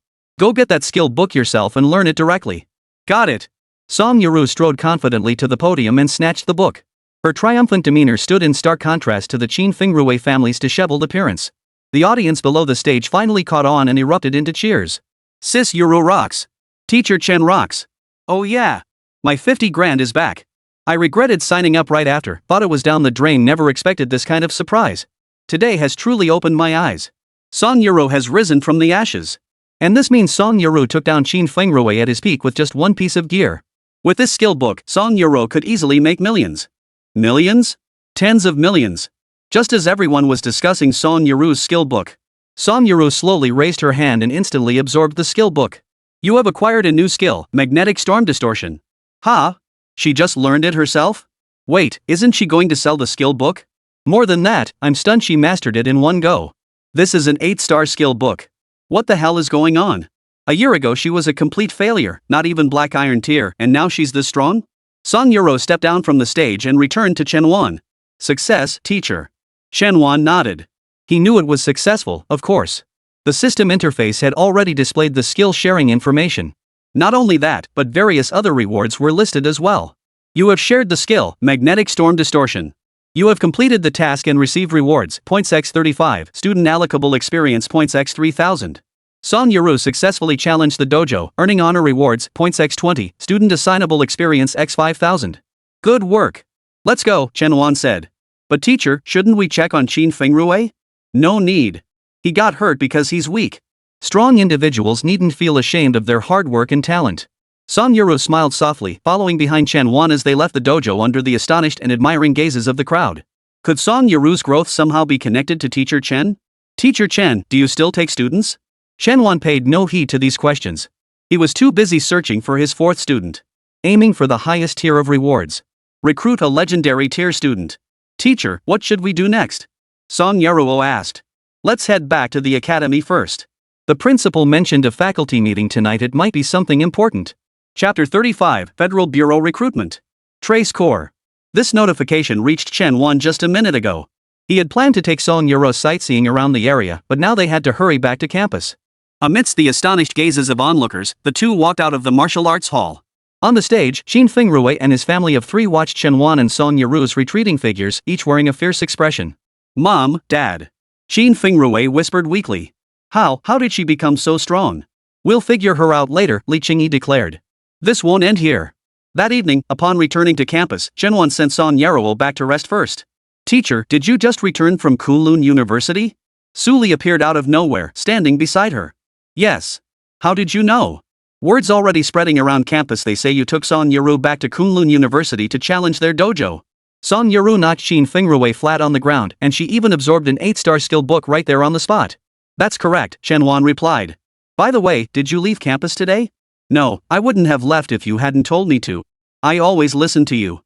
get that skill book yourself and learn it directly." "Got it." Song Yarou strode confidently to the podium and snatched the book. Her triumphant demeanor stood in stark contrast to the Chen Fengrui family's disheveled appearance. The audience below the stage finally caught on and erupted into cheers. "Sis Yarou rocks. Teacher Chen rocks. Oh yeah. My 50 grand is back. I regretted signing up right after, thought it was down the drain, never expected this kind of surprise. Today has truly opened my eyes. Song Yarou has risen from the ashes." And this means Song Yarou took down Chen Fengrui at his peak with just one piece of gear. With this skill book, Song Yarou could easily make millions. Millions? Tens of millions. Just as everyone was discussing Song Yarou's skill book, Song Yarou slowly raised her hand and instantly absorbed the skill book. "You have acquired a new skill, magnetic storm distortion." "Huh? She just learned it herself? Wait, isn't she going to sell the skill book?" "More than that, I'm stunned she mastered it in one go. This is an 8-star skill book. What the hell is going on? A year ago she was a complete failure, not even Black Iron tier, and now she's this strong?" Song Yarou stepped down from the stage and returned to Chen Wan. "Success, teacher." Chen Wan nodded. He knew it was successful, of course. The system interface had already displayed the skill sharing information. Not only that, but various other rewards were listed as well. "You have shared the skill, magnetic storm distortion. You have completed the task and received rewards, points x 35, student allocable experience points x 3000. Song Yarou successfully challenged the dojo, earning honor rewards, points x 20, student assignable experience x 5000. Good work. Let's go, Chen Wan said. "But teacher, shouldn't we check on Chen Fengrui?" "No need. He got hurt because he's weak. Strong individuals needn't feel ashamed of their hard work and talent." Song Yarou smiled softly, following behind Chen Wan as they left the dojo under the astonished and admiring gazes of the crowd. Could Song Yarou's growth somehow be connected to Teacher Chen? "Teacher Chen, do you still take students?" Chen Wan paid no heed to these questions. He was too busy searching for his 4th student. Aiming for the highest tier of rewards. Recruit a legendary tier student. "Teacher, what should we do next?" Song Yarou asked. "Let's head back to the academy first. The principal mentioned a faculty meeting tonight. It might be something important." Chapter 35, Federal Bureau Recruitment. Trace Core. This notification reached Chen Wan just a minute ago. He had planned to take Song Yarou sightseeing around the area, but now they had to hurry back to campus. Amidst the astonished gazes of onlookers, the two walked out of the martial arts hall. On the stage, Chen Fengrui and his family of 3 watched Chen Wan and Song Yarou's retreating figures, each wearing a fierce expression. "Mom, Dad." Chen Fengrui whispered weakly. How did she become so strong?" "We'll figure her out later," Li Qingyi declared. "This won't end here." That evening, upon returning to campus, Chen Wan sent Song Yarou back to rest first. "Teacher, did you just return from Kunlun University?" Suli appeared out of nowhere, standing beside her. "Yes. How did you know?" "Word's already spreading around campus. They say you took Song Yarou back to Kunlun University to challenge their dojo." Song Yarou knocked Chen Fengrui flat on the ground, and she even absorbed an 8-star skill book right there on the spot. "That's correct," Chen Wan replied. "By the way, did you leave campus today?" "No, I wouldn't have left if you hadn't told me to. I always listen to you."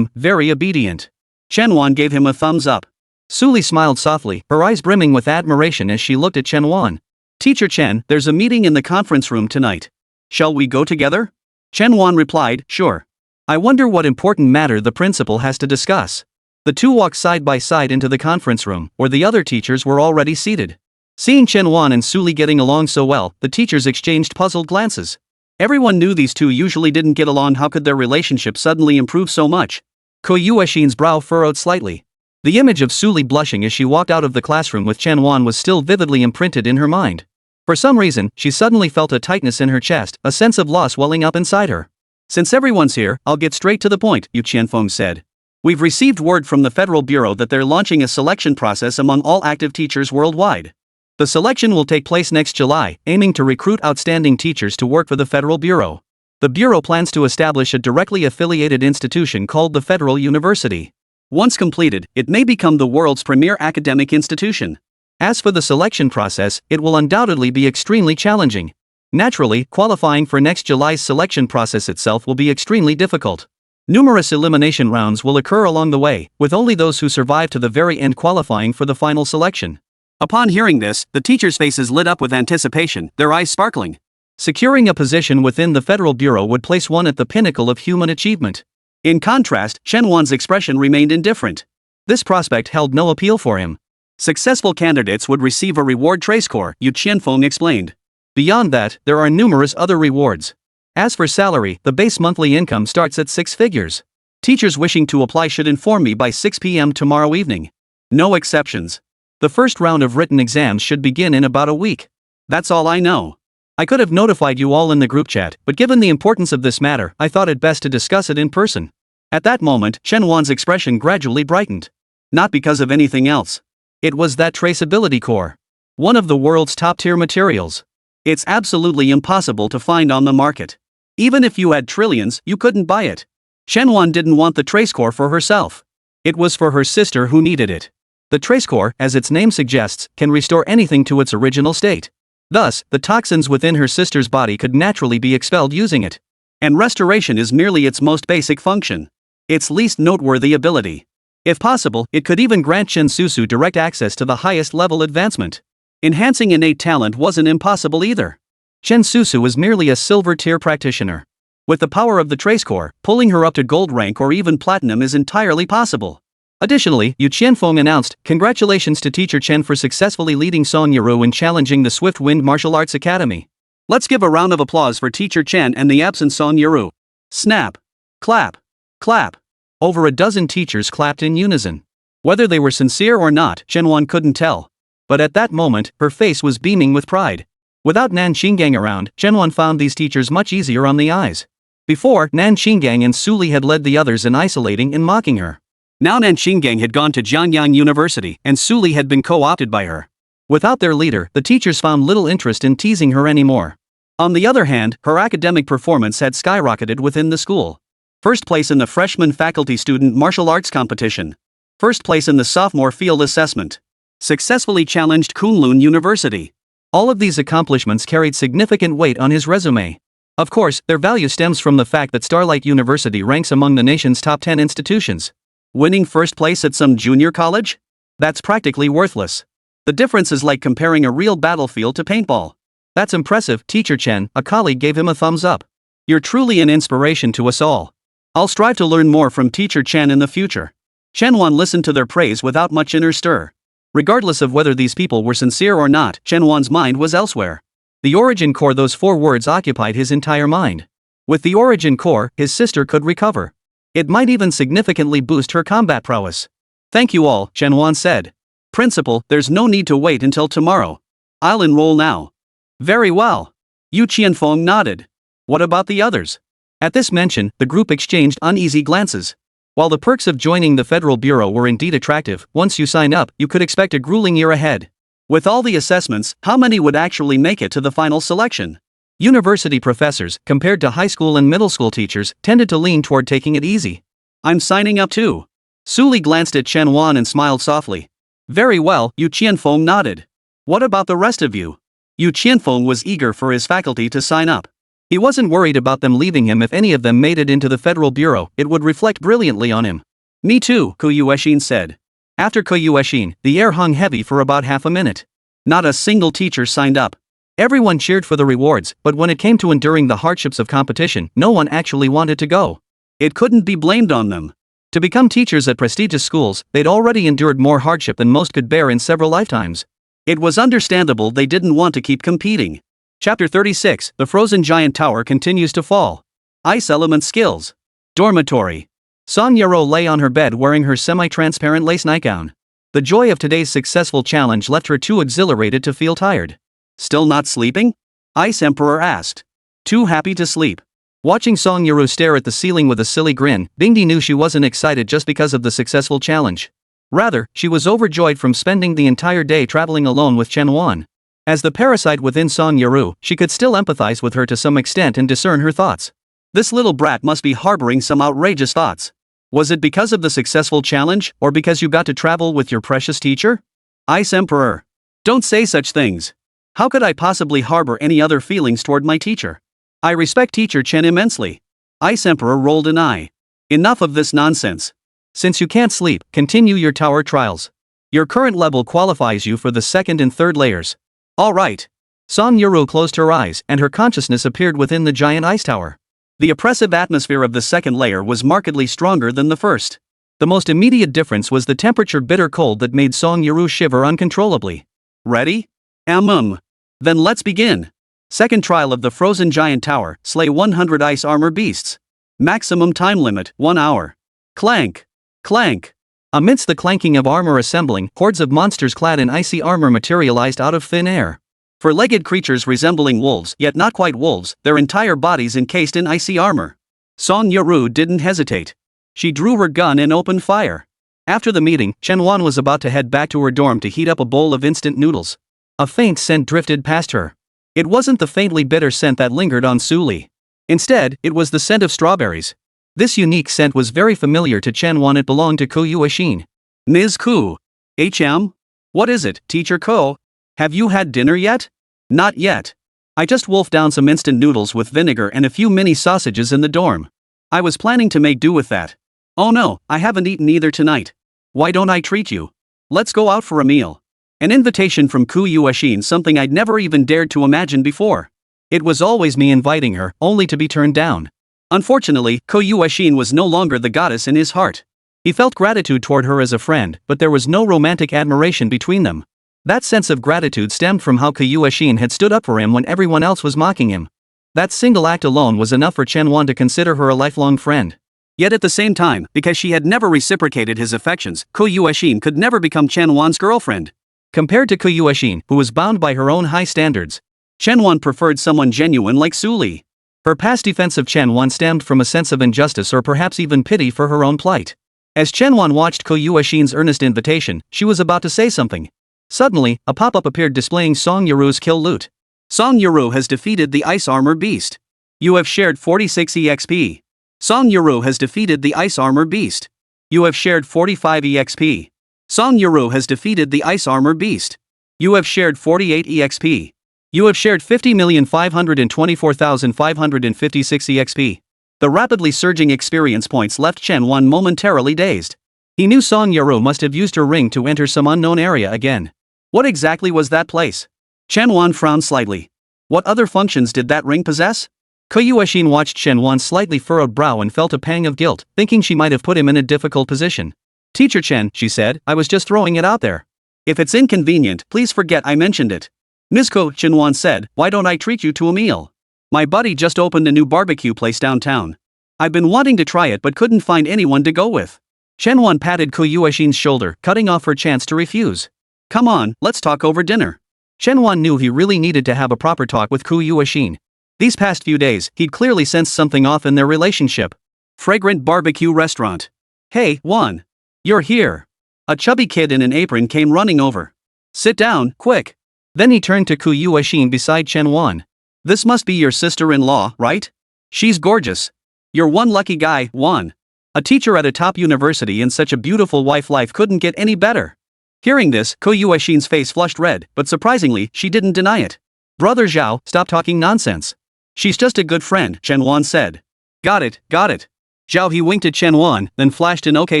Very obedient." Chen Wan gave him a thumbs up. Suli smiled softly, her eyes brimming with admiration as she looked at Chen Wan. "Teacher Chen, there's a meeting in the conference room tonight. Shall we go together?" Chen Wan replied, "Sure. I wonder what important matter the principal has to discuss." The two walked side by side into the conference room, where the other teachers were already seated. Seeing Chen Wan and Suli getting along so well, the teachers exchanged puzzled glances. Everyone knew these two usually didn't get along. How could their relationship suddenly improve so much? Ko Yueshin's brow furrowed slightly. The image of Suli blushing as she walked out of the classroom with Chen Wan was still vividly imprinted in her mind. For some reason, she suddenly felt a tightness in her chest, a sense of loss welling up inside her. "Since everyone's here, I'll get straight to the point," Yu Qianfeng said. "We've received word from the Federal Bureau that they're launching a selection process among all active teachers worldwide. The selection will take place next July, aiming to recruit outstanding teachers to work for the Federal Bureau. The Bureau plans to establish a directly affiliated institution called the Federal University. Once completed, it may become the world's premier academic institution. As for the selection process, it will undoubtedly be extremely challenging. Naturally, qualifying for next July's selection process itself will be extremely difficult. Numerous elimination rounds will occur along the way, with only those who survive to the very end qualifying for the final selection. Upon hearing this, the teachers' faces lit up with anticipation, their eyes sparkling. Securing a position within the Federal Bureau would place one at the pinnacle of human achievement. In contrast, Chen Wan's expression remained indifferent. This prospect held no appeal for him. Successful candidates would receive a reward trace score, Yu Qianfeng explained. Beyond that, there are numerous other rewards. As for salary, the base monthly income starts at 6 figures. Teachers wishing to apply should inform me by 6 p.m. tomorrow evening. No exceptions. The first round of written exams should begin in about a week. That's all I know. I could have notified you all in the group chat, but given the importance of this matter, I thought it best to discuss it in person. At that moment, Chen Wan's expression gradually brightened. Not because of anything else. It was that traceability core. One of the world's top-tier materials. It's absolutely impossible to find on the market. Even if you had trillions, you couldn't buy it. Chen Wan didn't want the trace core for herself. It was for her sister who needed it. The trace core, as its name suggests, can restore anything to its original state. Thus, the toxins within her sister's body could naturally be expelled using it. And restoration is merely its most basic function. Its least noteworthy ability. If possible, it could even grant Chen Susu direct access to the highest level advancement. Enhancing innate talent wasn't impossible either. Chen Susu was merely a silver-tier practitioner. With the power of the trace core, pulling her up to gold rank or even platinum is entirely possible. Additionally, Yu Qianfeng announced, "Congratulations to Teacher Chen for successfully leading Song Yarou in challenging the Swift Wind Martial Arts Academy." Let's give a round of applause for Teacher Chen and the absent Song Yarou. Snap. Clap. Clap. Over a dozen teachers clapped in unison. Whether they were sincere or not, Chen Wan couldn't tell. But at that moment, her face was beaming with pride. Without Nan Xingyang around, Chen Wan found these teachers much easier on the eyes. Before, Nan Xingyang and Su Li had led the others in isolating and mocking her. Now Nan Xingyang had gone to Xingyao University, and Su Li had been co-opted by her. Without their leader, the teachers found little interest in teasing her anymore. On the other hand, her academic performance had skyrocketed within the school. First place in the freshman faculty student martial arts competition. First place in the sophomore field assessment. Successfully challenged Kunlun University. All of these accomplishments carried significant weight on his resume. Of course, their value stems from the fact that Starlight University ranks among the nation's top 10 institutions. Winning first place at some junior college? That's practically worthless. The difference is like comparing a real battlefield to paintball. That's impressive, Teacher Chen, a colleague gave him a thumbs up. You're truly an inspiration to us all. I'll strive to learn more from Teacher Chen in the future. Chen Wan listened to their praise without much inner stir. Regardless of whether these people were sincere or not, Chen Wan's mind was elsewhere. The origin core, those 4 words occupied his entire mind. With the origin core, his sister could recover. It might even significantly boost her combat prowess. Thank you all, Chen Wan said. Principal, there's no need to wait until tomorrow. I'll enroll now. Very well. Yu Qianfeng nodded. What about the others? At this mention, the group exchanged uneasy glances. While the perks of joining the Federal Bureau were indeed attractive, once you sign up, you could expect a grueling year ahead. With all the assessments, how many would actually make it to the final selection? University professors, compared to high school and middle school teachers, tended to lean toward taking it easy. I'm signing up too. Su Li glanced at Chen Wan and smiled softly. Very well, Yu Qianfeng nodded. What about the rest of you? Yu Qianfeng was eager for his faculty to sign up. He wasn't worried about them leaving him. If any of them made it into the Federal Bureau, it would reflect brilliantly on him. Me too, Ku Yuexin said. After Ku Yuexin, the air hung heavy for about half a minute. Not a single teacher signed up. Everyone cheered for the rewards, but when it came to enduring the hardships of competition, no one actually wanted to go. It couldn't be blamed on them. To become teachers at prestigious schools, they'd already endured more hardship than most could bear in several lifetimes. It was understandable they didn't want to keep competing. Chapter 36, The Frozen Giant Tower continues to fall. Ice Element Skills. Dormitory. Song Yarou lay on her bed wearing her semi-transparent lace nightgown. The joy of today's successful challenge left her too exhilarated to feel tired. Still not sleeping? Ice Emperor asked. Too happy to sleep. Watching Song Yarou stare at the ceiling with a silly grin, Bingdi knew she wasn't excited just because of the successful challenge. Rather, she was overjoyed from spending the entire day traveling alone with Chen Wan. As the parasite within Song Yarou, she could still empathize with her to some extent and discern her thoughts. This little brat must be harboring some outrageous thoughts. Was it because of the successful challenge, or because you got to travel with your precious teacher? Ice Emperor. Don't say such things. How could I possibly harbor any other feelings toward my teacher? I respect Teacher Chen immensely. Ice Emperor rolled an eye. Enough of this nonsense. Since you can't sleep, continue your tower trials. Your current level qualifies you for the second and third layers. Alright. Song Yarou closed her eyes and her consciousness appeared within the giant ice tower. The oppressive atmosphere of the second layer was markedly stronger than the first. The most immediate difference was the temperature bitter cold that made Song Yarou shiver uncontrollably. Ready? Then let's begin. Second trial of the frozen giant tower, slay 100 ice armor beasts. Maximum time limit, 1 hour. Clank. Clank. Amidst the clanking of armor assembling, hordes of monsters clad in icy armor materialized out of thin air. Four-legged creatures resembling wolves, yet not quite wolves, their entire bodies encased in icy armor. Song Yarou didn't hesitate. She drew her gun and opened fire. After the meeting, Chen Wan was about to head back to her dorm to heat up a bowl of instant noodles. A faint scent drifted past her. It wasn't the faintly bitter scent that lingered on Su Li. Instead, it was the scent of strawberries. This unique scent was very familiar to Chen Wan. It belonged to Ku Yuexin. Ms. Ku. HM? What is it, Teacher Ko? Have you had dinner yet? Not yet. I just wolfed down some instant noodles with vinegar and a few mini sausages in the dorm. I was planning to make do with that. Oh no, I haven't eaten either tonight. Why don't I treat you? Let's go out for a meal. An invitation from Ku Yuexin, something I'd never even dared to imagine before. It was always me inviting her, only to be turned down. Unfortunately, Ku Yuexin was no longer the goddess in his heart. He felt gratitude toward her as a friend, but there was no romantic admiration between them. That sense of gratitude stemmed from how Ku Yuexin had stood up for him when everyone else was mocking him. That single act alone was enough for Chen Wan to consider her a lifelong friend. Yet at the same time, because she had never reciprocated his affections, Ku Yuexin could never become Chen Wan's girlfriend. Compared to Ku Yuexin, who was bound by her own high standards, Chen Wan preferred someone genuine like Su Li. Her past defense of Chen Wan stemmed from a sense of injustice or perhaps even pity for her own plight. As Chen Wan watched Ku Yuexin's earnest invitation, she was about to say something. Suddenly, a pop-up appeared displaying Song Yarou's kill loot. Song Yarou has defeated the Ice Armor Beast. You have shared 46 EXP. Song Yarou has defeated the Ice Armor Beast. You have shared 45 EXP. Song Yarou has defeated the Ice Armor Beast. You have shared 48 EXP. You have shared 50,524,556 EXP. The rapidly surging experience points left Chen Wan momentarily dazed. He knew Song Yarou must have used her ring to enter some unknown area again. What exactly was that place? Chen Wan frowned slightly. What other functions did that ring possess? Ku Yuexin watched Chen Wan's slightly furrowed brow and felt a pang of guilt, thinking she might have put him in a difficult position. Teacher Chen, she said, I was just throwing it out there. If it's inconvenient, please forget I mentioned it. Ms. Ko, Chen Wan said, why don't I treat you to a meal? My buddy just opened a new barbecue place downtown. I've been wanting to try it but couldn't find anyone to go with. Chen Wan patted Ku Yuexin's shoulder, cutting off her chance to refuse. Come on, let's talk over dinner. Chen Wan knew he really needed to have a proper talk with Ku Yuexin. These past few days, he'd clearly sensed something off in their relationship. Fragrant barbecue restaurant. Hey, Wan. You're here. A chubby kid in an apron came running over. Sit down, quick. Then he turned to Ku Yuexin beside Chen Wan. This must be your sister-in-law, right? She's gorgeous. You're one lucky guy, Wan. A teacher at a top university and such a beautiful wife, life couldn't get any better. Hearing this, Ku Yuexin's face flushed red, but surprisingly, she didn't deny it. Brother Zhao, stop talking nonsense. She's just a good friend, Chen Wan said. Got it, got it. Zhao he winked at Chen Wan, then flashed an OK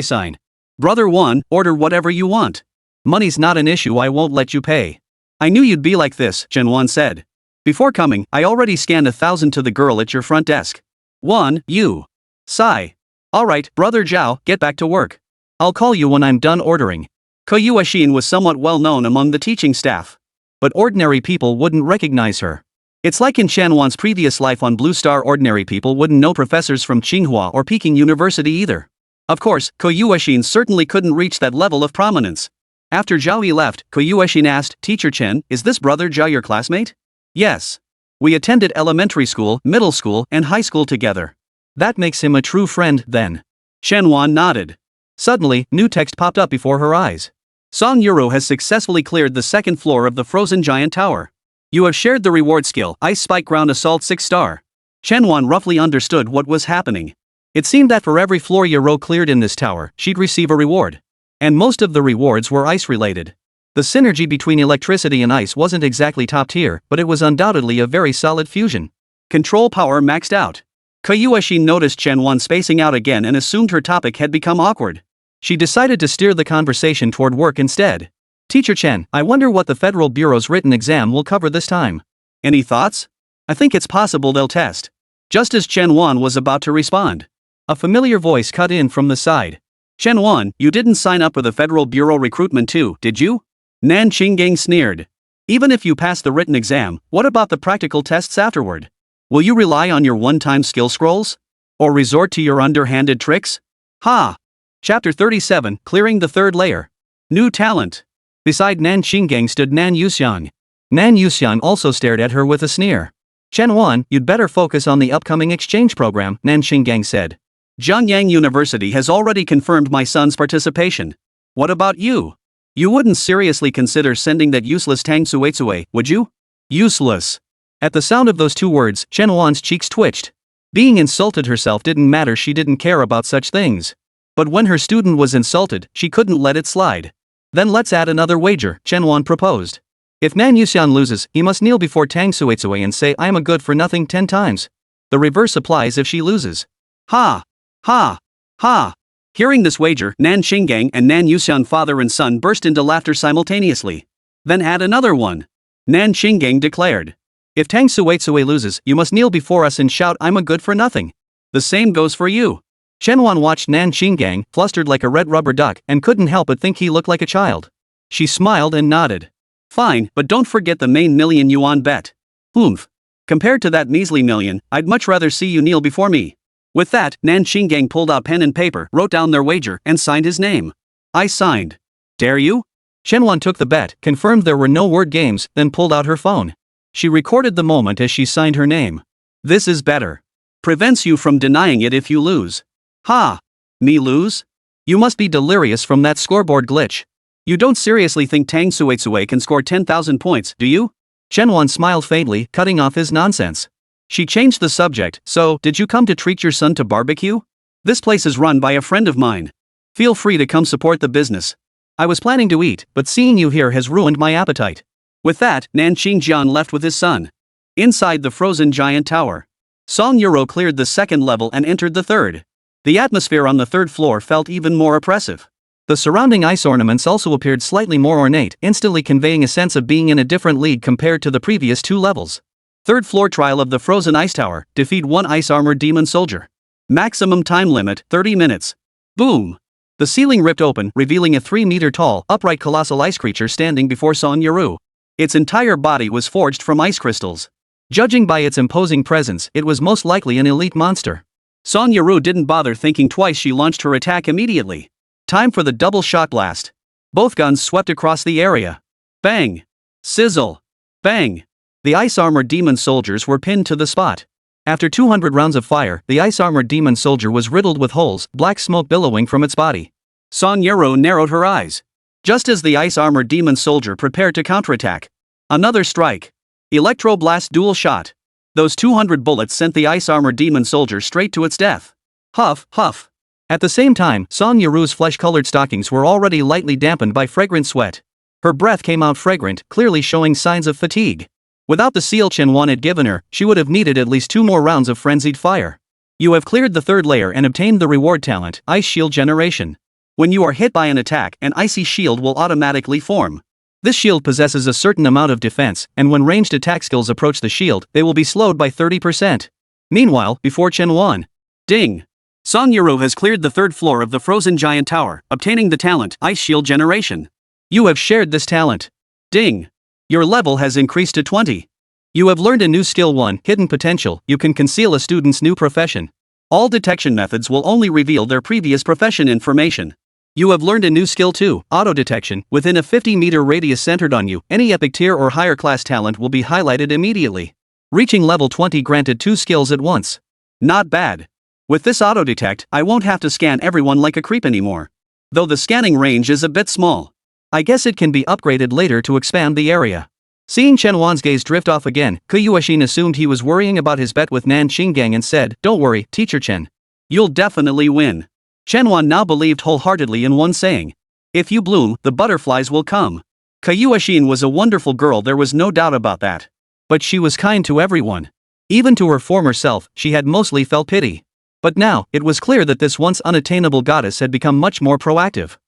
sign. Brother Wan, order whatever you want. Money's not an issue, I won't let you pay. I knew you'd be like this, Chen Wan said. Before coming, I already scanned 1,000 to the girl at your front desk. Wan, you. Sigh. Alright, Brother Zhao, get back to work. I'll call you when I'm done ordering. Ku Yuexin was somewhat well known among the teaching staff. But ordinary people wouldn't recognize her. It's like in Chen Wan's previous life on Blue Star, ordinary people wouldn't know professors from Tsinghua or Peking University either. Of course, Ku Yuexin certainly couldn't reach that level of prominence. After Zhao Yi left, Ku Yuexin asked, Teacher Chen, is this Brother Zhao your classmate? Yes. We attended elementary school, middle school, and high school together. That makes him a true friend, then. Chen Wan nodded. Suddenly, new text popped up before her eyes. Song Yarou has successfully cleared the second floor of the frozen giant tower. You have shared the reward skill, Ice Spike Ground Assault 6-star. Chen Wan roughly understood what was happening. It seemed that for every floor Yarou cleared in this tower, she'd receive a reward. And most of the rewards were ice-related. The The synergy between electricity and ice wasn't exactly top tier, but it was undoubtedly a very solid fusion. Control power maxed out. Kuyueshi noticed Chen Wan spacing out again and assumed her topic had become awkward. She decided to steer the conversation toward work instead. Teacher Chen, I wonder what the Federal Bureau's written exam will cover this time. Any thoughts? I think it's possible they'll test. Just as Chen Wan was about to respond, a familiar voice cut in from the side. Chen Wan, you didn't sign up for the Federal Bureau recruitment too, did you? Nan Qinggang sneered. Even if you pass the written exam, what about the practical tests afterward? Will you rely on your one-time skill scrolls? Or resort to your underhanded tricks? Ha! Chapter 37, Clearing the Third Layer. New Talent. Beside Nan Qinggang stood Nan Yuxiang. Nan Yuxiang also stared at her with a sneer. Chen Wan, you'd better focus on the upcoming exchange program, Nan Qinggang said. Xingyao University has already confirmed my son's participation. What about you? You wouldn't seriously consider sending that useless Tang Suetsue, would you? Useless. At the sound of those two words, Chen Wan's cheeks twitched. Being insulted herself didn't matter, she didn't care about such things. But when her student was insulted, she couldn't let it slide. Then let's add another wager, Chen Wan proposed. If Nan Yuxian loses, he must kneel before Tang Suetsue and say I am a good for nothing 10 times. The reverse applies if she loses. Ha! Ha! Ha! Hearing this wager, Nan Qinggang and Nan Yuxian father and son burst into laughter simultaneously. Then add another one. Nan Qinggang declared. If Tang Suetsue loses, you must kneel before us and shout I'm a good for nothing. The same goes for you. Chen Wan watched Nan Qinggang, flustered like a red rubber duck, and couldn't help but think he looked like a child. She smiled and nodded. Fine, but don't forget the main million-yuan bet. Oomph. Compared to that measly million, I'd much rather see you kneel before me. With that, Nan Qinggang pulled out pen and paper, wrote down their wager, and signed his name. I signed. Dare you? Chen Wan took the bet, confirmed there were no word games, then pulled out her phone. She recorded the moment as she signed her name. This is better. Prevents you from denying it if you lose. Ha! Me lose? You must be delirious from that scoreboard glitch. You don't seriously think Tang Suetsue can score 10,000 points, do you? Chen Wan smiled faintly, cutting off his nonsense. She changed the subject. So, did you come to treat your son to barbecue? This place is run by a friend of mine. Feel free to come support the business. I was planning to eat, but seeing you here has ruined my appetite. With that, Nan Qingjian left with his son. Inside the frozen giant tower, Song Yarou cleared the second level and entered the third. The atmosphere on the third floor felt even more oppressive. The surrounding ice ornaments also appeared slightly more ornate, instantly conveying a sense of being in a different league compared to the previous two levels. Third floor trial of the frozen ice tower, defeat one ice-armored demon soldier. Maximum time limit, 30 minutes. Boom! The ceiling ripped open, revealing a 3-meter-tall, upright colossal ice creature standing before Song Yarou. Its entire body was forged from ice crystals. Judging by its imposing presence, it was most likely an elite monster. Song Yarou didn't bother thinking twice, she launched her attack immediately. Time for the double shock blast. Both guns swept across the area. Bang! Sizzle! Bang! The ice-armored demon soldiers were pinned to the spot. After 200 rounds of fire, the ice-armored demon soldier was riddled with holes, black smoke billowing from its body. Song Yarou narrowed her eyes. Just as the ice-armored demon soldier prepared to counterattack. Another strike. Electro-blast dual shot. Those 200 bullets sent the ice-armored demon soldier straight to its death. Huff, huff. At the same time, Song Yarou's flesh-colored stockings were already lightly dampened by fragrant sweat. Her breath came out fragrant, clearly showing signs of fatigue. Without the seal Chen Wan had given her, she would have needed at least 2 more rounds of frenzied fire. You have cleared the third layer and obtained the reward talent, Ice Shield Generation. When you are hit by an attack, an icy shield will automatically form. This shield possesses a certain amount of defense, and when ranged attack skills approach the shield, they will be slowed by 30%. Meanwhile, before Chen Wan. Ding! Song Yarou has cleared the third floor of the frozen giant tower, obtaining the talent, Ice Shield Generation. You have shared this talent. Ding! Your level has increased to 20. You have learned a new skill 1, Hidden Potential, you can conceal a student's new profession. All detection methods will only reveal their previous profession information. You have learned a new skill 2, Auto Detection, within a 50-meter radius centered on you, any epic tier or higher class talent will be highlighted immediately. Reaching level 20 granted 2 skills at once. Not bad. With this Auto Detect, I won't have to scan everyone like a creep anymore. Though the scanning range is a bit small. I guess it can be upgraded later to expand the area. Seeing Chen Wan's gaze drift off again, Kuyueshin assumed he was worrying about his bet with Nan Qinggang and said, Don't worry, Teacher Chen. You'll definitely win. Chen Wan now believed wholeheartedly in one saying. If you bloom, the butterflies will come. Kuyueshin was a wonderful girl, there was no doubt about that. But she was kind to everyone. Even to her former self, she had mostly felt pity. But now, it was clear that this once unattainable goddess had become much more proactive.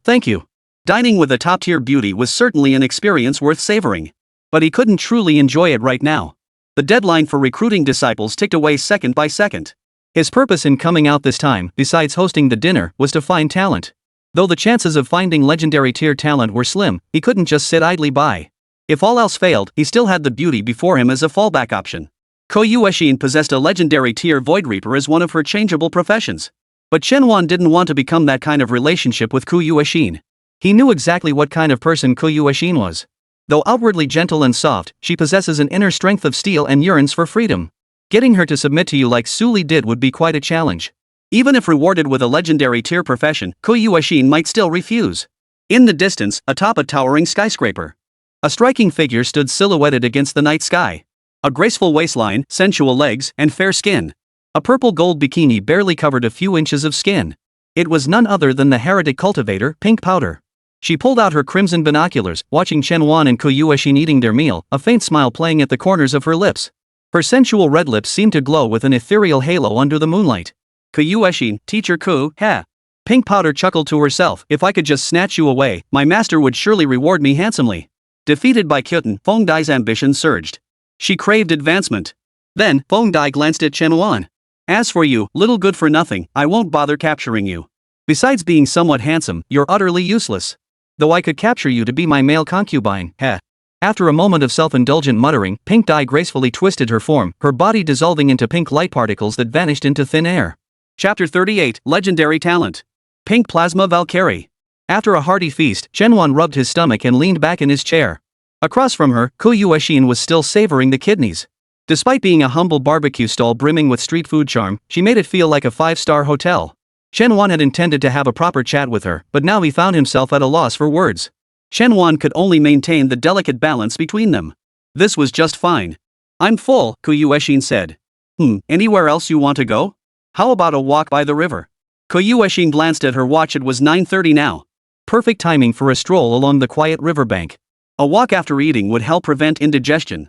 Thank you. Dining with a top-tier beauty was certainly an experience worth savoring. But he couldn't truly enjoy it right now. The deadline for recruiting disciples ticked away second by second. His purpose in coming out this time, besides hosting the dinner, was to find talent. Though the chances of finding legendary tier talent were slim, he couldn't just sit idly by. If all else failed, he still had the beauty before him as a fallback option. Kuyueshin possessed a legendary tier Void Reaper as one of her changeable professions. But Chen Wan didn't want to become that kind of relationship with Kuyueshin. He knew exactly what kind of person Kuyueshin was. Though outwardly gentle and soft, she possesses an inner strength of steel and yearns for freedom. Getting her to submit to you like Suli did would be quite a challenge. Even if rewarded with a legendary tier profession, Kuyueshin might still refuse. In the distance, atop a towering skyscraper, a striking figure stood silhouetted against the night sky. A graceful waistline, sensual legs, and fair skin. A purple-gold bikini barely covered a few inches of skin. It was none other than the heretic cultivator, Pink Powder. She pulled out her crimson binoculars, watching Chen Wan and Kuyueshin eating their meal, a faint smile playing at the corners of her lips. Her sensual red lips seemed to glow with an ethereal halo under the moonlight. Kuyueshin, teacher Ku, ha. Pink Powder chuckled to herself, if I could just snatch you away, my master would surely reward me handsomely. Defeated by Kyuten, Feng Dai's ambition surged. She craved advancement. Then, Feng Dai glanced at Chen Wan. As for you, little good for nothing, I won't bother capturing you. Besides being somewhat handsome, you're utterly useless. Though I could capture you to be my male concubine, heh. After a moment of self-indulgent muttering, Pink Dai gracefully twisted her form, her body dissolving into pink light particles that vanished into thin air. Chapter 38, Legendary Talent. Pink Plasma Valkyrie. After a hearty feast, Chen Wan rubbed his stomach and leaned back in his chair. Across from her, Kuyueshin was still savoring the kidneys. Despite being a humble barbecue stall brimming with street food charm, she made it feel like a five-star hotel. Chen Wan had intended to have a proper chat with her, but now he found himself at a loss for words. Chen Wan could only maintain the delicate balance between them. This was just fine. I'm full, Kuyueshin said. Anywhere else you want to go? How about a walk by the river? Kuyueshin glanced at her watch, it was 9:30 now. Perfect timing for a stroll along the quiet riverbank. A walk after eating would help prevent indigestion.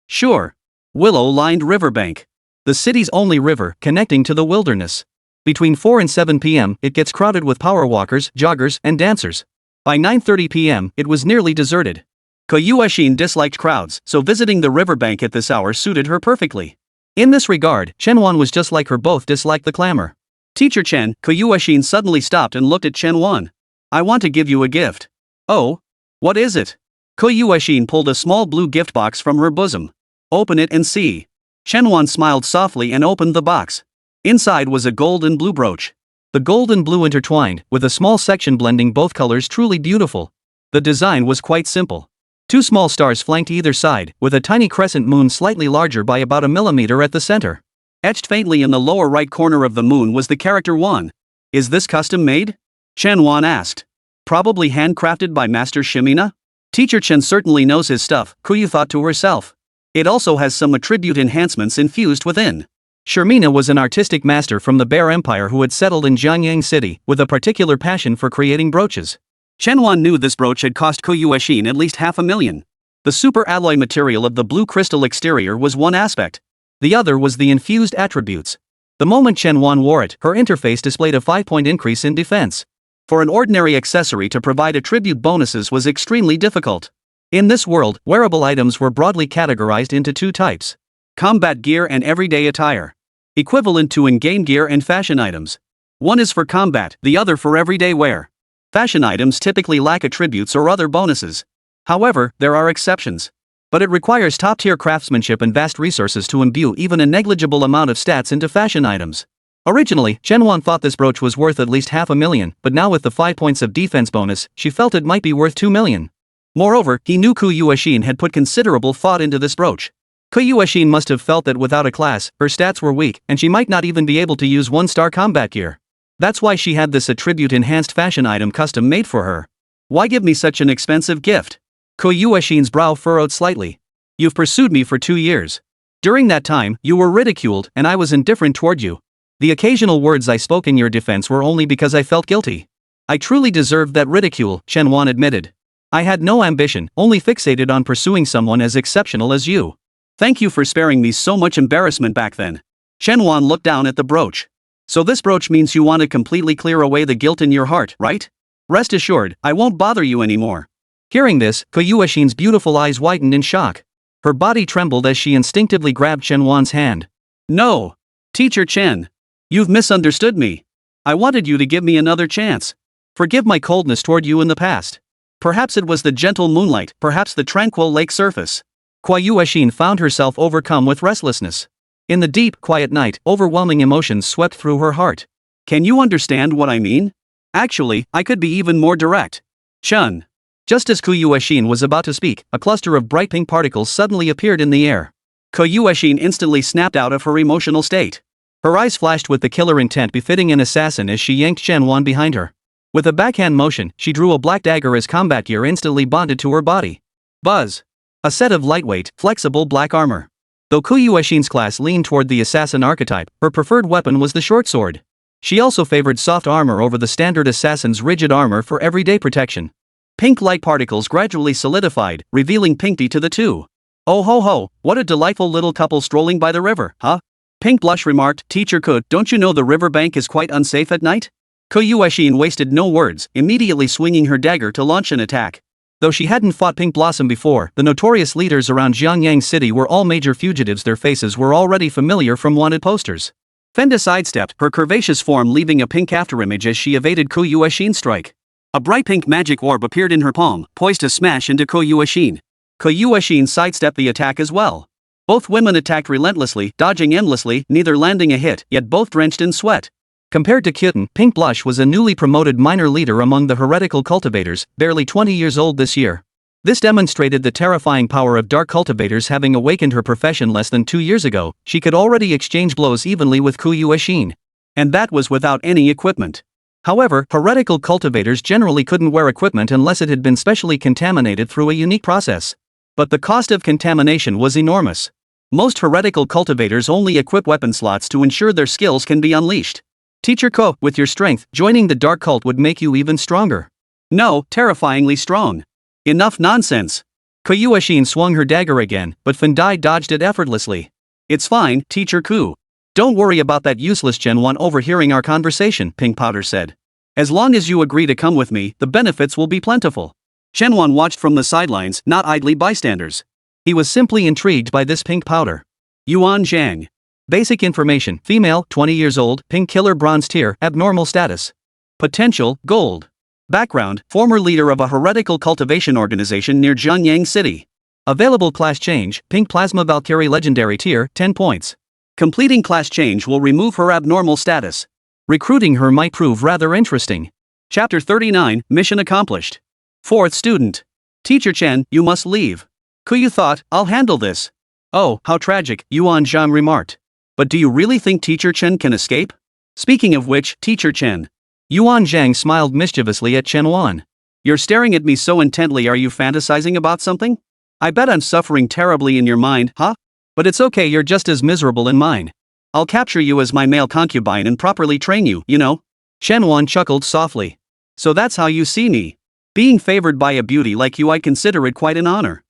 Sure. Willow-lined riverbank. The city's only river, connecting to the wilderness. Between 4 and 7 p.m., it gets crowded with power walkers, joggers, and dancers. By 9:30 p.m., it was nearly deserted. Kuyueshin disliked crowds, so visiting the riverbank at this hour suited her perfectly. In this regard, Chen Wan was just like her, both disliked the clamor. Teacher Chen, Kuyueshin suddenly stopped and looked at Chen Wan. I want to give you a gift. Oh? What is it? Kuyueshin pulled a small blue gift box from her bosom. Open it and see. Chen Wan smiled softly and opened the box. Inside was a gold and blue brooch. The gold and blue intertwined, with a small section blending both colors, truly beautiful. The design was quite simple. 2 small stars flanked either side, with a tiny crescent moon slightly larger by about a millimeter at the center. Etched faintly in the lower right corner of the moon was the character Wan. Is this custom made? Chen Wan asked. Probably handcrafted by Master Shimina? Teacher Chen certainly knows his stuff, Kuyu thought to herself. It also has some attribute enhancements infused within. Shimina was an artistic master from the Bear Empire who had settled in Jiangyang City, with a particular passion for creating brooches. Chen Wan knew this brooch had cost Kuyueshin at least $500,000. The super alloy material of the blue crystal exterior was one aspect. The other was the infused attributes. The moment Chen Wan wore it, her interface displayed a 5-point increase in defense. For an ordinary accessory to provide attribute bonuses was extremely difficult. In this world, wearable items were broadly categorized into 2 types. Combat gear and everyday attire. Equivalent to in-game gear and fashion items. One is for combat, the other for everyday wear. Fashion items typically lack attributes or other bonuses. However, there are exceptions. But it requires top-tier craftsmanship and vast resources to imbue even a negligible amount of stats into fashion items. Originally, Chen Wan thought this brooch was worth at least $500,000, but now with the 5 points of defense bonus, she felt it might be worth $2 million. Moreover, he knew Kuyueshin had put considerable thought into this brooch. Kuyueshin must have felt that without a class, her stats were weak, and she might not even be able to use 1-star combat gear. That's why she had this attribute-enhanced fashion item custom made for her. Why give me such an expensive gift? Kuyueshin's brow furrowed slightly. You've pursued me for 2 years. During that time, you were ridiculed, and I was indifferent toward you. The occasional words I spoke in your defense were only because I felt guilty. I truly deserved that ridicule, Chen Wan admitted. I had no ambition, only fixated on pursuing someone as exceptional as you. Thank you for sparing me so much embarrassment back then. Chen Wan looked down at the brooch. So this brooch means you want to completely clear away the guilt in your heart, right? Rest assured, I won't bother you anymore. Hearing this, Koyuashin's beautiful eyes widened in shock. Her body trembled as she instinctively grabbed Chen Wan's hand. No! Teacher Chen! You've misunderstood me. I wanted you to give me another chance. Forgive my coldness toward you in the past. Perhaps it was the gentle moonlight, perhaps the tranquil lake surface. Koyuashin found herself overcome with restlessness. In the deep, quiet night, overwhelming emotions swept through her heart. Can you understand what I mean? Actually, I could be even more direct. Chun. Just as Koyuashin was about to speak, a cluster of bright pink particles suddenly appeared in the air. Koyuashin instantly snapped out of her emotional state. Her eyes flashed with the killer intent befitting an assassin as she yanked Chen Wan behind her. With a backhand motion, she drew a black dagger as combat gear instantly bonded to her body. Buzz. A set of lightweight, flexible black armor. Though Koyuashin's class leaned toward the assassin archetype, her preferred weapon was the short sword. She also favored soft armor over the standard assassin's rigid armor for everyday protection. Pink light particles gradually solidified, revealing Pinky to the two. Oh ho ho, what a delightful little couple strolling by the river, huh? Pink Blush remarked, Teacher Could, don't you know the riverbank is quite unsafe at night? Koyuashin wasted no words, immediately swinging her dagger to launch an attack. Though she hadn't fought Pink Blossom before, the notorious leaders around Xiangyang City were all major fugitives. Their faces were already familiar from wanted posters. Fenda sidestepped, her curvaceous form leaving a pink afterimage as she evaded Koyuashin's strike. A bright pink magic orb appeared in her palm, poised to smash into Koyuashin. Koyuashin sidestepped the attack as well. Both women attacked relentlessly, dodging endlessly, neither landing a hit, yet both drenched in sweat. Compared to Kyuten, Pink Blush was a newly promoted minor leader among the heretical cultivators, barely 20 years old this year. This demonstrated the terrifying power of dark cultivators. Having awakened her profession less than 2 years ago, she could already exchange blows evenly with Koyuashin. And that was without any equipment. However, heretical cultivators generally couldn't wear equipment unless it had been specially contaminated through a unique process. But the cost of contamination was enormous. Most heretical cultivators only equip weapon slots to ensure their skills can be unleashed. Teacher Ko, with your strength, joining the dark cult would make you even stronger. No, terrifyingly strong. Enough nonsense. Koyuashin swung her dagger again, but Fendai dodged it effortlessly. It's fine, Teacher Ku. Don't worry about that useless Chen Wan overhearing our conversation, Pink Powder said. As long as you agree to come with me, the benefits will be plentiful. Chen Wan watched from the sidelines, not idly bystanders. He was simply intrigued by this Pink Powder. Yuan Zhang. Basic information, female, 20 years old, pink killer bronze tier, abnormal status. Potential, gold. Background, former leader of a heretical cultivation organization near Xiangyang City. Available class change, pink plasma Valkyrie legendary tier, 10 points. Completing class change will remove her abnormal status. Recruiting her might prove rather interesting. Chapter 39, mission accomplished. 4th student. Teacher Chen, you must leave. Kuyu thought, I'll handle this. Oh, how tragic, Yuan Zhang remarked. But do you really think Teacher Chen can escape? Speaking of which, Teacher Chen. Yuan Zhang smiled mischievously at Chen Wan. You're staring at me so intently. Are you fantasizing about something? I bet I'm suffering terribly in your mind, huh? But it's okay, you're just as miserable in mine. I'll capture you as my male concubine and properly train you, you know? Chen Wan chuckled softly. So that's how you see me. Being favored by a beauty like you, I consider it quite an honor.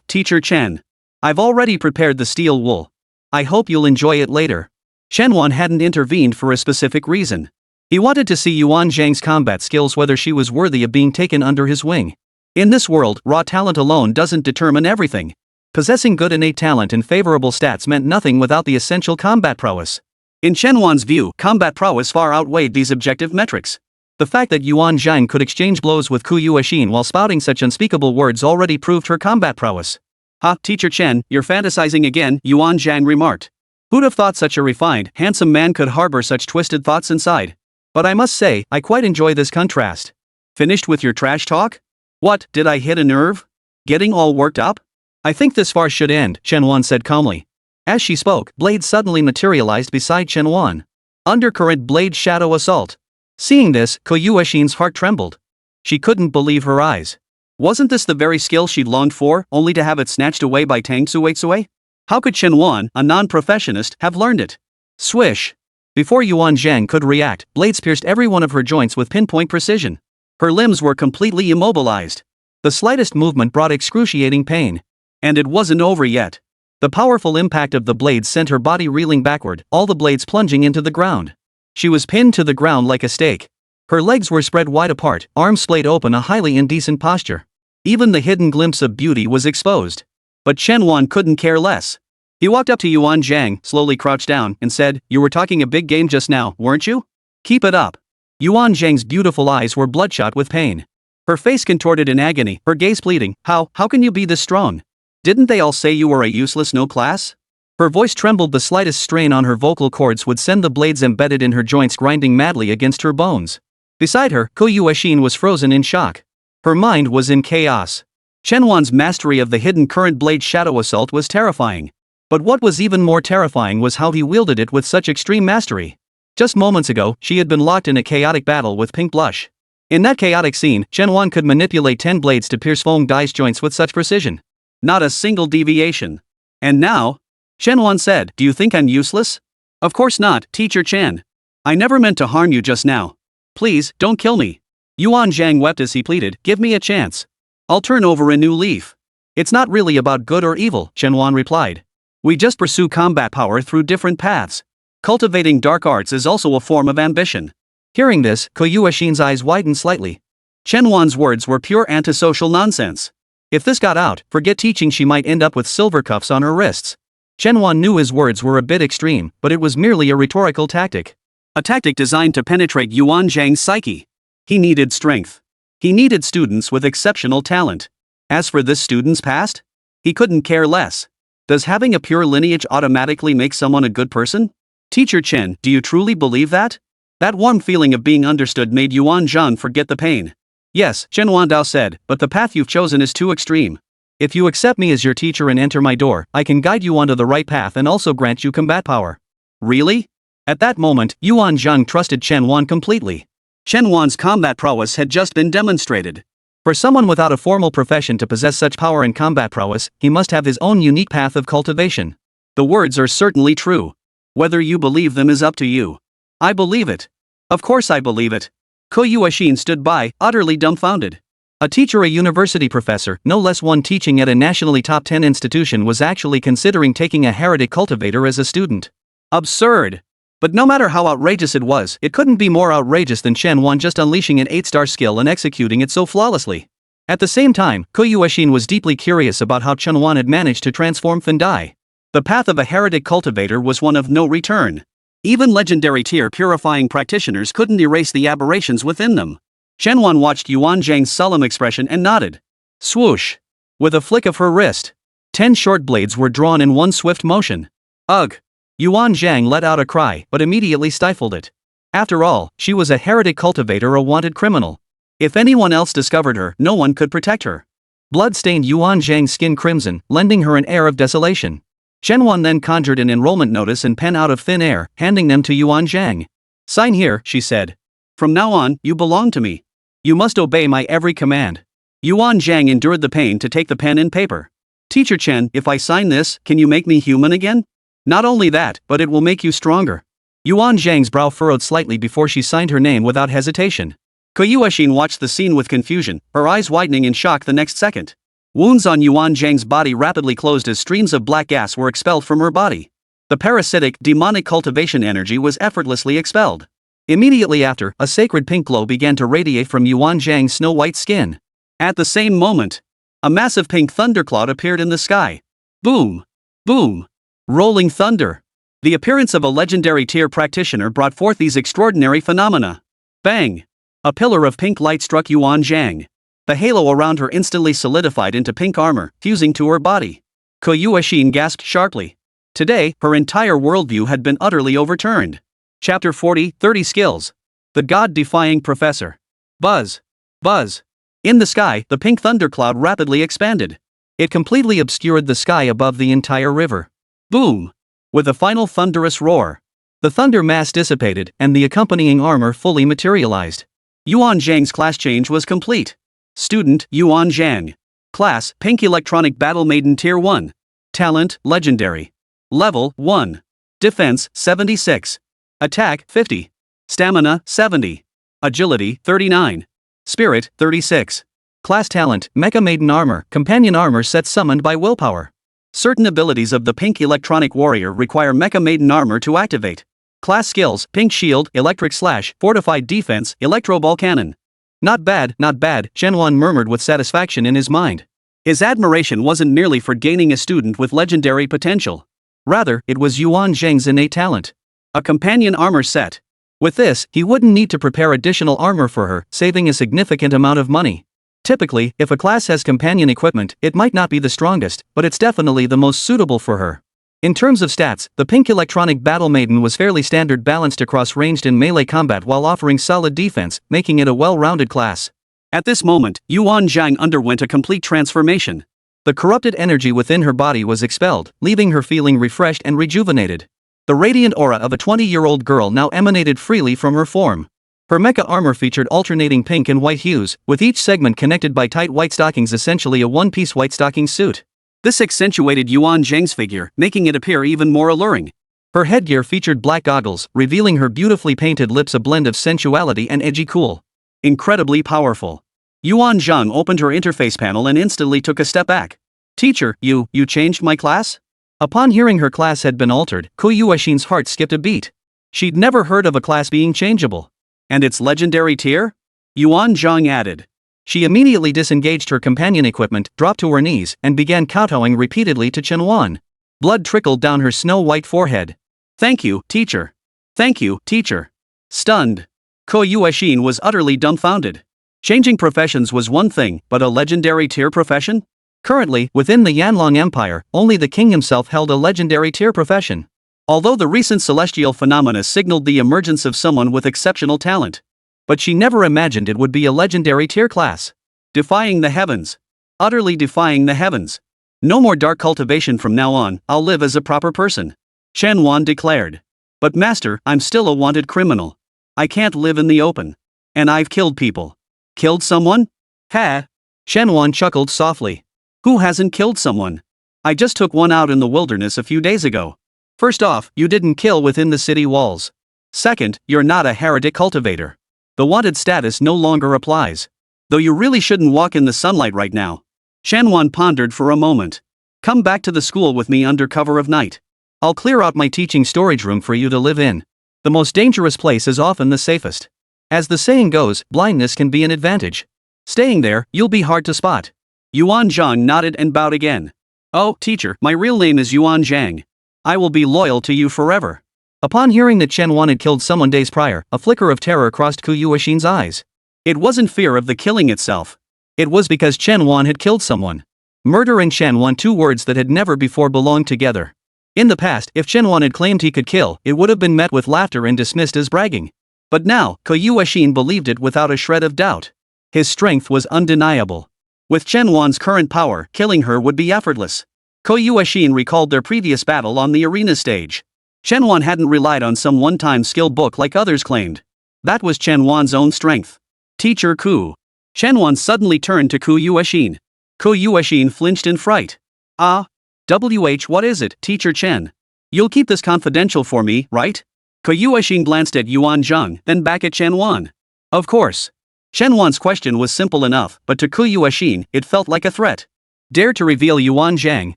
Teacher Chen. I've already prepared the steel wool. I hope you'll enjoy it later. Chen Wan hadn't intervened for a specific reason. He wanted to see Yuan Zhang's combat skills, whether she was worthy of being taken under his wing. In this world, raw talent alone doesn't determine everything. Possessing good innate talent and favorable stats meant nothing without the essential combat prowess. In Chen Wan's view, combat prowess far outweighed these objective metrics. The fact that Yuan Zhang could exchange blows with Koyuashin while spouting such unspeakable words already proved her combat prowess. Ha, Teacher Chen, you're fantasizing again, Yuan Zhang remarked. Who'd have thought such a refined, handsome man could harbor such twisted thoughts inside? But I must say, I quite enjoy this contrast. Finished with your trash talk? What, did I hit a nerve? Getting all worked up? I think this farce should end, Chen Wan said calmly. As she spoke, Blade suddenly materialized beside Chen Wan. Undercurrent Blade Shadow Assault. Seeing this, Koyuashin's heart trembled. She couldn't believe her eyes. Wasn't this the very skill she'd longed for, only to have it snatched away by Tang Tsuetsue? How could Chen Wan, a non-professionist, have learned it? Swish! Before Yuan Zhang could react, blades pierced every one of her joints with pinpoint precision. Her limbs were completely immobilized. The slightest movement brought excruciating pain. And it wasn't over yet. The powerful impact of the blades sent her body reeling backward, all the blades plunging into the ground. She was pinned to the ground like a stake. Her legs were spread wide apart, arms splayed open, a highly indecent posture. Even the hidden glimpse of beauty was exposed. But Chen Wan couldn't care less. He walked up to Yuan Zhang, slowly crouched down, and said, "You were talking a big game just now, weren't you? Keep it up." Yuan Zhang's beautiful eyes were bloodshot with pain. Her face contorted in agony, her gaze pleading, How can you be this strong? Didn't they all say you were a useless no class?" Her voice trembled, the slightest strain on her vocal cords would send the blades embedded in her joints grinding madly against her bones. Beside her, Ko Yuexin was frozen in shock. Her mind was in chaos. Chen Wan's mastery of the hidden current blade shadow assault was terrifying. But what was even more terrifying was how he wielded it with such extreme mastery. Just moments ago, she had been locked in a chaotic battle with Pink Blush. In that chaotic scene, Chen Wan could manipulate 10 blades to pierce Feng Dai's joints with such precision. Not a single deviation. And now? Chen Wan said, "Do you think I'm useless?" "Of course not, Teacher Chen. I never meant to harm you just now. Please, don't kill me." Yuan Zhang wept as he pleaded, "Give me a chance. I'll turn over a new leaf." "It's not really about good or evil," Chen Wan replied. "We just pursue combat power through different paths. Cultivating dark arts is also a form of ambition." Hearing this, Ko Yuexin's eyes widened slightly. Chen Wan's words were pure antisocial nonsense. If this got out, forget teaching, she might end up with silver cuffs on her wrists. Chen Wan knew his words were a bit extreme, but it was merely a rhetorical tactic. A tactic designed to penetrate Yuan Zhang's psyche. He needed strength. He needed students with exceptional talent. As for this student's past, he couldn't care less. Does having a pure lineage automatically make someone a good person? Teacher Chen, do you truly believe that? That warm feeling of being understood made Yuan Zhang forget the pain. Yes, Chen Wandao said, but the path you've chosen is too extreme. If you accept me as your teacher and enter my door, I can guide you onto the right path and also grant you combat power. Really? At that moment, Yuan Zhang trusted Chen Wan completely. Chen Wan's combat prowess had just been demonstrated. For someone without a formal profession to possess such power and combat prowess, he must have his own unique path of cultivation. The words are certainly true. Whether you believe them is up to you. I believe it. Of course I believe it. Ko Yuexin stood by, utterly dumbfounded. A teacher, a university professor, no less one teaching at a nationally top 10 institution, was actually considering taking a heretic cultivator as a student. Absurd. But no matter how outrageous it was, it couldn't be more outrageous than Chen Wan just unleashing an 8-star skill and executing it so flawlessly. At the same time, Ko Yuexin was deeply curious about how Chen Wan had managed to transform Feng Dai. The path of a heretic cultivator was one of no return. Even legendary tier purifying practitioners couldn't erase the aberrations within them. Chen Wan watched Yuan Zhang's solemn expression and nodded. Swoosh! With a flick of her wrist, 10 short blades were drawn in one swift motion. Ugh! Yuan Zhang let out a cry, but immediately stifled it. After all, she was a heretic cultivator, a wanted criminal. If anyone else discovered her, no one could protect her. Blood stained Yuan Zhang's skin crimson, lending her an air of desolation. Chen Wan then conjured an enrollment notice and pen out of thin air, handing them to Yuan Zhang. "Sign here," she said. "From now on, you belong to me. You must obey my every command." Yuan Zhang endured the pain to take the pen and paper. "Teacher Chen, if I sign this, can you make me human again?" "Not only that, but it will make you stronger." Yuan Zhang's brow furrowed slightly before she signed her name without hesitation. Ko Yuexin watched the scene with confusion, her eyes widening in shock the next second. Wounds on Yuan Zhang's body rapidly closed as streams of black gas were expelled from her body. The parasitic, demonic cultivation energy was effortlessly expelled. Immediately after, a sacred pink glow began to radiate from Yuan Zhang's snow-white skin. At the same moment, a massive pink thundercloud appeared in the sky. Boom! Boom! Rolling thunder. The appearance of a legendary tier practitioner brought forth these extraordinary phenomena. Bang! A pillar of pink light struck Yuan Zhang. The halo around her instantly solidified into pink armor, fusing to her body. Ko Yuexin gasped sharply. Today, her entire worldview had been utterly overturned. Chapter 40, 30 Skills. The God-defying Professor. Buzz. Buzz. In the sky, the pink thundercloud rapidly expanded. It completely obscured the sky above the entire river. Boom! With a final thunderous roar, the thunder mass dissipated, and the accompanying armor fully materialized. Yuan Zhang's class change was complete. Student, Yuan Zhang. Class, Pink Electronic Battle Maiden Tier 1. Talent, Legendary. Level, 1. Defense, 76. Attack, 50. Stamina, 70. Agility, 39. Spirit, 36. Class talent, Mecha Maiden Armor, Companion Armor set summoned by willpower. Certain abilities of the Pink Electronic Warrior require Mecha Maiden Armor to activate. Class skills, Pink Shield, Electric Slash, Fortified Defense, Electro Ball Cannon. Not bad, Chen Wan murmured with satisfaction in his mind. His admiration wasn't merely for gaining a student with legendary potential. Rather, it was Yuan Zheng's innate talent. A companion armor set. With this, he wouldn't need to prepare additional armor for her, saving a significant amount of money. Typically, if a class has companion equipment, it might not be the strongest, but it's definitely the most suitable for her. In terms of stats, the Pink Electronic Battle Maiden was fairly standard balanced across ranged and melee combat while offering solid defense, making it a well-rounded class. At this moment, Yuan Zhang underwent a complete transformation. The corrupted energy within her body was expelled, leaving her feeling refreshed and rejuvenated. The radiant aura of a 20-year-old girl now emanated freely from her form. Her mecha armor featured alternating pink and white hues, with each segment connected by tight white stockings, essentially a one-piece white stocking suit. This accentuated Yuan Zheng's figure, making it appear even more alluring. Her headgear featured black goggles, revealing her beautifully painted lips, a blend of sensuality and edgy cool. Incredibly powerful. Yuan Zhang opened her interface panel and instantly took a step back. Teacher, you changed my class? Upon hearing her class had been altered, Ko Yuexin's heart skipped a beat. She'd never heard of a class being changeable. And its legendary tier? Yuan Zhang added. She immediately disengaged her companion equipment, dropped to her knees, and began kowtowing repeatedly to Chen Wan. Blood trickled down her snow-white forehead. Thank you, teacher. Thank you, teacher. Stunned. Ko Yuexin was utterly dumbfounded. Changing professions was one thing, but a legendary tier profession? Currently, within the Yanlong Empire, only the king himself held a legendary tier profession. Although the recent celestial phenomena signaled the emergence of someone with exceptional talent. But she never imagined it would be a legendary tier class. Defying the heavens. Utterly defying the heavens. No more dark cultivation from now on, I'll live as a proper person. Chen Wan declared. But master, I'm still a wanted criminal. I can't live in the open. And I've killed people. Killed someone? Ha! Chen Wan chuckled softly. Who hasn't killed someone? I just took one out in the wilderness a few days ago. First off, you didn't kill within the city walls. Second, you're not a heretic cultivator. The wanted status no longer applies. Though you really shouldn't walk in the sunlight right now. Chen Wan pondered for a moment. Come back to the school with me under cover of night. I'll clear out my teaching storage room for you to live in. The most dangerous place is often the safest. As the saying goes, blindness can be an advantage. Staying there, you'll be hard to spot. Yuan Zhang nodded and bowed again. Oh, teacher, my real name is Yuan Zhang. I will be loyal to you forever. Upon hearing that Chen Wan had killed someone days prior, a flicker of terror crossed Ko Yuexin's eyes. It wasn't fear of the killing itself. It was because Chen Wan had killed someone. Murder and Chen Wan, two words that had never before belonged together. In the past, if Chen Wan had claimed he could kill, it would have been met with laughter and dismissed as bragging. But now, Ko Yuexin believed it without a shred of doubt. His strength was undeniable. With Chen Wan's current power, killing her would be effortless. Ko Yuexin recalled their previous battle on the arena stage. Chen Wan hadn't relied on some one-time skill book like others claimed. That was Chen Wan's own strength. Teacher Ku. Chen Wan suddenly turned to Ko Yuexin. Ko Yuexin flinched in fright. What is it, Teacher Chen? You'll keep this confidential for me, right? Ko Yuexin glanced at Yuan Zhang, then back at Chen Wan. Of course. Chen Wan's question was simple enough, but to Ko Yuexin, it felt like a threat. Dare to reveal Yuan Zhang,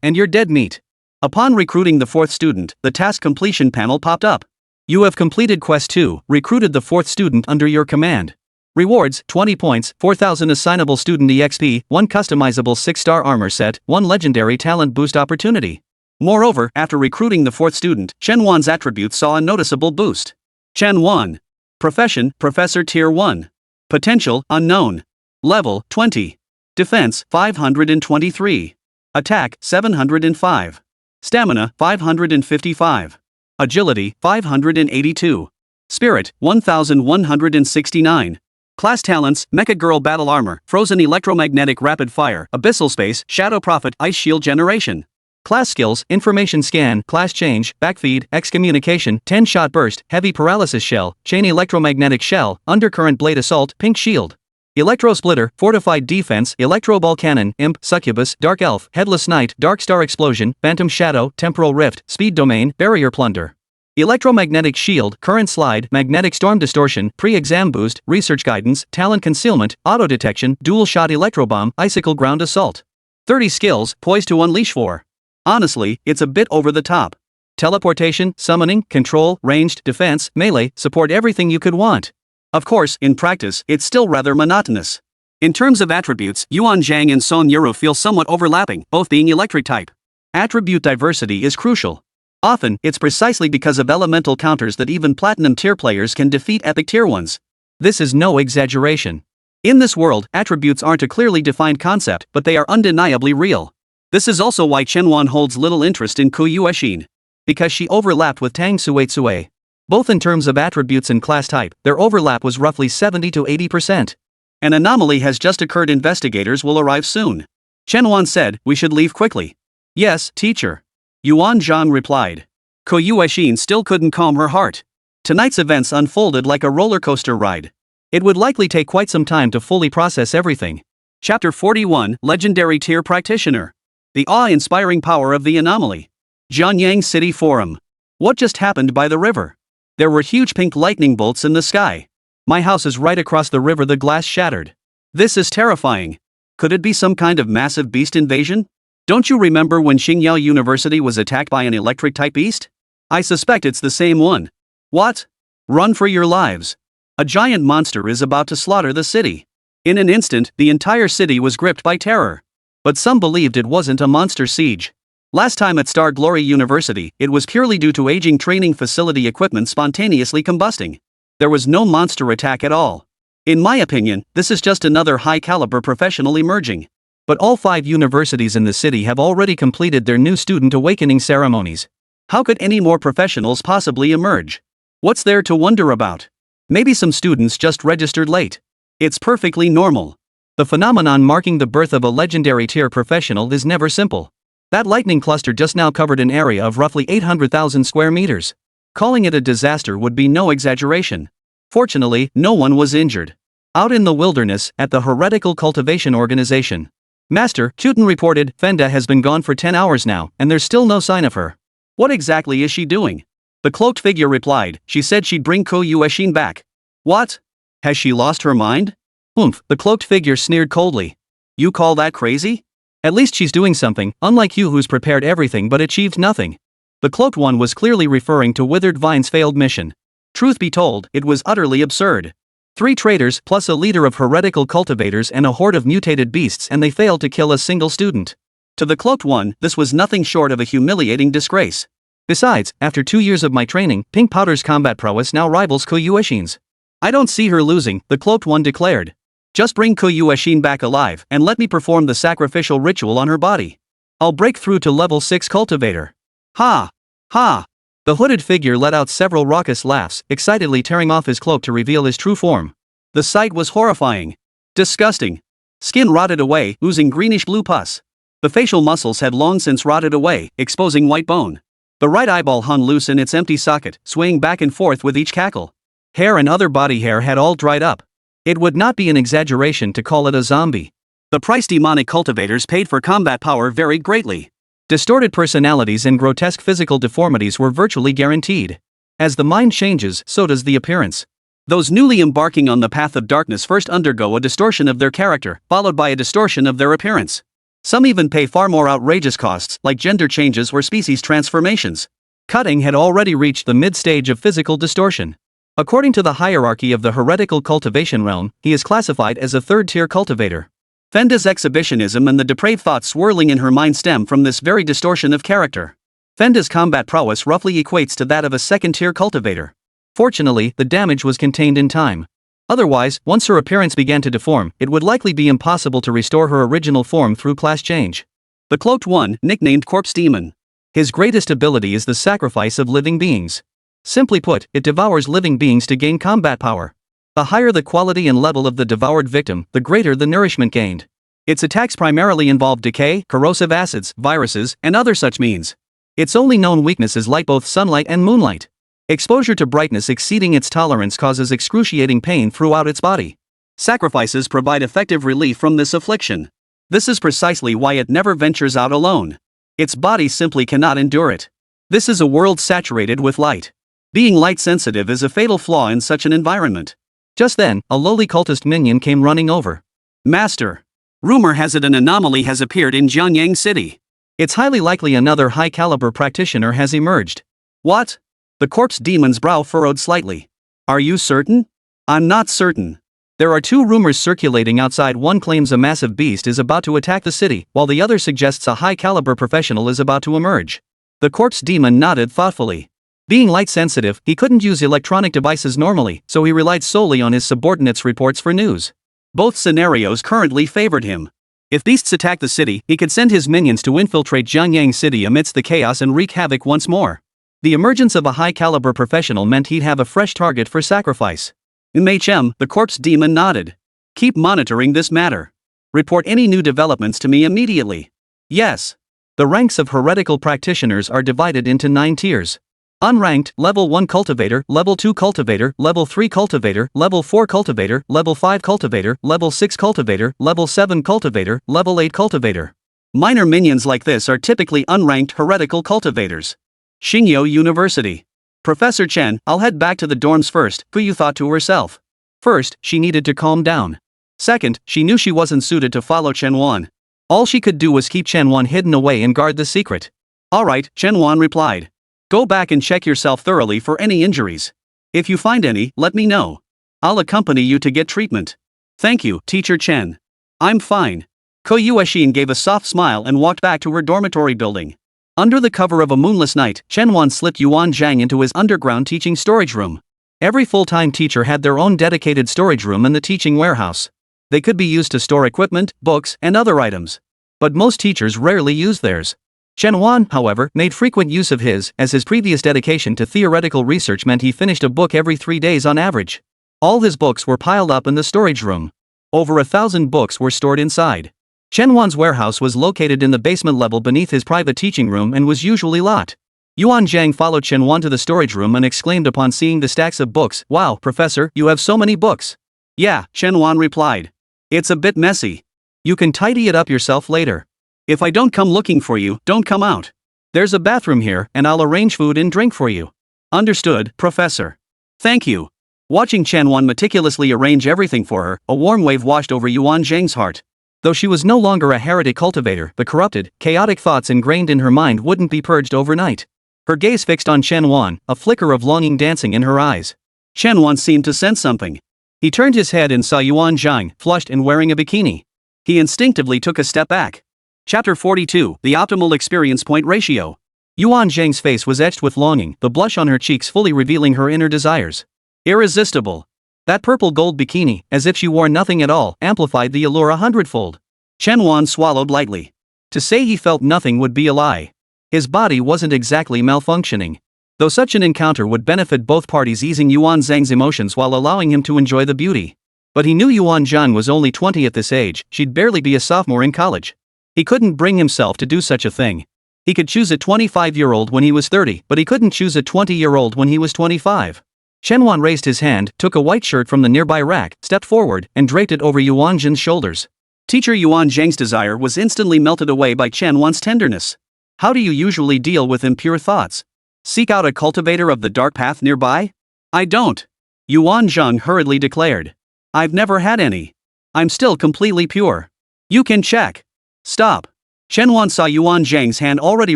and you're dead meat. Upon recruiting the fourth student, the task completion panel popped up. You have completed Quest 2, recruited the fourth student under your command. Rewards, 20 points, 4,000 assignable student EXP, 1 customizable 6-star armor set, 1 legendary talent boost opportunity. Moreover, after recruiting the fourth student, Chen Wan's attributes saw a noticeable boost. Chen Wan. Profession, Professor Tier 1. Potential, unknown. Level, 20. Defense, 523. Attack, 705. Stamina, 555. Agility, 582. Spirit, 1169. Class talents, Mecha Girl Battle Armor, Frozen Electromagnetic Rapid Fire, Abyssal Space, Shadow Prophet, Ice Shield Generation. Class skills, Information Scan, Class Change, Backfeed, Excommunication, 10-Shot Burst, Heavy Paralysis Shell, Chain Electromagnetic Shell, Undercurrent Blade Assault, Pink Shield. Electro Splitter, Fortified Defense, Electro Ball Cannon, Imp, Succubus, Dark Elf, Headless Knight, Dark Star Explosion, Phantom Shadow, Temporal Rift, Speed Domain, Barrier Plunder. Electromagnetic shield, current slide, magnetic storm distortion, pre-exam boost, research guidance, talent concealment, auto detection, dual shot electrobomb, icicle ground assault. 30 skills, poised to unleash 4. Honestly, it's a bit over the top. Teleportation, summoning, control, ranged, defense, melee, support, everything you could want. Of course, in practice, it's still rather monotonous. In terms of attributes, Yuan Zhang and Song Yarou feel somewhat overlapping, both being electric type. Attribute diversity is crucial. Often, it's precisely because of elemental counters that even platinum tier players can defeat epic tier ones. This is no exaggeration. In this world, attributes aren't a clearly defined concept, but they are undeniably real. This is also why Chen Wan holds little interest in Ku Yuexin. Because she overlapped with Tang Suitsue. Both in terms of attributes and class type, their overlap was roughly 70 to 80%. An anomaly has just occurred. Investigators will arrive soon. Chen Wan said, we should leave quickly. Yes, teacher. Yuan Zhang replied. Ku Yuexin still couldn't calm her heart. Tonight's events unfolded like a roller coaster ride. It would likely take quite some time to fully process everything. Chapter 41, Legendary Tier Practitioner. The awe-inspiring power of the anomaly. Jianyang City Forum. What just happened by the river? There were huge pink lightning bolts in the sky. My house is right across the river. The glass shattered. This is terrifying. Could it be some kind of massive beast invasion? Don't you remember when Xingyao University was attacked by an electric-type beast? I suspect it's the same one. What? Run for your lives. A giant monster is about to slaughter the city. In an instant, the entire city was gripped by terror. But some believed it wasn't a monster siege. Last time at Star Glory University, it was purely due to aging training facility equipment spontaneously combusting. There was no monster attack at all. In my opinion, this is just another high-caliber professional emerging. But all 5 universities in the city have already completed their new student awakening ceremonies. How could any more professionals possibly emerge? What's there to wonder about? Maybe some students just registered late. It's perfectly normal. The phenomenon marking the birth of a legendary tier professional is never simple. That lightning cluster just now covered an area of roughly 800,000 square meters. Calling it a disaster would be no exaggeration. Fortunately, no one was injured. Out in the wilderness, at the Heretical Cultivation Organization. Master, Quten reported, Fenda has been gone for 10 hours now, and there's still no sign of her. What exactly is she doing? The cloaked figure replied, she said she'd bring Ku Yuexin back. What? Has she lost her mind? Oomph, the cloaked figure sneered coldly. You call that crazy? At least she's doing something, unlike you who's prepared everything but achieved nothing. The cloaked one was clearly referring to Withered Vine's failed mission. Truth be told, it was utterly absurd. 3 traders plus a leader of heretical cultivators and a horde of mutated beasts, and they failed to kill a single student. To the cloaked one, this was nothing short of a humiliating disgrace. Besides, after 2 years of my training, Pink Powder's combat prowess now rivals Ku Yuexin's. I don't see her losing, the cloaked one declared. Just bring Ku Yuexin back alive, and let me perform the sacrificial ritual on her body. I'll break through to level 6 cultivator. Ha! Ha! The hooded figure let out several raucous laughs, excitedly tearing off his cloak to reveal his true form. The sight was horrifying. Disgusting. Skin rotted away, oozing greenish-blue pus. The facial muscles had long since rotted away, exposing white bone. The right eyeball hung loose in its empty socket, swaying back and forth with each cackle. Hair and other body hair had all dried up. It would not be an exaggeration to call it a zombie. The price demonic cultivators paid for combat power varied greatly. Distorted personalities and grotesque physical deformities were virtually guaranteed. As the mind changes, so does the appearance. Those newly embarking on the path of darkness first undergo a distortion of their character, followed by a distortion of their appearance. Some even pay far more outrageous costs, like gender changes or species transformations. Cutting had already reached the mid-stage of physical distortion. According to the hierarchy of the heretical cultivation realm, he is classified as a 3rd-tier cultivator. Fenda's exhibitionism and the depraved thoughts swirling in her mind stem from this very distortion of character. Fenda's combat prowess roughly equates to that of a 2nd-tier cultivator. Fortunately, the damage was contained in time. Otherwise, once her appearance began to deform, it would likely be impossible to restore her original form through class change. The cloaked one, nicknamed Corpse Demon. His greatest ability is the sacrifice of living beings. Simply put, it devours living beings to gain combat power. The higher the quality and level of the devoured victim, the greater the nourishment gained. Its attacks primarily involve decay, corrosive acids, viruses, and other such means. Its only known weakness is light, both sunlight and moonlight. Exposure to brightness exceeding its tolerance causes excruciating pain throughout its body. Sacrifices provide effective relief from this affliction. This is precisely why it never ventures out alone. Its body simply cannot endure it. This is a world saturated with light. Being light-sensitive is a fatal flaw in such an environment. Just then, a lowly cultist minion came running over. Master. Rumor has it an anomaly has appeared in Xingyao City. It's highly likely another high-caliber practitioner has emerged. What? The corpse demon's brow furrowed slightly. Are you certain? I'm not certain. There are two rumors circulating outside. One claims a massive beast is about to attack the city, while the other suggests a high-caliber professional is about to emerge. The corpse demon nodded thoughtfully. Being light-sensitive, he couldn't use electronic devices normally, so he relied solely on his subordinates' reports for news. Both scenarios currently favored him. If beasts attack the city, he could send his minions to infiltrate Xingyao City amidst the chaos and wreak havoc once more. The emergence of a high-caliber professional meant he'd have a fresh target for sacrifice. MHM, the corpse demon nodded. Keep monitoring this matter. Report any new developments to me immediately. Yes. The ranks of heretical practitioners are divided into 9 tiers. Unranked, Level 1 Cultivator, Level 2 Cultivator, Level 3 Cultivator, Level 4 Cultivator, Level 5 Cultivator, Level 6 Cultivator, Level 7 Cultivator, Level 8 Cultivator. Minor minions like this are typically unranked heretical cultivators. Xingyao University. Professor Chen, I'll head back to the dorms first, Puyu thought to herself. First, she needed to calm down. Second, she knew she wasn't suited to follow Chen Wan. All she could do was keep Chen Wan hidden away and guard the secret. Alright, Chen Wan replied. Go back and check yourself thoroughly for any injuries. If you find any, let me know. I'll accompany you to get treatment. Thank you, Teacher Chen. I'm fine. Ko Yuexin gave a soft smile and walked back to her dormitory building. Under the cover of a moonless night, Chen Wan slipped Yuan Zhang into his underground teaching storage room. Every full-time teacher had their own dedicated storage room in the teaching warehouse. They could be used to store equipment, books, and other items. But most teachers rarely use theirs. Chen Wan, however, made frequent use of his, as his previous dedication to theoretical research meant he finished a book every 3 days on average. All his books were piled up in the storage room. Over 1,000 books were stored inside. Chen Wan's warehouse was located in the basement level beneath his private teaching room and was usually locked. Yuan Zhang followed Chen Wan to the storage room and exclaimed upon seeing the stacks of books, "Wow, Professor, you have so many books." "Yeah," Chen Wan replied. "It's a bit messy. You can tidy it up yourself later. If I don't come looking for you, don't come out. There's a bathroom here, and I'll arrange food and drink for you." "Understood, Professor." "Thank you." Watching Chen Wan meticulously arrange everything for her, a warm wave washed over Yuan Zhang's heart. Though she was no longer a heretic cultivator, the corrupted, chaotic thoughts ingrained in her mind wouldn't be purged overnight. Her gaze fixed on Chen Wan, a flicker of longing dancing in her eyes. Chen Wan seemed to sense something. He turned his head and saw Yuan Zhang, flushed and wearing a bikini. He instinctively took a step back. Chapter 42, The Optimal Experience Point Ratio. Yuan Zhang's face was etched with longing, the blush on her cheeks fully revealing her inner desires. Irresistible. That purple gold bikini, as if she wore nothing at all, amplified the allure 100-fold. Chen Wan swallowed lightly. To say he felt nothing would be a lie. His body wasn't exactly malfunctioning. Though such an encounter would benefit both parties, easing Yuan Zhang's emotions while allowing him to enjoy the beauty. But he knew Yuan Zhang was only 20 at this age, she'd barely be a sophomore in college. He couldn't bring himself to do such a thing. He could choose a 25-year-old when he was 30, but he couldn't choose a 20-year-old when he was 25. Chen Wan raised his hand, took a white shirt from the nearby rack, stepped forward, and draped it over Yuan Zhang's shoulders. Teacher Yuan Zhang's desire was instantly melted away by Chen Wan's tenderness. How do you usually deal with impure thoughts? Seek out a cultivator of the dark path nearby? I don't. Yuan Zhang hurriedly declared. I've never had any. I'm still completely pure. You can check. Stop. Chen Wan saw Yuan Zhang's hand already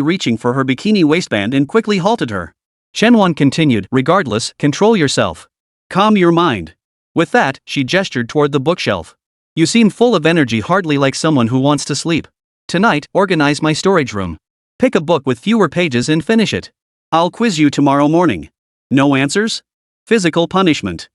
reaching for her bikini waistband and quickly halted her. Chen Wan continued, regardless, control yourself. Calm your mind. With that, she gestured toward the bookshelf. You seem full of energy, hardly like someone who wants to sleep. Tonight, organize my storage room. Pick a book with fewer pages and finish it. I'll quiz you tomorrow morning. No answers? Physical punishment.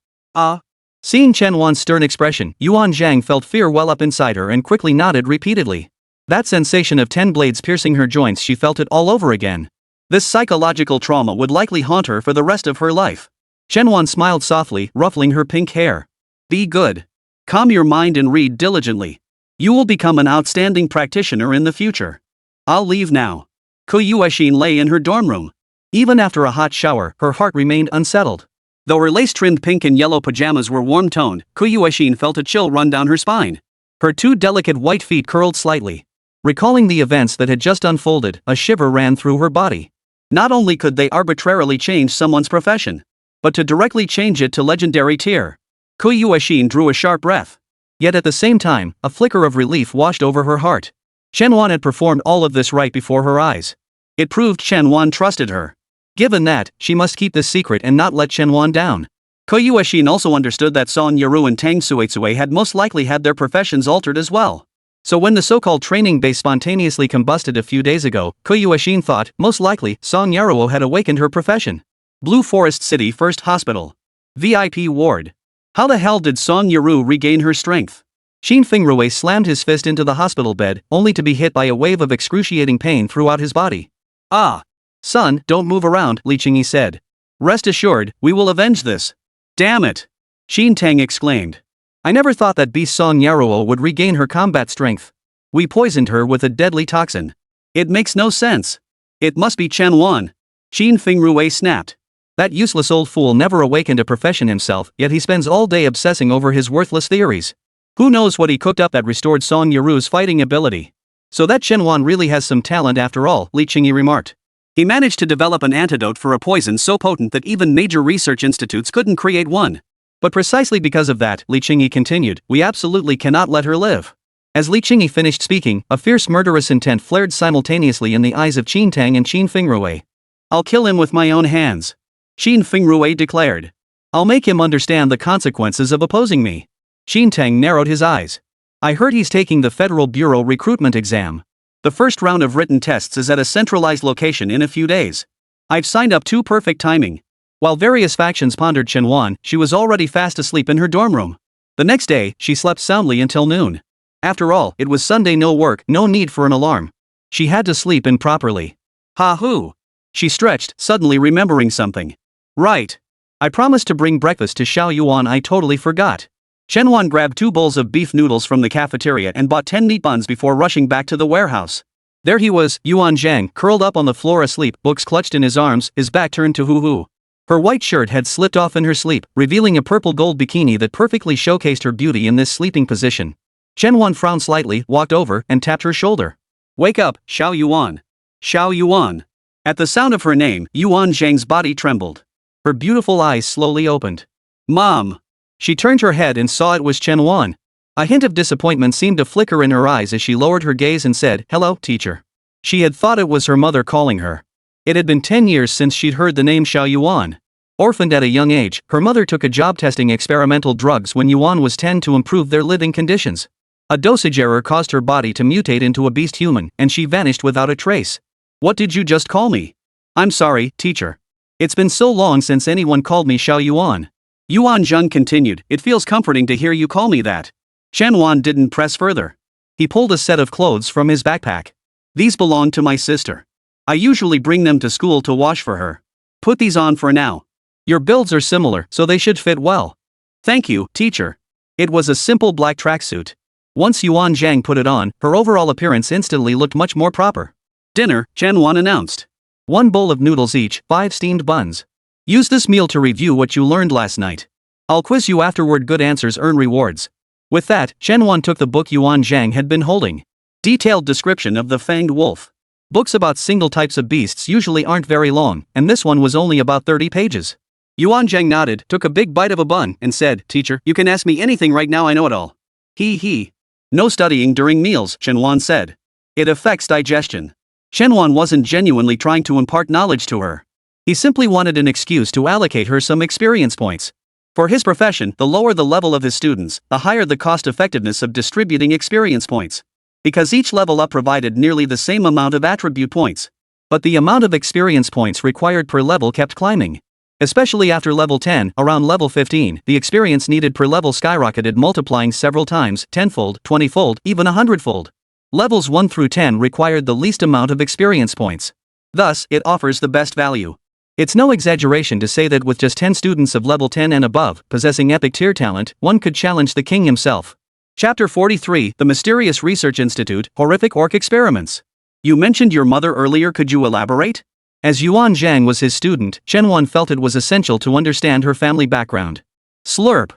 Seeing Chen Wan's stern expression, Yuan Zhang felt fear well up inside her and quickly nodded repeatedly. That sensation of 10 blades piercing her joints, she felt it all over again. This psychological trauma would likely haunt her for the rest of her life. Chen Wan smiled softly, ruffling her pink hair. Be good. Calm your mind and read diligently. You will become an outstanding practitioner in the future. I'll leave now. Ko Yuexin lay in her dorm room. Even after a hot shower, her heart remained unsettled. Though her lace-trimmed pink and yellow pajamas were warm-toned, Ko Yuexin felt a chill run down her spine. Her 2 delicate white feet curled slightly. Recalling the events that had just unfolded, a shiver ran through her body. Not only could they arbitrarily change someone's profession, but to directly change it to legendary tier. Kuyueshin drew a sharp breath. Yet at the same time, a flicker of relief washed over her heart. Chen Wan had performed all of this right before her eyes. It proved Chen Wan trusted her. Given that, she must keep this secret and not let Chen Wan down. Kuyueshin also understood that Song Yarou and Tang Suetsue had most likely had their professions altered as well. So when the so-called training base spontaneously combusted a few days ago, Kuyueshin thought, most likely, Song Yarou had awakened her profession. Blue Forest City First Hospital. VIP Ward. How the hell did Song Yarou regain her strength? Xin Fingrui slammed his fist into the hospital bed, only to be hit by a wave of excruciating pain throughout his body. Ah! Son, don't move around, Li Qingyi said. Rest assured, we will avenge this. Damn it! Xin Tang exclaimed. I never thought that beast Song Yarou would regain her combat strength. We poisoned her with a deadly toxin. It makes no sense. It must be Chen Wan. Xin Fingrui snapped. That useless old fool never awakened a profession himself, yet he spends all day obsessing over his worthless theories. Who knows what he cooked up that restored Song Yarou's fighting ability? So that Chen Wan really has some talent after all, Li Qingyi remarked. He managed to develop an antidote for a poison so potent that even major research institutes couldn't create one. But precisely because of that, Li Qingyi continued, we absolutely cannot let her live. As Li Qingyi finished speaking, a fierce murderous intent flared simultaneously in the eyes of Qin Tang and Xin Fingrui. I'll kill him with my own hands. Xin Fingrui declared. I'll make him understand the consequences of opposing me. Xin Tang narrowed his eyes. I heard he's taking the Federal Bureau recruitment exam. The first round of written tests is at a centralized location in a few days. I've signed up to perfect timing. While various factions pondered Chen Wan, she was already fast asleep in her dorm room. The next day, she slept soundly until noon. After all, it was Sunday, no work, no need for an alarm. She had to sleep in properly. Ha-hoo! She stretched, suddenly remembering something. Right. I promised to bring breakfast to Xiao Yuan, I totally forgot. Chen Wan grabbed 2 bowls of beef noodles from the cafeteria and bought 10 meat buns before rushing back to the warehouse. There he was, Yuan Zhang, curled up on the floor asleep, books clutched in his arms, his back turned to Hu. Her white shirt had slipped off in her sleep, revealing a purple gold bikini that perfectly showcased her beauty in this sleeping position. Chen Wan frowned slightly, walked over, and tapped her shoulder. Wake up, Xiao Yuan. Xiao Yuan. At the sound of her name, Yuan Zhang's body trembled. Her beautiful eyes slowly opened. Mom! She turned her head and saw it was Chen Wan. A hint of disappointment seemed to flicker in her eyes as she lowered her gaze and said, Hello, teacher. She had thought it was her mother calling her. It had been 10 years since she'd heard the name Xiao Yuan. Orphaned at a young age, her mother took a job testing experimental drugs when Yuan was 10 to improve their living conditions. A dosage error caused her body to mutate into a beast human, and she vanished without a trace. What did you just call me? I'm sorry, teacher. It's been so long since anyone called me Xiao Yuan. Yuan Zheng continued, it feels comforting to hear you call me that. Chen Wan didn't press further. He pulled a set of clothes from his backpack. These belong to my sister. I usually bring them to school to wash for her. Put these on for now. Your builds are similar, so they should fit well. Thank you, teacher. It was a simple black tracksuit. Once Yuan Zhang put it on, her overall appearance instantly looked much more proper. Dinner, Chen Wan announced. 1 bowl of noodles each, 5 steamed buns. Use this meal to review what you learned last night. I'll quiz you afterward, good answers earn rewards. With that, Chen Wan took the book Yuan Zhang had been holding. Detailed description of the fanged wolf. Books about single types of beasts usually aren't very long, and this one was only about 30 pages. Yuan Zhang nodded, took a big bite of a bun, and said, Teacher, you can ask me anything right now, I know it all. He. No studying during meals, Chen Wan said. It affects digestion. Chen Wan wasn't genuinely trying to impart knowledge to her. He simply wanted an excuse to allocate her some experience points. For his profession, the lower the level of his students, the higher the cost effectiveness of distributing experience points. Because each level up provided nearly the same amount of attribute points. But the amount of experience points required per level kept climbing. Especially after level 10, around level 15, the experience needed per level skyrocketed, multiplying several times, 10-fold, 20-fold, even 100-fold. Levels 1 through 10 required the least amount of experience points. Thus, it offers the best value. It's no exaggeration to say that with just 10 students of level 10 and above, possessing epic tier talent, one could challenge the king himself. Chapter 43, The Mysterious Research Institute, Horrific Orc Experiments. You mentioned your mother earlier, could you elaborate? As Yuan Zhang was his student, Chen Wan felt it was essential to understand her family background. Slurp.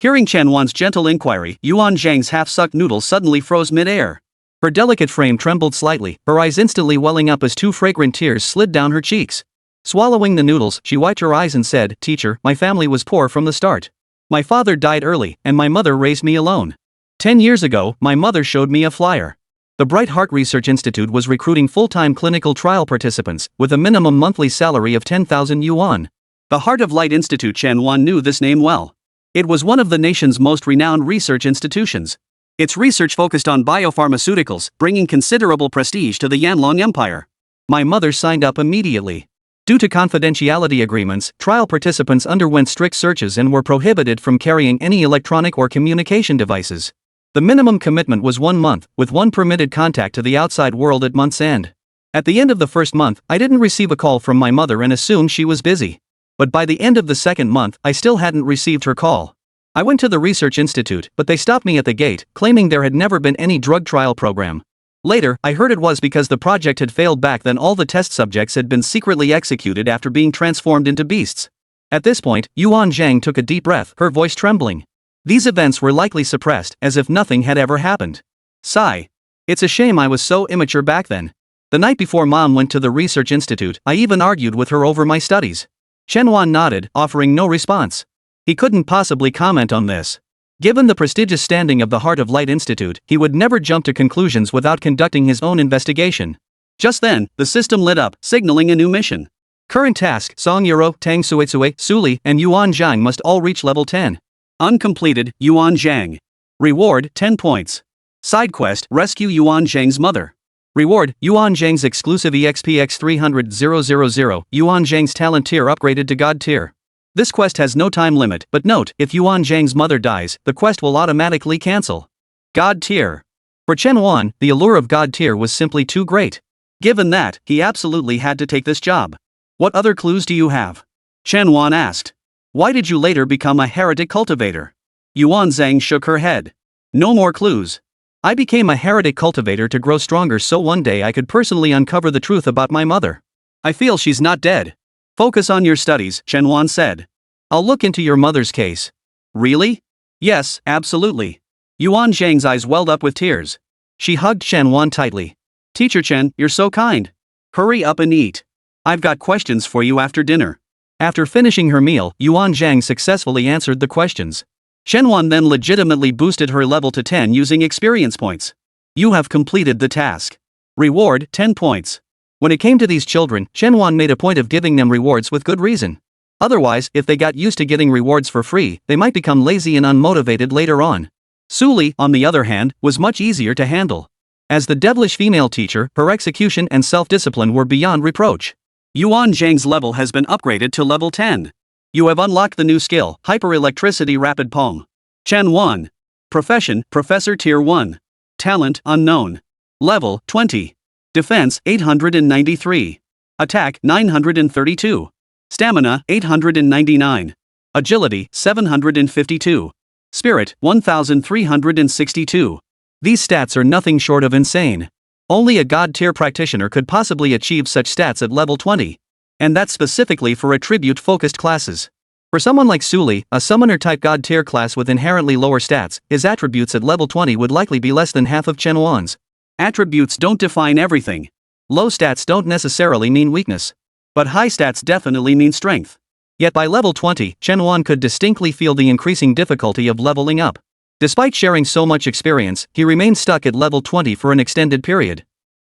Hearing Chen Wan's gentle inquiry, Yuan Zhang's half-sucked noodle suddenly froze mid-air. Her delicate frame trembled slightly, her eyes instantly welling up as two fragrant tears slid down her cheeks. Swallowing the noodles, she wiped her eyes and said, "Teacher, my family was poor from the start. My father died early, and my mother raised me alone. 10 years ago, my mother showed me a flyer. The Bright Heart Research Institute was recruiting full-time clinical trial participants, with a minimum monthly salary of 10,000 yuan. The Heart of Light Institute. Chen Wan knew this name well. It was one of the nation's most renowned research institutions. Its research focused on biopharmaceuticals, bringing considerable prestige to the Yanlong Empire. My mother signed up immediately. Due to confidentiality agreements, trial participants underwent strict searches and were prohibited from carrying any electronic or communication devices. The minimum commitment was 1 month, with one permitted contact to the outside world at month's end. At the end of the first month, I didn't receive a call from my mother and assumed she was busy. But by the end of the second month, I still hadn't received her call. I went to the research institute, but they stopped me at the gate, claiming there had never been any drug trial program. Later, I heard it was because the project had failed back then all the test subjects had been secretly executed after being transformed into beasts. At this point, Yuan Zhang took a deep breath, her voice trembling. These events were likely suppressed, as if nothing had ever happened. Sigh. It's a shame I was so immature back then. The night before Mom went to the research institute, I even argued with her over my studies. Chen Wan nodded, offering no response. He couldn't possibly comment on this. Given the prestigious standing of the Heart of Light Institute, he would never jump to conclusions without conducting his own investigation. Just then, the system lit up, signaling a new mission. Current task: Song Yarou, Tang Suitsue, Suli, and Yuan Zhang must all reach level 10. Uncompleted, Yuan Zhang. Reward, 10 points. Side quest: rescue Yuan Zhang's mother. Reward: Yuan Zhang's exclusive EXPX 300,000, Yuan Zhang's talent tier upgraded to God tier. This quest has no time limit, but note, if Yuan Zhang's mother dies, the quest will automatically cancel. God tier. For Chen Wan, the allure of God tier was simply too great. Given that, he absolutely had to take this job. What other clues do you have? Chen Wan asked. Why did you later become a heretic cultivator? Yuan Zhang shook her head. No more clues. I became a heretic cultivator to grow stronger so one day I could personally uncover the truth about my mother. I feel she's not dead. Focus on your studies, Chen Wan said. I'll look into your mother's case. Really? Yes, absolutely. Yuan Zhang's eyes welled up with tears. She hugged Chen Wan tightly. Teacher Chen, you're so kind. Hurry up and eat. I've got questions for you after dinner. After finishing her meal, Yuan Zhang successfully answered the questions. Chen Wan then legitimately boosted her level to 10 using experience points. You have completed the task. Reward, 10 points. When it came to these children, Chen Wan made a point of giving them rewards with good reason. Otherwise, if they got used to getting rewards for free, they might become lazy and unmotivated later on. Suli, on the other hand, was much easier to handle. As the devilish female teacher, her execution and self-discipline were beyond reproach. Yuan Zhang's level has been upgraded to level 10. You have unlocked the new skill, Hyper-Electricity Rapid Palm. Chen Wan. Profession, Professor Tier 1. Talent, Unknown. Level, 20. Defense, 893. Attack, 932. Stamina, 899. Agility, 752. Spirit, 1362. These stats are nothing short of insane. Only a God-tier practitioner could possibly achieve such stats at level 20. And that's specifically for attribute-focused classes. For someone like Suli, a summoner-type God-tier class with inherently lower stats, his attributes at level 20 would likely be less than half of Chen Wan's. Attributes don't define everything. Low stats don't necessarily mean weakness. But high stats definitely mean strength. Yet by level 20, Chen Wan could distinctly feel the increasing difficulty of leveling up. Despite sharing so much experience, he remained stuck at level 20 for an extended period.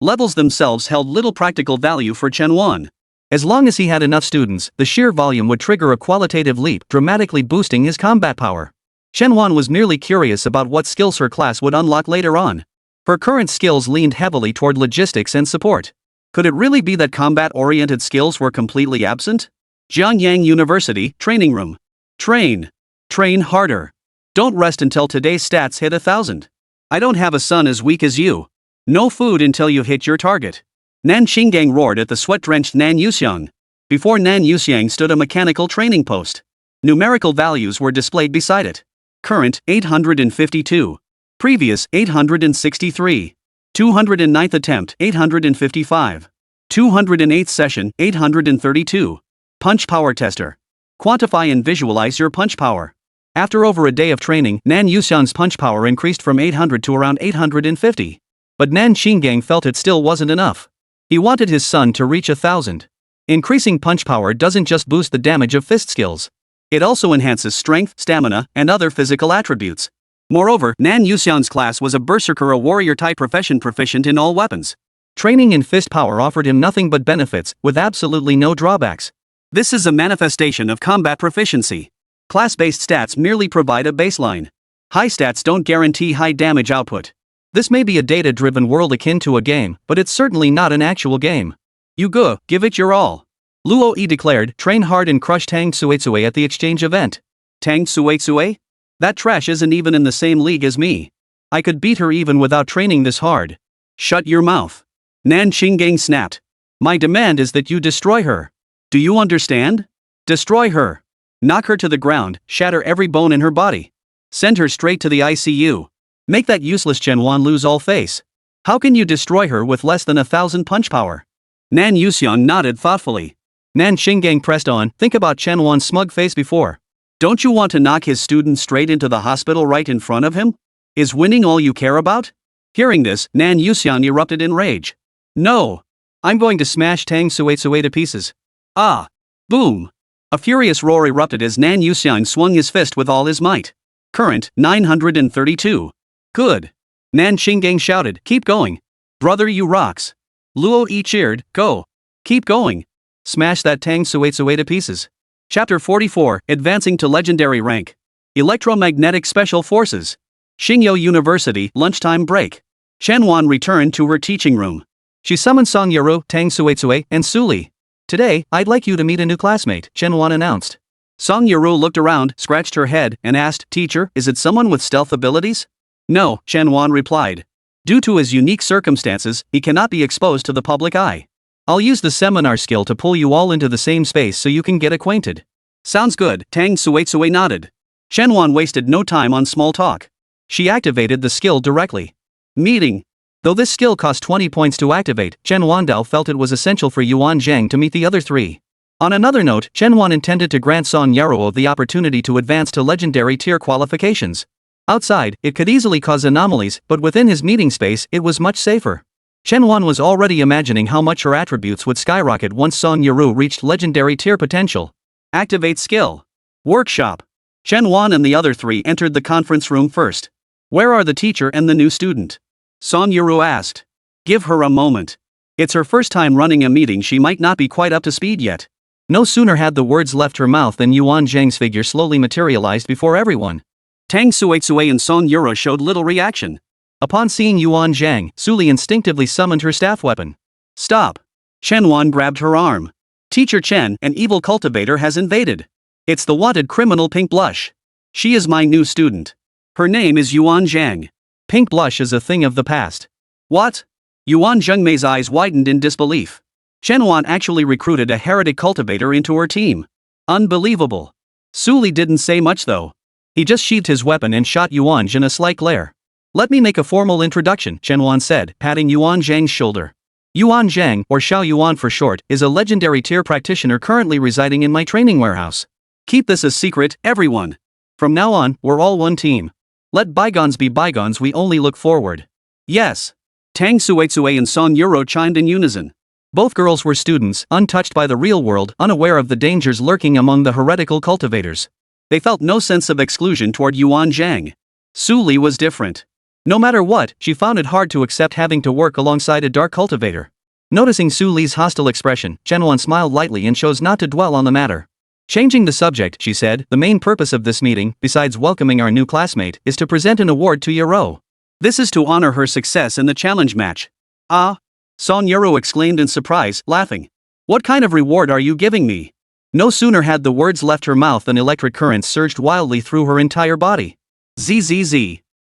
Levels themselves held little practical value for Chen Wan. As long as he had enough students, the sheer volume would trigger a qualitative leap, dramatically boosting his combat power. Chen Wan was merely curious about what skills her class would unlock later on. Her current skills leaned heavily toward logistics and support. Could it really be that combat-oriented skills were completely absent? Xingyao University, Training Room. Train. Train harder. Don't rest until today's stats hit 1,000. I don't have a son as weak as you. No food until you hit your target. Nan Xingang roared at the sweat-drenched Nan Yuxiang. Before Nan Yuxiang stood a mechanical training post. Numerical values were displayed beside it. Current, 852. Previous, 863. 209th attempt, 855. 208th session, 832. Punch power tester. Quantify and visualize your punch power. After over a day of training, Nan Yuxiang's punch power increased from 800 to around 850. But Nan Xingyao felt it still wasn't enough. He wanted his son to reach 1,000. Increasing punch power doesn't just boost the damage of fist skills. It also enhances strength, stamina, and other physical attributes. Moreover, Nan Yuxian's class was a berserker, a warrior-type profession proficient in all weapons. Training in fist power offered him nothing but benefits, with absolutely no drawbacks. This is a manifestation of combat proficiency. Class-based stats merely provide a baseline. High stats don't guarantee high damage output. This may be a data-driven world akin to a game, but it's certainly not an actual game. You go, give it your all. Luo Yi declared, train hard and crush Tang Suetsue at the exchange event. Tang Suetsue? That trash isn't even in the same league as me. I could beat her even without training this hard. Shut your mouth. Nan Xingyao snapped. My demand is that you destroy her. Do you understand? Destroy her. Knock her to the ground, shatter every bone in her body. Send her straight to the ICU. Make that useless Chen Wan lose all face. How can you destroy her with less than 1,000 punch power? Nan Yuxian nodded thoughtfully. Nan Xingyao pressed on, think about Chen Wan's smug face before. Don't you want to knock his student straight into the hospital right in front of him? Is winning all you care about? Hearing this, Nan Yuxian erupted in rage. No! I'm going to smash Tang Suetsue to pieces. Ah! Boom! A furious roar erupted as Nan Yuxian swung his fist with all his might. Current, 932. Good! Nan Xingyao shouted, keep going. Brother, you rocks. Luo Yi cheered, go. Keep going. Smash that Tang Suetsue to pieces. Chapter 44, Advancing to Legendary Rank. Electromagnetic Special Forces. Xingyao University, lunchtime break. Chen Wan returned to her teaching room. She summoned Song Yarou, Tang Suetsue, and Suli. Today, I'd like you to meet a new classmate, Chen Wan announced. Song Yarou looked around, scratched her head, and asked, Teacher, is it someone with stealth abilities? No, Chen Wan replied. Due to his unique circumstances, he cannot be exposed to the public eye. I'll use the seminar skill to pull you all into the same space so you can get acquainted. Sounds good, Tang Suetsue nodded. Chen Wan wasted no time on small talk. She activated the skill directly. Meeting. Though this skill cost 20 points to activate, Chen Wandao felt it was essential for Yuan Zhang to meet the other three. On another note, Chen Wan intended to grant Song Yarou the opportunity to advance to legendary tier qualifications. Outside, it could easily cause anomalies, but within his meeting space, it was much safer. Chen Wan was already imagining how much her attributes would skyrocket once Song Yarou reached legendary tier potential. Activate skill. Workshop. Chen Wan and the other three entered the conference room first. Where are the teacher and the new student? Song Yarou asked. Give her a moment. It's her first time running a meeting, she might not be quite up to speed yet. No sooner had the words left her mouth than Yuan Zhang's figure slowly materialized before everyone. Tang Suetsue and Song Yarou showed little reaction. Upon seeing Yuan Zhang, Suli instinctively summoned her staff weapon. Stop! Chen Wan grabbed her arm. Teacher Chen, an evil cultivator, has invaded. It's the wanted criminal Pink Blush. She is my new student. Her name is Yuan Zhang. Pink Blush is a thing of the past. What? Yuan Zhengmei's eyes widened in disbelief. Chen Wan actually recruited a heretic cultivator into her team. Unbelievable. Suli didn't say much though. He just sheathed his weapon and shot Yuan Zhang a slight glare. Let me make a formal introduction, Chen Wan said, patting Yuan Zhang's shoulder. Yuan Zhang, or Xiao Yuan for short, is a legendary tier practitioner currently residing in my training warehouse. Keep this a secret, everyone. From now on, we're all one team. Let bygones be bygones, we only look forward. Yes. Tang Suetsue and Song Yarou chimed in unison. Both girls were students, untouched by the real world, unaware of the dangers lurking among the heretical cultivators. They felt no sense of exclusion toward Yuan Zhang. Suli was different. No matter what, she found it hard to accept having to work alongside a dark cultivator. Noticing Suli's hostile expression, Chen Wan smiled lightly and chose not to dwell on the matter. Changing the subject, she said, the main purpose of this meeting, besides welcoming our new classmate, is to present an award to Yarou. This is to honor her success in the challenge match. Ah! Song Yarou exclaimed in surprise, laughing. What kind of reward are you giving me? No sooner had the words left her mouth than electric currents surged wildly through her entire body. Zzz.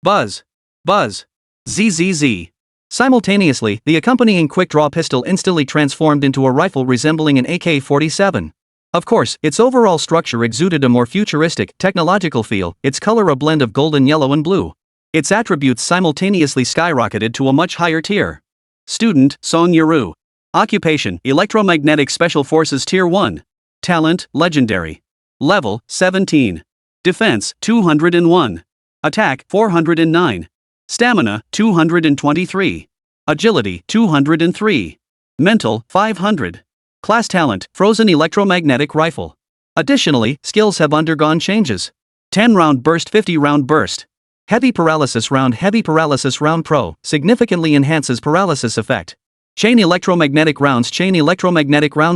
Buzz. Buzz. Zzz. Simultaneously, the accompanying quick-draw pistol instantly transformed into a rifle resembling an AK-47. Of course, its overall structure exuded a more futuristic, technological feel, its color a blend of golden yellow and blue. Its attributes simultaneously skyrocketed to a much higher tier. Student, Song Yarou. Occupation, Electromagnetic Special Forces Tier 1. Talent, Legendary. Level, 17. Defense, 201. Attack, 409. Stamina, 223. Agility, 203. Mental, 500. Class talent, frozen electromagnetic rifle. Additionally, skills have undergone changes. 10 round burst, 50 round burst. Heavy paralysis round pro, significantly enhances paralysis effect. Chain electromagnetic rounds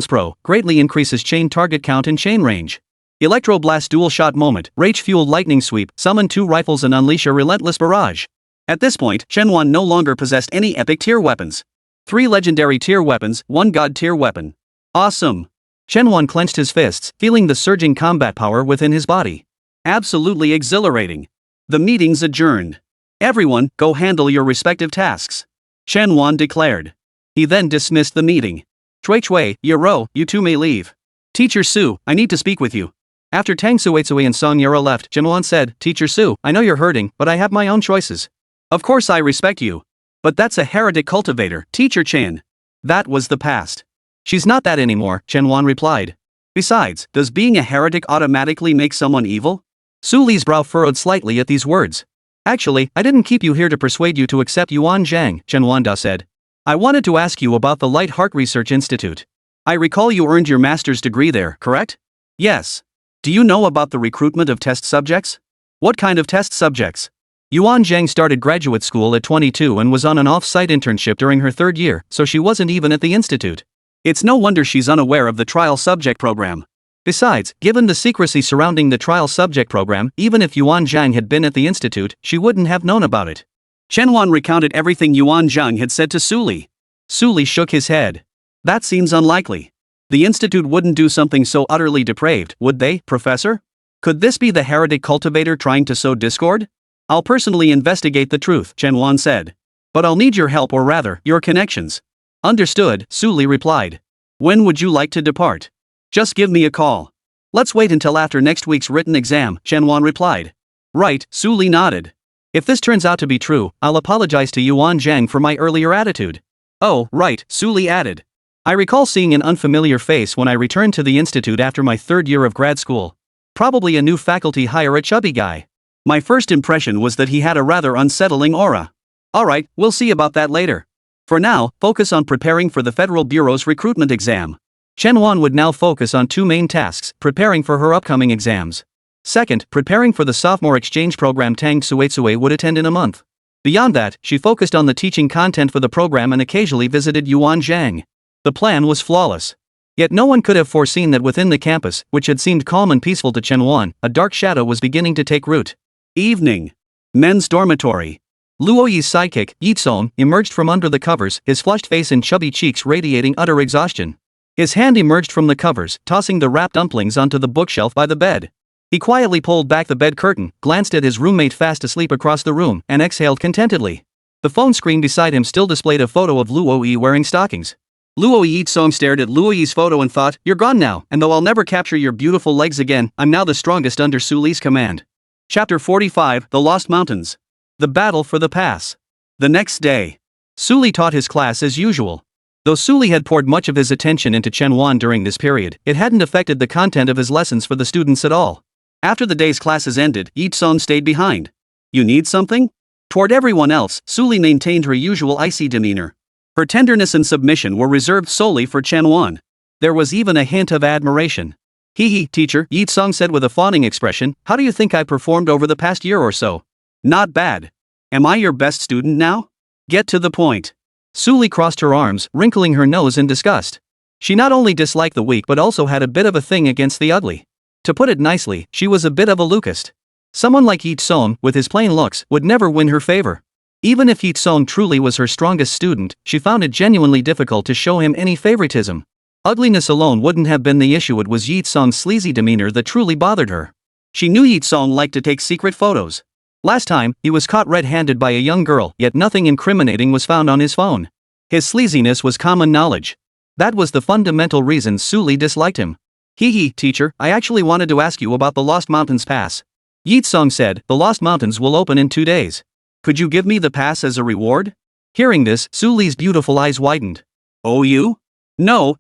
pro, greatly increases chain target count and chain range. Electroblast dual shot moment, rage-fueled lightning sweep, summon 2 rifles and unleash a relentless barrage. At this point, Chen Wan no longer possessed any epic tier weapons. 3 legendary tier weapons, 1 god tier weapon. Awesome! Chen Wan clenched his fists, feeling the surging combat power within his body. Absolutely exhilarating. The meeting's adjourned. Everyone, go handle your respective tasks. Chen Wan declared. He then dismissed the meeting. Cui, Yarou, you two may leave. Teacher Su, I need to speak with you. After Tang Suitsui and Song Yarou left, Chen Wan said, Teacher Su, I know you're hurting, but I have my own choices. Of course I respect you. But that's a heretic cultivator, Teacher Chen. That was the past. She's not that anymore, Chen Wan replied. Besides, does being a heretic automatically make someone evil? Su Li's brow furrowed slightly at these words. Actually, I didn't keep you here to persuade you to accept Yuan Zhang, Chen Wanda said. I wanted to ask you about the Light Heart Research Institute. I recall you earned your master's degree there, correct? Yes. Do you know about the recruitment of test subjects? What kind of test subjects? Yuan Zhang started graduate school at 22 and was on an off-site internship during her 3rd year, so she wasn't even at the institute. It's no wonder she's unaware of the trial subject program. Besides, given the secrecy surrounding the trial subject program, even if Yuan Zhang had been at the institute, she wouldn't have known about it. Chen Wan recounted everything Yuan Zhang had said to Su Li. Su Li shook his head. That seems unlikely. The institute wouldn't do something so utterly depraved, would they, Professor? Could this be the heretic cultivator trying to sow discord? I'll personally investigate the truth, Chen Wan said. But I'll need your help, or rather, your connections. Understood, Su Li replied. When would you like to depart? Just give me a call. Let's wait until after next week's written exam, Chen Wan replied. Right, Su Li nodded. If this turns out to be true, I'll apologize to Yuan Zhang for my earlier attitude. Oh, right, Su Li added. I recall seeing an unfamiliar face when I returned to the institute after my 3rd year of grad school. Probably a new faculty hire, a chubby guy. My first impression was that he had a rather unsettling aura. Alright, we'll see about that later. For now, focus on preparing for the Federal Bureau's recruitment exam. Chen Wan would now focus on 2 main tasks, preparing for her upcoming exams. Second, preparing for the sophomore exchange program Tang Suitsui would attend in a month. Beyond that, she focused on the teaching content for the program and occasionally visited Yuan Zhang. The plan was flawless. Yet no one could have foreseen that within the campus, which had seemed calm and peaceful to Chen Wan, a dark shadow was beginning to take root. Evening. Men's dormitory. Luo Yi's sidekick, Yitsong, emerged from under the covers, his flushed face and chubby cheeks radiating utter exhaustion. His hand emerged from the covers, tossing the wrapped dumplings onto the bookshelf by the bed. He quietly pulled back the bed curtain, glanced at his roommate fast asleep across the room, and exhaled contentedly. The phone screen beside him still displayed a photo of Luo Yi wearing stockings. Luo Yitsong stared at Luo Yi's photo and thought, you're gone now, and though I'll never capture your beautiful legs again, I'm now the strongest under Su Li's command. Chapter 45, The Lost Mountains. The Battle for the Pass. The next day. Su Li taught his class as usual. Though Su Li had poured much of his attention into Chen Wan during this period, it hadn't affected the content of his lessons for the students at all. After the day's classes ended, Yitsong stayed behind. You need something? Toward everyone else, Su Li maintained her usual icy demeanor. Her tenderness and submission were reserved solely for Chen Wan. There was even a hint of admiration. Hee, teacher, Yitsong said with a fawning expression, how do you think I performed over the past year or so? Not bad. Am I your best student now? Get to the point. Su Li crossed her arms, wrinkling her nose in disgust. She not only disliked the weak but also had a bit of a thing against the ugly. To put it nicely, she was a bit of a Lucist. Someone like Yitsong, with his plain looks, would never win her favor. Even if Yitsong truly was her strongest student, she found it genuinely difficult to show him any favoritism. Ugliness alone wouldn't have been the issue, it was Yitsong's sleazy demeanor that truly bothered her. She knew Yitsong liked to take secret photos. Last time, he was caught red-handed by a young girl, yet nothing incriminating was found on his phone. His sleaziness was common knowledge. That was the fundamental reason Su Li disliked him. Hee, teacher, I actually wanted to ask you about the Lost Mountains Pass. Yitsong said, the Lost Mountains will open in 2 days. Could you give me the pass as a reward? Hearing this, Su Li's beautiful eyes widened. Oh, you? No.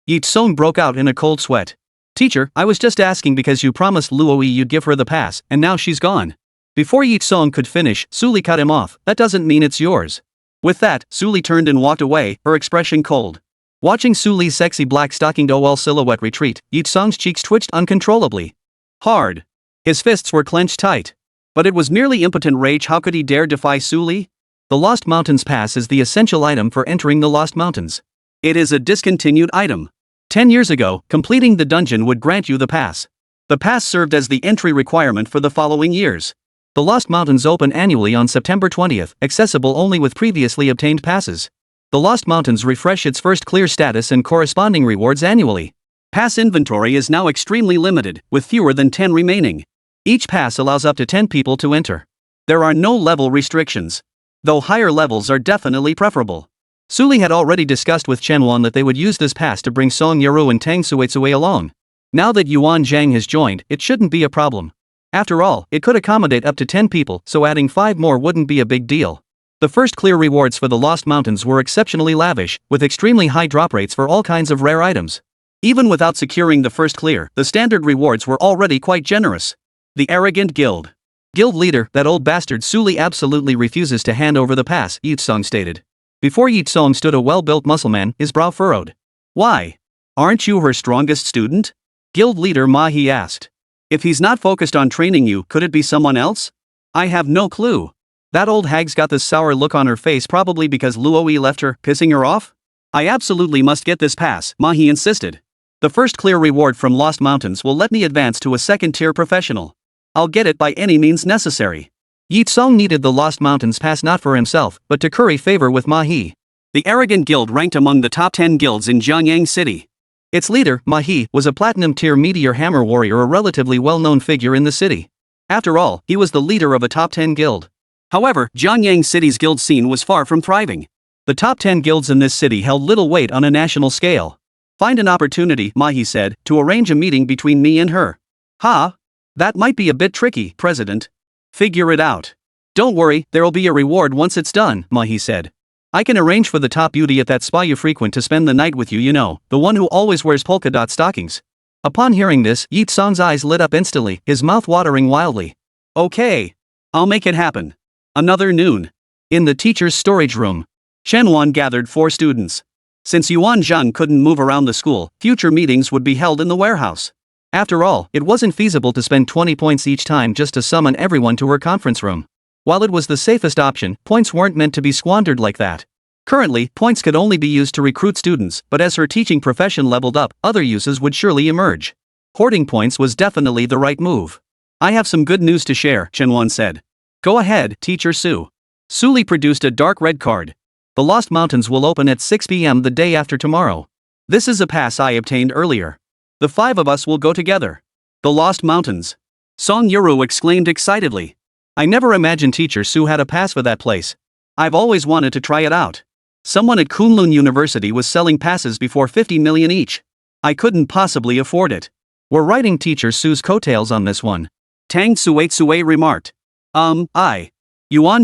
Yitsong broke out in a cold sweat. Teacher, I was just asking because you promised Luo Yi you'd give her the pass, and now she's gone. Before Yitsong could finish, Su Li cut him off, that doesn't mean it's yours. With that, Suli turned and walked away, her expression cold. Watching Suli's sexy black-stockinged OL silhouette retreat, Yi-song's cheeks twitched uncontrollably. Hard. His fists were clenched tight. But it was merely impotent rage. How could he dare defy Suli? The Lost Mountains Pass is the essential item for entering the Lost Mountains. It is a discontinued item. 10 years ago, completing the dungeon would grant you the pass. The pass served as the entry requirement for the following years. The Lost Mountains open annually on September 20th, accessible only with previously obtained passes. The Lost Mountains refresh its first clear status and corresponding rewards annually. Pass inventory is now extremely limited, with fewer than 10 remaining. Each pass allows up to 10 people to enter. There are no level restrictions. Though higher levels are definitely preferable. Suli had already discussed with Chen Wan that they would use this pass to bring Song Yarou and Tang Suitsui along. Now that Yuan Zhang has joined, it shouldn't be a problem. After all, it could accommodate up to 10 people, so adding 5 more wouldn't be a big deal. The first clear rewards for the Lost Mountains were exceptionally lavish, with extremely high drop rates for all kinds of rare items. Even without securing the first clear, the standard rewards were already quite generous. The Arrogant Guild. Guild leader, that old bastard Suli absolutely refuses to hand over the pass, Yi-song stated. Before Yi-song stood a well-built muscleman, his brow furrowed. Why? Aren't you her strongest student? Guild leader Ma He asked. If he's not focused on training you, could it be someone else? I have no clue. That old hag's got this sour look on her face probably because Luoyi left her, pissing her off? I absolutely must get this pass, Ma He insisted. The first clear reward from Lost Mountains will let me advance to a second-tier professional. I'll get it by any means necessary. Yi-song needed the Lost Mountains pass not for himself, but to curry favor with Ma He. The Arrogant Guild ranked among the top 10 guilds in Jiangyang City. Its leader, Ma He, was a platinum-tier meteor hammer warrior, a relatively well-known figure in the city. After all, he was the leader of a top 10 guild. However, Jiangyang City's guild scene was far from thriving. The top 10 guilds in this city held little weight on a national scale. Find an opportunity, Ma He said, to arrange a meeting between me and her. Ha? That might be a bit tricky, President. Figure it out. Don't worry, there'll be a reward once it's done, Ma He said. I can arrange for the top beauty at that spa you frequent to spend the night with you, the one who always wears polka dot stockings. Upon hearing this, Yi-song's eyes lit up instantly, his mouth watering wildly. Okay. I'll make it happen. Another noon. In the teacher's storage room. Chen Wan gathered 4 students. Since Yuan Zhang couldn't move around the school, future meetings would be held in the warehouse. After all, it wasn't feasible to spend 20 points each time just to summon everyone to her conference room. While it was the safest option, points weren't meant to be squandered like that. Currently, points could only be used to recruit students, but as her teaching profession leveled up, other uses would surely emerge. Hoarding points was definitely the right move. I have some good news to share, Chen Wan said. Go ahead, Teacher Su. Suli produced a dark red card. The Lost Mountains will open at 6 p.m. the day after tomorrow. This is a pass I obtained earlier. The 5 of us will go together. The Lost Mountains. Song Yarou exclaimed excitedly. I never imagined Teacher Su had a pass for that place. I've always wanted to try it out. Someone at Kunlun University was selling passes before 50 million each. I couldn't possibly afford it. We're riding Teacher Su's coattails on this one. Tang Suitsui remarked. Yuan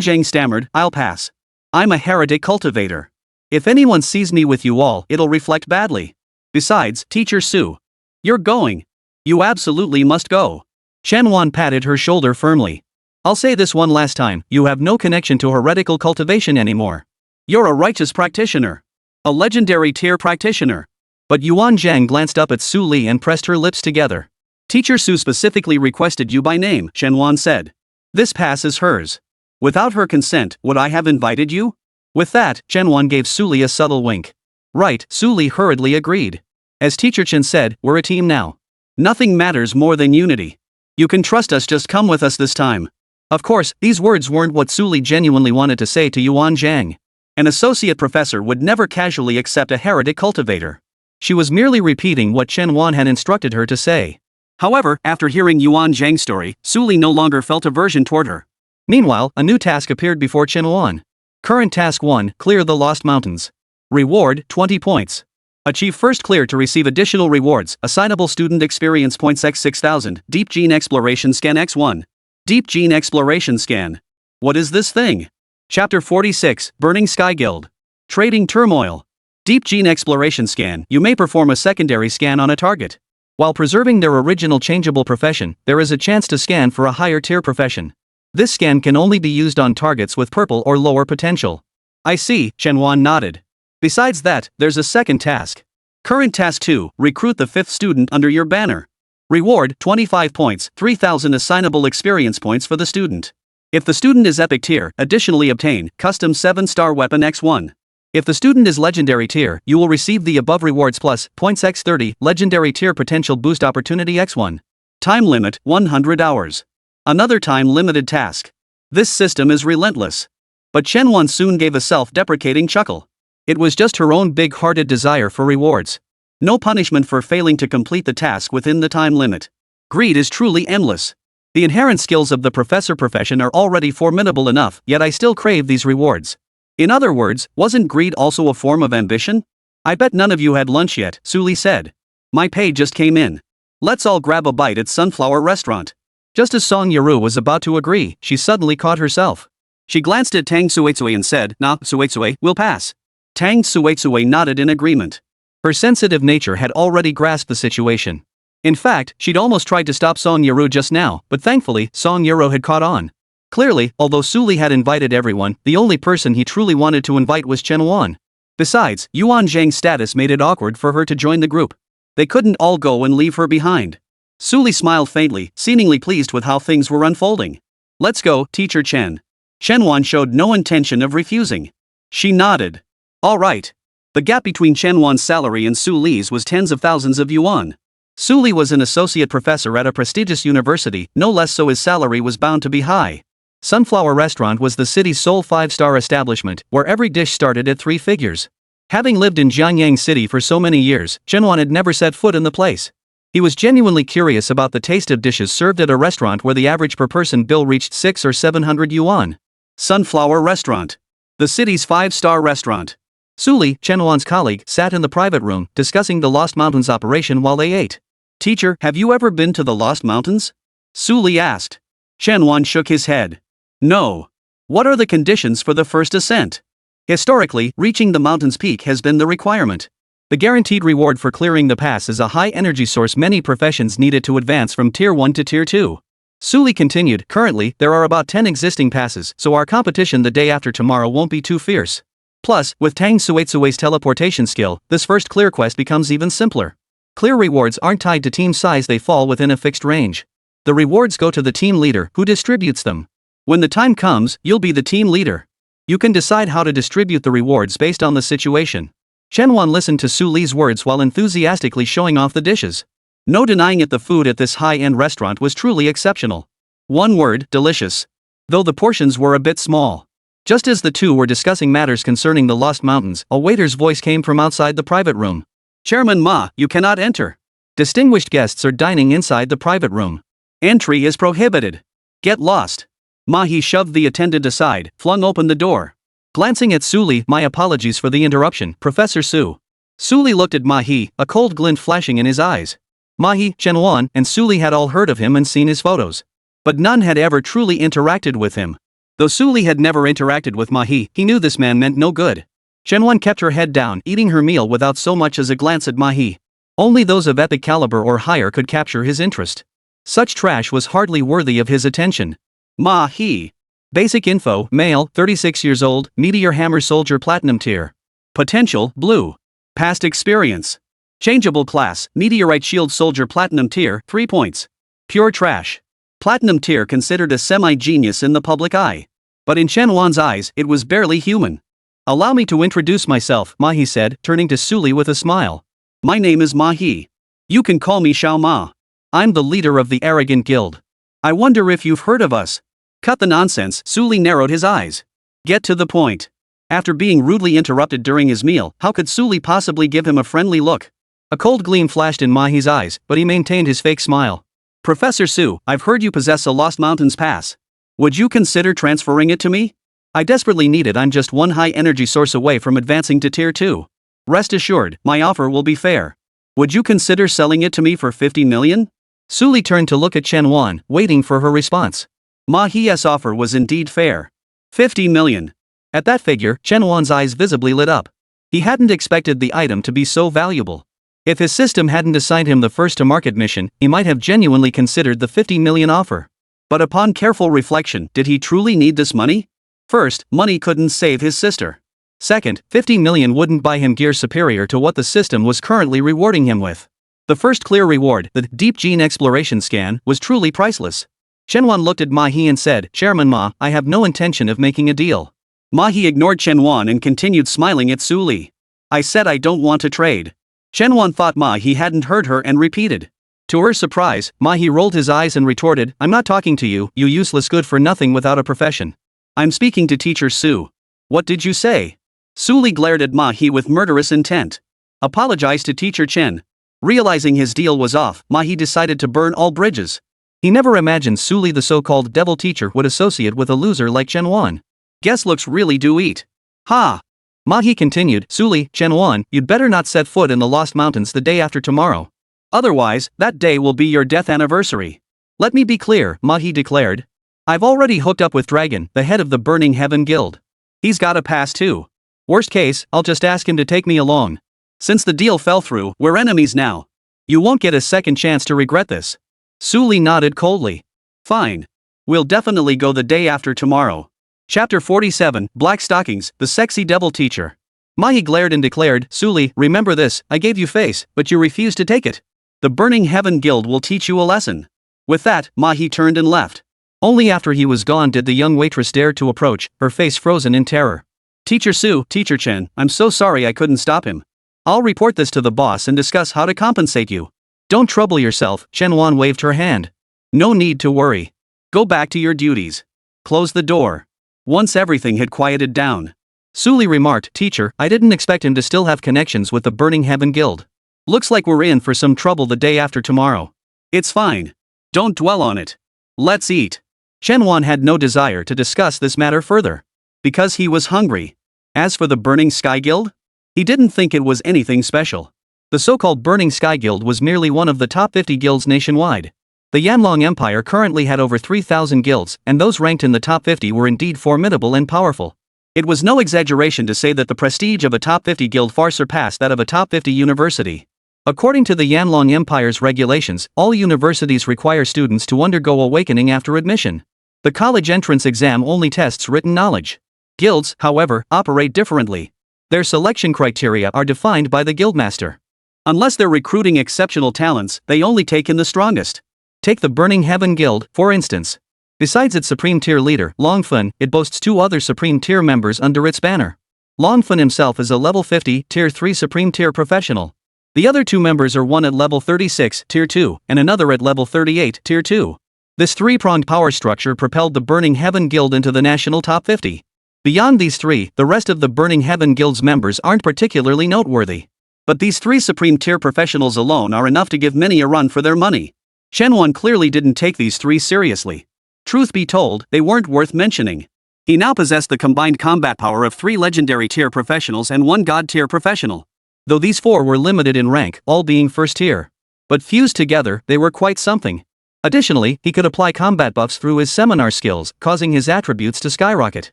Zhang stammered, I'll pass. I'm a heretic cultivator. If anyone sees me with you all, it'll reflect badly. Besides, Teacher Su. You're going. You absolutely must go. Chen Wan patted her shoulder firmly. I'll say this one last time, you have no connection to heretical cultivation anymore. You're a righteous practitioner. A legendary tier practitioner. But Yuan Zhang glanced up at Su Li and pressed her lips together. Teacher Su specifically requested you by name, Chen Wan said. This pass is hers. Without her consent, would I have invited you? With that, Chen Wan gave Su Li a subtle wink. Right, Su Li hurriedly agreed. As Teacher Chen said, we're a team now. Nothing matters more than unity. You can trust us, just come with us this time. Of course, these words weren't what Su Li genuinely wanted to say to Yuan Zhang. An associate professor would never casually accept a heretic cultivator. She was merely repeating what Chen Wan had instructed her to say. However, after hearing Yuan Zhang's story, Su Li no longer felt aversion toward her. Meanwhile, a new task appeared before Chen Wan. Current Task 1, Clear the Lost Mountains. Reward, 20 points. Achieve first clear to receive additional rewards, assignable student experience points x 6000, Deep Gene Exploration Scan x1. Deep Gene Exploration Scan. What is this thing? Chapter 46, Burning Sky Guild. Trading Turmoil. Deep Gene Exploration Scan. You may perform a secondary scan on a target. While preserving their original changeable profession, there is a chance to scan for a higher tier profession. This scan can only be used on targets with purple or lower potential. I see, Chen Wan nodded. Besides that, there's a second task. Current task 2, recruit the 5th student under your banner. Reward, 25 points, 3,000 assignable experience points for the student. If the student is epic tier, additionally obtain custom 7-star weapon x1. If the student is legendary tier, you will receive the above rewards plus points x30, legendary tier potential boost opportunity x1. Time limit, 100 hours. Another time-limited task. This system is relentless. But Chen Wan soon gave a self-deprecating chuckle. It was just her own big-hearted desire for rewards. No punishment for failing to complete the task within the time limit. Greed is truly endless. The inherent skills of the professor profession are already formidable enough, yet I still crave these rewards. In other words, wasn't greed also a form of ambition? I bet none of you had lunch yet, Suli said. My pay just came in. Let's all grab a bite at Sunflower Restaurant. Just as Song Yarou was about to agree, she suddenly caught herself. She glanced at Tang Suetsue and said, "Nah, Suetsue, we'll pass." Tang Suetsue nodded in agreement. Her sensitive nature had already grasped the situation. In fact, she'd almost tried to stop Song Yarou just now, but thankfully, Song Yarou had caught on. Clearly, although Suli had invited everyone, the only person he truly wanted to invite was Chen Wan. Besides, Yuan Zhang's status made it awkward for her to join the group. They couldn't all go and leave her behind. Suli smiled faintly, seemingly pleased with how things were unfolding. "Let's go, Teacher Chen." Chen Wan showed no intention of refusing. She nodded. All right. The gap between Chen Wan's salary and Suli's was tens of thousands of yuan. Suli was an associate professor at a prestigious university, no less so his salary was bound to be high. Sunflower Restaurant was the city's sole 5-star establishment, where every dish started at 3 figures. Having lived in Jiangyang City for so many years, Chen Wan had never set foot in the place. He was genuinely curious about the taste of dishes served at a restaurant where the average per-person bill reached 600 or 700 yuan. Sunflower Restaurant. The city's 5-star restaurant. Suli, Chen Wan's colleague, sat in the private room, discussing the Lost Mountains operation while they ate. "Teacher, have you ever been to the Lost Mountains?" Suli asked. Chen Wan shook his head. "No. What are the conditions for the first ascent?" Historically, reaching the mountain's peak has been the requirement. The guaranteed reward for clearing the pass is a high energy source many professions needed to advance from Tier 1 to Tier 2. Suli continued, "Currently, there are about 10 existing passes, so our competition the day after tomorrow won't be too fierce. Plus, with Tang Suetsue's teleportation skill, this first clear quest becomes even simpler. Clear rewards aren't tied to team size, they fall within a fixed range. The rewards go to the team leader, who distributes them. When the time comes, you'll be the team leader. You can decide how to distribute the rewards based on the situation." Chen Wan listened to Suli's words while enthusiastically showing off the dishes. No denying it, the food at this high-end restaurant was truly exceptional. One word, delicious. Though the portions were a bit small. Just as the two were discussing matters concerning the Lost Mountains, a waiter's voice came from outside the private room. "Chairman Ma, you cannot enter. Distinguished guests are dining inside the private room. Entry is prohibited. Get lost." Ma-hee shoved the attendant aside, flung open the door. Glancing at Suli, "My apologies for the interruption, Professor Su." Suli looked at Ma-hee, a cold glint flashing in his eyes. Ma-hee, Chen Wan, and Suli had all heard of him and seen his photos. But none had ever truly interacted with him. Though Suli had never interacted with Ma-hee, he knew this man meant no good. Chen Wan kept her head down, eating her meal without so much as a glance at Ma-hee. Only those of epic caliber or higher could capture his interest. Such trash was hardly worthy of his attention. Ma-hee. Basic info, male, 36 years old, Meteor Hammer Soldier Platinum Tier. Potential, blue. Past experience. Changeable class, Meteorite Shield Soldier Platinum Tier, 3 points. Pure trash. Platinum Tier considered a semi-genius in the public eye. But in Chen Wan's eyes, it was barely human. "Allow me to introduce myself," Ma-hee said, turning to Suli with a smile. "My name is Ma-hee. You can call me Xiao Ma. I'm the leader of the Arrogant Guild. I wonder if you've heard of us." Cut the nonsense, Suli narrowed his eyes. Get to the point. After being rudely interrupted during his meal, how could Suli possibly give him a friendly look? A cold gleam flashed in Ma-hee's eyes, but he maintained his fake smile. "Professor Su, I've heard you possess a Lost Mountains pass. Would you consider transferring it to me? I desperately need it. I'm just one high energy source away from advancing to Tier 2. Rest assured, my offer will be fair. Would you consider selling it to me for 50 million? Suli turned to look at Chen Wan, waiting for her response. Ma-hee's offer was indeed fair. 50 million. At that figure, Chen Wan's eyes visibly lit up. He hadn't expected the item to be so valuable. If his system hadn't assigned him the first-to-market mission, he might have genuinely considered the 50 million offer. But upon careful reflection, did he truly need this money? First, money couldn't save his sister. Second, 50 million wouldn't buy him gear superior to what the system was currently rewarding him with. The first clear reward, the Deep Gene Exploration Scan, was truly priceless. Chen Wan looked at Ma He and said, Chairman Ma, I have no intention of making a deal. Ma He ignored Chen Wan and continued smiling at Su Li. I said I don't want to trade. Chen Wan thought Ma He hadn't heard her and repeated. To her surprise, Ma He rolled his eyes and retorted, I'm not talking to you, you useless good for nothing without a profession. I'm speaking to Teacher Su. What did you say? Su Li glared at Ma He with murderous intent. Apologized to Teacher Chen. Realizing his deal was off, Ma He decided to burn all bridges. He never imagined Su Li the so-called devil teacher would associate with a loser like Chen Wan. Guess looks really do eat. Ha! Ma He continued, Su Li, Chen Wan, you'd better not set foot in the Lost Mountains the day after tomorrow. Otherwise, that day will be your death anniversary. Let me be clear, Ma He declared. I've already hooked up with Dragon, the head of the Burning Heaven Guild. He's got a pass too. Worst case, I'll just ask him to take me along. Since the deal fell through, we're enemies now. You won't get a second chance to regret this. Su Li nodded coldly. Fine. We'll definitely go the day after tomorrow. Chapter 47, Black Stockings, the Sexy Devil Teacher. Ma He glared and declared, Su Li, remember this, I gave you face, but you refused to take it. The Burning Heaven Guild will teach you a lesson. With that, Ma He turned and left. Only after he was gone did the young waitress dare to approach, her face frozen in terror. Teacher Su, Teacher Chen, I'm so sorry I couldn't stop him. I'll report this to the boss and discuss how to compensate you. Don't trouble yourself, Chen Wan waved her hand. No need to worry. Go back to your duties. Close the door. Once everything had quieted down, Su Li remarked, Teacher, I didn't expect him to still have connections with the Burning Heaven Guild. Looks like we're in for some trouble the day after tomorrow. It's fine. Don't dwell on it. Let's eat. Chen Wan had no desire to discuss this matter further. Because he was hungry. As for the Burning Sky Guild, he didn't think it was anything special. The so-called Burning Sky Guild was merely one of the top 50 guilds nationwide. The Yanlong Empire currently had over 3,000 guilds, and those ranked in the top 50 were indeed formidable and powerful. It was no exaggeration to say that the prestige of a top 50 guild far surpassed that of a top 50 university. According to the Yanlong Empire's regulations, all universities require students to undergo awakening after admission. The college entrance exam only tests written knowledge. Guilds, however, operate differently. Their selection criteria are defined by the guildmaster. Unless they're recruiting exceptional talents, they only take in the strongest. Take the Burning Heaven Guild, for instance. Besides its supreme tier leader, Longfen, it boasts two other supreme tier members under its banner. Longfen himself is a level 50, tier 3 supreme tier professional. The other two members are one at level 36, tier 2, and another at level 38, tier 2. This three-pronged power structure propelled the Burning Heaven Guild into the national top 50. Beyond these three, the rest of the Burning Heaven Guild's members aren't particularly noteworthy. But these three supreme tier professionals alone are enough to give many a run for their money. Chen Wan clearly didn't take these three seriously. Truth be told, they weren't worth mentioning. He now possessed the combined combat power of 3 legendary tier professionals and 1 god tier professional. Though these 4 were limited in rank, all being first tier. But fused together, they were quite something. Additionally, he could apply combat buffs through his seminar skills, causing his attributes to skyrocket.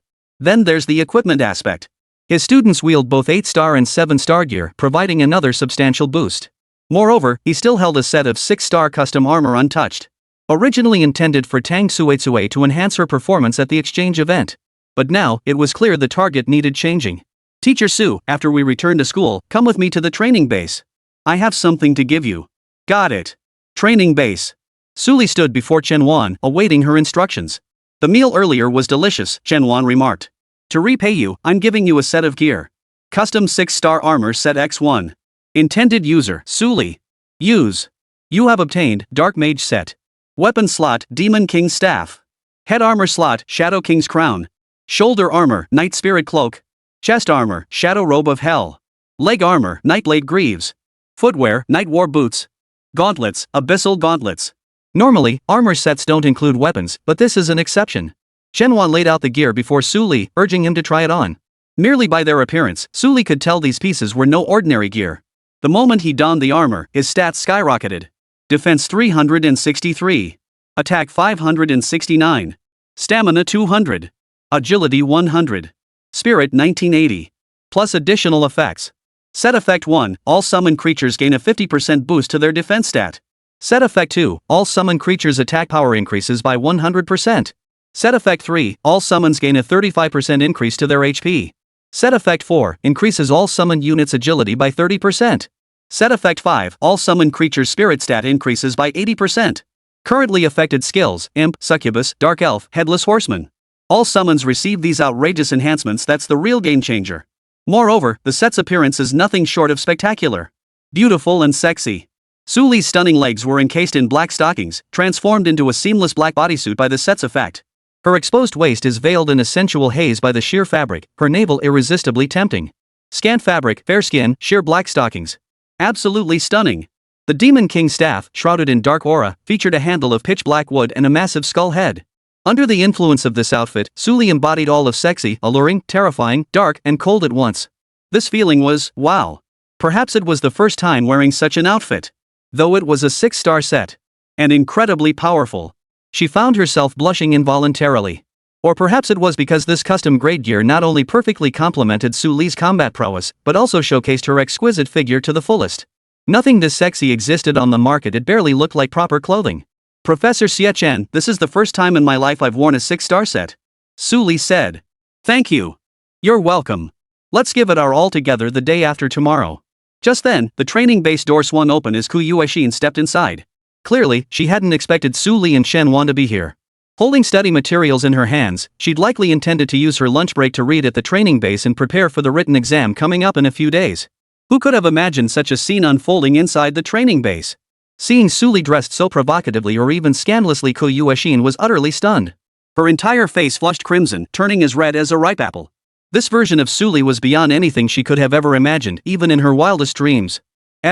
Then there's the equipment aspect. His students wield both 8-star and 7-star gear, providing another substantial boost. Moreover, he still held a set of 6-star custom armor untouched. Originally intended for Tang Suetsue to enhance her performance at the exchange event. But now, it was clear the target needed changing. Teacher Su, after we return to school, come with me to the training base. I have something to give you. Got it. Training base. Su Li stood before Chen Wan, awaiting her instructions. The meal earlier was delicious, Chen Wan remarked. To repay you, I'm giving you a set of gear. Custom 6-star armor set X1. Intended user, Su Li. Use. You have obtained, Dark Mage set. Weapon slot, Demon King's Staff. Head armor slot, Shadow King's Crown. Shoulder armor, Night Spirit Cloak. Chest armor, Shadow Robe of Hell. Leg armor, Nightblade Greaves. Footwear, Night War Boots. Gauntlets, Abyssal Gauntlets. Normally, armor sets don't include weapons, but this is an exception. Chen Wan laid out the gear before Su Li, urging him to try it on. Merely by their appearance, Su Li could tell these pieces were no ordinary gear. The moment he donned the armor, his stats skyrocketed. Defense 363. Attack 569. Stamina 200. Agility 100. Spirit 1980. Plus additional effects. Set Effect 1, all summon creatures gain a 50% boost to their defense stat. Set Effect 2, all summon creatures' attack power increases by 100%. Set Effect 3, all summons gain a 35% increase to their HP. Set Effect 4, increases all summoned units' agility by 30%. Set Effect 5, all summoned creatures' spirit stat increases by 80%. Currently affected skills, Imp, Succubus, Dark Elf, Headless Horseman. All summons receive these outrageous enhancements. That's the real game changer. Moreover, the set's appearance is nothing short of spectacular. Beautiful and sexy. Su Li's stunning legs were encased in black stockings, transformed into a seamless black bodysuit by the set's effect. Her exposed waist is veiled in a sensual haze by the sheer fabric, her navel irresistibly tempting. Scant fabric, fair skin, sheer black stockings. Absolutely stunning. The Demon King's staff, shrouded in dark aura, featured a handle of pitch black wood and a massive skull head. Under the influence of this outfit, Su Li embodied all of sexy, alluring, terrifying, dark, and cold at once. This feeling was, wow. Perhaps it was the first time wearing such an outfit. Though it was a 6-star set. And incredibly powerful. She found herself blushing involuntarily. Or perhaps it was because this custom-grade gear not only perfectly complemented Su Li's combat prowess, but also showcased her exquisite figure to the fullest. Nothing this sexy existed on the market. It barely looked like proper clothing. Professor Xie Chen, this is the first time in my life I've worn a 6-star set. Su Li said. Thank you. You're welcome. Let's give it our all together the day after tomorrow. Just then, the training base door swung open as Ku Yuexin stepped inside. Clearly, she hadn't expected Su Li and Chen Wan to be here. Holding study materials in her hands, she'd likely intended to use her lunch break to read at the training base and prepare for the written exam coming up in a few days. Who could have imagined such a scene unfolding inside the training base? Seeing Su Li dressed so provocatively or even scandalously, Ku Yuexin was utterly stunned. Her entire face flushed crimson, turning as red as a ripe apple. This version of Su Li was beyond anything she could have ever imagined, even in her wildest dreams.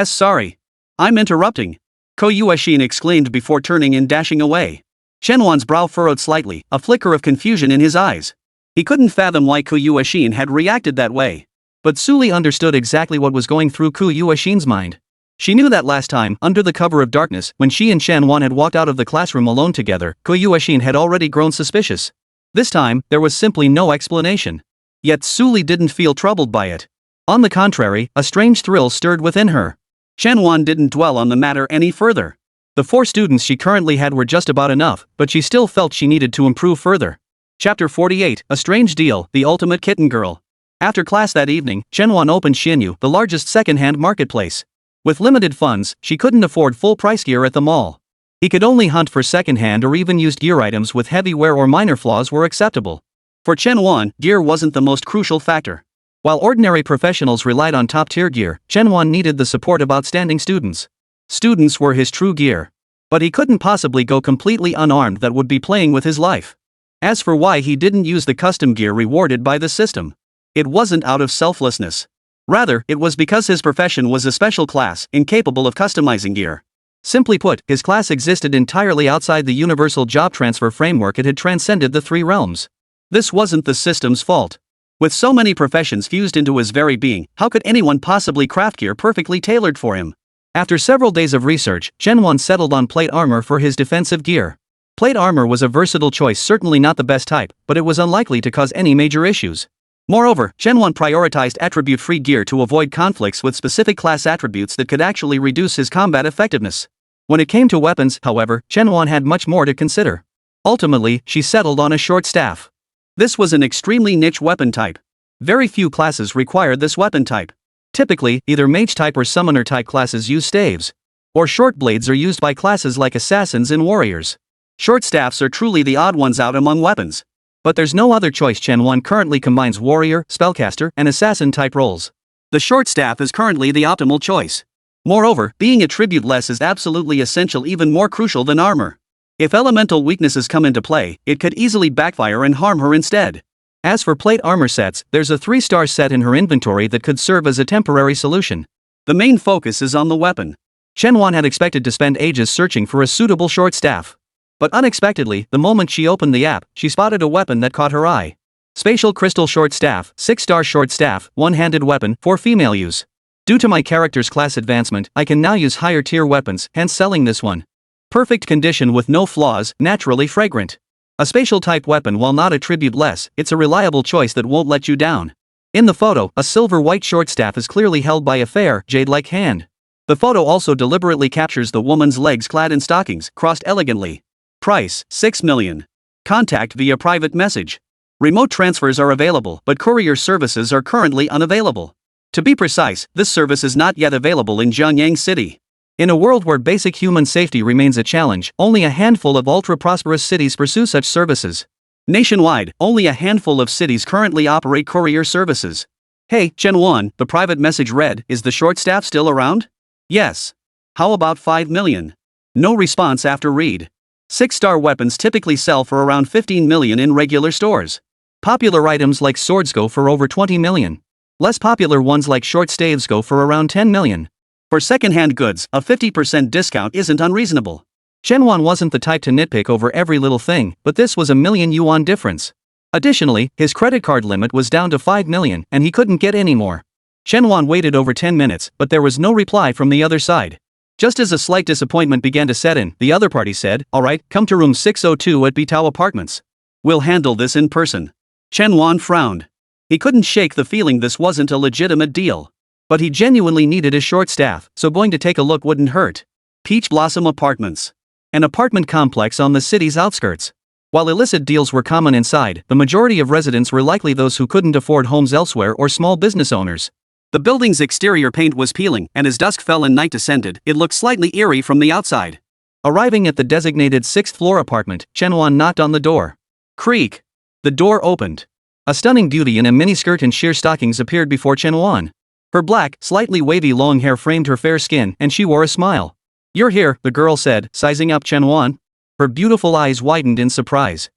Sorry. I'm interrupting. Ku Yuexin exclaimed before turning and dashing away. Chen Wan's brow furrowed slightly, a flicker of confusion in his eyes. He couldn't fathom why Ku Yuexin had reacted that way. But Su Li understood exactly what was going through Ku Yuexin's mind. She knew that last time, under the cover of darkness, when she and Chen Wan had walked out of the classroom alone together, Ku Yuexin had already grown suspicious. This time, there was simply no explanation. Yet Su Li didn't feel troubled by it. On the contrary, a strange thrill stirred within her. Chen Wan didn't dwell on the matter any further. The 4 students she currently had were just about enough, but she still felt she needed to improve further. Chapter 48, A Strange Deal, The Ultimate Kitten Girl. After class that evening, Chen Wan opened Xingyao, the largest second-hand marketplace. With limited funds, she couldn't afford full-price gear at the mall. He could only hunt for second-hand or even used gear. Items with heavy wear or minor flaws were acceptable. For Chen Wan, gear wasn't the most crucial factor. While ordinary professionals relied on top-tier gear, Chen Wan needed the support of outstanding students. Students were his true gear. But he couldn't possibly go completely unarmed. That would be playing with his life. As for why he didn't use the custom gear rewarded by the system, it wasn't out of selflessness. Rather, it was because his profession was a special class, incapable of customizing gear. Simply put, his class existed entirely outside the universal job transfer framework. It had transcended the 3 realms. This wasn't the system's fault. With so many professions fused into his very being, how could anyone possibly craft gear perfectly tailored for him? After several days of research, Chen Wan settled on plate armor for his defensive gear. Plate armor was a versatile choice, certainly not the best type, but it was unlikely to cause any major issues. Moreover, Chen Wan prioritized attribute-free gear to avoid conflicts with specific class attributes that could actually reduce his combat effectiveness. When it came to weapons, however, Chen Wan had much more to consider. Ultimately, she settled on a short staff. This was an extremely niche weapon type. Very few classes required this weapon type. Typically, either mage-type or summoner-type classes use staves. Or short blades are used by classes like assassins and warriors. Short staffs are truly the odd ones out among weapons. But there's no other choice. Chen Wan currently combines warrior, spellcaster, and assassin-type roles. The short staff is currently the optimal choice. Moreover, being attribute-less is absolutely essential, even more crucial than armor. If elemental weaknesses come into play, it could easily backfire and harm her instead. As for plate armor sets, there's a 3-star set in her inventory that could serve as a temporary solution. The main focus is on the weapon. Chen Wan had expected to spend ages searching for a suitable short staff. But unexpectedly, the moment she opened the app, she spotted a weapon that caught her eye. Spatial Crystal Short Staff, 6-star short staff, one-handed weapon, for female use. Due to my character's class advancement, I can now use higher tier weapons, hence selling this one. Perfect condition with no flaws, naturally fragrant. A spatial type weapon. While not attribute-less, it's a reliable choice that won't let you down. In the photo, a silver-white short staff is clearly held by a fair, jade-like hand. The photo also deliberately captures the woman's legs clad in stockings, crossed elegantly. Price, 6 million. Contact via private message. Remote transfers are available, but courier services are currently unavailable. To be precise, this service is not yet available in Jiangyang City. In a world where basic human safety remains a challenge, only a handful of ultra-prosperous cities pursue such services. Nationwide, only a handful of cities currently operate courier services. Hey, Chen Wan, the private message read, is the short staff still around? Yes. How about 5 million? No response after read. 6-star weapons typically sell for around 15 million in regular stores. Popular items like swords go for over 20 million. Less popular ones like short staves go for around 10 million. For second-hand goods, a 50% discount isn't unreasonable. Chen Wan wasn't the type to nitpick over every little thing, but this was a million yuan difference. Additionally, his credit card limit was down to 5 million and he couldn't get any more. Chen Wan waited over 10 minutes, but there was no reply from the other side. Just as a slight disappointment began to set in, the other party said, "Alright, come to room 602 at Bitao Apartments. We'll handle this in person." Chen Wan frowned. He couldn't shake the feeling this wasn't a legitimate deal. But he genuinely needed a short staff, so going to take a look wouldn't hurt. Peach Blossom Apartments. An apartment complex on the city's outskirts. While illicit deals were common inside, the majority of residents were likely those who couldn't afford homes elsewhere or small business owners. The building's exterior paint was peeling, and as dusk fell and night descended, it looked slightly eerie from the outside. Arriving at the designated 6th-floor apartment, Chen Wan knocked on the door. Creak. The door opened. A stunning beauty in a miniskirt and sheer stockings appeared before Chen Wan. Her black, slightly wavy long hair framed her fair skin, and she wore a smile. "You're here," the girl said, sizing up Chen Wan. Her beautiful eyes widened in surprise.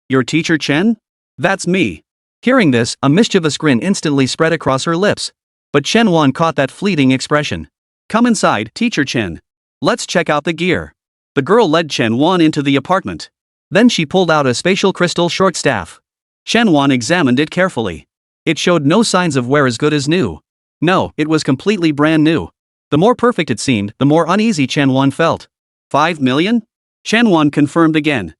Your teacher Chen? That's me." Hearing this, a mischievous grin instantly spread across her lips. But Chen Wan caught that fleeting expression. "Come inside, teacher Chen. Let's check out the gear." The girl led Chen Wan into the apartment. Then she pulled out a spatial crystal short staff. Chen Wan examined it carefully. It showed no signs of wear as good as new. No, it was completely brand new. The more perfect it seemed, the more uneasy Chen Wan felt. 5 million? Chen Wan confirmed again.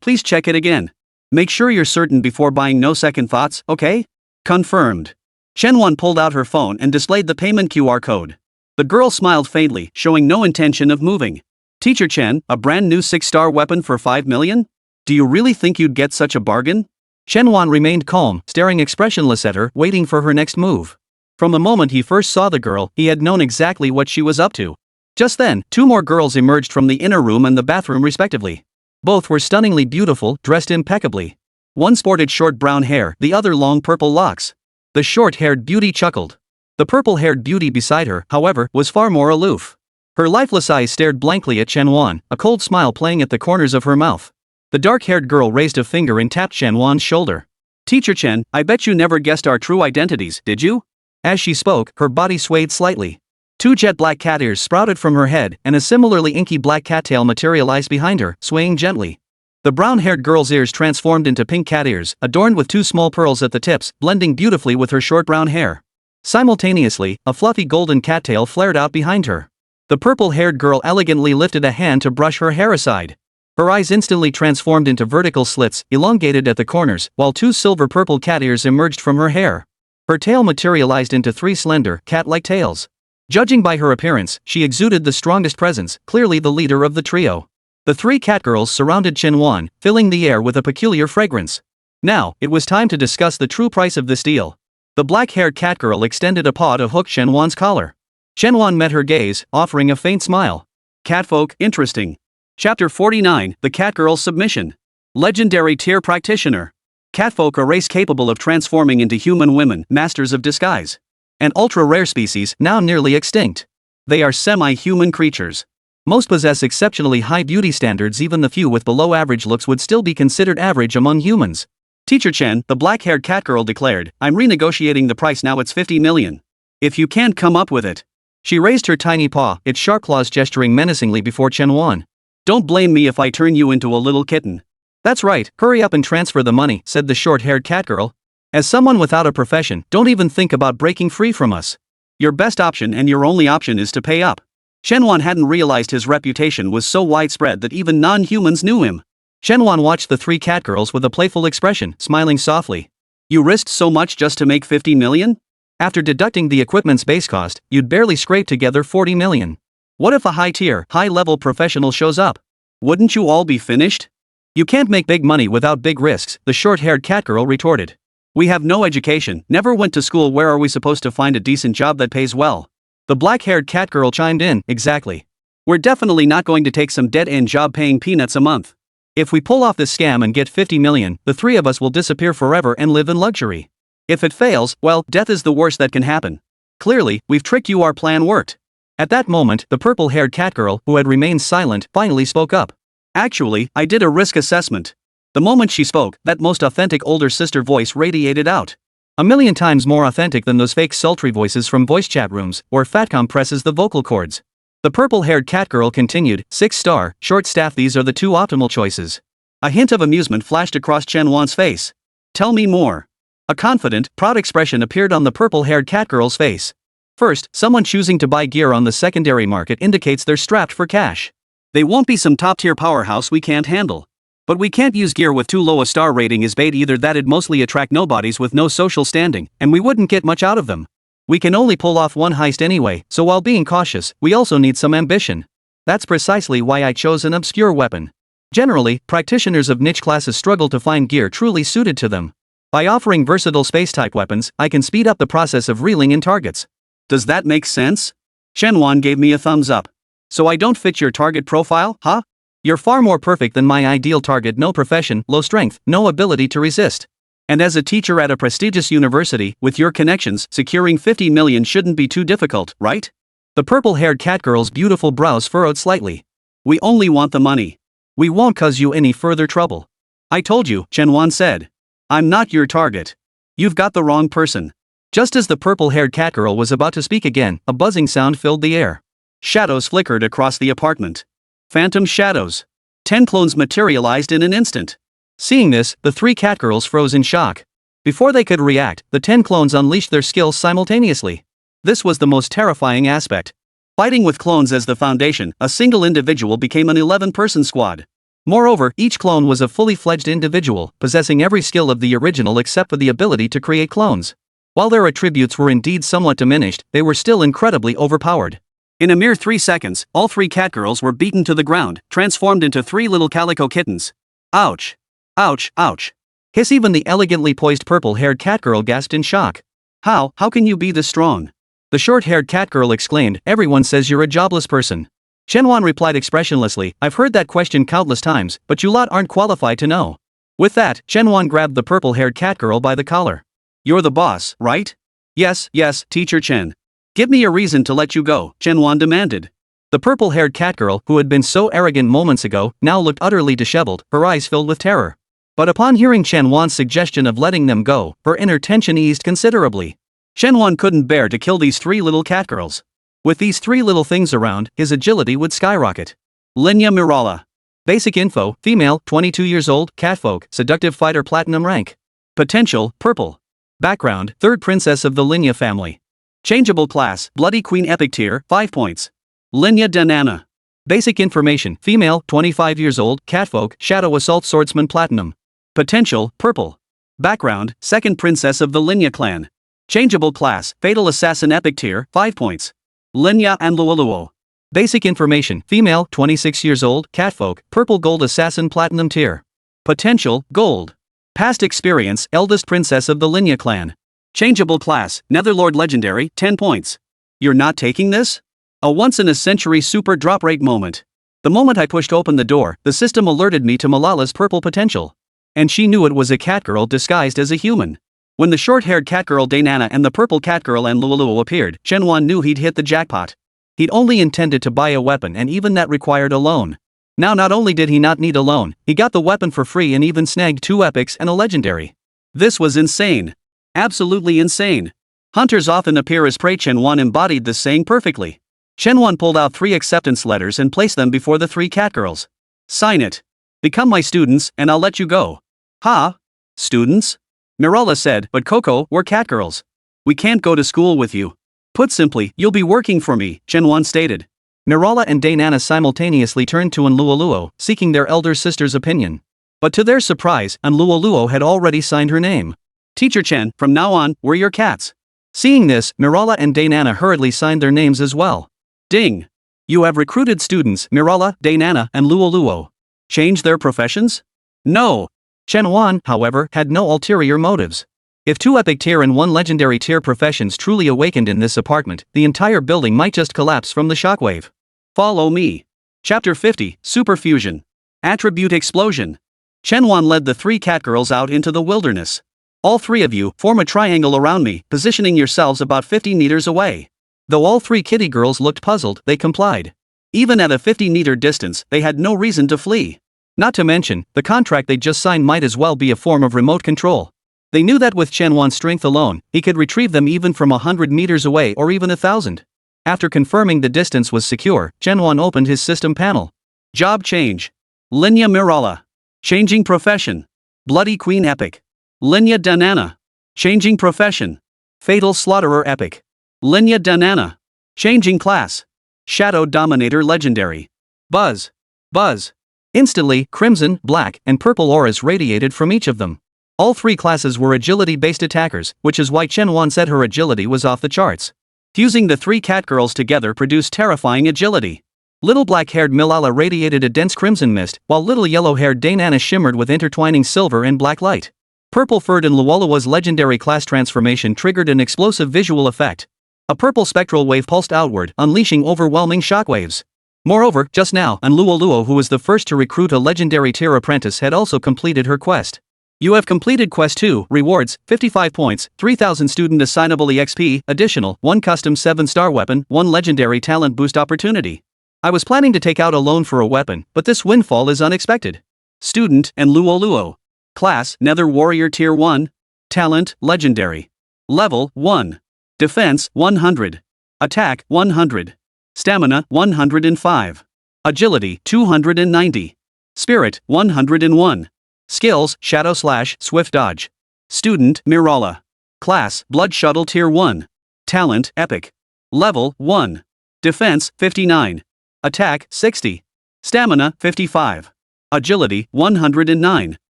Please check it again. Make sure you're certain before buying, no second thoughts, okay? Confirmed. Chen Wan pulled out her phone and displayed the payment QR code. The girl smiled faintly, showing no intention of moving. "Teacher Chen, a brand new 6-star weapon for 5 million? Do you really think you'd get such a bargain?" Chen Wan remained calm, staring expressionless at her, waiting for her next move. From the moment he first saw the girl, he had known exactly what she was up to. Just then, 2 more girls emerged from the inner room and the bathroom respectively. Both were stunningly beautiful, dressed impeccably. One sported short brown hair, the other long purple locks. The short-haired beauty chuckled. The purple-haired beauty beside her, however, was far more aloof. Her lifeless eyes stared blankly at Chen Wan, a cold smile playing at the corners of her mouth. The dark-haired girl raised a finger and tapped Chen Wan's shoulder. "Teacher Chen, I bet you never guessed our true identities, did you?" As she spoke, her body swayed slightly. 2 jet black cat ears sprouted from her head, and a similarly inky black cattail materialized behind her, swaying gently. The brown-haired girl's ears transformed into pink cat ears, adorned with 2 small pearls at the tips, blending beautifully with her short brown hair. Simultaneously, a fluffy golden cattail flared out behind her. The purple-haired girl elegantly lifted a hand to brush her hair aside. Her eyes instantly transformed into vertical slits, elongated at the corners, while 2 silver-purple cat ears emerged from her hair. Her tail materialized into 3 slender, cat-like tails. Judging by her appearance, she exuded the strongest presence, clearly the leader of the trio. The 3 catgirls surrounded Chen Wan, filling the air with a peculiar fragrance. Now, it was time to discuss the true price of this deal. The black-haired catgirl extended a paw to hook Chen Wan's collar. Chen Wan met her gaze, offering a faint smile. "Catfolk, interesting." Chapter 49, The Catgirl's Submission. Legendary Tier Practitioner. Catfolk are a race capable of transforming into human women, masters of disguise. An ultra-rare species, now nearly extinct. They are semi-human creatures. Most possess exceptionally high beauty standards. Even the few with below-average looks would still be considered average among humans. "Teacher Chen," the black-haired catgirl declared, "I'm renegotiating the price now. It's 50 million. If you can't come up with it." She raised her tiny paw, its sharp claws gesturing menacingly before Chen Wan. "Don't blame me if I turn you into a little kitten." "That's right, hurry up and transfer the money," said the short-haired catgirl. "As someone without a profession, don't even think about breaking free from us. Your best option and your only option is to pay up." Chen Wan hadn't realized his reputation was so widespread that even non-humans knew him. Chen Wan watched the 3 catgirls with a playful expression, smiling softly. "You risked so much just to make 50 million? After deducting the equipment's base cost, you'd barely scrape together 40 million. What if a high-tier, high-level professional shows up? Wouldn't you all be finished?" You can't make big money without big risks, the short-haired catgirl retorted. We have no education, never went to school, where are we supposed to find a decent job that pays well? The black-haired catgirl chimed in, exactly. We're definitely not going to take some dead-end job paying peanuts a month. If we pull off this scam and get 50 million, the three of us will disappear forever and live in luxury. If it fails, well, death is the worst that can happen. Clearly, we've tricked you, our plan worked. At that moment, the purple-haired catgirl, who had remained silent, finally spoke up. Actually, I did a risk assessment. The moment she spoke, that most authentic older sister voice radiated out. A million times more authentic than those fake sultry voices from voice chat rooms, where Fatcom presses the vocal cords. The purple-haired catgirl continued, 6-star, short staff, these are the two optimal choices. A hint of amusement flashed across Chen Wan's face. Tell me more. A confident, proud expression appeared on the purple-haired catgirl's face. First, someone choosing to buy gear on the secondary market indicates they're strapped for cash. They won't be some top-tier powerhouse we can't handle. But we can't use gear with too low a star rating as bait either, that'd mostly attract nobodies with no social standing, and we wouldn't get much out of them. We can only pull off one heist anyway, so while being cautious, we also need some ambition. That's precisely why I chose an obscure weapon. Generally, practitioners of niche classes struggle to find gear truly suited to them. By offering versatile space-type weapons, I can speed up the process of reeling in targets. Does that make sense? Chen Wan gave me a thumbs up. So I don't fit your target profile, huh? You're far more perfect than my ideal target, no profession, low strength, no ability to resist. And as a teacher at a prestigious university, with your connections, securing 50 million shouldn't be too difficult, right? The purple-haired catgirl's beautiful brows furrowed slightly. We only want the money. We won't cause you any further trouble. I told you, Chen Wan said. I'm not your target. You've got the wrong person. Just as the purple-haired catgirl was about to speak again, a buzzing sound filled the air. Shadows flickered across the apartment. Phantom shadows. 10 clones materialized in an instant. Seeing this, the three catgirls froze in shock. Before they could react, the 10 clones unleashed their skills simultaneously. This was the most terrifying aspect. Fighting with clones as the foundation, a single individual became an 11-person squad. Moreover, each clone was a fully fledged individual, possessing every skill of the original except for the ability to create clones. While their attributes were indeed somewhat diminished, they were still incredibly overpowered. In a mere 3 seconds, all three catgirls were beaten to the ground, transformed into 3 little calico kittens. Ouch. Ouch, ouch. Hiss, even the elegantly poised purple-haired catgirl gasped in shock. How can you be this strong? The short-haired catgirl exclaimed, everyone says you're a jobless person. Chen Wan replied expressionlessly, I've heard that question countless times, but you lot aren't qualified to know. With that, Chen Wan grabbed the purple-haired catgirl by the collar. You're the boss, right? Yes, Teacher Chen. Give me a reason to let you go, Chen Wan demanded. The purple-haired catgirl, who had been so arrogant moments ago, now looked utterly disheveled, her eyes filled with terror. But upon hearing Chen Wan's suggestion of letting them go, her inner tension eased considerably. Chen Wan couldn't bear to kill these 3 little catgirls. With these 3 little things around, his agility would skyrocket. Linya Mirala. Basic info, female, 22 years old, catfolk, seductive fighter, platinum rank. Potential, purple. Background, 3rd princess of the Linya family. Changeable class, Bloody Queen epic tier, 5 points. Linya Danana. Basic information, female, 25 years old, catfolk, shadow assault swordsman platinum. Potential, purple. Background, 2nd princess of the Linya clan. Changeable class, fatal assassin epic tier, 5 points. Linya and Luoluo. Basic information, female, 26 years old, catfolk, purple gold assassin platinum tier. Potential, gold. Past experience, eldest princess of the Linya clan. Changeable class, Netherlord legendary, 10 points. You're not taking this? A once-in-a-century super drop rate moment. The moment I pushed open the door, the system alerted me to Malala's purple potential. And she knew it was a catgirl disguised as a human. When the short-haired catgirl Dainana and the purple catgirl and Luoluo appeared, Chen Wan knew he'd hit the jackpot. He'd only intended to buy a weapon, and even that required a loan. Now not only did he not need a loan, he got the weapon for free and even snagged 2 epics and a legendary. This was insane. Absolutely insane. Hunters often appear as prey. Chen Wan embodied this saying perfectly. Chen Wan pulled out 3 acceptance letters and placed them before the 3 catgirls. Sign it. Become my students, and I'll let you go. Ha? Students? Mirala said, but Coco, we're catgirls. We can't go to school with you. Put simply, you'll be working for me, Chen Wan stated. Mirala and Dainana simultaneously turned to Luoluo, seeking their elder sister's opinion. But to their surprise, Luoluo had already signed her name. Teacher Chen, from now on, we're your cats. Seeing this, Mirala and Dainana hurriedly signed their names as well. Ding! You have recruited students, Mirala, Dainana, and Luoluo. Change their professions? No. Chen Wan, however, had no ulterior motives. If 2 epic tier and 1 legendary tier professions truly awakened in this apartment, the entire building might just collapse from the shockwave. Follow me. Chapter 50, Superfusion. Attribute Explosion. Chen Wan led the 3 catgirls out into the wilderness. All 3 of you form a triangle around me, positioning yourselves about 50 meters away. Though all 3 kitty girls looked puzzled, they complied. Even at a 50-meter distance, they had no reason to flee. Not to mention, the contract they just signed might as well be a form of remote control. They knew that with Chen Wan's strength alone, he could retrieve them even from 100 meters away or even 1,000. After confirming the distance was secure, Chen Wan opened his system panel. Job change. Linya Mirala. Changing profession. Bloody Queen Epic. Linya Danana. Changing profession. Fatal Slaughterer Epic. Linya Danana. Changing class. Shadow Dominator Legendary. Buzz. Buzz. Instantly, crimson, black, and purple auras radiated from each of them. All 3 classes were agility-based attackers, which is why Chen Wan said her agility was off the charts. Fusing the 3 catgirls together produced terrifying agility. Little black-haired Milala radiated a dense crimson mist, while little yellow-haired Dainana shimmered with intertwining silver and black light. Purple-furred and Luolawa's legendary class transformation triggered an explosive visual effect. A purple spectral wave pulsed outward, unleashing overwhelming shockwaves. Moreover, just now, Luo, who was the first to recruit a legendary tier apprentice, had also completed her quest. You have completed Quest 2, rewards, 55 points, 3,000 student assignable EXP, additional, 1 custom 7-star weapon, 1 legendary talent boost opportunity. I was planning to take out a loan for a weapon, but this windfall is unexpected. Student and Luo. Class, Nether Warrior Tier 1. Talent, Legendary. Level, 1. Defense, 100. Attack, 100. Stamina, 105. Agility, 290. Spirit, 101. Skills, Shadow Slash, Swift Dodge. Student, Mirala. Class, Blood Shuttle Tier 1. Talent, Epic. Level, 1. Defense, 59. Attack, 60. Stamina, 55. Agility, 109.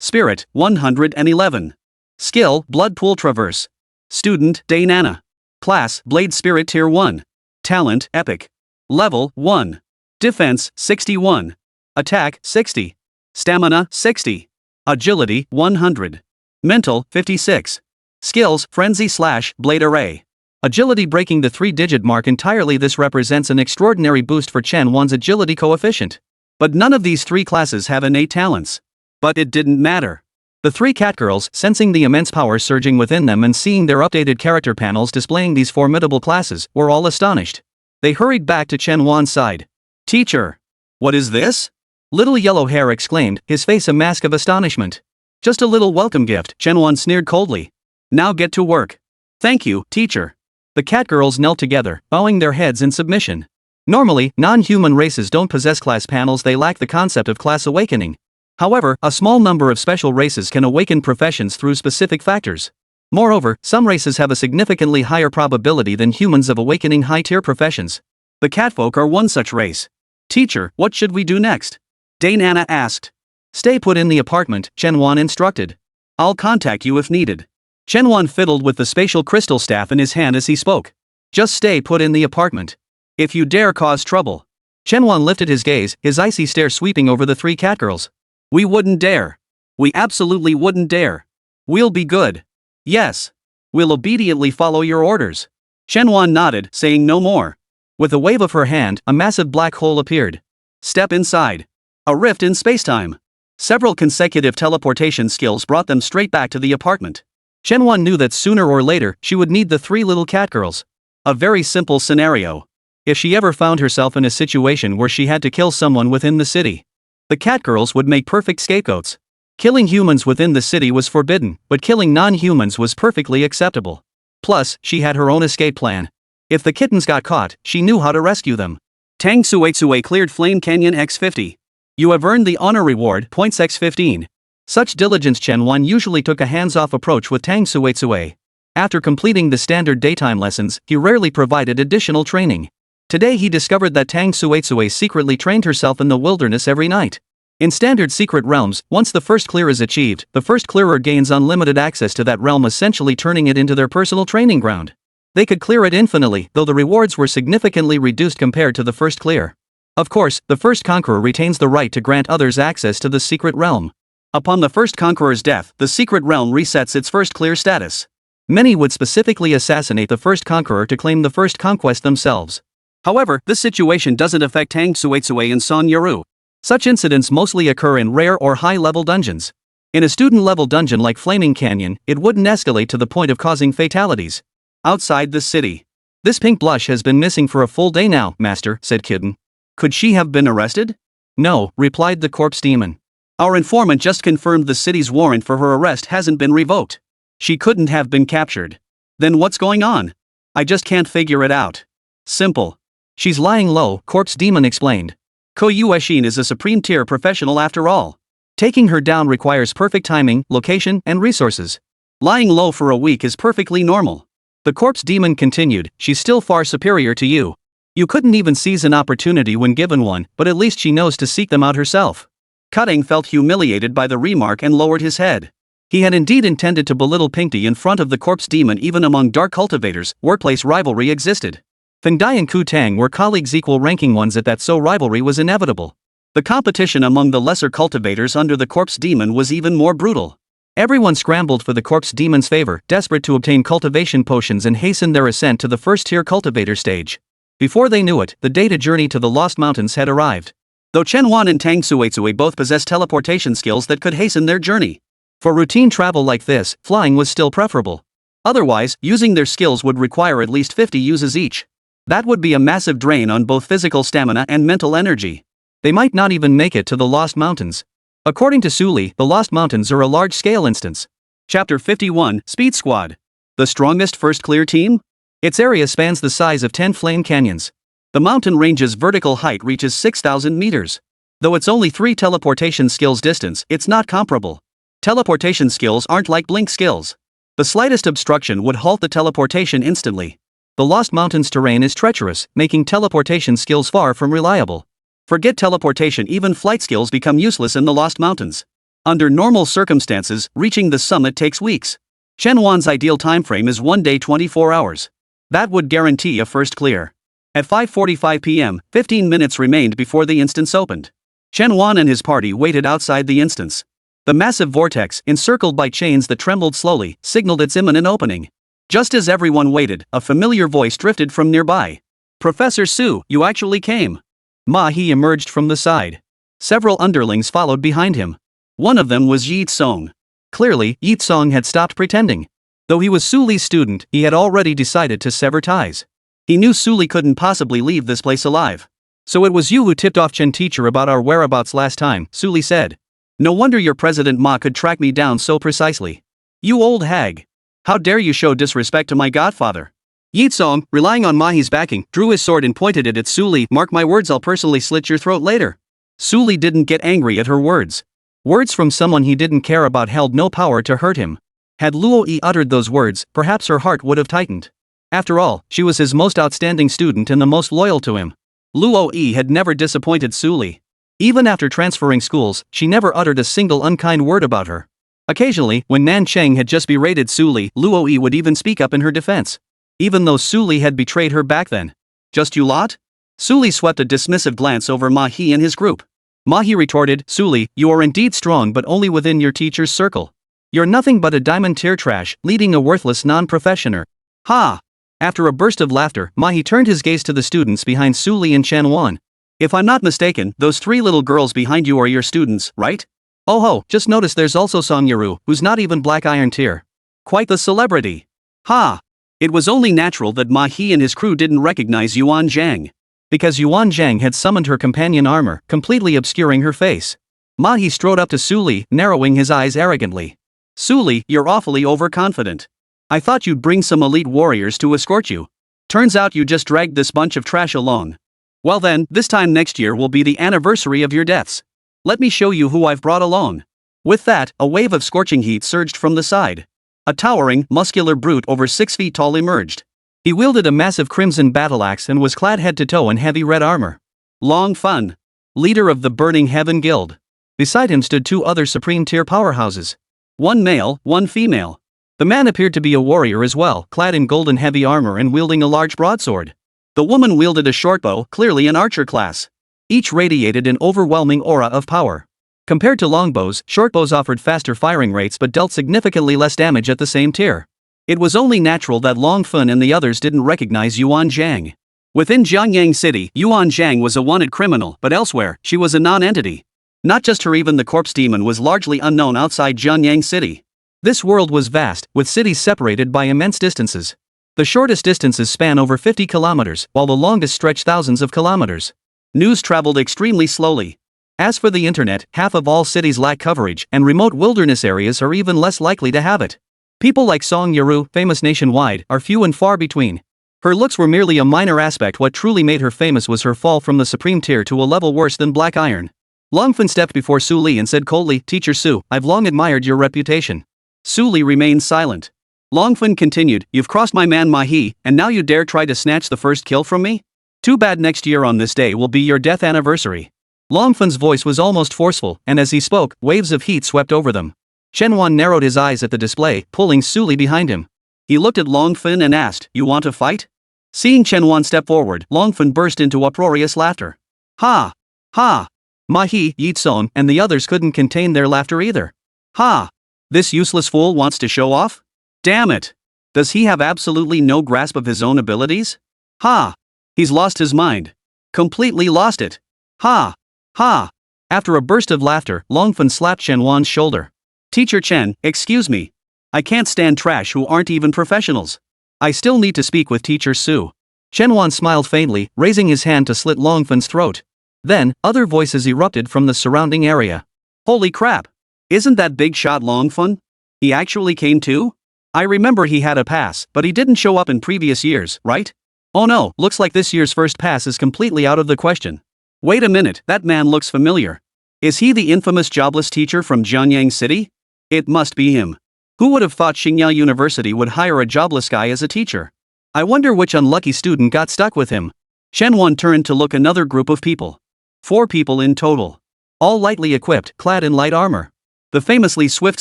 Spirit, 111. Skill, Blood Pool Traverse. Student, Dainana. Class, Blade Spirit Tier 1. Talent, Epic. Level, 1. Defense, 61. Attack, 60. Stamina, 60. Agility, 100. Mental, 56. Skills, Frenzy Slash, Blade Array. Agility breaking the 3-digit mark entirely. This represents an extraordinary boost for Chen Wan's agility coefficient. But none of these 3 classes have innate talents. But it didn't matter. The 3 catgirls, sensing the immense power surging within them and seeing their updated character panels displaying these formidable classes, were all astonished. They hurried back to Chen Wan's side. Teacher! What is this? Little Yellow Hair exclaimed, his face a mask of astonishment. Just a little welcome gift, Chen Wan sneered coldly. Now get to work. Thank you, teacher. The catgirls knelt together, bowing their heads in submission. Normally, non-human races don't possess class panels. They lack the concept of class awakening. However, a small number of special races can awaken professions through specific factors. Moreover, some races have a significantly higher probability than humans of awakening high-tier professions. The catfolk are one such race. Teacher, what should we do next? Dainana asked. Stay put in the apartment, Chen Wan instructed. I'll contact you if needed. Chen Wan fiddled with the spatial crystal staff in his hand as he spoke. Just stay put in the apartment. If you dare cause trouble. Chen Wan lifted his gaze, his icy stare sweeping over the 3 catgirls. We wouldn't dare. We absolutely wouldn't dare. We'll be good. Yes. We'll obediently follow your orders. Chen Wan nodded, saying no more. With a wave of her hand, a massive black hole appeared. Step inside. A rift in spacetime. Several consecutive teleportation skills brought them straight back to the apartment. Chen Wan knew that sooner or later, she would need the 3 little catgirls. A very simple scenario. If she ever found herself in a situation where she had to kill someone within the city, the catgirls would make perfect scapegoats. Killing humans within the city was forbidden, but killing non-humans was perfectly acceptable. Plus, she had her own escape plan. If the kittens got caught, she knew how to rescue them. Tang Suetsue cleared Flame Canyon X50. You have earned the honor reward, points X15. Such diligence. Chen Wan usually took a hands-off approach with Tang Suetsue. After completing the standard daytime lessons, he rarely provided additional training. Today he discovered that Tang Suetsue secretly trained herself in the wilderness every night. In standard secret realms, once the first clear is achieved, the first clearer gains unlimited access to that realm, essentially turning it into their personal training ground. They could clear it infinitely, though the rewards were significantly reduced compared to the first clear. Of course, the first conqueror retains the right to grant others access to the secret realm. Upon the first conqueror's death, the secret realm resets its first clear status. Many would specifically assassinate the first conqueror to claim the first conquest themselves. However, this situation doesn't affect Tang Xueitsue and Song Yarou. Such incidents mostly occur in rare or high-level dungeons. In a student-level dungeon like Flaming Canyon, it wouldn't escalate to the point of causing fatalities. Outside the city. This pink blush has been missing for a full day now, master, said Kitten. Could she have been arrested? No, replied the corpse demon. Our informant just confirmed the city's warrant for her arrest hasn't been revoked. She couldn't have been captured. Then what's going on? I just can't figure it out. Simple. She's lying low, corpse demon explained. Ko Yueshin is a supreme tier professional after all. Taking her down requires perfect timing, location, and resources. Lying low for a week is perfectly normal. The corpse demon continued, she's still far superior to you. You couldn't even seize an opportunity when given one, but at least she knows to seek them out herself. Cutting felt humiliated by the remark and lowered his head. He had indeed intended to belittle Pinkty in front of the corpse demon. Even among dark cultivators, workplace rivalry existed. Fengdai and Ku Tang were colleagues, equal ranking ones at that, so rivalry was inevitable. The competition among the lesser cultivators under the corpse demon was even more brutal. Everyone scrambled for the corpse demon's favor, desperate to obtain cultivation potions and hasten their ascent to the first-tier cultivator stage. Before they knew it, the data journey to the Lost Mountains had arrived. Though Chen Wan and Tang Xueitsue both possessed teleportation skills that could hasten their journey. For routine travel like this, flying was still preferable. Otherwise, using their skills would require at least 50 uses each. That would be a massive drain on both physical stamina and mental energy. They might not even make it to the Lost Mountains. According to Suli, the Lost Mountains are a large-scale instance. Chapter 51, Speed Squad. The strongest first clear team? Its area spans the size of 10 flame canyons. The mountain range's vertical height reaches 6,000 meters. Though it's only 3 teleportation skills distance, it's not comparable. Teleportation skills aren't like blink skills. The slightest obstruction would halt the teleportation instantly. The Lost Mountains terrain is treacherous, making teleportation skills far from reliable. Forget teleportation, even flight skills become useless in the Lost Mountains. Under normal circumstances, reaching the summit takes weeks. Chen Wan's ideal timeframe is 1 day 24 hours. That would guarantee a first clear. At 5:45 p.m., 15 minutes remained before the instance opened. Chen Wan and his party waited outside the instance. The massive vortex, encircled by chains that trembled slowly, signaled its imminent opening. Just as everyone waited, a familiar voice drifted from nearby. Professor Su, you actually came. Ma He emerged from the side. Several underlings followed behind him. One of them was Yi Tsong. Clearly, Yi Tsong had stopped pretending. Though he was Su Li's student, he had already decided to sever ties. He knew Su Li couldn't possibly leave this place alive. So it was you who tipped off Chen teacher about our whereabouts last time, Su Li said. No wonder your President Ma could track me down so precisely. You old hag. How dare you show disrespect to my godfather? Yi Tsong, relying on Mahi's backing, drew his sword and pointed it at Su Li. Mark my words, I'll personally slit your throat later. Su Li didn't get angry at her words. Words from someone he didn't care about held no power to hurt him. Had Luo Yi uttered those words, perhaps her heart would have tightened. After all, she was his most outstanding student and the most loyal to him. Luo Yi had never disappointed Su Li. Even after transferring schools, she never uttered a single unkind word about her. Occasionally, when Nan Cheng had just berated Su Li, Luo Yi would even speak up in her defense. Even though Su Li had betrayed her back then. Just you lot? Su Li swept a dismissive glance over Ma He and his group. Ma He retorted, Su Li, you are indeed strong but only within your teacher's circle. You're nothing but a diamond tier trash, leading a worthless non-professioner. Ha! After a burst of laughter, Ma He turned his gaze to the students behind Su Li and Chen Wan. If I'm not mistaken, those 3 little girls behind you are your students, right? Oh ho, just notice there's also Song Yarou, who's not even Black Iron tier. Quite the celebrity. Ha! It was only natural that Ma He and his crew didn't recognize Yuan Zhang. Because Yuan Zhang had summoned her companion armor, completely obscuring her face. Ma He strode up to Su Li, narrowing his eyes arrogantly. Su Li, you're awfully overconfident. I thought you'd bring some elite warriors to escort you. Turns out you just dragged this bunch of trash along. Well then, this time next year will be the anniversary of your deaths. Let me show you who I've brought along. With that, a wave of scorching heat surged from the side. A towering, muscular brute over 6 feet tall emerged. He wielded a massive crimson battle axe and was clad head to toe in heavy red armor. Long Fun, leader of the Burning Heaven Guild. Beside him stood 2 other supreme tier powerhouses. One male, one female. The man appeared to be a warrior as well, clad in golden heavy armor and wielding a large broadsword. The woman wielded a short bow, clearly an archer class. Each radiated an overwhelming aura of power. Compared to longbows, shortbows offered faster firing rates but dealt significantly less damage at the same tier. It was only natural that Long Fun and the others didn't recognize Yuan Zhang. Within Jiangyang City, Yuan Zhang was a wanted criminal, but elsewhere, she was a non-entity. Not just her, even the corpse demon was largely unknown outside Jiangyang City. This world was vast, with cities separated by immense distances. The shortest distances span over 50 kilometers, while the longest stretch thousands of kilometers. News traveled extremely slowly. As for the internet, half of all cities lack coverage, and remote wilderness areas are even less likely to have it. People like Song Yarou, famous nationwide, are few and far between. Her looks were merely a minor aspect. What truly made her famous was her fall from the supreme tier to a level worse than black iron. Longfen stepped before Su Li and said coldly, "Teacher Su, I've long admired your reputation." Su Li remained silent. Longfen continued, "You've crossed my man Mahi, and now you dare try to snatch the first kill from me? Too bad, next year on this day will be your death anniversary." Longfen's voice was almost forceful, and as he spoke, waves of heat swept over them. Chen Wan narrowed his eyes at the display, pulling Su Li behind him. He looked at Longfen and asked, "You want to fight?" Seeing Chen Wan step forward, Longfen burst into uproarious laughter. Ha! Ha! Mahi, Yitson, and the others couldn't contain their laughter either. Ha! This useless fool wants to show off? Damn it! Does he have absolutely no grasp of his own abilities? Ha! He's lost his mind. Completely lost it. Ha! Ha! After a burst of laughter, Longfen slapped Chen Wan's shoulder. "Teacher Chen, excuse me. I can't stand trash who aren't even professionals. I still need to speak with Teacher Su." Chen Wan smiled faintly, raising his hand to slit Longfen's throat. Then, other voices erupted from the surrounding area. "Holy crap! Isn't that big shot Longfen? He actually came too? I remember he had a pass, but he didn't show up in previous years, right? Oh no, looks like this year's first pass is completely out of the question. Wait a minute, that man looks familiar. Is he the infamous jobless teacher from Jiangyang City? It must be him. Who would have thought Xingyao University would hire a jobless guy as a teacher? I wonder which unlucky student got stuck with him." Chen Wan turned to look another group of people. 4 people in total. All lightly equipped, clad in light armor. The famously swift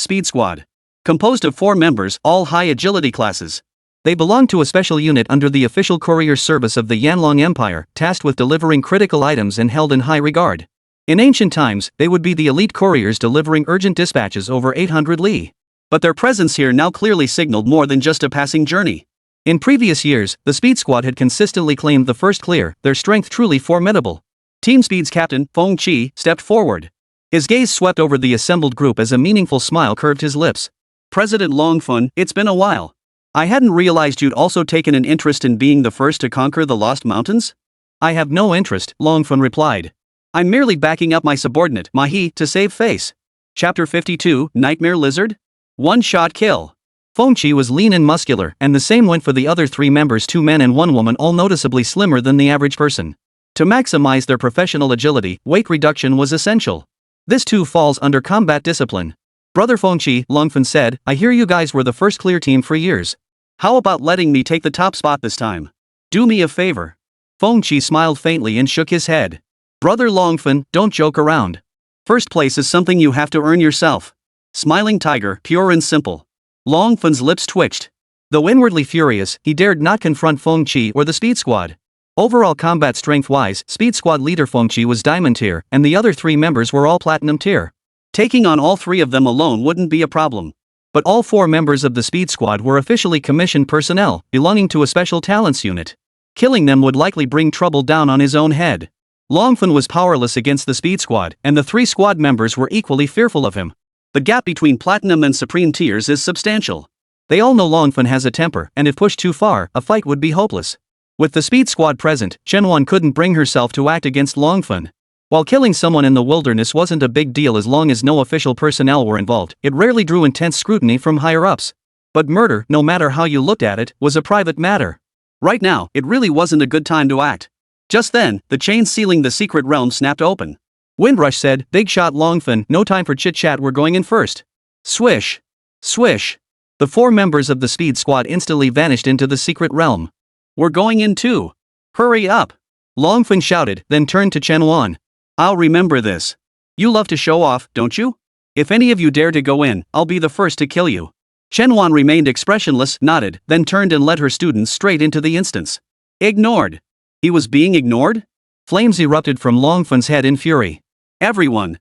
speed squad. Composed of 4 members, all high agility classes. They belonged to a special unit under the official courier service of the Yanlong Empire, tasked with delivering critical items and held in high regard. In ancient times, they would be the elite couriers delivering urgent dispatches over 800 li. But their presence here now clearly signaled more than just a passing journey. In previous years, the Speed Squad had consistently claimed the first clear, their strength truly formidable. Team Speed's captain, Feng Qi, stepped forward. His gaze swept over the assembled group as a meaningful smile curved his lips. "President Longfen, it's been a while. I hadn't realized you'd also taken an interest in being the first to conquer the Lost Mountains?" "I have no interest," Longfen replied. "I'm merely backing up my subordinate, Mahi, to save face." Chapter 52, Nightmare Lizard? One-shot kill. Feng Qi was lean and muscular, and the same went for the other 3 members, 2 men and 1 woman, all noticeably slimmer than the average person. To maximize their professional agility, weight reduction was essential. This too falls under combat discipline. "Brother Feng Qi," Longfen said, "I hear you guys were the first clear team for years. How about letting me take the top spot this time? Do me a favor." Feng Qi smiled faintly and shook his head. "Brother Longfen, don't joke around. First place is something you have to earn yourself." Smiling tiger, pure and simple. Longfen's lips twitched. Though inwardly furious, he dared not confront Feng Qi or the Speed Squad. Overall combat strength-wise, Speed Squad leader Feng Qi was Diamond tier, and the other 3 members were all Platinum tier. Taking on all 3 of them alone wouldn't be a problem. But all 4 members of the Speed Squad were officially commissioned personnel, belonging to a special talents unit. Killing them would likely bring trouble down on his own head. Longfen was powerless against the Speed Squad, and the 3 squad members were equally fearful of him. The gap between Platinum and Supreme tiers is substantial. They all know Longfen has a temper, and if pushed too far, a fight would be hopeless. With the Speed Squad present, Chen Wan couldn't bring herself to act against Longfen. While killing someone in the wilderness wasn't a big deal as long as no official personnel were involved, it rarely drew intense scrutiny from higher-ups. But murder, no matter how you looked at it, was a private matter. Right now, it really wasn't a good time to act. Just then, the chain sealing the secret realm snapped open. Windrush said, "Big shot Longfen, no time for chit-chat, we're going in first." Swish. Swish. The 4 members of the Speed Squad instantly vanished into the secret realm. "We're going in too. Hurry up!" Longfen shouted, then turned to Chen Wan. "I'll remember this. You love to show off, don't you? If any of you dare to go in, I'll be the first to kill you." Chen Wan remained expressionless, nodded, then turned and led her students straight into the instance. Ignored. He was being ignored? Flames erupted from Longfen's head in fury. "Everyone!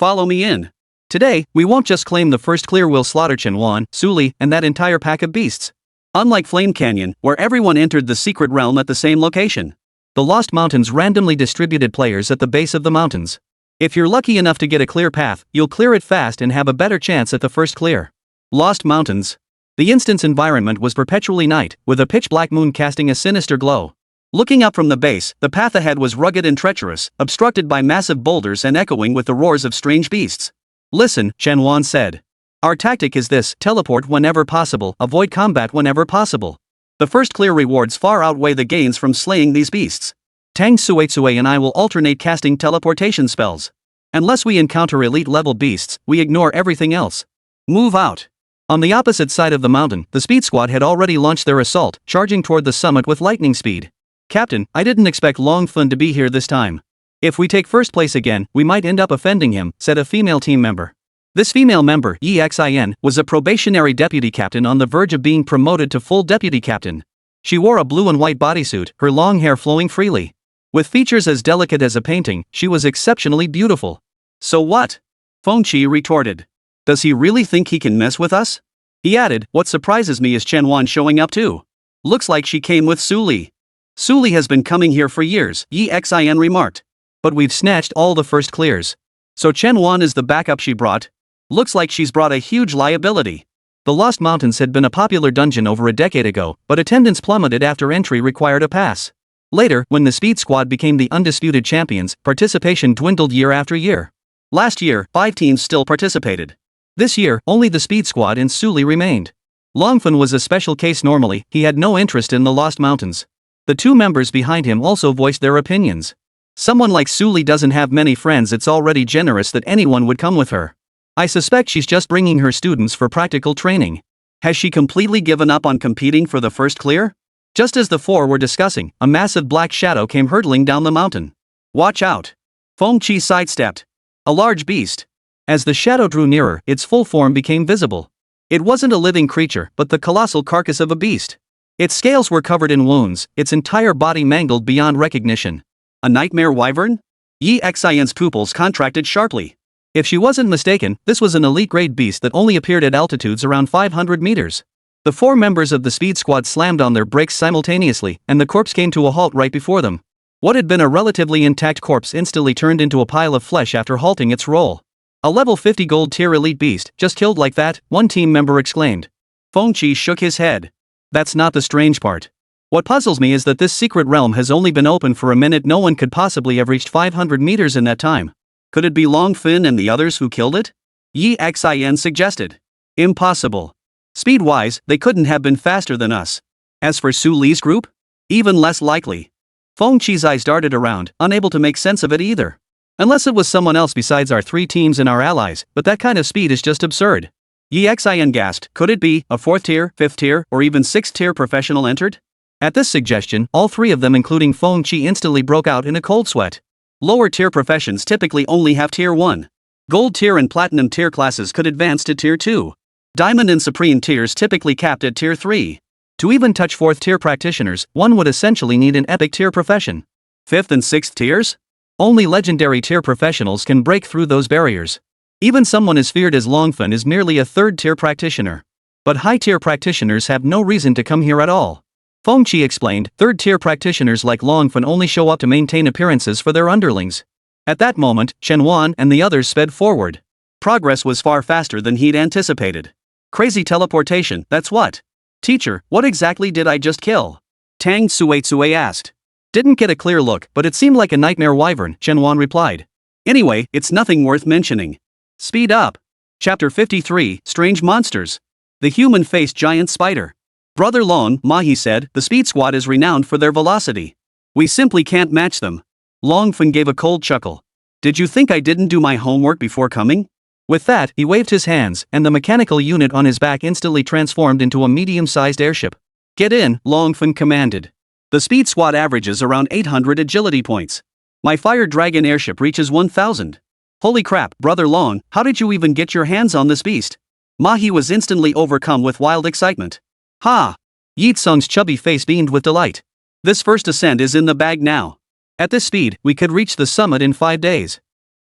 Follow me in. Today, we won't just claim the first clear, we'll slaughter Chen Wan, Su Li, and that entire pack of beasts. Unlike Flame Canyon, where everyone entered the secret realm at the same location, the Lost Mountains randomly distributed players at the base of the mountains. If you're lucky enough to get a clear path, you'll clear it fast and have a better chance at the first clear. Lost Mountains. The instant's environment was perpetually night, with a pitch-black moon casting a sinister glow. Looking up from the base, the path ahead was rugged and treacherous, obstructed by massive boulders and echoing with the roars of strange beasts. Listen, Chen Wan said. Our tactic is this: teleport whenever possible, avoid combat whenever possible. The first clear rewards far outweigh the gains from slaying these beasts. Tang Suetsue and I will alternate casting teleportation spells. Unless we encounter elite-level beasts, we ignore everything else. Move out. On the opposite side of the mountain, the Speed Squad had already launched their assault, charging toward the summit with lightning speed. Captain, I didn't expect Long Fun to be here this time. If we take first place again, we might end up offending him, said a female team member. This female member, EXIN, was a probationary deputy captain on the verge of being promoted to full deputy captain. She wore a blue and white bodysuit, her long hair flowing freely. With features as delicate as a painting, she was exceptionally beautiful. So what? Feng Qi retorted. Does he really think he can mess with us? He added, what surprises me is Chen Wan showing up too. Looks like she came with Su Li. Su Li has been coming here for years, EXIN remarked. But we've snatched all the first clears. So Chen Wan is the backup she brought? Looks like she's brought a huge liability. The Lost Mountains had been a popular dungeon over a decade ago, but attendance plummeted after entry required a pass. Later, when the Speed Squad became the undisputed champions, participation dwindled year after year. Last year, 5 teams still participated. This year, only the Speed Squad and Su Li remained. Longfen was a special case. Normally, he had no interest in the Lost Mountains. The two members behind him also voiced their opinions. Someone like Su Li doesn't have many friends. It's already generous that anyone would come with her. I suspect she's just bringing her students for practical training. Has she completely given up on competing for the first clear? Just as the four were discussing, a massive black shadow came hurtling down the mountain. Watch out. Feng Qi sidestepped. A large beast. As the shadow drew nearer, its full form became visible. It wasn't a living creature, but the colossal carcass of a beast. Its scales were covered in wounds, its entire body mangled beyond recognition. A nightmare wyvern? Yi Xin's pupils contracted sharply. If she wasn't mistaken, this was an elite-grade beast that only appeared at altitudes around 500 meters. The four members of the Speed Squad slammed on their brakes simultaneously, and the corpse came to a halt right before them. What had been a relatively intact corpse instantly turned into a pile of flesh after halting its roll. A level 50 gold tier elite beast, just killed like that, one team member exclaimed. Feng Qi shook his head. That's not the strange part. What puzzles me is that this secret realm has only been open for a minute. No one could possibly have reached 500 meters in that time. Could it be Long Fin and the others who killed it? Yi Xin suggested. Impossible. Speed-wise, they couldn't have been faster than us. As for Su Li's group? Even less likely. Feng Qi's eyes darted around, unable to make sense of it either. Unless it was someone else besides our 3 teams and our allies, but that kind of speed is just absurd. Yi Xin gasped. Could it be a 4th tier, 5th tier, or even 6th tier professional entered? At this suggestion, all 3 of them including Feng Qi instantly broke out in a cold sweat. Lower tier professions typically only have tier 1. Gold tier and platinum tier classes could advance to tier 2. Diamond and supreme tiers typically capped at tier 3. To even touch 4th tier practitioners, one would essentially need an epic tier profession. 5th and 6th tiers? Only legendary tier professionals can break through those barriers. Even someone as feared as Longfen is merely a 3rd tier practitioner. But high tier practitioners have no reason to come here at all. Feng Qi explained, 3rd tier practitioners like Longfen only show up to maintain appearances for their underlings. At that moment, Chen Wan and the others sped forward. Progress was far faster than he'd anticipated. Crazy teleportation, that's what? Teacher, what exactly did I just kill? Tang Suetsue asked. Didn't get a clear look, but it seemed like a nightmare wyvern, Chen Wan replied. Anyway, it's nothing worth mentioning. Speed up. Chapter 53, Strange Monsters. The human-faced giant spider. Brother Long, Mahi said, the Speed Squad is renowned for their velocity. We simply can't match them. Longfen gave a cold chuckle. Did you think I didn't do my homework before coming? With that, he waved his hands, and the mechanical unit on his back instantly transformed into a medium-sized airship. Get in, Longfen commanded. The Speed Squad averages around 800 agility points. My Fire Dragon airship reaches 1000. Holy crap, Brother Long, how did you even get your hands on this beast? Mahi was instantly overcome with wild excitement. Ha! Yi Tsung's chubby face beamed with delight. This first ascent is in the bag now. At this speed, we could reach the summit in 5 days.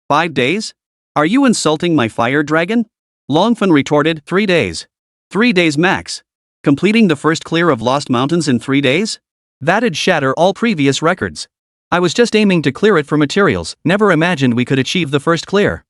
5 days? Are you insulting my fire dragon? Longfen retorted, 3 days. 3 days max. Completing the first clear of Lost Mountains in 3 days? That'd shatter all previous records. I was just aiming to clear it for materials, never imagined we could achieve the first clear.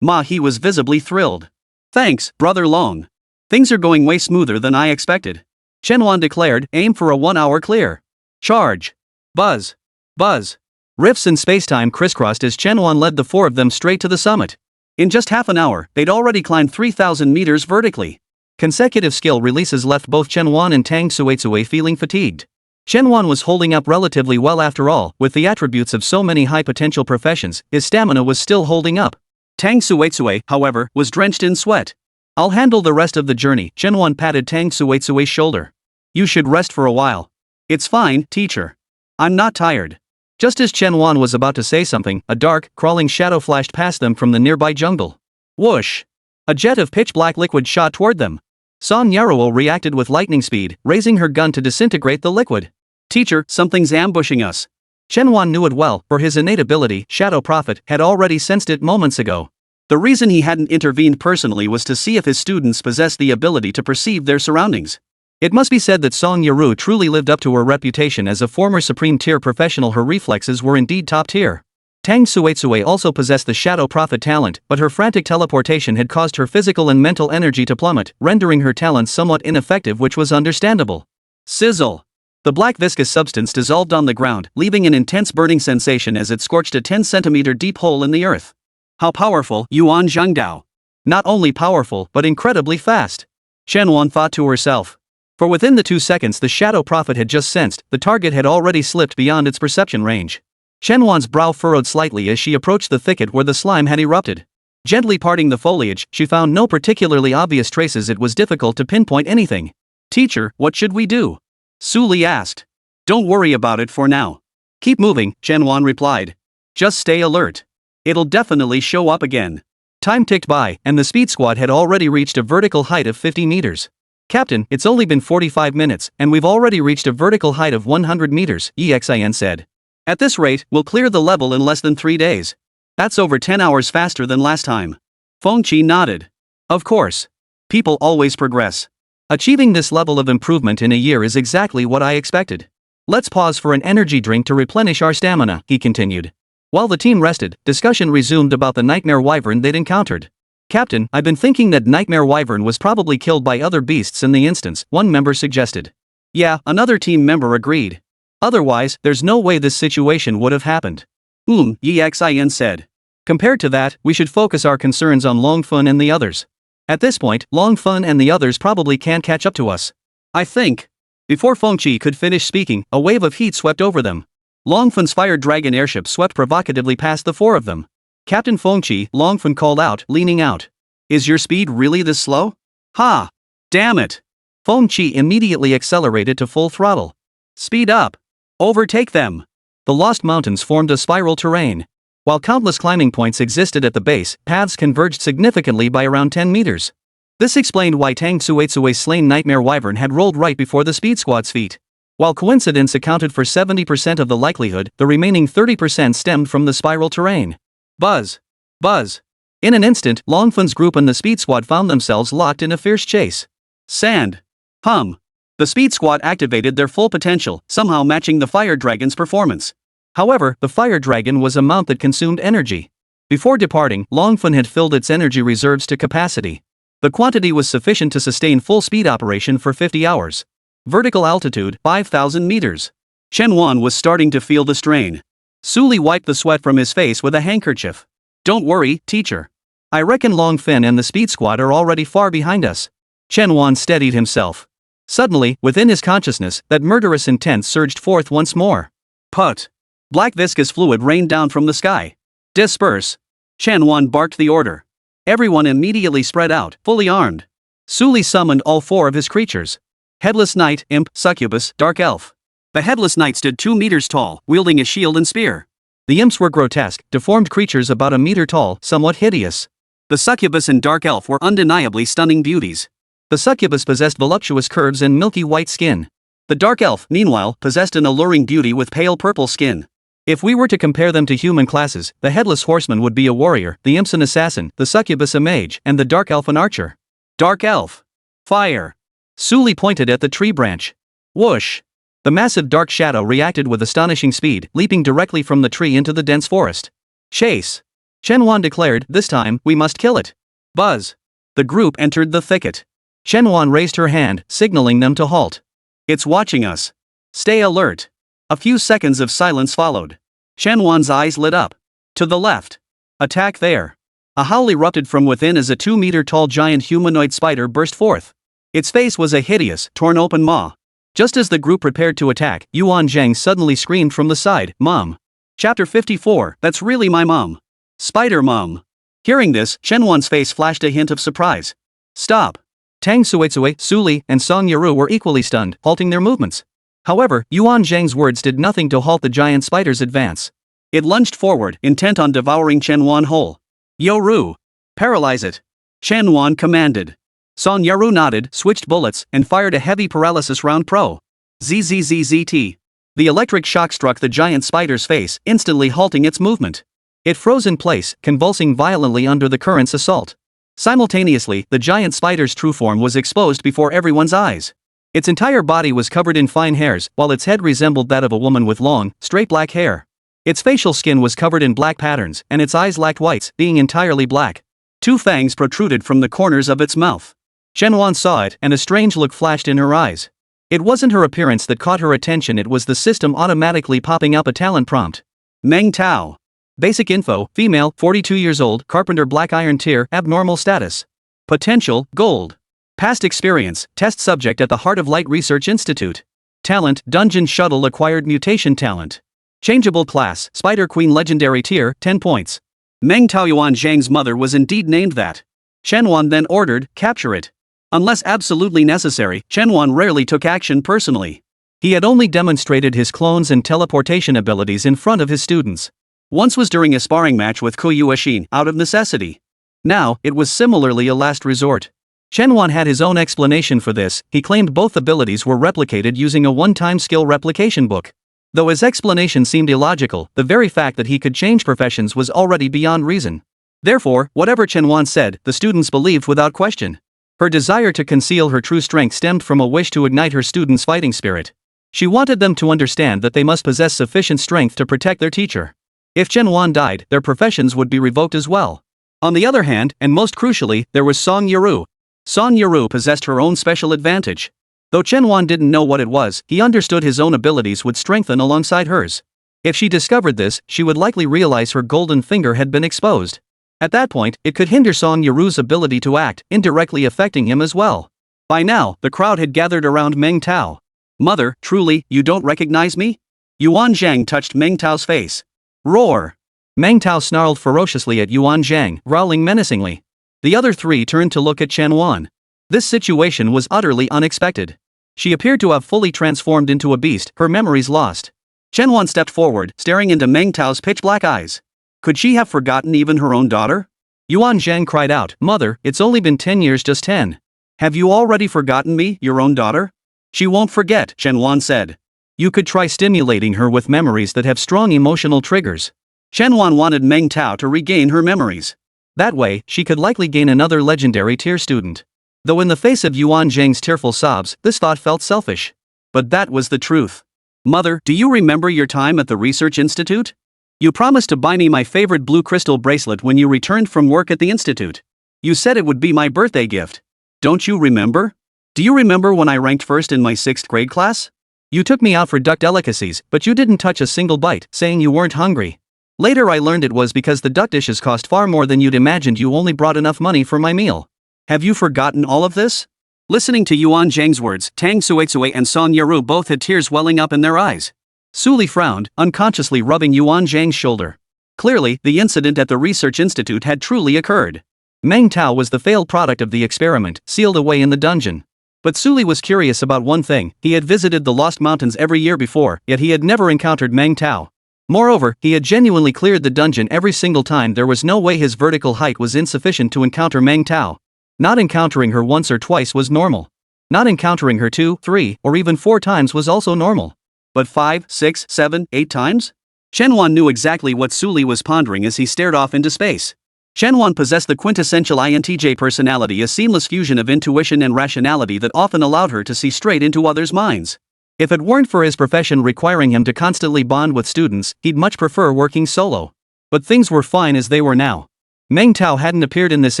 He was visibly thrilled. Thanks, Brother Long. Things are going way smoother than I expected. Chen Wan declared, aim for a 1-hour clear. Charge. Buzz. Buzz. Rifts in spacetime crisscrossed as Chen Wan led the 4 of them straight to the summit. In just half an hour, they'd already climbed 3,000 meters vertically. Consecutive skill releases left both Chen Wan and Tang Suetsue feeling fatigued. Chen Wan was holding up relatively well after all, with the attributes of so many high-potential professions, his stamina was still holding up. Tang Suetsue, however, was drenched in sweat. I'll handle the rest of the journey, Chen Wan patted Tang Suetsue's shoulder. You should rest for a while. It's fine, teacher. I'm not tired. Just as Chen Wan was about to say something, a dark, crawling shadow flashed past them from the nearby jungle. Whoosh! A jet of pitch-black liquid shot toward them. Song Yarou reacted with lightning speed, raising her gun to disintegrate the liquid. Teacher, something's ambushing us. Chen Wan knew it well, for his innate ability, Shadow Prophet, had already sensed it moments ago. The reason he hadn't intervened personally was to see if his students possessed the ability to perceive their surroundings. It must be said that Song Yarou truly lived up to her reputation as a former supreme-tier professional. Her reflexes were indeed top-tier. Tang Suetsue also possessed the Shadow Prophet talent, but her frantic teleportation had caused her physical and mental energy to plummet, rendering her talents somewhat ineffective, which was understandable. Sizzle! The black viscous substance dissolved on the ground, leaving an intense burning sensation as it scorched a 10-centimeter deep hole in the earth. How powerful, Yuan Zhangdao! Not only powerful, but incredibly fast. Chen Wan thought to herself. For within the 2 seconds the Shadow Prophet had just sensed, the target had already slipped beyond its perception range. Chen Wan's brow furrowed slightly as she approached the thicket where the slime had erupted. Gently parting the foliage, she found no particularly obvious traces. It was difficult to pinpoint anything. Teacher, what should we do? Su Li asked. Don't worry about it for now. Keep moving, Chen Wan replied. Just stay alert. It'll definitely show up again. Time ticked by, and the speed squad had already reached a vertical height of 50 meters. Captain, it's only been 45 minutes, and we've already reached a vertical height of 100 meters, Xin said. At this rate, we'll clear the level in less than 3 days. That's over 10 hours faster than last time. Fengqi nodded. Of course. People always progress. Achieving this level of improvement in a year is exactly what I expected. Let's pause for an energy drink to replenish our stamina, he continued. While the team rested, discussion resumed about the nightmare wyvern they'd encountered. Captain, I've been thinking that nightmare wyvern was probably killed by other beasts in the instance, one member suggested. Yeah, another team member agreed. Otherwise, there's no way this situation would have happened. Xin said. Compared to that, we should focus our concerns on Longfen and the others. At this point, Longfen and the others probably can't catch up to us. I think. Before Fengqi could finish speaking, a wave of heat swept over them. Longfen's fire dragon airship swept provocatively past the 4 of them. Captain Fengqi, Longfen called out, leaning out. Is your speed really this slow? Ha! Damn it! Fengqi immediately accelerated to full throttle. Speed up! Overtake them! The Lost Mountains formed a spiral terrain. While countless climbing points existed at the base, paths converged significantly by around 10 meters. This explained why Tang Suetsue's slain nightmare wyvern had rolled right before the speed squad's feet. While coincidence accounted for 70% of the likelihood, the remaining 30% stemmed from the spiral terrain. Buzz! Buzz! In an instant, Longfen's group and the speed squad found themselves locked in a fierce chase. Sand! Hum! The speed squad activated their full potential, somehow matching the fire dragon's performance. However, the fire dragon was a mount that consumed energy. Before departing, Longfen had filled its energy reserves to capacity. The quantity was sufficient to sustain full speed operation for 50 hours. Vertical altitude, 5,000 meters. Chen Wan was starting to feel the strain. Su Li wiped the sweat from his face with a handkerchief. Don't worry, teacher. I reckon Longfen and the speed squad are already far behind us. Chen Wan steadied himself. Suddenly, within his consciousness, that murderous intent surged forth once more. Put! Black viscous fluid rained down from the sky. Disperse! Chen Wan barked the order. Everyone immediately spread out, fully armed. Su Li summoned all 4 of his creatures. Headless Knight, Imp, Succubus, Dark Elf. The Headless Knight stood 2 meters tall, wielding a shield and spear. The imps were grotesque, deformed creatures about a meter tall, somewhat hideous. The Succubus and Dark Elf were undeniably stunning beauties. The Succubus possessed voluptuous curves and milky white skin. The Dark Elf, meanwhile, possessed an alluring beauty with pale purple skin. If we were to compare them to human classes, the Headless Horseman would be a warrior, the Imps an assassin, the Succubus a mage, and the Dark Elf an archer. Dark Elf. Fire. Suli pointed at the tree branch. Whoosh. The massive dark shadow reacted with astonishing speed, leaping directly from the tree into the dense forest. Chase. Chen Wan declared, this time, we must kill it. Buzz. The group entered the thicket. Chen Wan raised her hand, signaling them to halt. It's watching us. Stay alert. A few seconds of silence followed. Chen Wan's eyes lit up. To the left. Attack there. A howl erupted from within as a 2-meter-tall giant humanoid spider burst forth. Its face was a hideous, torn-open maw. Just as the group prepared to attack, Yuan Zhang suddenly screamed from the side, Mom. Chapter 54, That's really my mom. Spider Mom. Hearing this, Chen Wan's face flashed a hint of surprise. Stop. Tang Suitsui, Suli, and Song Yarou were equally stunned, halting their movements. However, Yuan Zhang's words did nothing to halt the giant spider's advance. It lunged forward, intent on devouring Chen Wan whole. Yarou. Paralyze it. Chen Wan commanded. Song Yarou nodded, switched bullets, and fired a heavy paralysis round pro. ZZZZT. The electric shock struck the giant spider's face, instantly halting its movement. It froze in place, convulsing violently under the current's assault. Simultaneously, the giant spider's true form was exposed before everyone's eyes. Its entire body was covered in fine hairs, while its head resembled that of a woman with long, straight black hair. Its facial skin was covered in black patterns, and its eyes lacked whites, being entirely black. 2 fangs protruded from the corners of its mouth. Chen Wan saw it, and a strange look flashed in her eyes. It wasn't her appearance that caught her attention, it was the system automatically popping up a talent prompt. Meng Tao. Basic info, female, 42 years old, carpenter black iron tier, abnormal status. Potential, gold. Past experience, test subject at the Heart of Light Research Institute. Talent, dungeon shuttle acquired mutation talent. Changeable class, Spider Queen legendary tier, 10 points. Meng Tao Yuan Zhang's mother was indeed named that. Chen Wan then ordered, capture it. Unless absolutely necessary, Chen Wan rarely took action personally. He had only demonstrated his clones and teleportation abilities in front of his students. Once was during a sparring match with Ku Yuexin, out of necessity. Now, it was similarly a last resort. Chen Wan had his own explanation for this, he claimed both abilities were replicated using a one-time skill replication book. Though his explanation seemed illogical, the very fact that he could change professions was already beyond reason. Therefore, whatever Chen Wan said, the students believed without question. Her desire to conceal her true strength stemmed from a wish to ignite her students' fighting spirit. She wanted them to understand that they must possess sufficient strength to protect their teacher. If Chen Wan died, their professions would be revoked as well. On the other hand, and most crucially, there was Song Yarou. Song Yarou possessed her own special advantage. Though Chen Wan didn't know what it was, he understood his own abilities would strengthen alongside hers. If she discovered this, she would likely realize her golden finger had been exposed. At that point, it could hinder Song Yarou's ability to act, indirectly affecting him as well. By now, the crowd had gathered around Meng Tao. Mother, truly, you don't recognize me? Yuan Zhang touched Meng Tao's face. Roar! Meng Tao snarled ferociously at Yuan Zhang, growling menacingly. The other 3 turned to look at Chen Wan. This situation was utterly unexpected. She appeared to have fully transformed into a beast, her memories lost. Chen Wan stepped forward, staring into Meng Tao's pitch-black eyes. Could she have forgotten even her own daughter? Yuan Zhang cried out, Mother, it's only been 10 years, just 10. Have you already forgotten me, your own daughter? She won't forget, Chen Wan said. You could try stimulating her with memories that have strong emotional triggers. Chen Wan wanted Meng Tao to regain her memories. That way, she could likely gain another legendary tier student. Though in the face of Yuan Zhang's tearful sobs, this thought felt selfish. But that was the truth. Mother, do you remember your time at the Research Institute? You promised to buy me my favorite blue crystal bracelet when you returned from work at the institute. You said it would be my birthday gift. Don't you remember? Do you remember when I ranked first in my 6th grade class? You took me out for duck delicacies, but you didn't touch a single bite, saying you weren't hungry. Later I learned it was because the duck dishes cost far more than you'd imagined, you only brought enough money for my meal. Have you forgotten all of this? Listening to Yuan Zhang's words, Tang Suitsui and Song Yarou both had tears welling up in their eyes. Suli frowned, unconsciously rubbing Yuan Zhang's shoulder. Clearly, the incident at the Research Institute had truly occurred. Meng Tao was the failed product of the experiment, sealed away in the dungeon. But Suli was curious about one thing: he had visited the Lost Mountains every year before, yet he had never encountered Meng Tao. Moreover, he had genuinely cleared the dungeon every single time. There was no way his vertical height was insufficient to encounter Meng Tao. Not encountering her once or twice was normal. Not encountering her 2, 3, or even 4 times was also normal. But 5, 6, 7, 8 times? Chen Wan knew exactly what Su Li was pondering as he stared off into space. Chen Wan possessed the quintessential INTJ personality, a seamless fusion of intuition and rationality that often allowed her to see straight into others' minds. If it weren't for his profession requiring him to constantly bond with students, he'd much prefer working solo. But things were fine as they were now. Meng Tao hadn't appeared in this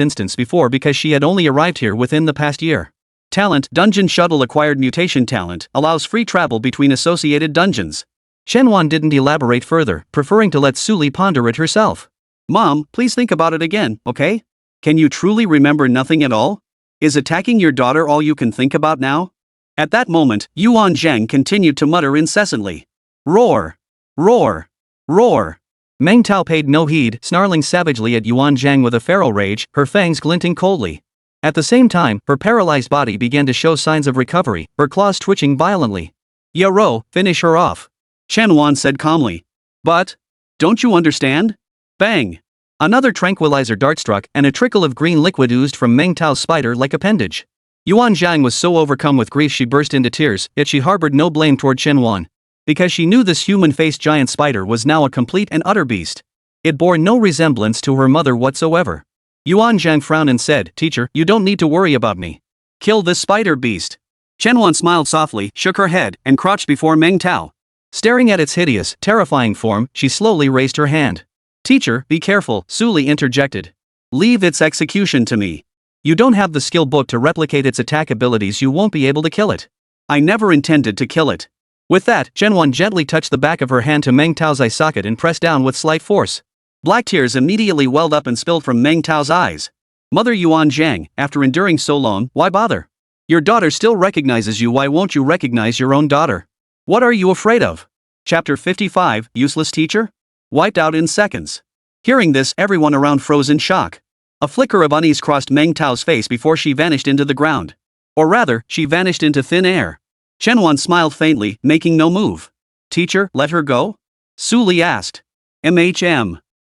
instance before because she had only arrived here within the past year. Talent: Dungeon Shuttle acquired mutation talent, allows free travel between associated dungeons. Chen Wan didn't elaborate further, preferring to let Su Li ponder it herself. Mom, please think about it again, okay? Can you truly remember nothing at all? Is attacking your daughter all you can think about now? At that moment, Yuan Zhang continued to mutter incessantly. Roar! Roar! Roar! Meng Tao paid no heed, snarling savagely at Yuan Zhang with a feral rage, her fangs glinting coldly. At the same time, her paralyzed body began to show signs of recovery, her claws twitching violently. Yarou, finish her off. Chen Wan said calmly. But, don't you understand? Bang! Another tranquilizer dart struck, and a trickle of green liquid oozed from Meng Tao's spider-like appendage. Yuan Zhang was so overcome with grief she burst into tears, yet she harbored no blame toward Chen Wan. Because she knew this human-faced giant spider was now a complete and utter beast. It bore no resemblance to her mother whatsoever. Yuan Zhang frowned and said, Teacher, you don't need to worry about me. Kill this spider beast. Chen Wan smiled softly, shook her head, and crouched before Meng Tao. Staring at its hideous, terrifying form, she slowly raised her hand. Teacher, be careful, Su Li interjected. Leave its execution to me. You don't have the skill book to replicate its attack abilities, you won't be able to kill it. I never intended to kill it. With that, Chen Wan gently touched the back of her hand to Meng Tao's eye socket and pressed down with slight force. Black tears immediately welled up and spilled from Meng Tao's eyes. Mother Yuan Zhang, after enduring so long, why bother? Your daughter still recognizes you, why won't you recognize your own daughter? What are you afraid of? Chapter 55, Useless Teacher? Wiped out in seconds. Hearing this, everyone around froze in shock. A flicker of unease crossed Meng Tao's face before she vanished into the ground. Or rather, she vanished into thin air. Chen Wan smiled faintly, making no move. Teacher, let her go? Su Li asked.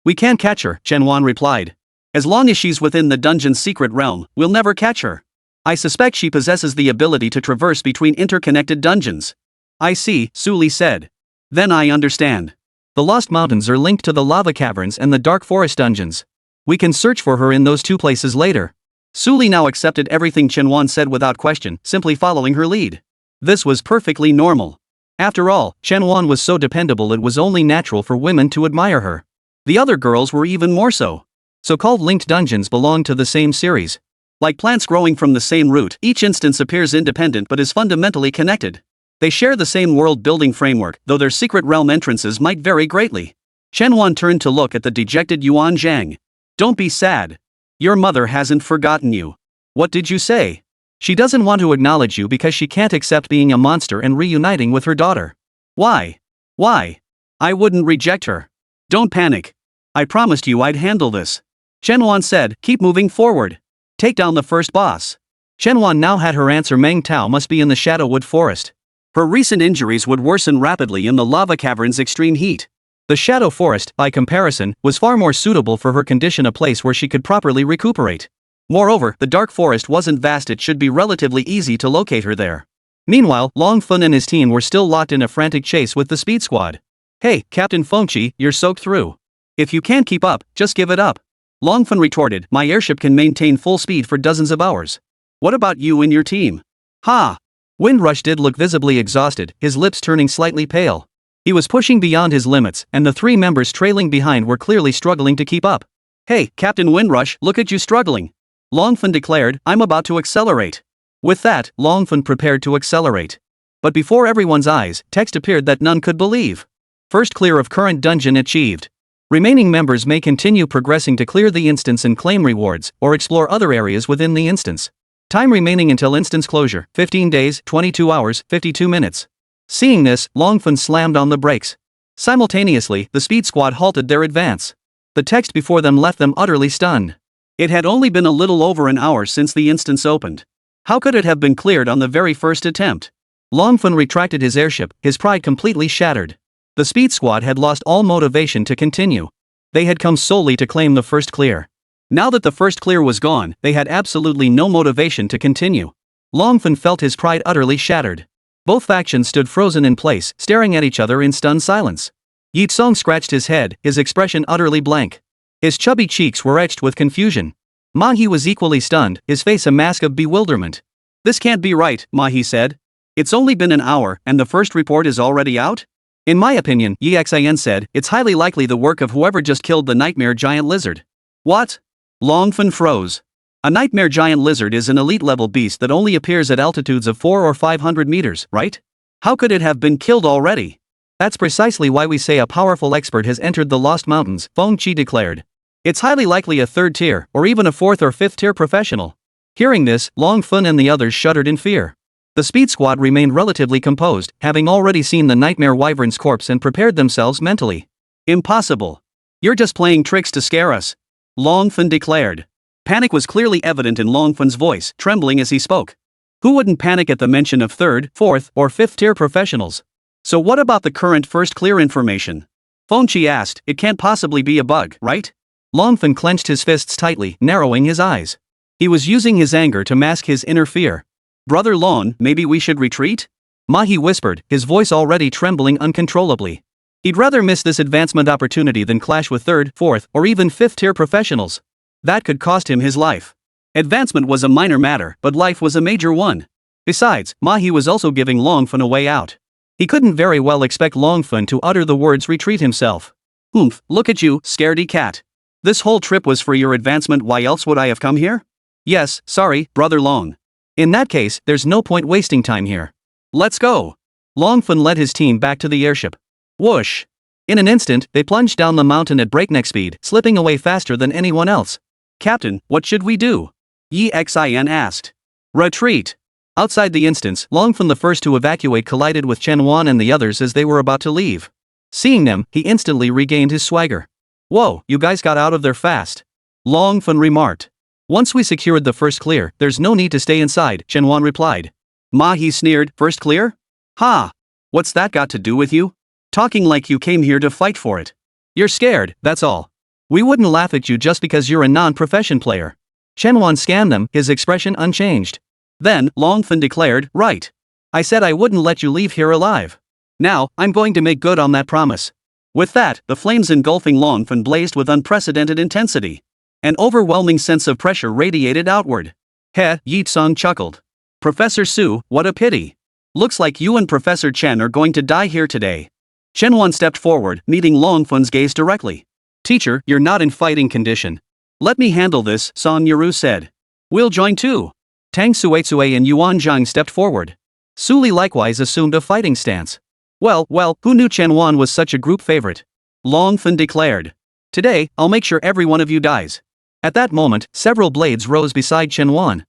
We can't catch her, Chen Wan replied. As long as she's within the dungeon's secret realm, we'll never catch her. I suspect she possesses the ability to traverse between interconnected dungeons. I see, Su Li said. Then I understand. The Lost Mountains are linked to the lava caverns and the Dark Forest dungeons. We can search for her in those two places later. Su Li now accepted everything Chen Wan said without question, simply following her lead. This was perfectly normal. After all, Chen Wan was so dependable it was only natural for women to admire her. The other girls were even more so. So-called linked dungeons belong to the same series. Like plants growing from the same root, each instance appears independent but is fundamentally connected. They share the same world-building framework, though their secret realm entrances might vary greatly. Chen Wan turned to look at the dejected Yuan Zhang. Don't be sad. Your mother hasn't forgotten you. What did you say? She doesn't want to acknowledge you because she can't accept being a monster and reuniting with her daughter. Why? Why? I wouldn't reject her. Don't panic. I promised you I'd handle this. Chen Wan said, keep moving forward. Take down the first boss. Chen Wan now had her answer. Meng Tao must be in the Shadowwood Forest. Her recent injuries would worsen rapidly in the lava cavern's extreme heat. The Shadow Forest, by comparison, was far more suitable for her condition, a place where she could properly recuperate. Moreover, the Dark Forest wasn't vast, it should be relatively easy to locate her there. Meanwhile, Long Fun and his team were still locked in a frantic chase with the Speed Squad. Hey, Captain Fengqi, you're soaked through. If you can't keep up, just give it up. Long Fun retorted, my airship can maintain full speed for dozens of hours. What about you and your team? Ha! Windrush did look visibly exhausted, his lips turning slightly pale. He was pushing beyond his limits, and the three members trailing behind were clearly struggling to keep up. Hey, Captain Windrush, look at you struggling. Longfen declared, I'm about to accelerate. With that, Longfen prepared to accelerate. But before everyone's eyes, text appeared that none could believe. First clear of current dungeon achieved. Remaining members may continue progressing to clear the instance and claim rewards, or explore other areas within the instance. Time remaining until instance closure, 15 days, 22 hours, 52 minutes. Seeing this, Longfen slammed on the brakes. Simultaneously, the Speed Squad halted their advance. The text before them left them utterly stunned. It had only been a little over an hour since the instance opened. How could it have been cleared on the very first attempt? Longfen retracted his airship, his pride completely shattered. The Speed Squad had lost all motivation to continue. They had come solely to claim the first clear. Now that the first clear was gone, they had absolutely no motivation to continue. Longfen felt his pride utterly shattered. Both factions stood frozen in place, staring at each other in stunned silence. Yi Song scratched his head, his expression utterly blank. His chubby cheeks were etched with confusion. Ma-hee was equally stunned, his face a mask of bewilderment. This can't be right, Ma-hee said. It's only been an hour, and the first report is already out? In my opinion, Yi Xin said, it's highly likely the work of whoever just killed the nightmare giant lizard. What? Longfen froze. A nightmare giant lizard is an elite-level beast that only appears at altitudes of 400 or 500 meters, right? How could it have been killed already? That's precisely why we say a powerful expert has entered the Lost Mountains, Feng Qi declared. It's highly likely a third tier, or even a fourth or fifth tier professional. Hearing this, Long Fun and the others shuddered in fear. The speed squad remained relatively composed, having already seen the nightmare wyvern's corpse and prepared themselves mentally. Impossible. You're just playing tricks to scare us, Long Fun declared. Panic was clearly evident in Long Fun's voice, trembling as he spoke. Who wouldn't panic at the mention of third, fourth, or fifth tier professionals? So what about the current first clear information? Feng Qi asked. It can't possibly be a bug, right? Longfen clenched his fists tightly, narrowing his eyes. He was using his anger to mask his inner fear. Brother Lon, maybe we should retreat? Ma-hee whispered, his voice already trembling uncontrollably. He'd rather miss this advancement opportunity than clash with third, fourth, or even fifth tier professionals. That could cost him his life. Advancement was a minor matter, but life was a major one. Besides, Ma-hee was also giving Longfen a way out. He couldn't very well expect Longfen to utter the words retreat himself. Oomph, look at you, scaredy cat. This whole trip was for your advancement, why else would I have come here? Yes, sorry, Brother Long. In that case, there's no point wasting time here. Let's go. Longfen led his team back to the airship. Whoosh! In an instant, they plunged down the mountain at breakneck speed, slipping away faster than anyone else. Captain, what should we do? Yi Xin asked. Retreat. Outside the instance, Longfen the first to evacuate collided with Chen Wan and the others as they were about to leave. Seeing them, he instantly regained his swagger. Whoa, you guys got out of there fast. Longfen remarked. Once we secured the first clear, there's no need to stay inside, Chen Wan replied. Ma-hee sneered, first clear? Ha! What's that got to do with you? Talking like you came here to fight for it. You're scared, that's all. We wouldn't laugh at you just because you're a non-profession player. Chen Wan scanned them, his expression unchanged. Then, Longfen declared, right. I said I wouldn't let you leave here alive. Now, I'm going to make good on that promise. With that, the flames engulfing Longfen blazed with unprecedented intensity. An overwhelming sense of pressure radiated outward. Heh, Yi Tsung chuckled. Professor Su, what a pity. Looks like you and Professor Chen are going to die here today. Chen Wan stepped forward, meeting Longfen's gaze directly. Teacher, you're not in fighting condition. Let me handle this, Song Yarou said. We'll join too. Tang Suetsue and Yuan Zhang stepped forward. Su Li likewise assumed a fighting stance. Well, who knew Chen Wan was such a group favorite? Longfen declared. Today, I'll make sure every one of you dies. At that moment, several blades rose beside Chen Wan.